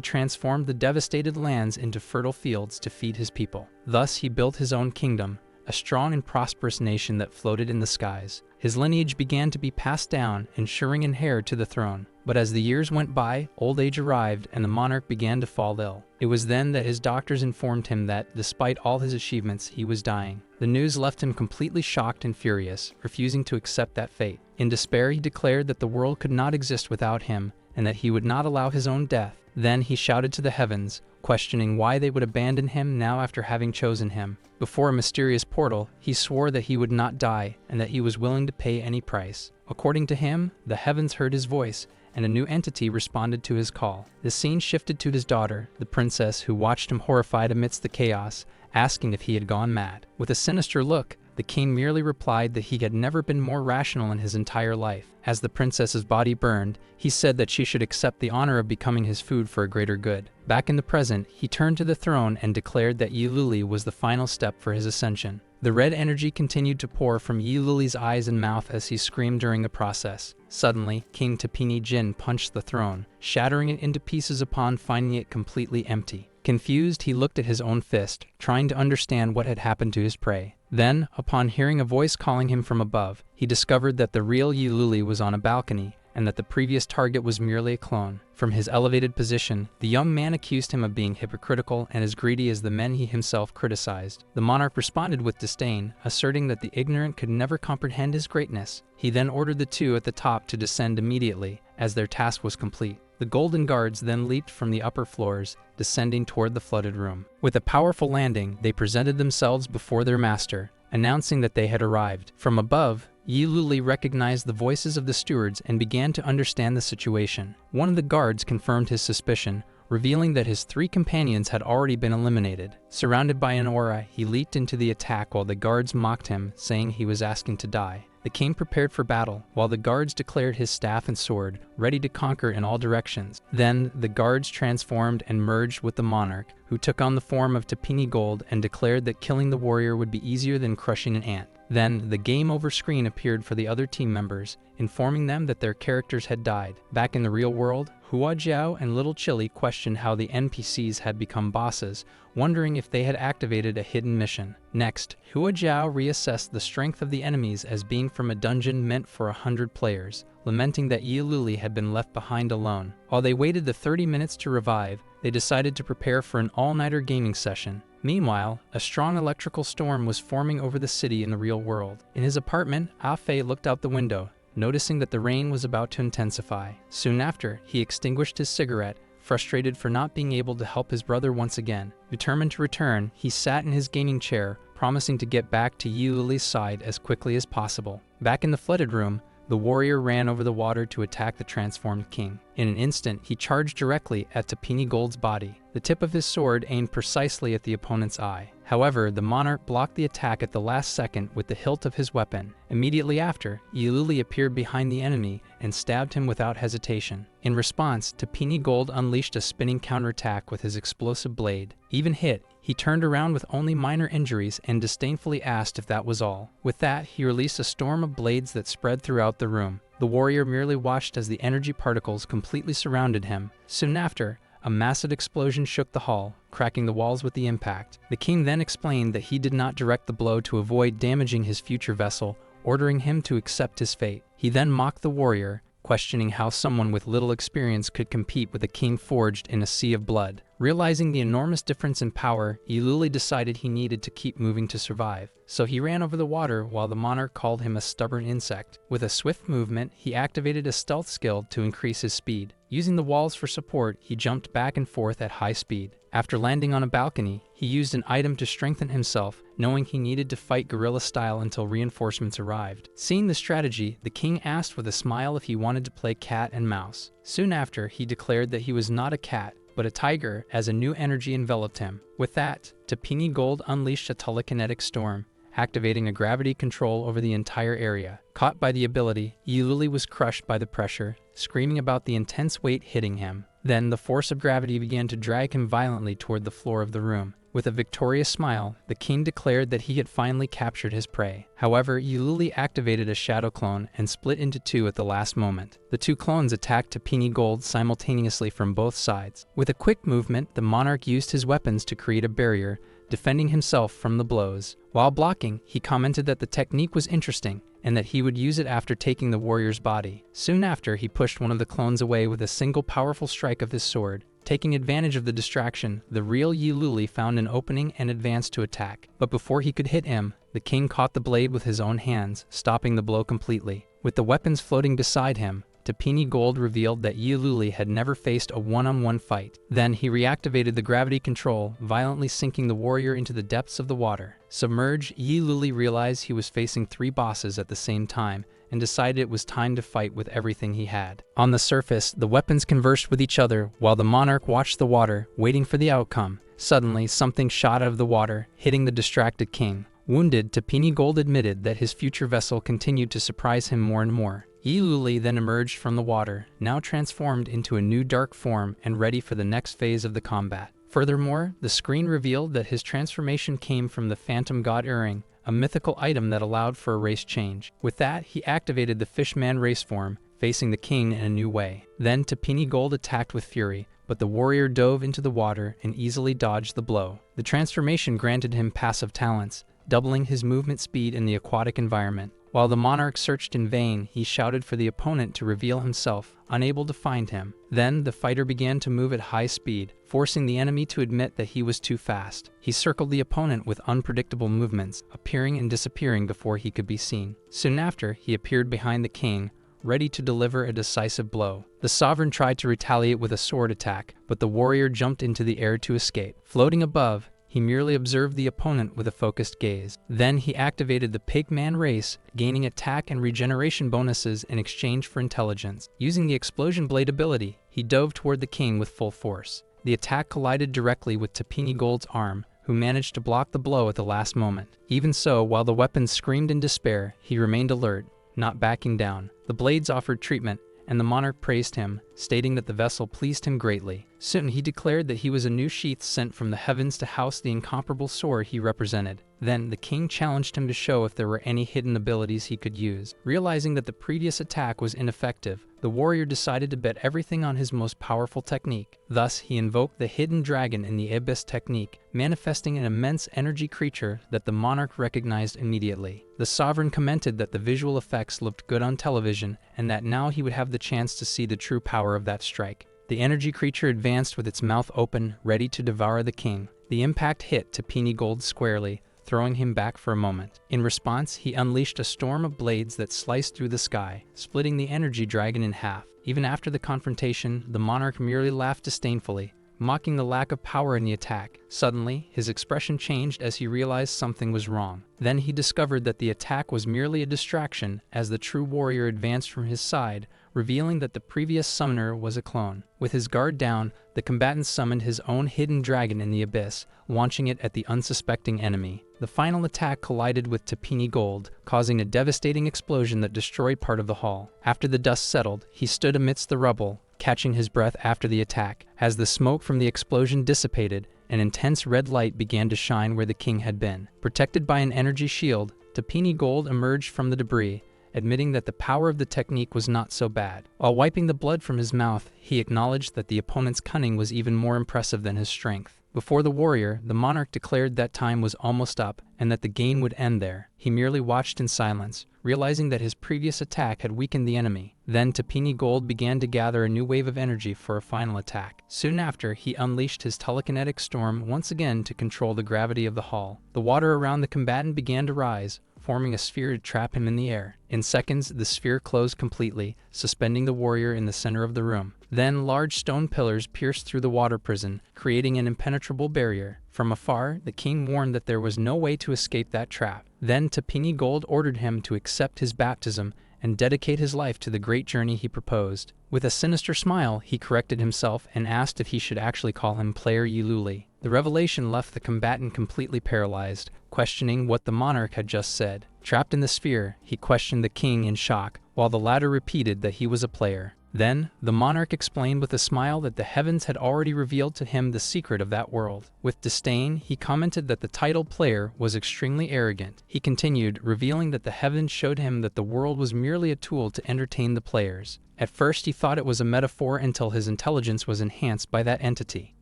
transformed the devastated lands into fertile fields to feed his people. Thus, he built his own kingdom, a strong and prosperous nation that floated in the skies. His lineage began to be passed down, ensuring an heir to the throne. But as the years went by, old age arrived and the monarch began to fall ill. It was then that his doctors informed him that, despite all his achievements, he was dying. The news left him completely shocked and furious, refusing to accept that fate. In despair, he declared that the world could not exist without him, and that he would not allow his own death. Then he shouted to the heavens, questioning why they would abandon him now after having chosen him. Before a mysterious portal, he swore that he would not die and that he was willing to pay any price. According to him, the heavens heard his voice, and a new entity responded to his call. The scene shifted to his daughter, the princess, who watched him horrified amidst the chaos, asking if he had gone mad. With a sinister look, the king merely replied that he had never been more rational in his entire life. As the princess's body burned, he said that she should accept the honor of becoming his food for a greater good. Back in the present, he turned to the throne and declared that Yiluli was the final step for his ascension. The red energy continued to pour from Yiluli's eyes and mouth as he screamed during the process. Suddenly, King Tapini Jin punched the throne, shattering it into pieces upon finding it completely empty. Confused, he looked at his own fist, trying to understand what had happened to his prey. Then, upon hearing a voice calling him from above, he discovered that the real Yiluli was on a balcony, and that the previous target was merely a clone. From his elevated position, the young man accused him of being hypocritical and as greedy as the men he himself criticized. The monarch responded with disdain, asserting that the ignorant could never comprehend his greatness. He then ordered the two at the top to descend immediately, as their task was complete. The golden guards then leaped from the upper floors, descending toward the flooded room. With a powerful landing, they presented themselves before their master, announcing that they had arrived. From above, Yiluli recognized the voices of the stewards and began to understand the situation. One of the guards confirmed his suspicion, revealing that his 3 companions had already been eliminated. Surrounded by an aura, he leaped into the attack while the guards mocked him, saying he was asking to die. The king prepared for battle, while the guards declared his staff and sword, ready to conquer in all directions. Then, the guards transformed and merged with the monarch, who took on the form of Tapini Gold and declared that killing the warrior would be easier than crushing an ant. Then, the game over screen appeared for the other team members, informing them that their characters had died. Back in the real world, Hua Jiao and Little Chile questioned how the NPCs had become bosses, wondering if they had activated a hidden mission. Next, Hua Jiao reassessed the strength of the enemies as being from a dungeon meant for 100 players, lamenting that Yiluli had been left behind alone. While they waited the 30 minutes to revive, they decided to prepare for an all-nighter gaming session. Meanwhile, a strong electrical storm was forming over the city in the real world. In his apartment, Ah-Fei looked out the window, noticing that the rain was about to intensify. Soon after, he extinguished his cigarette, frustrated for not being able to help his brother once again. Determined to return, he sat in his gaming chair, promising to get back to Yiluli's side as quickly as possible. Back in the flooded room, the warrior ran over the water to attack the transformed king. In an instant, he charged directly at Tapini Gold's body. The tip of his sword aimed precisely at the opponent's eye. However, the monarch blocked the attack at the last second with the hilt of his weapon. Immediately after, Yiluli appeared behind the enemy and stabbed him without hesitation. In response, Tapini Gold unleashed a spinning counterattack with his explosive blade. Even hit, he turned around with only minor injuries and disdainfully asked if that was all. With that, he released a storm of blades that spread throughout the room. The warrior merely watched as the energy particles completely surrounded him. Soon after, a massive explosion shook the hall, cracking the walls with the impact. The king then explained that he did not direct the blow to avoid damaging his future vessel, ordering him to accept his fate. He then mocked the warrior, questioning how someone with little experience could compete with a king forged in a sea of blood. Realizing the enormous difference in power, Isekai decided he needed to keep moving to survive. So he ran over the water while the monarch called him a stubborn insect. With a swift movement, he activated a stealth skill to increase his speed. Using the walls for support, he jumped back and forth at high speed. After landing on a balcony, he used an item to strengthen himself, knowing he needed to fight guerrilla style until reinforcements arrived. Seeing the strategy, the king asked with a smile if he wanted to play cat and mouse. Soon after, he declared that he was not a cat, but a tiger, as a new energy enveloped him. With that, Tapini Gold unleashed a telekinetic storm, activating a gravity control over the entire area. Caught by the ability, Isekai was crushed by the pressure, screaming about the intense weight hitting him. Then the force of gravity began to drag him violently toward the floor of the room. With a victorious smile, the king declared that he had finally captured his prey. However, Isekai activated a shadow clone and split into two at the last moment. The two clones attacked Tapini Gold simultaneously from both sides. With a quick movement, the monarch used his weapons to create a barrier, defending himself from the blows. While blocking, he commented that the technique was interesting and that he would use it after taking the warrior's body. Soon after, he pushed one of the clones away with a single powerful strike of his sword. Taking advantage of the distraction, the real Isekai found an opening and advanced to attack. But before he could hit him, the king caught the blade with his own hands, stopping the blow completely. With the weapons floating beside him, Tapini Gold revealed that Isekai had never faced a one-on-one fight. Then he reactivated the gravity control, violently sinking the warrior into the depths of the water. Submerged, Isekai realized he was facing three bosses at the same time, and decided it was time to fight with everything he had. On the surface, the weapons conversed with each other while the monarch watched the water, waiting for the outcome. Suddenly, something shot out of the water, hitting the distracted king. Wounded, Tapini Gold admitted that his future vessel continued to surprise him more and more. Isekai then emerged from the water, now transformed into a new dark form and ready for the next phase of the combat. Furthermore, the screen revealed that his transformation came from the Phantom God Earring, a mythical item that allowed for a race change. With that, he activated the Fishman race form, facing the king in a new way. Then Tapini Gold attacked with fury, but the warrior dove into the water and easily dodged the blow. The transformation granted him passive talents, doubling his movement speed in the aquatic environment. While the monarch searched in vain, he shouted for the opponent to reveal himself, unable to find him. Then the fighter began to move at high speed, forcing the enemy to admit that he was too fast. He circled the opponent with unpredictable movements, appearing and disappearing before he could be seen. Soon after, he appeared behind the king, ready to deliver a decisive blow. The sovereign tried to retaliate with a sword attack, but the warrior jumped into the air to escape. Floating above, he merely observed the opponent with a focused gaze. Then he activated the Pigman race, gaining attack and regeneration bonuses in exchange for intelligence. Using the explosion blade ability, he dove toward the king with full force. The attack collided directly with Tapini Gold's arm, who managed to block the blow at the last moment. Even so, while the weapons screamed in despair, he remained alert, not backing down. The blades offered treatment, and the monarch praised him, stating that the vessel pleased him greatly. Soon he declared that he was a new sheath sent from the heavens to house the incomparable sword he represented. Then the king challenged him to show if there were any hidden abilities he could use. Realizing that the previous attack was ineffective, the warrior decided to bet everything on his most powerful technique. Thus, he invoked the hidden dragon in the Abyss technique, manifesting an immense energy creature that the monarch recognized immediately. The sovereign commented that the visual effects looked good on television, and that now he would have the chance to see the true power of that strike. The energy creature advanced with its mouth open, ready to devour the king. The impact hit Tapini Gold squarely, throwing him back for a moment. In response, he unleashed a storm of blades that sliced through the sky, splitting the energy dragon in half. Even after the confrontation, the monarch merely laughed disdainfully, mocking the lack of power in the attack. Suddenly, his expression changed as he realized something was wrong. Then he discovered that the attack was merely a distraction as the true warrior advanced from his side, revealing that the previous summoner was a clone. With his guard down, the combatant summoned his own hidden dragon in the abyss, launching it at the unsuspecting enemy. The final attack collided with Tapini Gold, causing a devastating explosion that destroyed part of the hall. After the dust settled, he stood amidst the rubble, catching his breath after the attack. As the smoke from the explosion dissipated, an intense red light began to shine where the king had been. Protected by an energy shield, Tapini Gold emerged from the debris, admitting that the power of the technique was not so bad. While wiping the blood from his mouth, he acknowledged that the opponent's cunning was even more impressive than his strength. Before the warrior, the monarch declared that time was almost up and that the game would end there. He merely watched in silence, realizing that his previous attack had weakened the enemy. Then Tapini Gold began to gather a new wave of energy for a final attack. Soon after, he unleashed his telekinetic storm once again to control the gravity of the hall. The water around the combatant began to rise, forming a sphere to trap him in the air. In seconds, the sphere closed completely, suspending the warrior in the center of the room. Then large stone pillars pierced through the water prison, creating an impenetrable barrier. From afar, the king warned that there was no way to escape that trap. Then Tapini Gold ordered him to accept his baptism and dedicate his life to the great journey he proposed. With a sinister smile, he corrected himself and asked if he should actually call him Player Yululi. The revelation left the combatant completely paralyzed, questioning what the monarch had just said. Trapped in the sphere, he questioned the king in shock, while the latter repeated that he was a player. Then, the monarch explained with a smile that the heavens had already revealed to him the secret of that world. With disdain, he commented that the title player was extremely arrogant. He continued, revealing that the heavens showed him that the world was merely a tool to entertain the players. At first, he thought it was a metaphor until his intelligence was enhanced by that entity.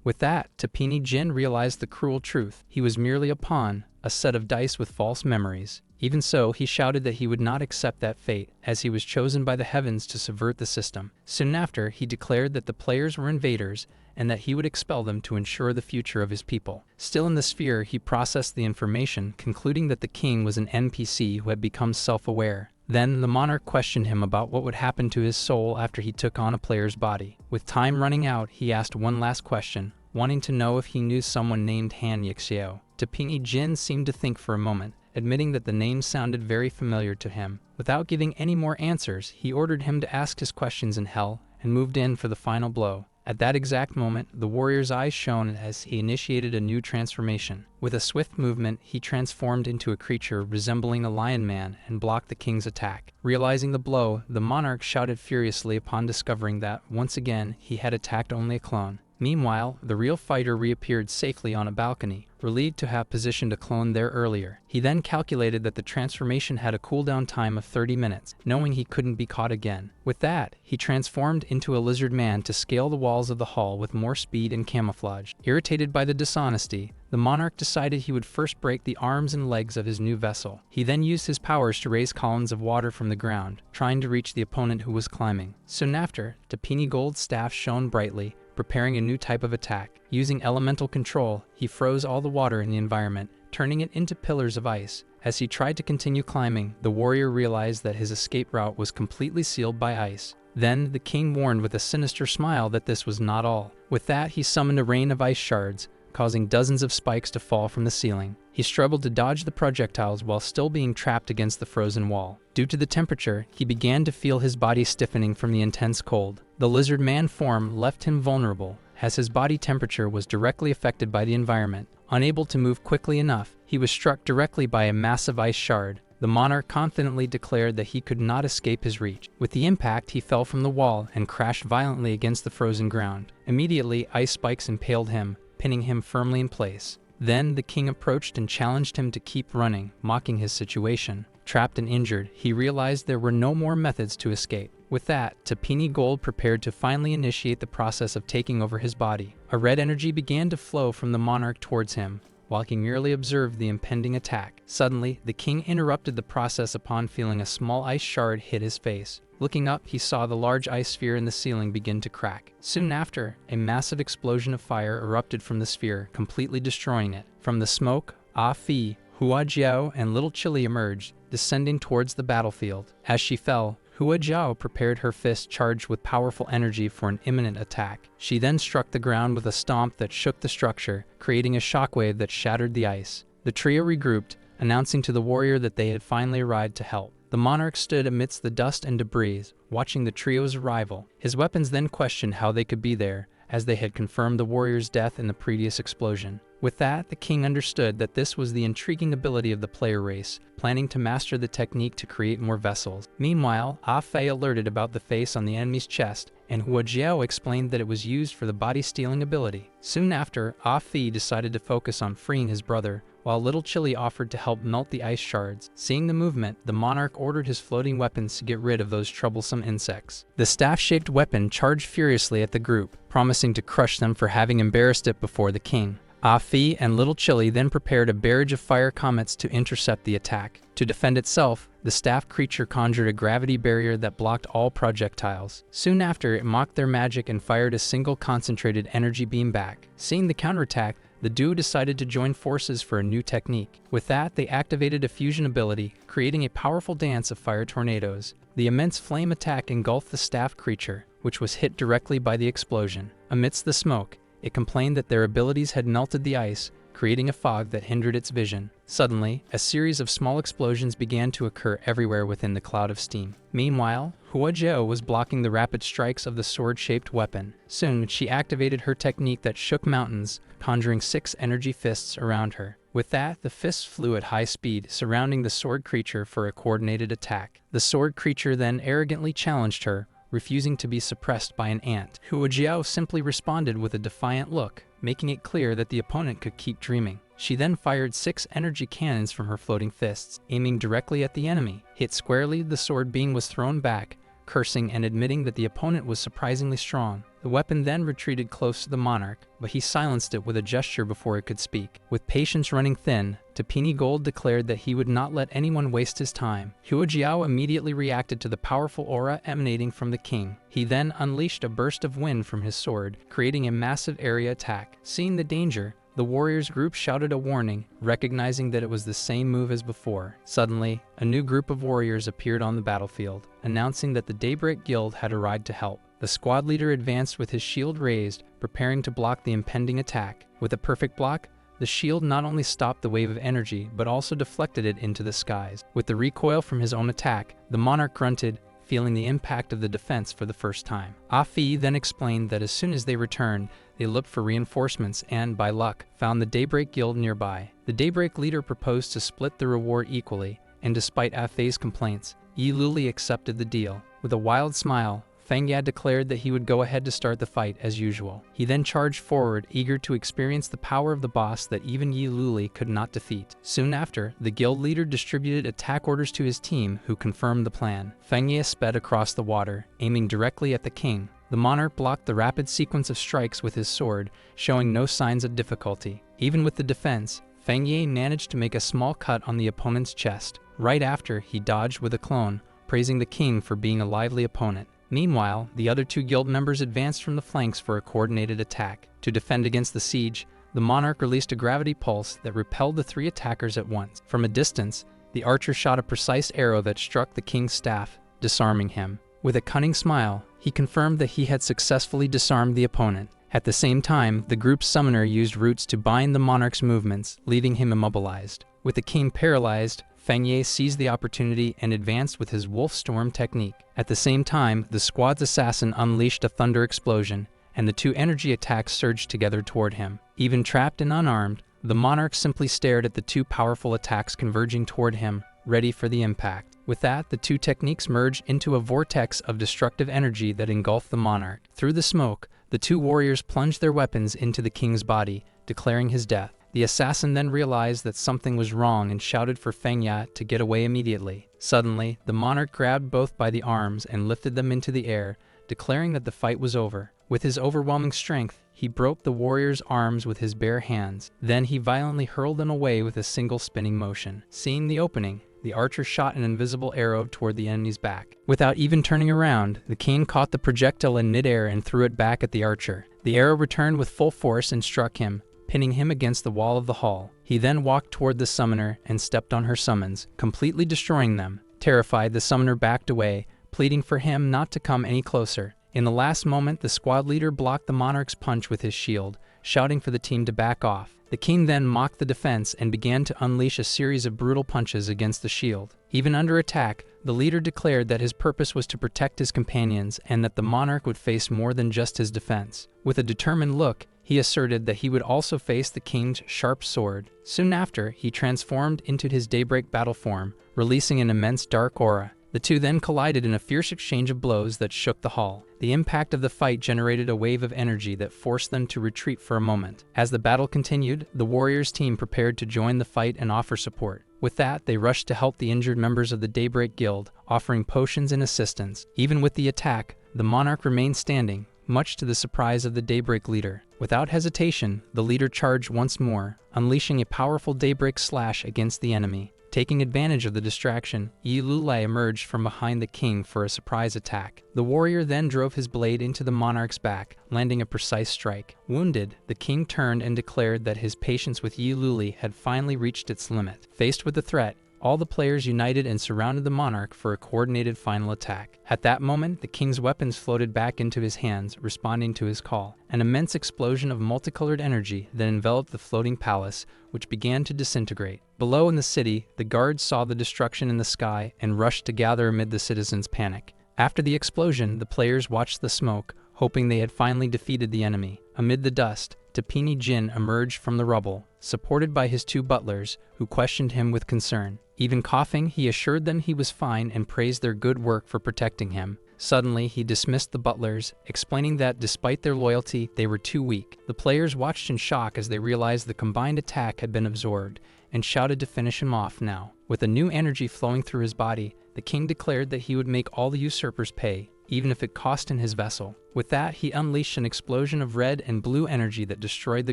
With that, Tapini Jin realized the cruel truth. He was merely a pawn, a set of dice with false memories. Even so, he shouted that he would not accept that fate, as he was chosen by the heavens to subvert the system. Soon after, he declared that the players were invaders, and that he would expel them to ensure the future of his people. Still in the sphere, he processed the information, concluding that the king was an NPC who had become self-aware. Then, the monarch questioned him about what would happen to his soul after he took on a player's body. With time running out, he asked one last question, wanting to know if he knew someone named Han Yixiao. Tapini Jin seemed to think for a moment, admitting that the name sounded very familiar to him. Without giving any more answers, he ordered him to ask his questions in hell, and moved in for the final blow. At that exact moment, the warrior's eyes shone as he initiated a new transformation. With a swift movement, he transformed into a creature resembling a lion man and blocked the king's attack. Realizing the blow, the monarch shouted furiously upon discovering that, once again, he had attacked only a clone. Meanwhile, the real fighter reappeared safely on a balcony, relieved to have positioned a clone there earlier. He then calculated that the transformation had a cooldown time of 30 minutes, knowing he couldn't be caught again. With that, he transformed into a lizard man to scale the walls of the hall with more speed and camouflage. Irritated by the dishonesty, the monarch decided he would first break the arms and legs of his new vessel. He then used his powers to raise columns of water from the ground, trying to reach the opponent who was climbing. Soon after, Tapini Gold's staff shone brightly, preparing a new type of attack. Using elemental control, he froze all the water in the environment, turning it into pillars of ice. As he tried to continue climbing, the warrior realized that his escape route was completely sealed by ice. Then, the king warned with a sinister smile that this was not all. With that, he summoned a rain of ice shards, causing dozens of spikes to fall from the ceiling. He struggled to dodge the projectiles while still being trapped against the frozen wall. Due to the temperature, he began to feel his body stiffening from the intense cold. The lizard man form left him vulnerable, as his body temperature was directly affected by the environment. Unable to move quickly enough, he was struck directly by a massive ice shard. The monarch confidently declared that he could not escape his reach. With the impact, he fell from the wall and crashed violently against the frozen ground. Immediately, ice spikes impaled him, pinning him firmly in place. Then the king approached and challenged him to keep running, mocking his situation. Trapped and injured, he realized there were no more methods to escape. With that, Tapini Gold prepared to finally initiate the process of taking over his body. A red energy began to flow from the monarch towards him, while he merely observed the impending attack. Suddenly, the king interrupted the process upon feeling a small ice shard hit his face. Looking up, he saw the large ice sphere in the ceiling begin to crack. Soon after, a massive explosion of fire erupted from the sphere, completely destroying it. From the smoke, Ah Fi, Hua Jiao, and little Chile emerged, descending towards the battlefield. As she fell, Hua Jiao prepared her fist charged with powerful energy for an imminent attack. She then struck the ground with a stomp that shook the structure, creating a shockwave that shattered the ice. The trio regrouped, announcing to the warrior that they had finally arrived to help. The monarch stood amidst the dust and debris, watching the trio's arrival. His weapons then questioned how they could be there, as they had confirmed the warrior's death in the previous explosion. With that, the king understood that this was the intriguing ability of the player race, planning to master the technique to create more vessels. Meanwhile, Ah Fei alerted about the face on the enemy's chest, and Hua Jiao explained that it was used for the body-stealing ability. Soon after, Ah Fi decided to focus on freeing his brother, while little Chile offered to help melt the ice shards. Seeing the movement, the monarch ordered his floating weapons to get rid of those troublesome insects. The staff-shaped weapon charged furiously at the group, promising to crush them for having embarrassed it before the king. Afi and Little Chile then prepared a barrage of fire comets to intercept the attack. To defend itself, the staff creature conjured a gravity barrier that blocked all projectiles. Soon after, it mocked their magic and fired a single concentrated energy beam back. Seeing the counterattack, the duo decided to join forces for a new technique. With that, they activated a fusion ability, creating a powerful dance of fire tornadoes. The immense flame attack engulfed the staff creature, which was hit directly by the explosion. Amidst the smoke, it complained that their abilities had melted the ice, creating a fog that hindered its vision. Suddenly, a series of small explosions began to occur everywhere within the cloud of steam. Meanwhile, Hua Jiao was blocking the rapid strikes of the sword-shaped weapon. Soon, she activated her technique that shook mountains, conjuring 6 energy fists around her. With that, the fists flew at high speed, surrounding the sword creature for a coordinated attack. The sword creature then arrogantly challenged her, refusing to be suppressed by an ant. Hua Jiao simply responded with a defiant look, making it clear that the opponent could keep dreaming. She then fired 6 energy cannons from her floating fists, aiming directly at the enemy. Hit squarely, the sword beam was thrown back, cursing and admitting that the opponent was surprisingly strong. The weapon then retreated close to the monarch, but he silenced it with a gesture before it could speak. With patience running thin, Tapini Gold declared that he would not let anyone waste his time. Hua Jiao immediately reacted to the powerful aura emanating from the king. He then unleashed a burst of wind from his sword, creating a massive area attack. Seeing the danger, the warriors group shouted a warning, recognizing that it was the same move as before. Suddenly, a new group of warriors appeared on the battlefield, announcing that the Daybreak Guild had arrived to help. The squad leader advanced with his shield raised, preparing to block the impending attack. With a perfect block, the shield not only stopped the wave of energy, but also deflected it into the skies. With the recoil from his own attack, the monarch grunted, feeling the impact of the defense for the first time. Afi then explained that as soon as they returned, they looked for reinforcements and, by luck, found the Daybreak Guild nearby. The Daybreak leader proposed to split the reward equally, and despite Afi's complaints, Yi Luli accepted the deal. With a wild smile, Feng Ya declared that he would go ahead to start the fight as usual. He then charged forward, eager to experience the power of the boss that even Yi Luli could not defeat. Soon after, the guild leader distributed attack orders to his team, who confirmed the plan. Feng Ya sped across the water, aiming directly at the king. The monarch blocked the rapid sequence of strikes with his sword, showing no signs of difficulty. Even with the defense, Feng Ye managed to make a small cut on the opponent's chest. Right after, he dodged with a clone, praising the king for being a lively opponent. Meanwhile, the other 2 guild members advanced from the flanks for a coordinated attack. To defend against the siege, the monarch released a gravity pulse that repelled the 3 attackers at once. From a distance, the archer shot a precise arrow that struck the king's staff, disarming him. With a cunning smile, he confirmed that he had successfully disarmed the opponent. At the same time, the group's summoner used roots to bind the monarch's movements, leaving him immobilized. With the king paralyzed, Feng Ye seized the opportunity and advanced with his Wolf Storm technique. At the same time, the squad's assassin unleashed a thunder explosion, and the 2 energy attacks surged together toward him. Even trapped and unarmed, the monarch simply stared at the 2 powerful attacks converging toward him, ready for the impact. With that, the 2 techniques merged into a vortex of destructive energy that engulfed the monarch. Through the smoke, the 2 warriors plunged their weapons into the king's body, declaring his death. The assassin then realized that something was wrong and shouted for Feng Ya to get away immediately. Suddenly, the monarch grabbed both by the arms and lifted them into the air, declaring that the fight was over. With his overwhelming strength, he broke the warrior's arms with his bare hands. Then he violently hurled them away with a single spinning motion. Seeing the opening, the archer shot an invisible arrow toward the enemy's back. Without even turning around, the king caught the projectile in midair and threw it back at the archer. The arrow returned with full force and struck him, pinning him against the wall of the hall. He then walked toward the summoner and stepped on her summons, completely destroying them. Terrified, the summoner backed away, pleading for him not to come any closer. In the last moment, the squad leader blocked the monarch's punch with his shield, shouting for the team to back off. The king then mocked the defense and began to unleash a series of brutal punches against the shield. Even under attack, the leader declared that his purpose was to protect his companions and that the monarch would face more than just his defense. With a determined look, he asserted that he would also face the king's sharp sword. Soon after, he transformed into his Daybreak battle form, releasing an immense dark aura. The 2 then collided in a fierce exchange of blows that shook the hall. The impact of the fight generated a wave of energy that forced them to retreat for a moment. As the battle continued, the warriors' team prepared to join the fight and offer support. With that, they rushed to help the injured members of the Daybreak Guild, offering potions and assistance. Even with the attack, the monarch remained standing, much to the surprise of the Daybreak leader. Without hesitation, the leader charged once more, unleashing a powerful Daybreak slash against the enemy. Taking advantage of the distraction, Yi Lulai emerged from behind the king for a surprise attack. The warrior then drove his blade into the monarch's back, landing a precise strike. Wounded, the king turned and declared that his patience with Yi Luli had finally reached its limit. Faced with the threat, all the players united and surrounded the monarch for a coordinated final attack. At that moment, the king's weapons floated back into his hands, responding to his call. An immense explosion of multicolored energy then enveloped the floating palace, which began to disintegrate. Below in the city, the guards saw the destruction in the sky and rushed to gather amid the citizens' panic. After the explosion, the players watched the smoke, hoping they had finally defeated the enemy. Amid the dust, Tapini Jin emerged from the rubble, supported by his two butlers, who questioned him with concern. Even coughing, he assured them he was fine and praised their good work for protecting him. Suddenly, he dismissed the butlers, explaining that despite their loyalty, they were too weak. The players watched in shock as they realized the combined attack had been absorbed, and shouted to finish him off now. With a new energy flowing through his body, the king declared that he would make all the usurpers pay, even if it cost him his vessel. With that, he unleashed an explosion of red and blue energy that destroyed the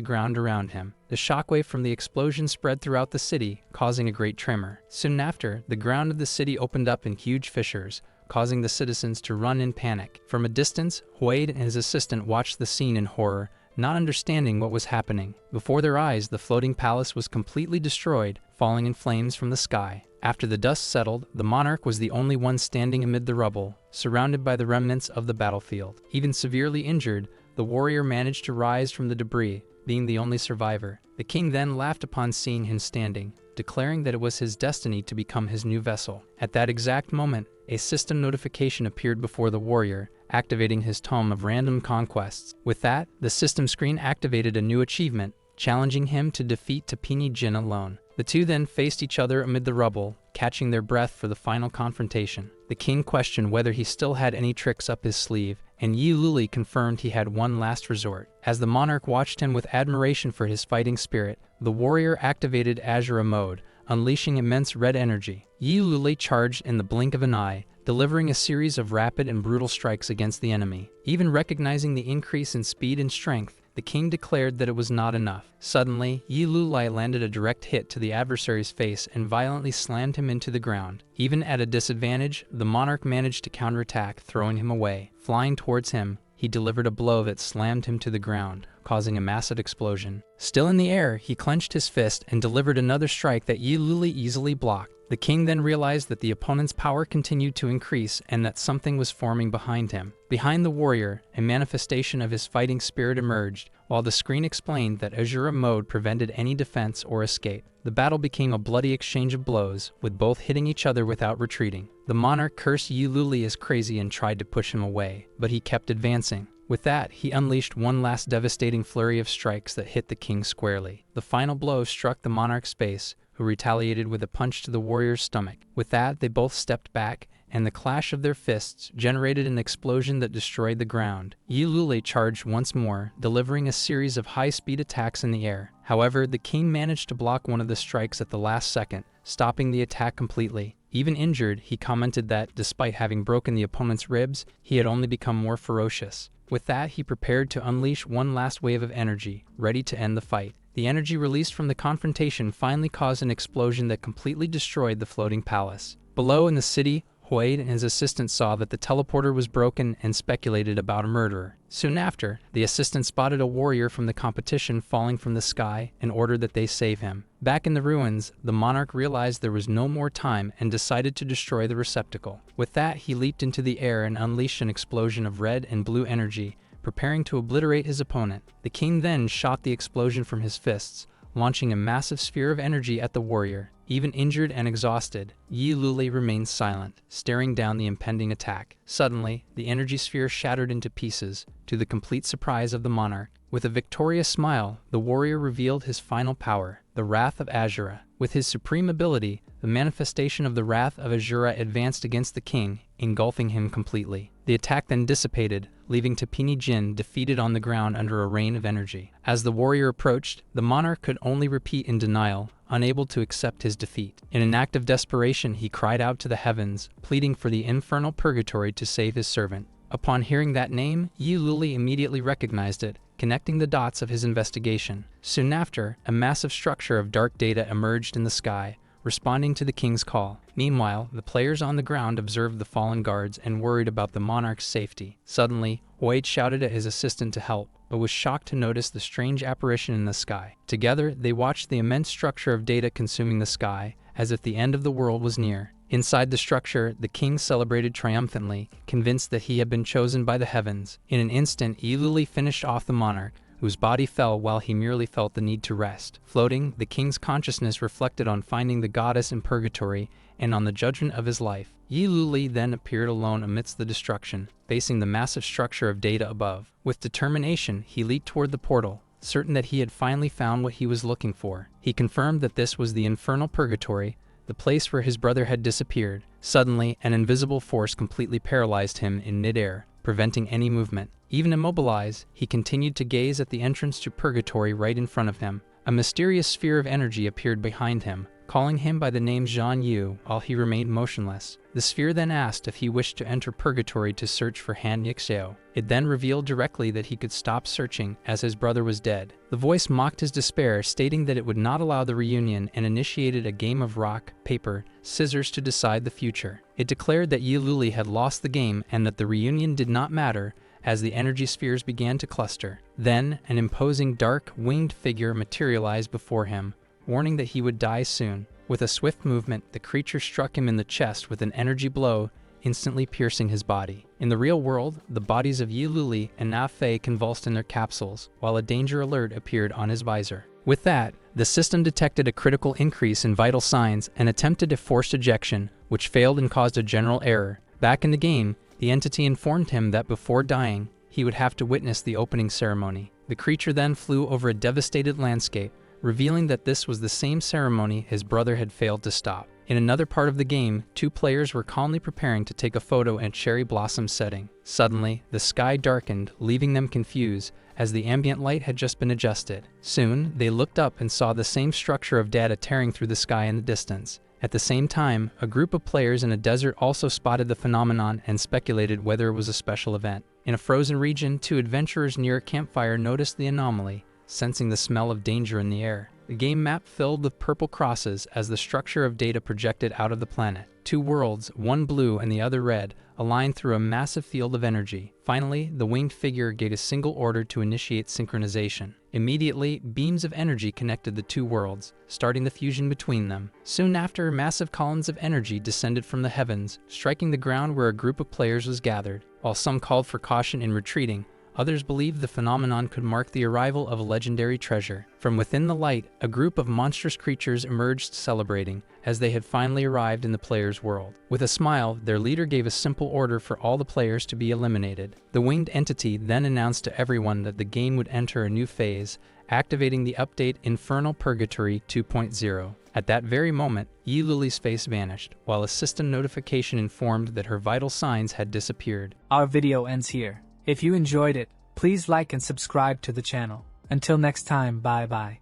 ground around him. The shockwave from the explosion spread throughout the city, causing a great tremor. Soon after, the ground of the city opened up in huge fissures, causing the citizens to run in panic. From a distance, Huade and his assistant watched the scene in horror, not understanding what was happening. Before their eyes, the floating palace was completely destroyed, falling in flames from the sky. After the dust settled, the monarch was the only one standing amid the rubble, surrounded by the remnants of the battlefield. Even severely injured, the warrior managed to rise from the debris, being the only survivor. The king then laughed upon seeing him standing, declaring that it was his destiny to become his new vessel. At that exact moment, a system notification appeared before the warrior, activating his tome of random conquests. With that, the system screen activated a new achievement, challenging him to defeat Tapini Jin alone. The two then faced each other amid the rubble, catching their breath for the final confrontation. The king questioned whether he still had any tricks up his sleeve, and Yi Luli confirmed he had one last resort. As the monarch watched him with admiration for his fighting spirit, the warrior activated Azura mode, unleashing immense red energy. Yi Luli charged in the blink of an eye, delivering a series of rapid and brutal strikes against the enemy. Even recognizing the increase in speed and strength, the king declared that it was not enough. Suddenly, Yi Lulai landed a direct hit to the adversary's face and violently slammed him into the ground. Even at a disadvantage, the monarch managed to counterattack, throwing him away. Flying towards him, he delivered a blow that slammed him to the ground, causing a massive explosion. Still in the air, he clenched his fist and delivered another strike that Yi Luli easily blocked. The king then realized that the opponent's power continued to increase and that something was forming behind him. Behind the warrior, a manifestation of his fighting spirit emerged, while the screen explained that Azura mode prevented any defense or escape. The battle became a bloody exchange of blows, with both hitting each other without retreating. The monarch cursed Yi Luli as crazy and tried to push him away, but he kept advancing. With that, he unleashed one last devastating flurry of strikes that hit the king squarely. The final blow struck the monarch's face, who retaliated with a punch to the warrior's stomach. With that, they both stepped back, and the clash of their fists generated an explosion that destroyed the ground. Yi Luli charged once more, delivering a series of high-speed attacks in the air. However, the king managed to block one of the strikes at the last second, stopping the attack completely. Even injured, he commented that, despite having broken the opponent's ribs, he had only become more ferocious. With that, he prepared to unleash one last wave of energy, ready to end the fight. The energy released from the confrontation finally caused an explosion that completely destroyed the floating palace. Below in the city, Huade and his assistant saw that the teleporter was broken and speculated about a murderer. Soon after, the assistant spotted a warrior from the competition falling from the sky and ordered that they save him. Back in the ruins, the monarch realized there was no more time and decided to destroy the receptacle. With that, he leaped into the air and unleashed an explosion of red and blue energy, preparing to obliterate his opponent. The king then shot the explosion from his fists, launching a massive sphere of energy at the warrior. Even injured and exhausted, Yi Luli remained silent, staring down the impending attack. Suddenly, the energy sphere shattered into pieces, to the complete surprise of the monarch. With a victorious smile, the warrior revealed his final power, the Wrath of Azura. With his supreme ability, the manifestation of the Wrath of Azura advanced against the king, engulfing him completely. The attack then dissipated, leaving Tapini Jin defeated on the ground under a rain of energy. As the warrior approached, the monarch could only repeat in denial, unable to accept his defeat. In an act of desperation, he cried out to the heavens, pleading for the infernal purgatory to save his servant. Upon hearing that name, Yi Luli immediately recognized it, connecting the dots of his investigation. Soon after, a massive structure of dark data emerged in the sky, responding to the king's call. Meanwhile, the players on the ground observed the fallen guards and worried about the monarch's safety. Suddenly, Wade shouted at his assistant to help, but was shocked to notice the strange apparition in the sky. Together, they watched the immense structure of data consuming the sky, as if the end of the world was near. Inside the structure, the king celebrated triumphantly, convinced that he had been chosen by the heavens. In an instant, Yi Luli finished off the monarch, whose body fell while he merely felt the need to rest. Floating, the king's consciousness reflected on finding the goddess in purgatory and on the judgment of his life. Yi Luli then appeared alone amidst the destruction, facing the massive structure of data above. With determination, he leaped toward the portal, certain that he had finally found what he was looking for. He confirmed that this was the infernal purgatory, the place where his brother had disappeared. Suddenly, an invisible force completely paralyzed him in midair, preventing any movement. Even immobilized, he continued to gaze at the entrance to purgatory right in front of him. A mysterious sphere of energy appeared behind him, calling him by the name Zhan Yu while he remained motionless. The sphere then asked if he wished to enter purgatory to search for Han Yixiao. It then revealed directly that he could stop searching as his brother was dead. The voice mocked his despair, stating that it would not allow the reunion, and initiated a game of rock, paper, scissors to decide the future. It declared that Yi Luli had lost the game and that the reunion did not matter, as the energy spheres began to cluster. Then, an imposing dark, winged figure materialized before him, warning that he would die soon. With a swift movement, the creature struck him in the chest with an energy blow, instantly piercing his body. In the real world, the bodies of Yi Luli and Na Fei convulsed in their capsules, while a danger alert appeared on his visor. With that, the system detected a critical increase in vital signs and attempted a forced ejection, which failed and caused a general error. Back in the game, the entity informed him that before dying, he would have to witness the opening ceremony. The creature then flew over a devastated landscape, revealing that this was the same ceremony his brother had failed to stop. In another part of the game, two players were calmly preparing to take a photo in a cherry blossom setting. Suddenly, the sky darkened, leaving them confused, as the ambient light had just been adjusted. Soon, they looked up and saw the same structure of data tearing through the sky in the distance. At the same time, a group of players in a desert also spotted the phenomenon and speculated whether it was a special event. In a frozen region, two adventurers near a campfire noticed the anomaly, sensing the smell of danger in the air. The game map filled with purple crosses as the structure of data projected out of the planet. Two worlds, one blue and the other red, aligned through a massive field of energy. Finally, the winged figure gave a single order to initiate synchronization. Immediately, beams of energy connected the two worlds, starting the fusion between them. Soon after, massive columns of energy descended from the heavens, striking the ground where a group of players was gathered. While some called for caution in retreating, others believed the phenomenon could mark the arrival of a legendary treasure. From within the light, a group of monstrous creatures emerged celebrating, as they had finally arrived in the players' world. With a smile, their leader gave a simple order for all the players to be eliminated. The winged entity then announced to everyone that the game would enter a new phase, activating the update Infernal Purgatory 2.0. At that very moment, Yi Luli's face vanished, while a system notification informed that her vital signs had disappeared. Our video ends here. If you enjoyed it, please like and subscribe to the channel. Until next time, bye bye.